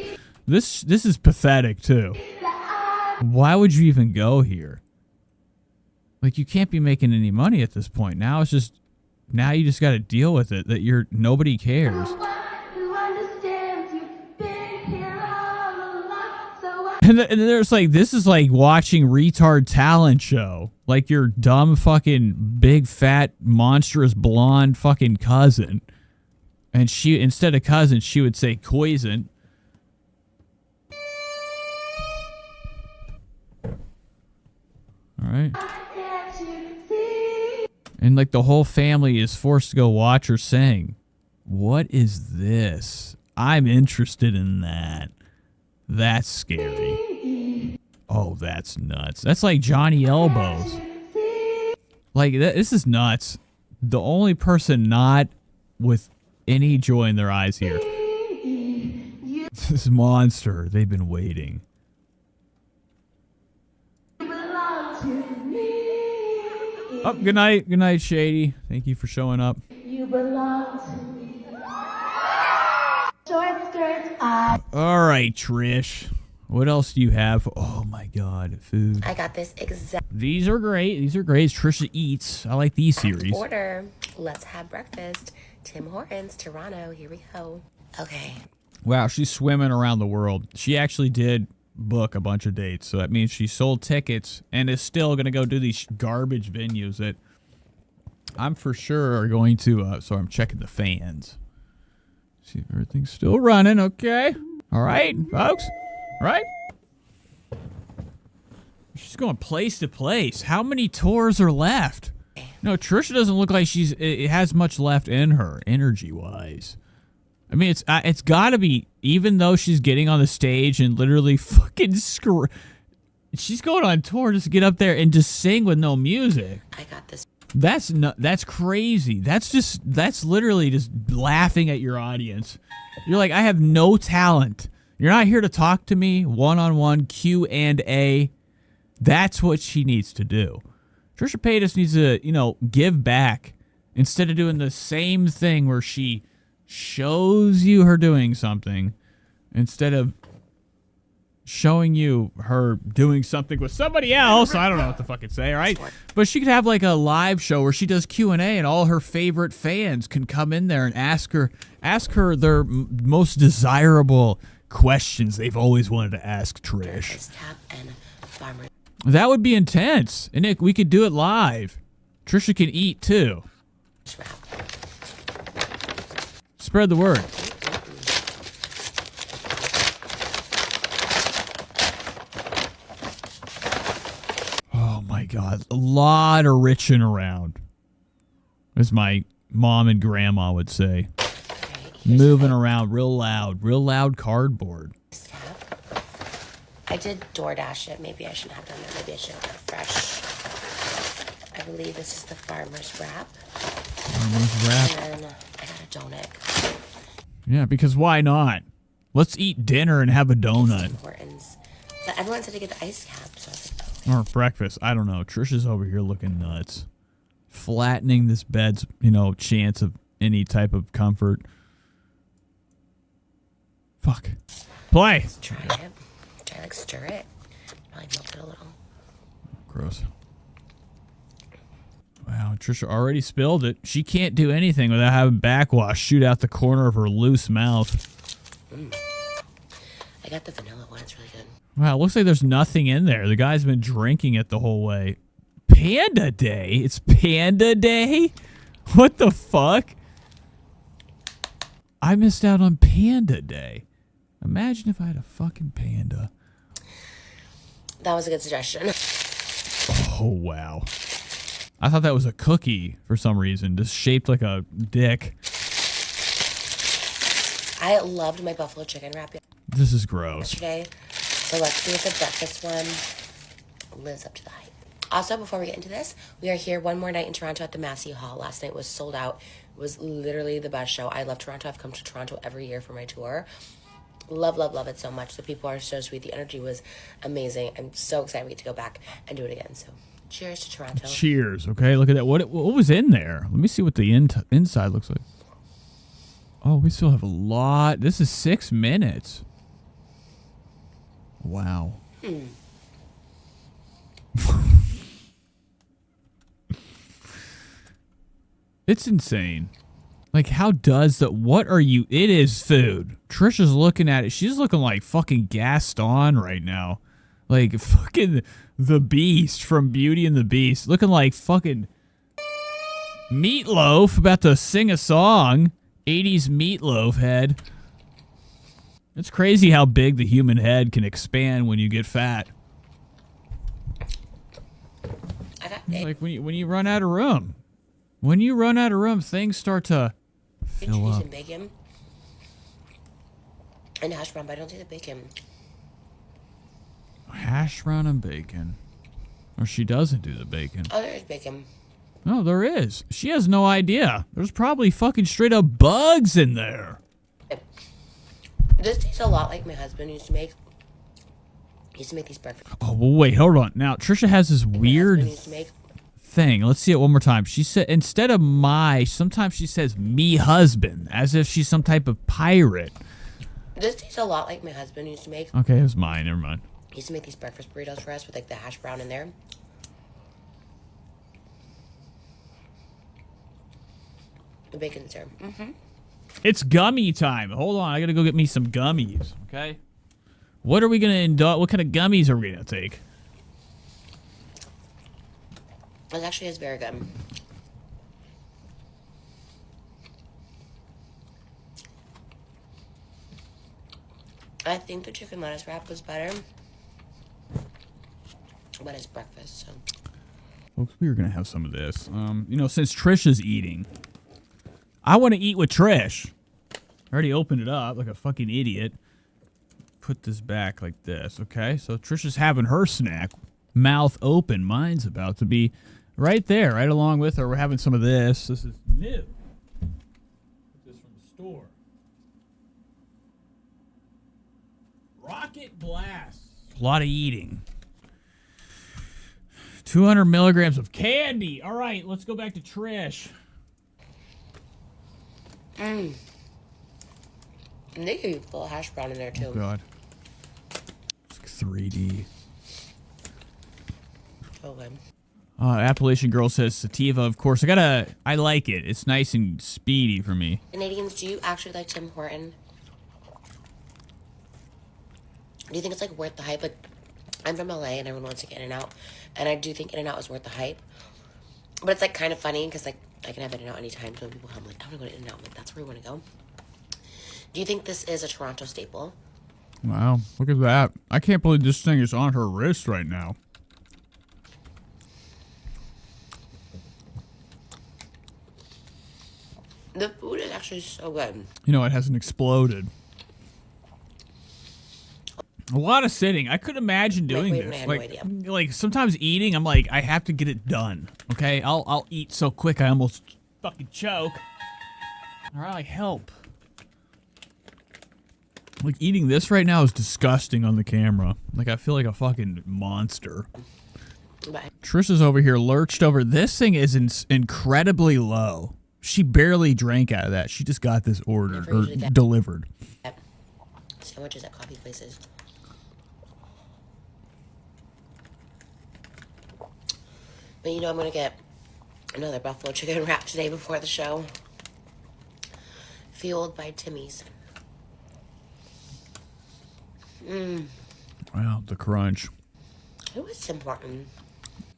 This is pathetic too. Why would you even go here? Like, you can't be making any money at this point. Now you just got to deal with it. That nobody cares. And there's like, this is like watching retard talent show. Like your dumb fucking big fat monstrous blonde fucking cousin. And she, instead of cousin, she would say cousin. All right. And like the whole family is forced to go watch her sing. What is this? I'm interested in that. That's scary. Oh, that's nuts. That's like Johnny Elbows. Like, this is nuts. The only person not with any joy in their eyes here. This monster. They've been waiting. Oh, good night. Good night, Shady. Thank you for showing up. You belong to me. Short skirts, All right, Trish. What else do you have? Oh, my God. Food. I got this exact These are great. These are great. Trisha eats. I like these series. order. Let's have breakfast. Tim Hortons, Toronto. Here we go. Okay. Wow, she's swimming around the world. She actually did book a bunch of dates, so that means she sold tickets and is still going to go do these garbage venues that I'm for sure are going to, so I'm checking the fans. See if everything's still running, okay. All right, folks. All right. She's going place to place. How many tours are left? No, Trisha doesn't look like it has much left in her, energy-wise. I mean, it's got to be, even though she's getting on the stage and literally fucking she's going on tour just to get up there and just sing with no music. I got this. That's crazy. That's literally just laughing at your audience. You're like, I have no talent. You're not here to talk to me one-on-one Q&A. That's what she needs to do. Trisha Paytas needs to, give back instead of doing the same thing where she shows you her doing something instead of showing you her doing something with somebody else. I don't know what to fucking say, all right? But she could have like a live show where she does Q&A and all her favorite fans can come in there and ask her their most desirable questions they've always wanted to ask Trish. That would be intense. And Nick, we could do it live. Trisha can eat too. Spread the word. Oh my God. A lot of riching around. As my mom and grandma would say. Moving around real loud cardboard. I did DoorDash it. Maybe I shouldn't have done that. Maybe I should have done fresh. I believe this is the farmer's wrap. Farmer's wrap. And then I got a donut. Yeah, because why not? Let's eat dinner and have a donut. Hortons. But everyone said to get the ice cap, so I was like, Or breakfast. I don't know. Trisha's over here looking nuts. Flattening this bed's, chance of any type of comfort. Fuck. Play. Let's try it. Should I stir it? Probably milk it a little. Gross. Wow, Trisha already spilled it. She can't do anything without having backwash shoot out the corner of her loose mouth. I got the vanilla one. It's really good. Wow, it looks like there's nothing in there. The guy's been drinking it the whole way. Panda Day? It's Panda Day? What the fuck? I missed out on Panda Day. Imagine if I had a fucking panda. That was a good suggestion. Oh, wow. I thought that was a cookie for some reason, just shaped like a dick. I loved my buffalo chicken wrap This is gross. yesterday. So let's see if the breakfast one lives up to the hype. Also, before we get into this, we are here one more night in Toronto at the Massey Hall. Last night was sold out. It was literally the best show. I love Toronto. I've come to Toronto every year for my tour. Love, love, love it so much. The people are so sweet. The energy was amazing. I'm so excited we get to go back and do it again. So cheers to Toronto. Cheers, okay? Look at that. What was in there? Let me see what the inside looks like. Oh, we still have a lot. This is 6 minutes. Wow. It's insane. Like, how does that? What are you? It is food. Trisha's looking at it. She's looking like fucking Gaston right now. Like, fucking the Beast from Beauty and the Beast. Looking like fucking Meatloaf about to sing a song. 80s Meatloaf head. It's crazy how big the human head can expand when you get fat. Like when you run out of room. When you run out of room, things start to fill up. Some bacon and hash brown, but I don't see the bacon. Hash brown and bacon. Or she doesn't do the bacon. Oh, there is bacon. No, there is. She has no idea. There's probably fucking straight up bugs in there. This tastes a lot like my husband used to make. He used to make these breakfast. Oh, well, wait, hold on. Now, Trisha has this weird thing. Let's see it one more time. She said, instead of my, sometimes she says me husband, as if she's some type of pirate. This tastes a lot like my husband used to make. Okay, it was mine. Never mind. He used to make these breakfast burritos for us with like the hash brown in there. The bacon's there. Mm-hmm. It's gummy time. Hold on. I got to go get me some gummies, okay? What are we going to indulge? What kind of gummies are we going to take? It actually is very good. I think the chicken lettuce wrap was better. But it's breakfast, so. Folks, we are going to have some of this. You know, since Trisha's eating, I want to eat with Trish. I already opened it up like a fucking idiot. Put this back like this, okay? So Trisha's having her snack, mouth open. Mine's about to be right there, right along with her. We're having some of this. This is new. Put this from the store. Rocket Blast. A lot of eating. 200 milligrams of candy. All right, let's go back to Trish. And they give you full hash brown in there too. Oh God. It's like 3D. Okay. Appalachian Girl says sativa. Of course, I like it. It's nice and speedy for me. Canadians, do you actually like Tim Horton? Do you think it's like worth the hype? Like, I'm from LA and everyone wants to get In-N-Out, and I do think In-N-Out is worth the hype. But it's like kind of funny because like I can have In-N-Out anytime. So when people come, like, I want to go to In-N-Out. I'm like, that's where we want to go. Do you think this is a Toronto staple? Wow, look at that. I can't believe this thing is on her wrist right now. The food is actually so good. You know, it hasn't exploded. A lot of sitting. I could imagine doing this. Like sometimes eating, I'm like, I have to get it done. Okay, I'll eat so quick I almost fucking choke. All right, help. Like eating this right now is disgusting on the camera. Like I feel like a fucking monster. Bye. Trisha's over here lurched over. This thing is incredibly low. She barely drank out of that. She just got this ordered or delivered. Sandwiches at coffee places. But you know, I'm gonna get another buffalo chicken wrap today before the show. Fueled by Timmy's. Wow, the crunch. Who is Tim Horton?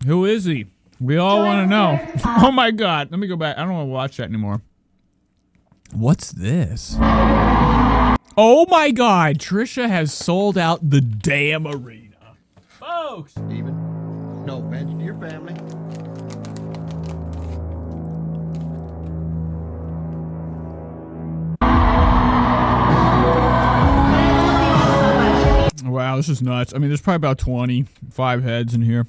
Who is he? We all want to know. Oh my God. Let me go back. I don't want to watch that anymore. What's this? Oh my God. Trisha has sold out the damn arena. Folks. Steven, no offense to your family. Wow, this is nuts. I mean, there's probably about 25 heads in here.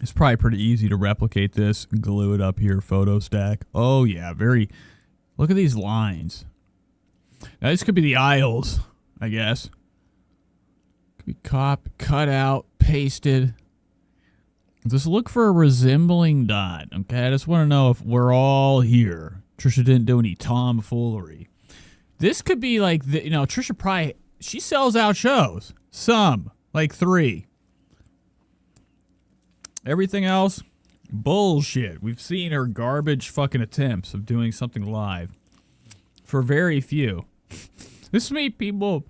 It's probably pretty easy to replicate this. Glue it up here, photo stack. Oh, yeah, very... Look at these lines. Now, this could be the aisles, I guess. Could be cut out, pasted. Just look for a resembling dot, okay? I just want to know if we're all here. Trisha didn't do any tomfoolery. This could be like, the, you know, Trisha probably... She sells out shows. Some. Like 3. Everything else, Bullshit. We've seen her garbage fucking attempts of doing something live. For very few. This many people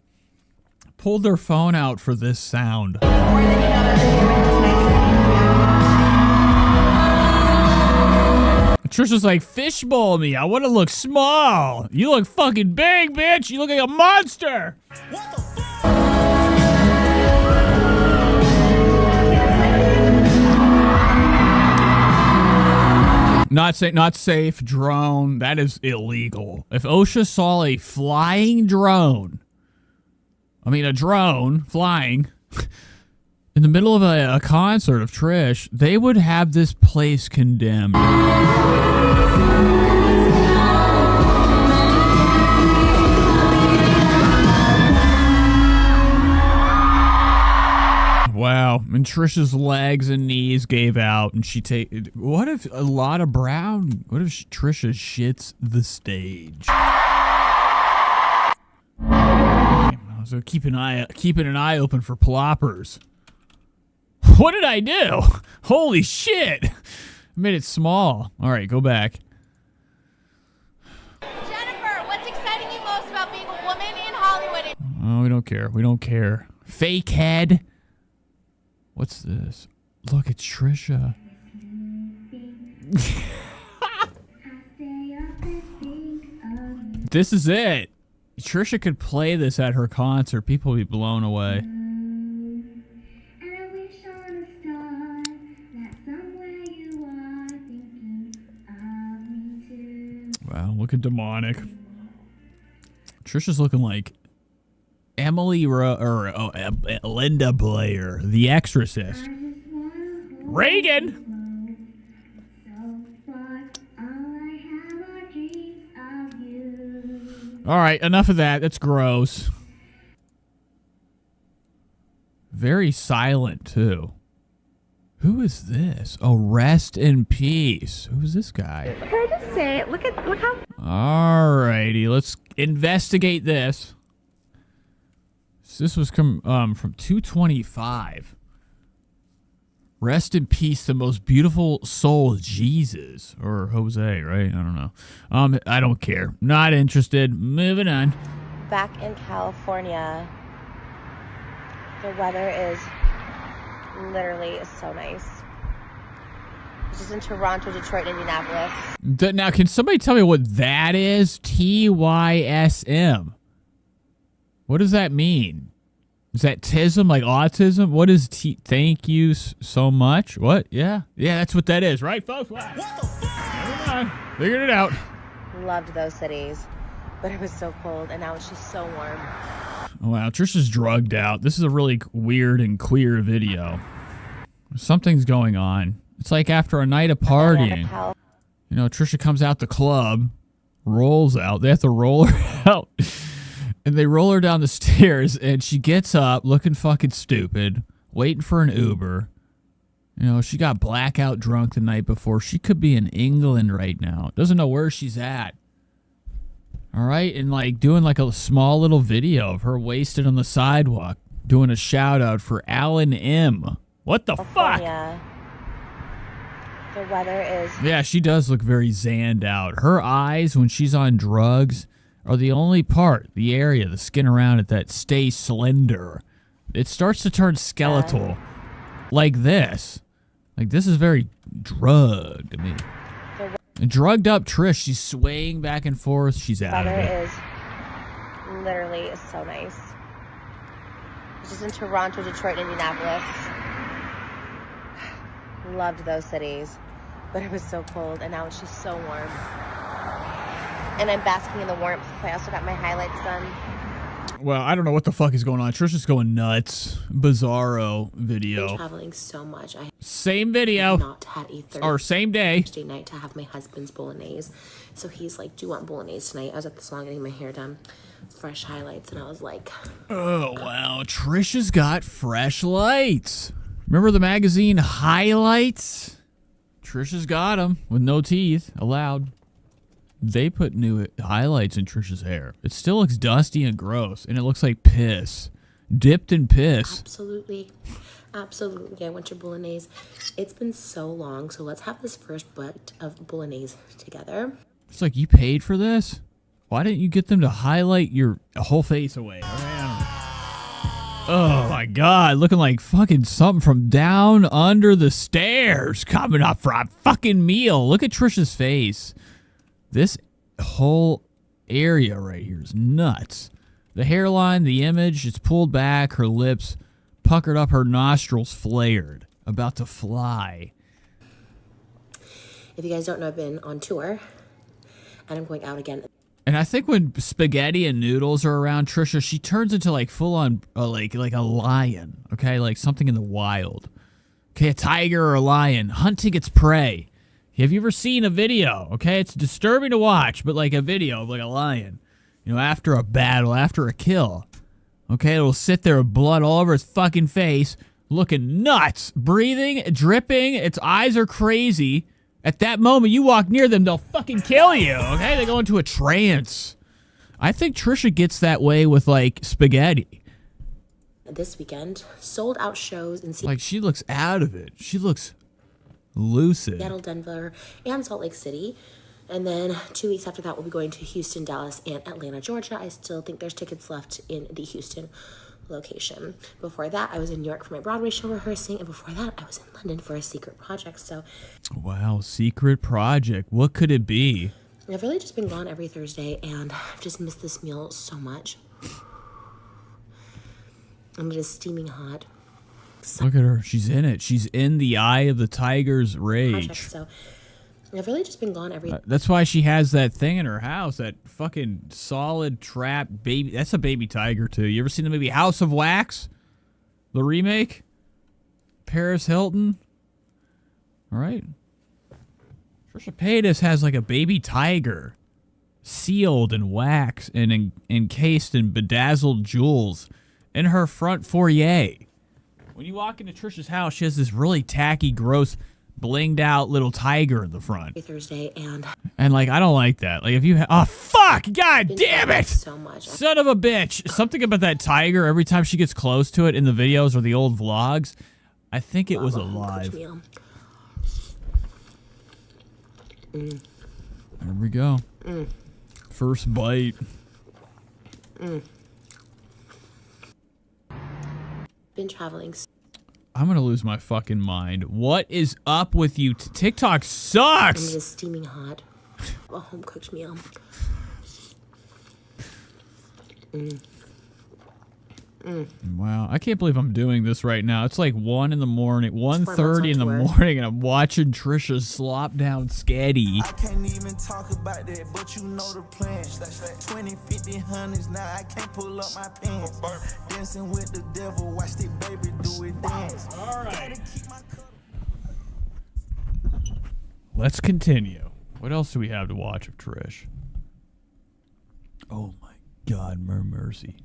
pulled their phone out for this sound. Trisha's like, fishbowl me. I want to look small. You look fucking big, bitch. You look like a monster. Not safe. Drone. That is illegal. If OSHA saw a flying drone, a drone flying in the middle of a concert of Trish, they would have this place condemned. Wow. And Trisha's legs and knees gave out, and what if a lot of brown? What if Trisha shits the stage? So keeping an eye open for ploppers. What did I do? Holy shit! I made it small. All right, go back. Jennifer, what's exciting you most about being a woman in Hollywood? Oh, we don't care. We don't care. Fake head. What's this? Look, it's Trisha. This is it. Trisha could play this at her concert. People would be blown away. Wow, looking demonic. Trisha's looking like Linda Blair, The Exorcist. Reagan! All right, enough of that. That's gross. Very silent, too. Who is this? Oh, rest in peace. Who's this guy? Can I just say, look how... Alrighty, let's investigate this. So this was from 225. Rest in peace, the most beautiful soul, Jesus. Or Jose, right? I don't know. I don't care. Not interested. Moving on. Back in California, the weather is literally so nice. It's just in Toronto, Detroit, and Indianapolis. Now, can somebody tell me what that is? TYSM. What does that mean? Is that tism, like autism? What is thank you so much? What? Yeah, that's what that is, right, folks? What? Never mind. Figured it out. Loved those cities, but it was so cold, and now it's just so warm. Wow, Trisha's drugged out. This is a really weird and queer video. Something's going on. It's like after a night of partying. You know, Trisha comes out the club, rolls out. They have to roll her out. And they roll her down the stairs, and she gets up looking fucking stupid, waiting for an Uber. You know, she got blackout drunk the night before. She could be in England right now. Doesn't know where she's at. All right? And, like, doing, like, a small little video of her wasted on the sidewalk, doing a shout-out for Alan M. What the fuck? Yeah. The weather is... Yeah, she does look very zanned out. Her eyes, when she's on drugs... are the only part, the area, the skin around it that stays slender. It starts to turn skeletal. Like this. Like this is very drugged. I mean, drugged up Trish. She's swaying back and forth. She's out of it. Weather is literally so nice. It's just in Toronto, Detroit, and Indianapolis. Loved those cities, but it was so cold, and now it's just so warm. And I'm basking in the warmth. I also got my highlights done. Well, I don't know what the fuck is going on. Trisha's going nuts. Bizarro video. I've been traveling so much. Same video. Not had a or same day. Thursday night to have my husband's bolognese. So he's like, "Do you want bolognese tonight?" I was at the salon getting my hair done. Fresh highlights, and I was like, oh wow, Trisha's got fresh lights. Remember the magazine Highlights? Trisha's got them with no teeth allowed. They put new highlights in Trisha's hair. It still looks dusty and gross, and it looks like piss. Dipped in piss. absolutely. Absolutely, I went to Bolognese. It's been so long, so let's have this first bite of Bolognese together. It's like, you paid for this? Why didn't you get them to highlight your whole face away? All right, oh my God, looking like fucking something from down under the stairs coming up for a fucking meal. Look at Trisha's face. This whole area right here is nuts. The hairline, the image, it's pulled back, her lips puckered up, her nostrils flared, about to fly. If you guys don't know, I've been on tour, and I'm going out again. And I think when spaghetti and noodles are around Trisha, she turns into like full on like a lion, okay? Like something in the wild. Okay, a tiger or a lion hunting its prey. Have you ever seen a video? Okay, it's disturbing to watch, but like a video of like a lion, you know, after a battle, after a kill. Okay, it'll sit there with blood all over its fucking face, looking nuts, breathing, dripping, its eyes are crazy. At that moment, you walk near them, they'll fucking kill you, okay? They go into a trance. I think Trisha gets that way with, like, spaghetti. This weekend, sold out shows in Like, she looks out of it. She looks lucid. Seattle, Denver, and Salt Lake City. And then 2 weeks after that, we'll be going to Houston, Dallas, and Atlanta, Georgia. I still think there's tickets left in the Houston location. Before that, I was in New York for my Broadway show rehearsing, and before that, I was in London for a secret project. So, wow, secret project. What could it be? I've really just been gone every Thursday, and I've just missed this meal so much. And it is steaming hot. Look at her. She's in it. She's in the eye of the tiger's rage. Project, so I've really just been gone every. That's why she has that thing in her house, that fucking solid trap baby. That's a baby tiger, too. You ever seen the movie House of Wax? The remake? Paris Hilton? All right. Trisha Paytas has like a baby tiger sealed in wax and encased in bedazzled jewels in her front foyer. When you walk into Trisha's house, she has this really tacky, gross, blinged out little tiger in the front. Thursday and like, I don't like that. Like, if you oh fuck, god damn it, so much. Son of a bitch. Something about that tiger every time she gets close to it in the videos or the old vlogs, I think it was alive. There we go. First bite. Been traveling. I'm gonna lose my fucking mind. What is up with you? TikTok sucks. And it is steaming hot. A home cooked meal. Wow, I can't believe I'm doing this right now. It's like 1 in the morning, 1:30 in the morning, and I'm watching Trisha slop down sketty. I can't even talk about that, but you know the plan. 20, 50, hundreds, now I can't pull up my pants. Dancing with the devil, watch the baby do it dance. All right. Let's continue. What else do we have to watch of Trish? Oh my God, mercy.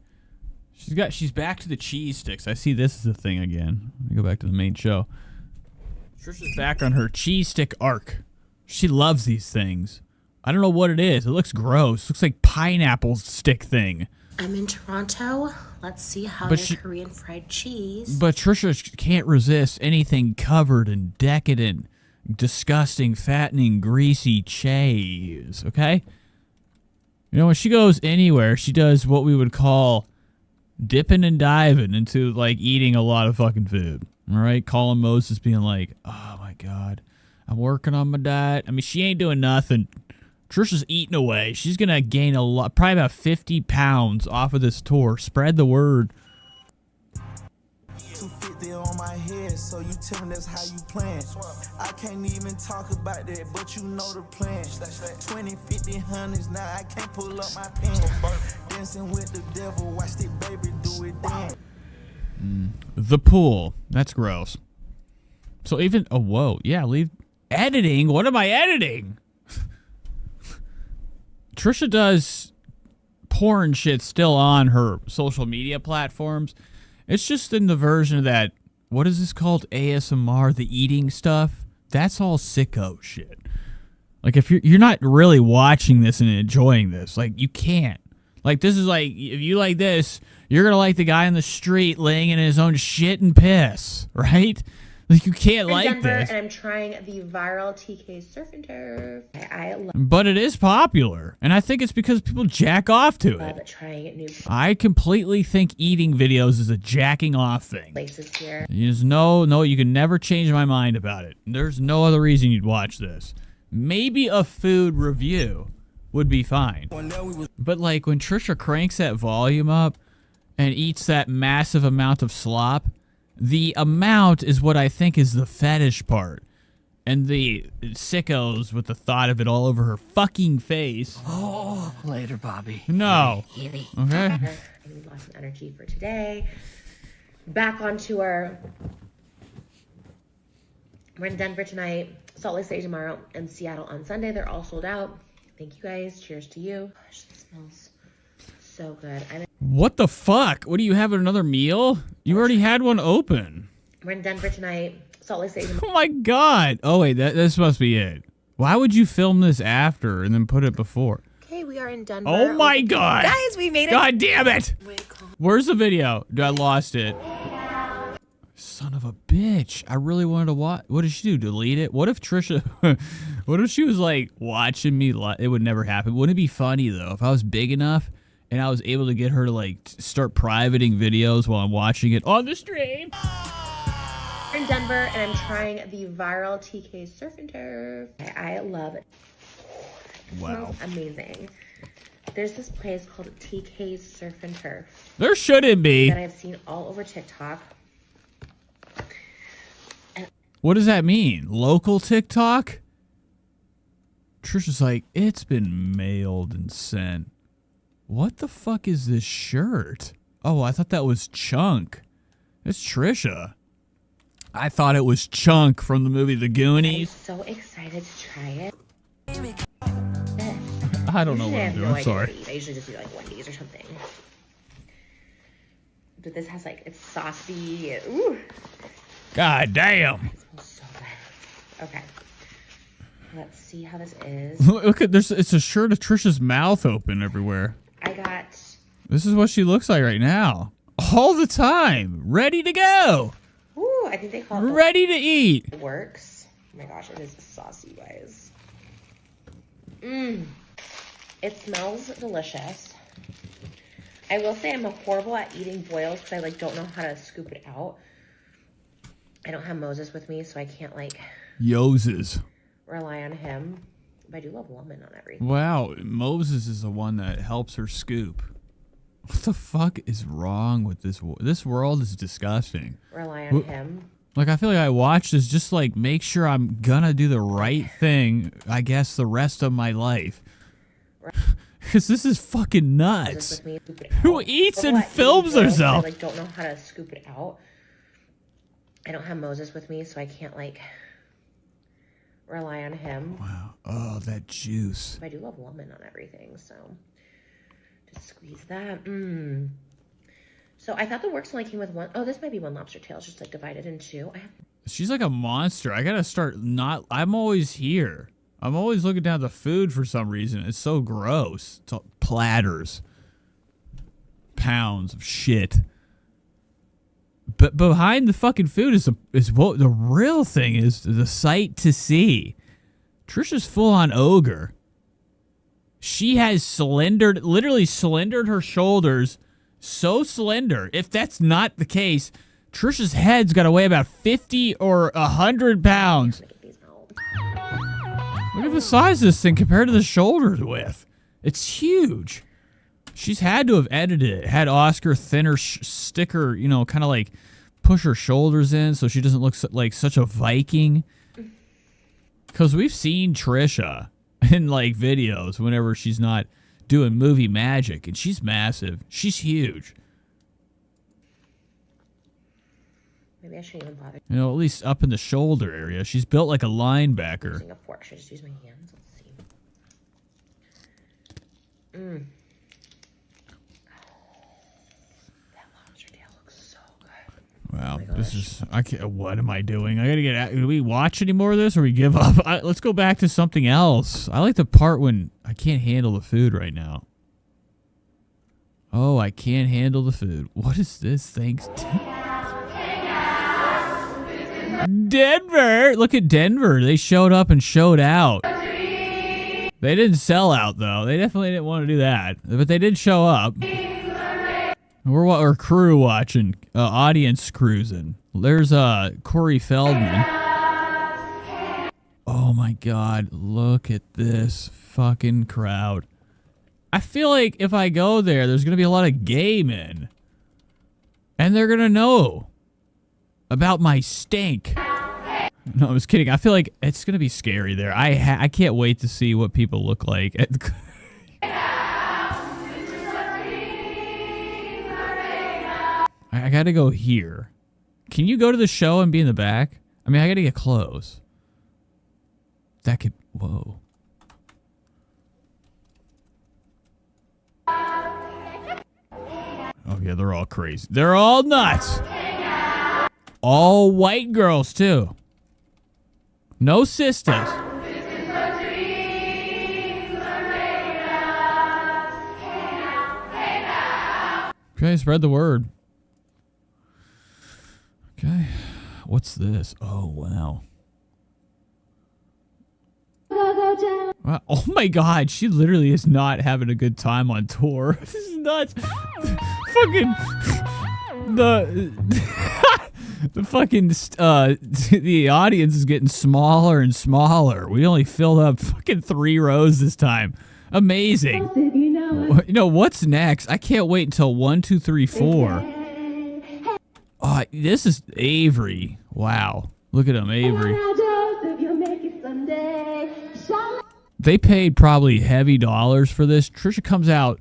She's back to the cheese sticks. I see this is a thing again. Let me go back to the main show. Trisha's back on her cheese stick arc. She loves these things. I don't know what it is. It looks gross. Looks like pineapple stick thing. I'm in Toronto. Let's see how their Korean fried cheese. But Trisha can't resist anything covered in decadent, disgusting, fattening, greasy cheese. Okay? You know, when she goes anywhere, she does what we would call dipping and diving into, like, eating a lot of fucking food. All right? Colin Moses being like, oh, my God, I'm working on my diet. I mean, she ain't doing nothing. Trisha's eating away. She's going to gain a lot, probably about 50 pounds off of this tour. Spread the word. 250 on my head, so you tell me that's how you plan. I can't even talk about that, but you know the plan. 20, 50, hundreds, now I can't pull up my pants. Dancing with the devil, watch the baby do it dance. The pool. That's gross. So even, oh, whoa. Yeah, leave. Editing? What am I editing? Trisha does porn shit still on her social media platforms. It's just in the version of that, what is this called? ASMR, the eating stuff. That's all sicko shit. Like, if you're not really watching this and enjoying this, like, you can't. Like, this is like, if you like this, you're going to like the guy in the street laying in his own shit and piss, right? Like, you can't in like Denver, this. and I'm trying the viral TK surf and turf. I love But it is popular. And I think it's because people jack off to it. trying new I completely think eating videos is a jacking off thing. places here. There's no, you can never change my mind about it. There's no other reason you'd watch this. Maybe a food review would be fine. But like when Trisha cranks that volume up and eats that massive amount of slop, the amount is what I think is the fetish part. And the sickos with the thought of it all over her fucking face. Oh, later, Bobby. No. Okay. Okay. We lost some energy for today. Back on tour. We're in Denver tonight, Salt Lake City tomorrow, and Seattle on Sunday. They're all sold out. Thank you guys. Cheers to you. Gosh, this smells so good. What the fuck? What, do you have another meal? You already had one open. We're in Denver tonight, Salt Lake City tomorrow. Oh my god. Oh wait, this must be it. Why would you film this after and then put it before? Okay, we are in Denver. Oh my god. Guys, we made it. God damn it. Where's the video? I lost it. Son of a bitch. I really wanted to watch. What did she do? Delete it? What if Trisha, what if she was like watching me? It would never happen. Wouldn't it be funny though if I was big enough and I was able to get her to like start privating videos while I'm watching it on the stream? We're in Denver, and I'm trying the viral TK surf and turf. I love it. It Wow. smells amazing. There's this place called TK Surf and Turf There shouldn't be. that I've seen all over TikTok. What does that mean? Local TikTok? Trisha's like, it's been mailed and sent. What the fuck is this shirt? Oh, I thought that was Chunk. It's Trisha. I thought it was Chunk from the movie The I'm Goonies. so excited to try it. I don't know Usually what I I'm have doing. no I'm idea sorry. what to eat. I usually just eat like Wendy's or something. But this has like, it's saucy. Ooh. God damn. It smells so good. Okay. Let's see how this is. Look at this. It's a shirt of Trisha's mouth open everywhere. I got, This is what she looks like right now. All the time. Ready to go. ooh, I think they call it Ready to eat. It works. Oh my gosh, it is saucy, guys. Mmm. It smells delicious. I will say I'm horrible at eating boils because I like don't know how to scoop it out. I don't have Moses with me, so I can't like Yoses. rely on him. But I do love lemon on everything. Wow, Moses is the one that helps her scoop. What the fuck is wrong with this? This world is disgusting. Rely on him. Like, I feel like I watch this just like make sure I'm gonna do the right thing, I guess, the rest of my life. Because this is fucking nuts. Who eats and films herself? I like don't know how to scoop it out. I don't have Moses with me, so I can't like rely on him. Wow. Oh, that juice. But I do love lemon on everything, so just squeeze that. Mmm. So I thought the works only came with one. Oh, this might be one lobster tail. It's just like divided in two. She's like a monster. I gotta start not. I'm always here. I'm always looking down at the food for some reason. It's so gross. It's all platters, pounds of shit. But behind the fucking food is what the real thing is. The sight to see. Trisha's full on ogre. She has literally slendered her shoulders. So slender. If that's not the case, Trisha's head's got to weigh about 50 or 100 pounds. Look at the size of this thing compared to the shoulders width. It's huge. She's had to have edited it. Had Oscar thinner sticker, you know, kind of like push her shoulders in so she doesn't look like such a Viking. Because we've seen Trisha in like videos whenever she's not doing movie magic, and she's massive. She's huge. Maybe I shouldn't even bother You know, at least up in the shoulder area. She's built like a linebacker. using a fork. Should I just use my hands? Let's see. Mmm. That lobster tail looks so good. Wow, this is, I can't, what am I doing? I gotta get out. Do we watch any more of this or we give up? Let's go back to something else. I like the part when I can't handle the food right now. Oh, I can't handle the food. What is this? Thanks. Denver. Look at Denver. They showed up and showed out. They didn't sell out, though. They definitely didn't want to do that. But they did show up. We're crew watching. Audience cruising. There's Corey Feldman. Oh, my God. Look at this fucking crowd. I feel like if I go there, there's going to be a lot of gay men. And they're going to know about my stink. No, I was kidding. I feel like it's going to be scary there. I can't wait to see what people look like. I got to go here. Can you go to the show and be in the back? I mean, I got to get close. That could... Whoa. Oh, yeah, they're all crazy. They're all nuts. All white girls, too. No sisters. Okay, spread the word. Okay. What's this? Oh, wow. Wow. Oh, my God. She literally is not having a good time on tour. This is nuts. Fucking... The fucking the audience is getting smaller and smaller. We only filled up fucking 3 rows this time. Amazing. You know what's next? I can't wait until 1, 2, 3, 4. Oh, this is Avery. Wow, look at him, Avery. They paid probably heavy dollars for this. Trisha comes out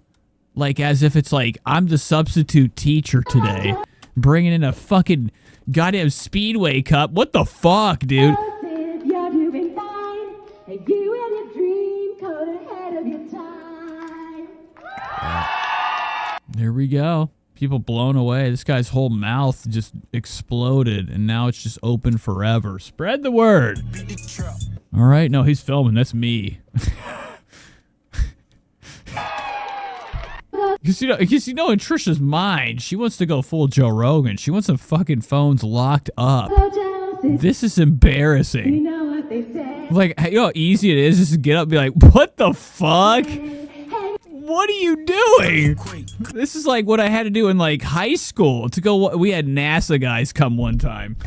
like as if it's like I'm the substitute teacher today, bringing in a fucking goddamn Speedway cup. What the fuck, dude? There we go. People blown away. This guy's whole mouth just exploded, and now it's just open forever. Spread the word. All right. No, he's filming. That's me. Because you know, in Trisha's mind, she wants to go full Joe Rogan. She wants some fucking phones locked up. This is embarrassing. Like, you know how easy it is just to get up and be like, what the fuck? What are you doing? This is like what I had to do in like high school to go. We had NASA guys come one time.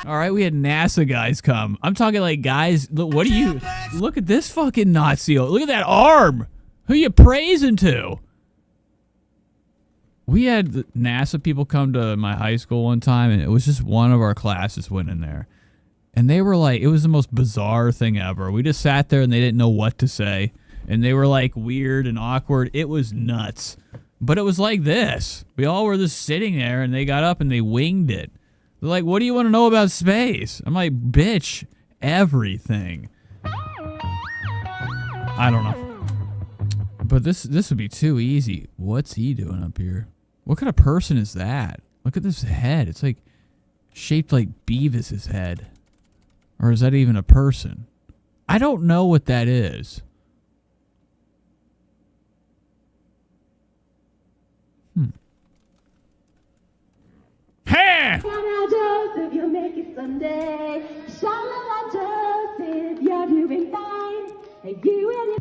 All right, we had NASA guys come. I'm talking like guys. Look, what are you? Look at this fucking Nazi. Look at that arm. Who you praising to? We had NASA people come to my high school one time, and it was just one of our classes went in there. And they were like, it was the most bizarre thing ever. We just sat there, and they didn't know what to say. And they were like weird and awkward. It was nuts. But it was like this. We all were just sitting there, and they got up, and they winged it. They're like, what do you want to know about space? I'm like, bitch, everything. I don't know. But this would be too easy. What's he doing up here? What kind of person is that? Look at this head. It's like shaped like Beavis's head. Or is that even a person? I don't know what that is. Hey!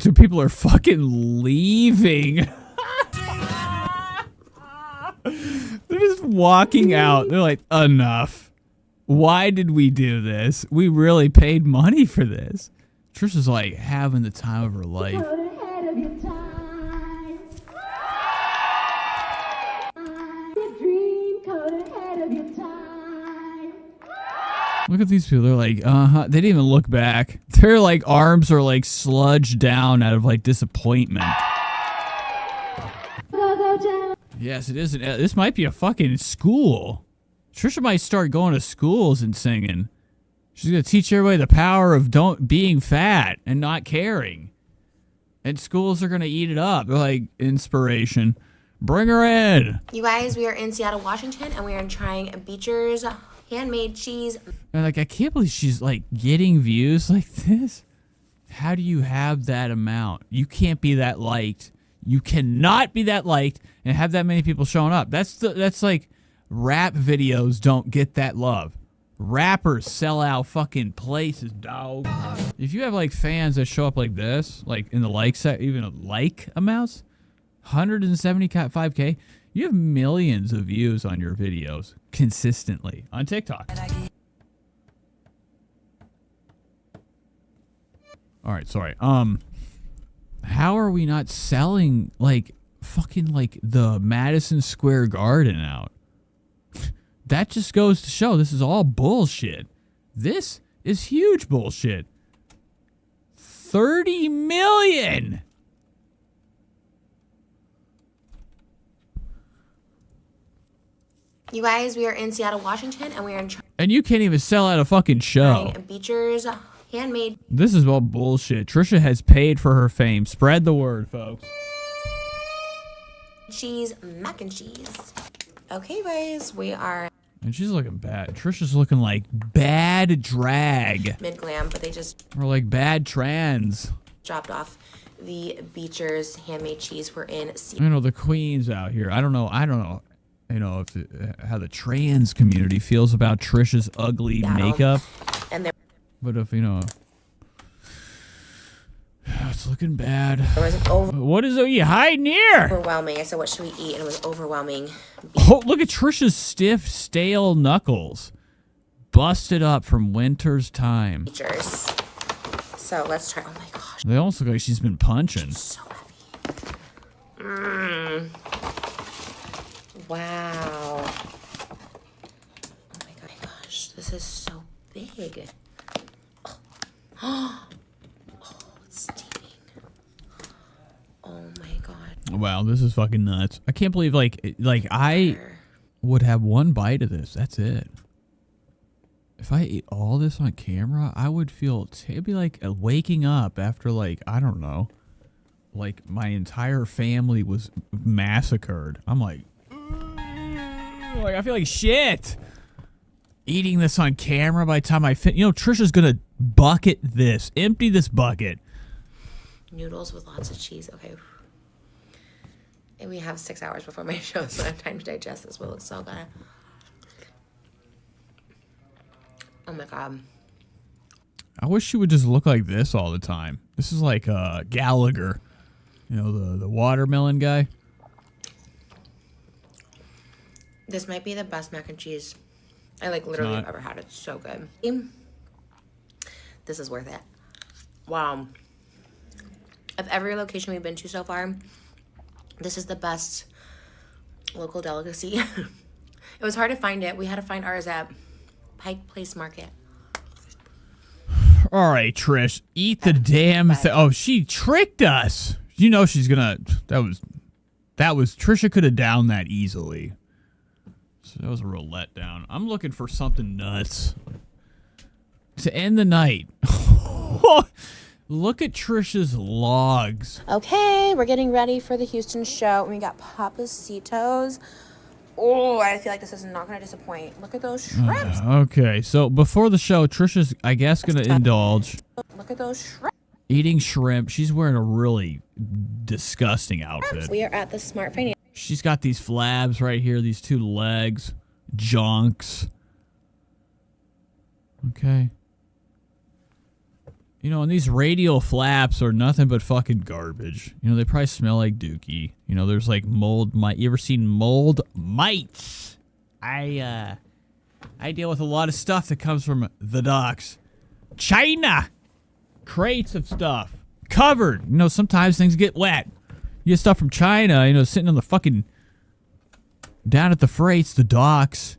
Two people are fucking leaving. They're just walking out. They're like, enough. Why did we do this? We really paid money for this. Trisha's like having the time of her life. Look at these people. They're like, They didn't even look back. Their like arms are like sludged down out of like disappointment. Yes, it is. This might be a fucking school. Trisha might start going to schools and singing. She's gonna teach everybody the power of being fat and not caring. And schools are gonna eat it up. They're like, inspiration. Bring her in. You guys, we are in Seattle, Washington, and we are trying Beecher's handmade cheese. And like, I can't believe she's like getting views like this. How do you have that amount? You can't be that liked. You cannot be that liked and have that many people showing up. That's like rap videos don't get that love. Rappers sell out fucking places, dog. If you have like fans that show up like this, like in the like set, even a like amounts, 175K, you have millions of views on your videos consistently on TikTok. All right, sorry. How are we not selling like fucking like the Madison Square Garden out? That just goes to show this is all bullshit. This is huge bullshit. 30 million. You guys, we are in Seattle, Washington, and we are in And you can't even sell out a fucking show. Beecher's handmade This is all bullshit. Trisha has paid for her fame. Spread the word, folks. cheese mac and cheese. Okay, guys, we are And she's looking bad. Trisha's looking like bad drag. mid-glam, but they just Or like bad trans. dropped off the Beecher's handmade cheese. We're in You know, the queen's out here. I don't know. You know, if how the trans community feels about Trisha's ugly makeup. And they're But if, you know, it's looking bad. It was What is you hiding here? overwhelming. I said, what should we eat? And it was overwhelming. Oh, look at Trisha's stiff, stale knuckles. Busted up from winter's time. Beecher's. So let's try. Oh my gosh. They almost look like she's been punching. Mm. Wow. Oh my gosh. This is so big. Oh, it's steaming. Oh my god. Wow, this is fucking nuts. I can't believe, like I would have one bite of this. That's it. If I ate all this on camera, I would feel, it'd be like waking up after, like, I don't know, like my entire family was massacred. I'm like I feel like shit. Eating this on camera by the time I you know, Trisha's gonna bucket this, empty this bucket. Noodles with lots of cheese. Okay. And we have 6 hours before my show, so I have time to digest this, but it looks so good. Oh my god. I wish she would just look like this all the time. This is like Gallagher, you know, the watermelon guy. This might be the best mac and cheese I like literally have ever had. It's so good. This is worth it. Wow. Of every location we've been to so far, this is the best local delicacy. It was hard to find it. We had to find ours at Pike Place Market. All right, Trish, eat the damn thing. Oh, she tricked us. You know she's gonna. That was. Trisha could have downed that easily. So that was a real letdown. I'm looking for something nuts to end the night. Look at Trisha's logs. Okay, we're getting ready for the Houston show. We got Papacitos. Oh, I feel like this is not going to disappoint. Look at those shrimps. Okay, so before the show, Trisha's, I guess, going to indulge. Look at those shrimps. Eating shrimp. She's wearing a really disgusting outfit. We are at the Smart Financial. She's got these flabs right here, these two legs, junks. Okay. You know, and these radial flaps are nothing but fucking garbage. You know, they probably smell like dookie. You know, there's like mold mite. You ever seen mold mites? I deal with a lot of stuff that comes from the docks. China! Crates of stuff. Covered. You know, sometimes things get wet. You get stuff from China, you know, sitting on the fucking... down at the freights, the docks.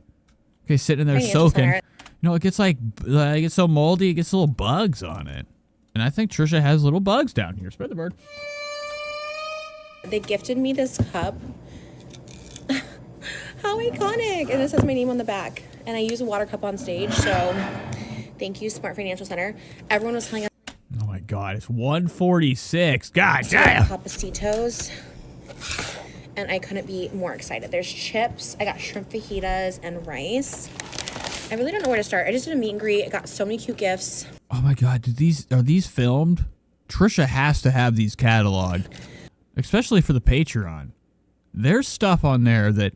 Okay, sitting in there soaking. You know, it gets like... it gets so moldy, it gets little bugs on it. And I think Trisha has little bugs down here. Spread the bird. They gifted me this cup. How iconic. And this has my name on the back. And I use a water cup on stage, so thank you, Smart Financial Center. Everyone was telling us. Oh my God, it's 1:46. God damn. Papacitos. And I couldn't be more excited. There's chips. I got shrimp fajitas and rice. I really don't know where to start. I just did a meet and greet. I got so many cute gifts. Oh my God, are these filmed? Trisha has to have these cataloged. especially for the Patreon. There's stuff on there that,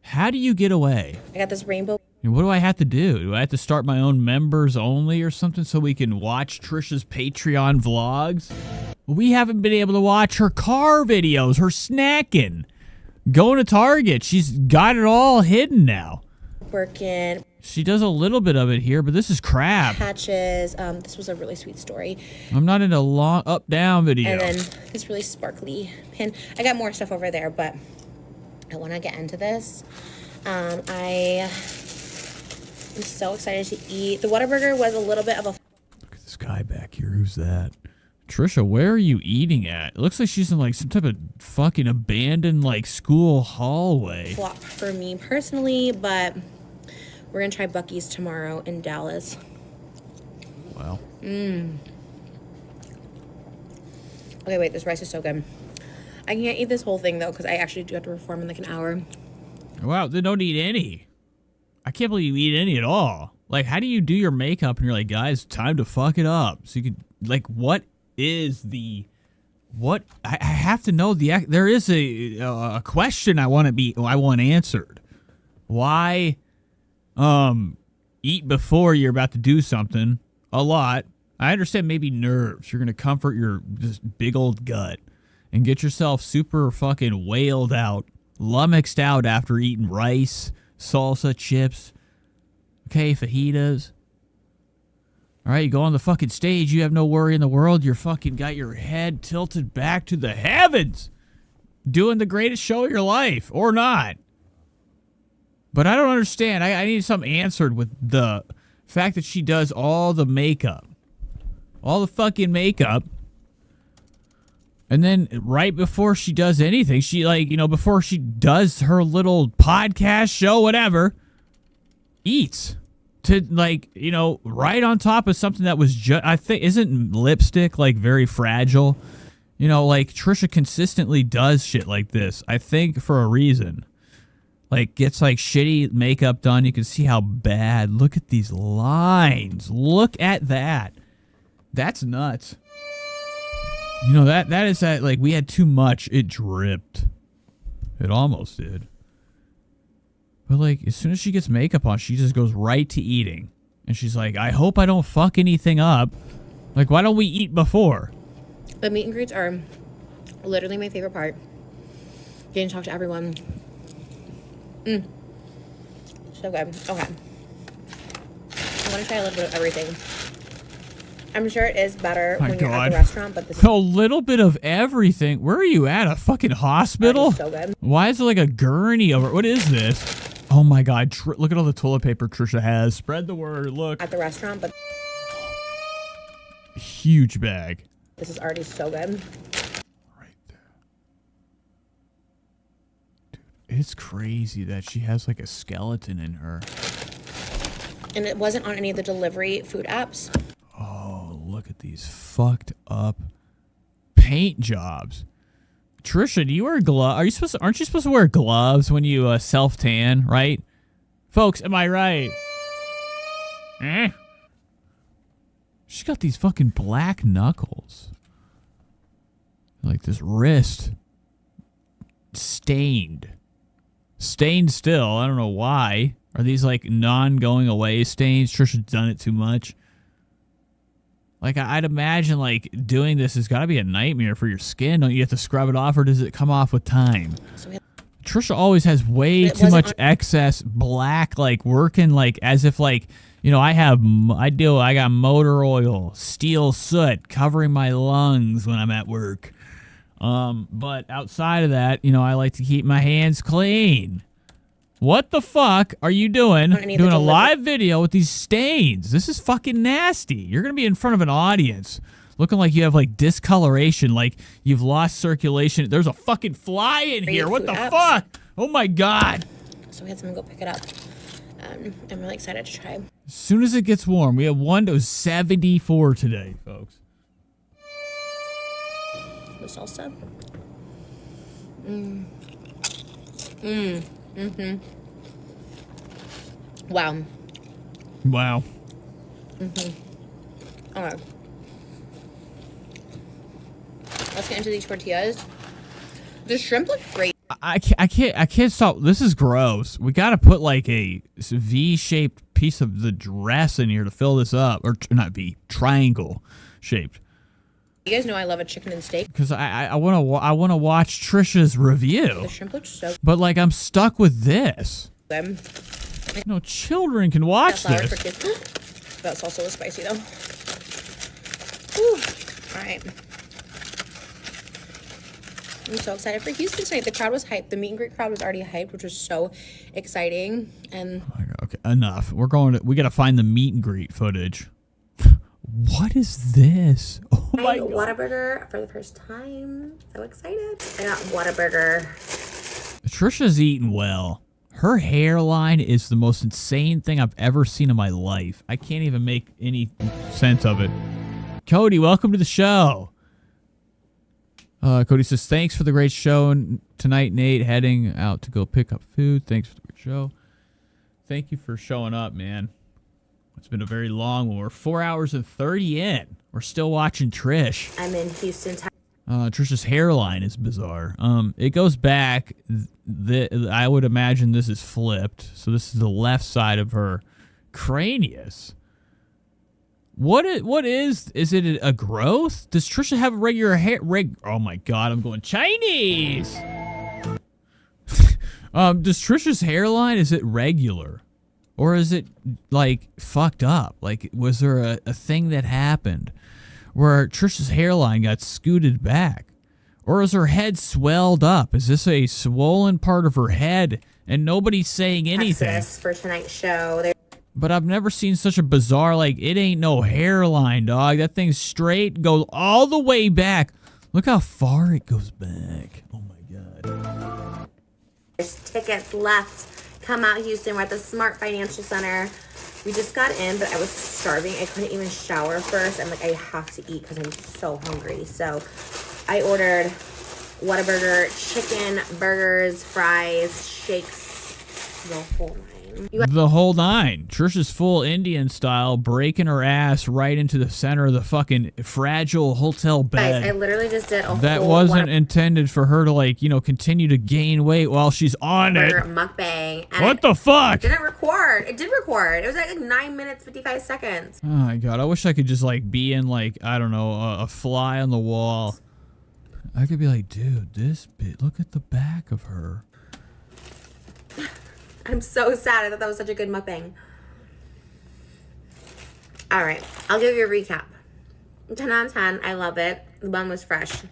how do you get away? I got this rainbow. And what do I have to do? Do I have to start my own members only or something so we can watch Trisha's Patreon vlogs? We haven't been able to watch her car videos, her snacking, going to Target. She's got it all hidden now. Working. She does a little bit of it here, but this is crap. Patches. This was a really sweet story. I'm not into long up-down video. And then this really sparkly pin. I got more stuff over there, but I want to get into this. I am so excited to eat. The Whataburger was a little bit of a... Look at this guy back here. Who's that? Trisha, where are you eating at? It looks like she's in like some type of fucking abandoned like school hallway. flop for me personally, but we're going to try Buc-ee's tomorrow in Dallas. Wow. Okay, wait, this rice is so good. I can't eat this whole thing, though, because I actually do have to perform in like an hour. Wow, they don't eat any. I can't believe you eat any at all. Like, how do you do your makeup and you're like, guys, time to fuck it up? So you could, like, what is the, what, I have to know the, there is a question I want answered. Why, eat before you're about to do something a lot? I understand maybe nerves. You're going to comfort your just big old gut and get yourself super fucking wailed out, lummoxed out after eating rice, salsa, chips, okay, fajitas. All right, you go on the fucking stage, you have no worry in the world, you're fucking got your head tilted back to the heavens, doing the greatest show of your life, or not. But I don't understand. I need something answered with the fact that she does all the makeup. All the fucking makeup. And then right before she does anything, she like, you know, before she does her little podcast show, whatever, eats. To like, you know, right on top of something that was just, I think, isn't lipstick like very fragile? You know, like Trisha consistently does shit like this, I think for a reason. Like gets like shitty makeup done. You can see how bad. Look at these lines. Look at that. That's nuts. You know, that is that, like, we had too much. It dripped. It almost did. But, like, as soon as she gets makeup on, she just goes right to eating. And she's like, I hope I don't fuck anything up. Like, why don't we eat before? The meet and greets are literally my favorite part. Getting to talk to everyone. So good. Okay. I want to try a little bit of everything. I'm sure it is better when you're at the restaurant, but this is a little bit of everything. Where are you at? A fucking hospital? so good. Why is there like a gurney over? What is this? Oh my God! Look at all the toilet paper Trisha has. Spread the word. Look. At the restaurant, but huge bag. This is already so good. It's crazy that she has like a skeleton in her. And it wasn't on any of the delivery food apps. Oh, look at these fucked up paint jobs. Trisha, do you wear gloves? Aren't you supposed to wear gloves when you self-tan, right? Folks, am I right? She's got these fucking black knuckles. Like this wrist. Stained. Stained still. I don't know why. Are these like non-going away stains? Trisha's done it too much. Like, I'd imagine, like, doing this has got to be a nightmare for your skin. Don't you have to scrub it off, or does it come off with time? Trisha always has way too much excess black, like, working, like, as if, like, you know, I got motor oil, steel soot covering my lungs when I'm at work. But outside of that, you know, I like to keep my hands clean. What the fuck are you doing? Doing a live video with these stains. This is fucking nasty. You're going to be in front of an audience looking like you have like discoloration, like you've lost circulation. There's a fucking fly in here. What the fuck? Oh my God. So we had someone go pick it up. I'm really excited to try. As soon as it gets warm, we have one that was 74 today, folks. The salsa. Wow. Wow. Okay. Let's get into these tortillas. The shrimp look great. I can't stop. This is gross. We got to put like a V-shaped piece of the dress in here to fill this up, or not V, triangle shaped. You guys know I love a chicken and steak. Because I want to watch Trisha's review. The shrimp looks so. But like I'm stuck with this. Them. No children can watch this. That's also a spicy though. Whew. All right. I'm so excited for Houston tonight. The crowd was hyped. The meet and greet crowd was already hyped, which was so exciting. And Okay, enough. We got to find the meet and greet footage. What is this? Oh my God. Whataburger for the first time. So excited. I got Whataburger. Trisha's eating well. Her hairline is the most insane thing I've ever seen in my life. I can't even make any sense of it. Cody, welcome to the show. Cody says, thanks for the great show tonight, Nate. Heading out to go pick up food. Thanks for the great show. Thank you for showing up, man. It's been a very long one. We're 4 hours and 30 in. We're still watching Trish. I'm in Houston. Trisha's hairline is bizarre. It goes back. I would imagine this is flipped. So this is the left side of her cranius. What is it a growth? Does Trisha have regular hair? Oh my God, I'm going Chinese. Does Trisha's hairline, is it regular? Or is it like fucked up? Like, was there a thing that happened where Trisha's hairline got scooted back? Or is her head swelled up? Is this a swollen part of her head and nobody's saying anything? For tonight's show. But I've never seen such a bizarre, like, it ain't no hairline, dog. That thing's straight, goes all the way back. Look how far it goes back. Oh my God. There's tickets left. Come out, Houston. We're at the Smart Financial Center. We just got in, but I was starving. I couldn't even shower first. I'm like, I have to eat because I'm so hungry. So I ordered Whataburger, chicken, burgers, fries, shakes, the whole nine. The whole nine. Trisha's full Indian style, breaking her ass right into the center of the fucking fragile hotel bed. Guys, I literally just did a that whole wasn't intended for her to, like, you know, continue to gain weight while she's on it. Mukbang. And What the fuck? It didn't record. It did record. It was like 9 minutes, 55 seconds. Oh my God. I wish I could just, like, be in, like, I don't know, a fly on the wall. I could be like, dude, this bit, look at the back of her. I'm so sad. I thought that was such a good mukbang. All right. I'll give you a recap. 10 out of 10. I love it. The bun was fresh.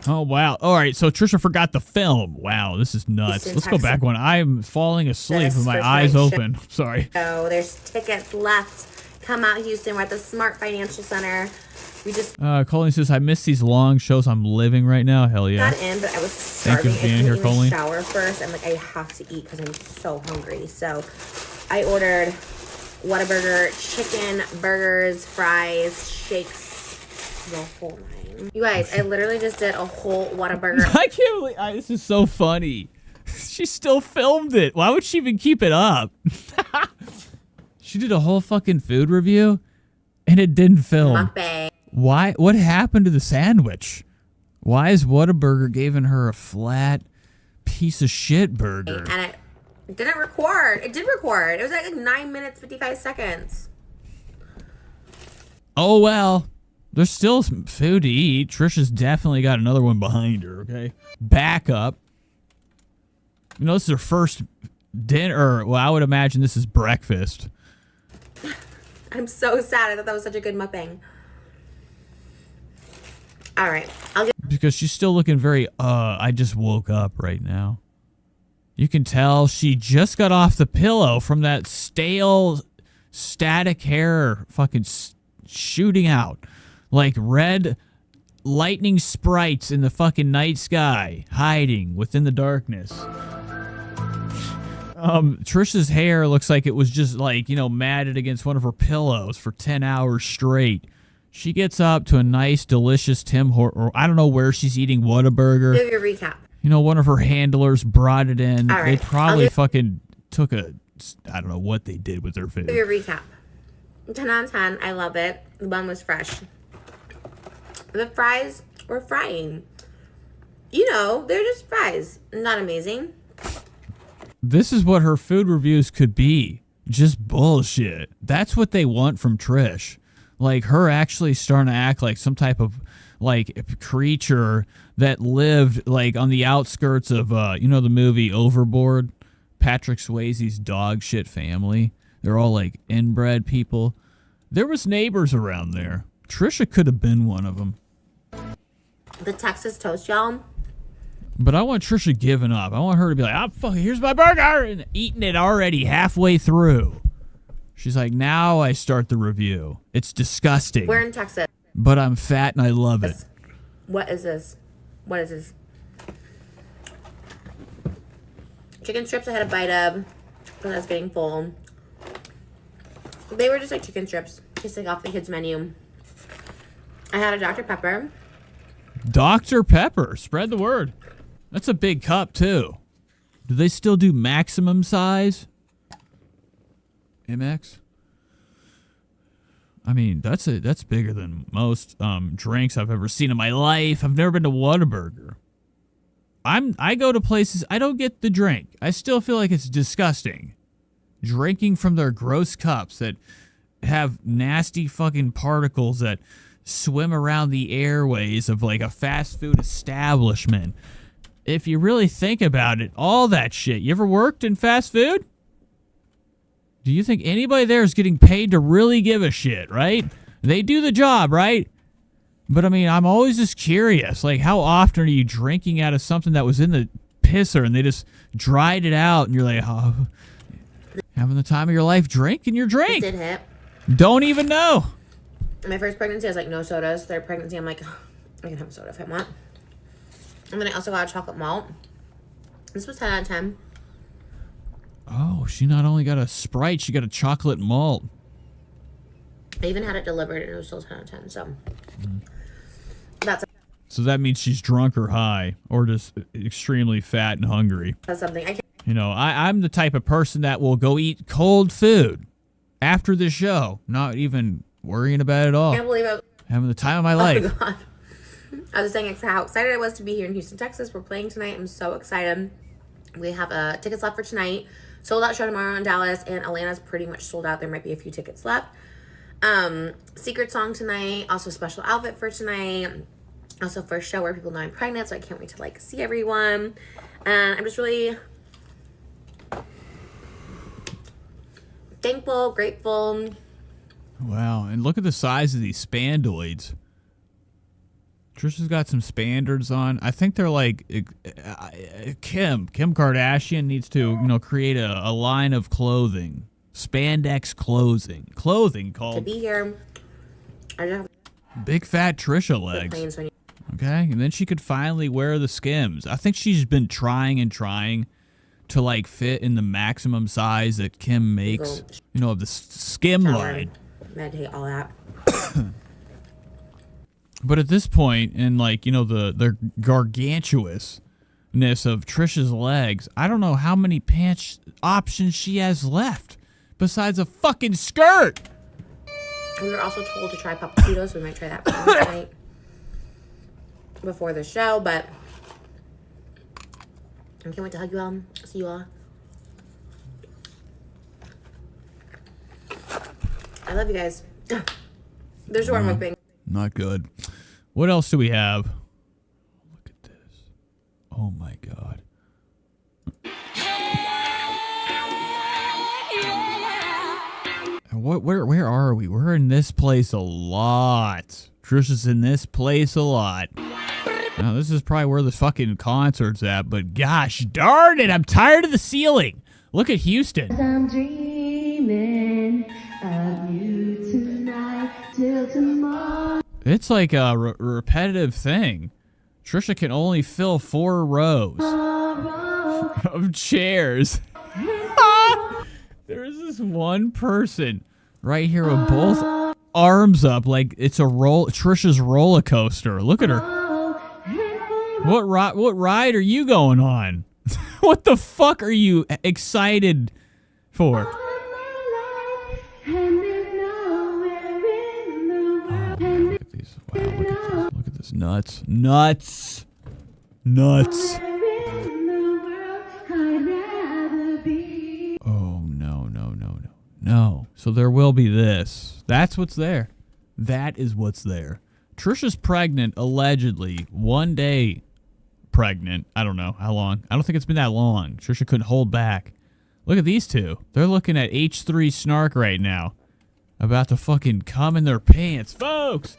Oh, wow. All right, so Trisha forgot the film. Wow, this is nuts. Let's go back one. I'm falling asleep with my eyes open. Sorry. So there's tickets left. Come out, Houston. We're at the Smart Financial Center. We just Colleen says, I miss these long shows I'm living right now. Hell yeah. got in, but I was Thank starving. you for being I here, couldn't even Colleen. shower first. I'm like, I have to eat because I'm so hungry. So I ordered Whataburger, chicken, burgers, fries, shakes, the whole nine. You guys, I literally just did a whole Whataburger. I can't believe this is so funny. She still filmed it. Why would she even keep it up? She did a whole fucking food review and it didn't film. Mukbang. Why? What happened to the sandwich? Why is Whataburger giving her a flat piece of shit burger? And it didn't record. It did record. It was like 9 minutes, 55 seconds. Oh, well. There's still some food to eat. Trisha's definitely got another one behind her, okay? Back up. You know, this is her first dinner. Well, I would imagine this is breakfast. I'm so sad. I thought that was such a good mukbang. All right. Because she's still looking very, I just woke up right now. You can tell she just got off the pillow from that stale, static hair fucking shooting out. Like red lightning sprites in the fucking night sky, hiding within the darkness. Trisha's hair looks like it was just like, you know, matted against one of her pillows for 10 hours straight. She gets up to a nice, delicious Tim Hortons. I don't know where she's eating Whataburger. Give your recap. You know, one of her handlers brought it in. All right. They probably fucking took I don't know what they did with their food. Give your recap. 10 out of 10. I love it. The bun was fresh. The fries were frying. you know, they're just fries. Not amazing. This is what her food reviews could be. Just bullshit. That's what they want from Trish. Like her actually starting to act like some type of like creature that lived like on the outskirts of you know the movie Overboard, Patrick Swayze's dog shit family. They're all like inbred people. There was neighbors around there. Trisha could have been one of them. The Texas toast, y'all. But I want Trisha giving up. I want her to be like, fucking, here's my burger, and eating it already halfway through. She's like, now I start the review. It's disgusting. We're in Texas. But I'm fat and I love it. What is this? What is this? Chicken strips I had a bite of because I was getting full. They were just like chicken strips, just like off the kids' menu. I had a Dr. Pepper. Dr. Pepper. Spread the word. That's a big cup, too. Do they still do maximum size? MX? I mean, that's bigger than most drinks I've ever seen in my life. I've never been to Whataburger. I go to places, I don't get the drink. I still feel like it's disgusting. Drinking from their gross cups that have nasty fucking particles that swim around the airways of like a fast food establishment. If you really think about it, all that shit. You ever worked in fast food? Do you think anybody there is getting paid to really give a shit, right? They do the job, right? But I mean, I'm always just curious. Like, how often are you drinking out of something that was in the pisser and they just dried it out and you're like, oh, having the time of your life drinking your drink? Did hit. Don't even know. My first pregnancy, I was like, no sodas. Third pregnancy, I'm like, I can have a soda if I want. And then I also got a chocolate malt. This was 10 out of 10. Oh, she not only got a Sprite, she got a chocolate malt. I even had it delivered and it was still 10 out of 10. So that's So that means she's drunk or high or just extremely fat and hungry. something. I can't. You know, I'm the type of person that will go eat cold food after the show, not even worrying about it at all. I can't believe it. Having the time of my life. Oh my God. I was saying how excited I was to be here in Houston, Texas. We're playing tonight. I'm so excited. We have tickets left for tonight. Sold out show tomorrow in Dallas, and Atlanta's pretty much sold out. There might be a few tickets left. Secret song tonight. Also special outfit for tonight. Also first show where people know I'm pregnant, so I can't wait to like see everyone. And I'm just really thankful, grateful. Wow, and look at the size of these spandoids. Trisha's got some spanders on. I think they're like Kim Kardashian needs to, you know, create a line of clothing, spandex clothing called To be here. I just have Big Fat Trisha legs. Okay, and then she could finally wear the Skims. I think she's been trying to like fit in the maximum size that Kim makes, you know, of the Skim line. Meditate, all that. But at this point, in like, you know, the gargantuousness of Trisha's legs, I don't know how many pants options she has left besides a fucking skirt. We were also told to try Papacitos, so we might try that tonight before the show, but I can't wait to hug you all. See you all. I love you guys. There's your one thing. Not good. What else do we have? Look at this. Oh my God. Where are we? We're in this place a lot. Trisha's in this place a lot. Now, this is probably where the fucking concert's at, but gosh darn it, I'm tired of the ceiling. Look at Houston. I'm dreaming of you tonight till tomorrow. It's like a repetitive thing. Trisha can only fill 4 rows of chairs. There is this one person right here with both arms up like it's a Trisha's roller coaster. Look at her. What ride are you going on? What the fuck are you excited for? Look at these. Wow, look at this. Look at this. Nuts. Nuts. Where in the world I'd rather be. Oh, no. So there will be this. That's what's there. That is what's there. Trisha's pregnant, allegedly. 1 day pregnant. I don't know how long. I don't think it's been that long. Trisha couldn't hold back. Look at these two. They're looking at H3 Snark right now. About to fucking come in their pants. Folks!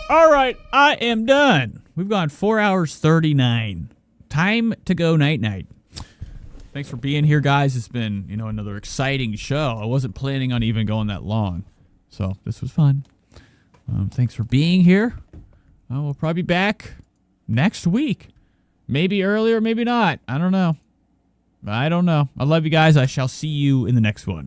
All right, I am done. We've gone 4 hours 39. Time to go night-night. Thanks for being here, guys. It's been, another exciting show. I wasn't planning on even going that long. So this was fun. Thanks for being here. We'll probably be back next week. Maybe earlier, maybe not. I don't know. I love you guys. I shall see you in the next one.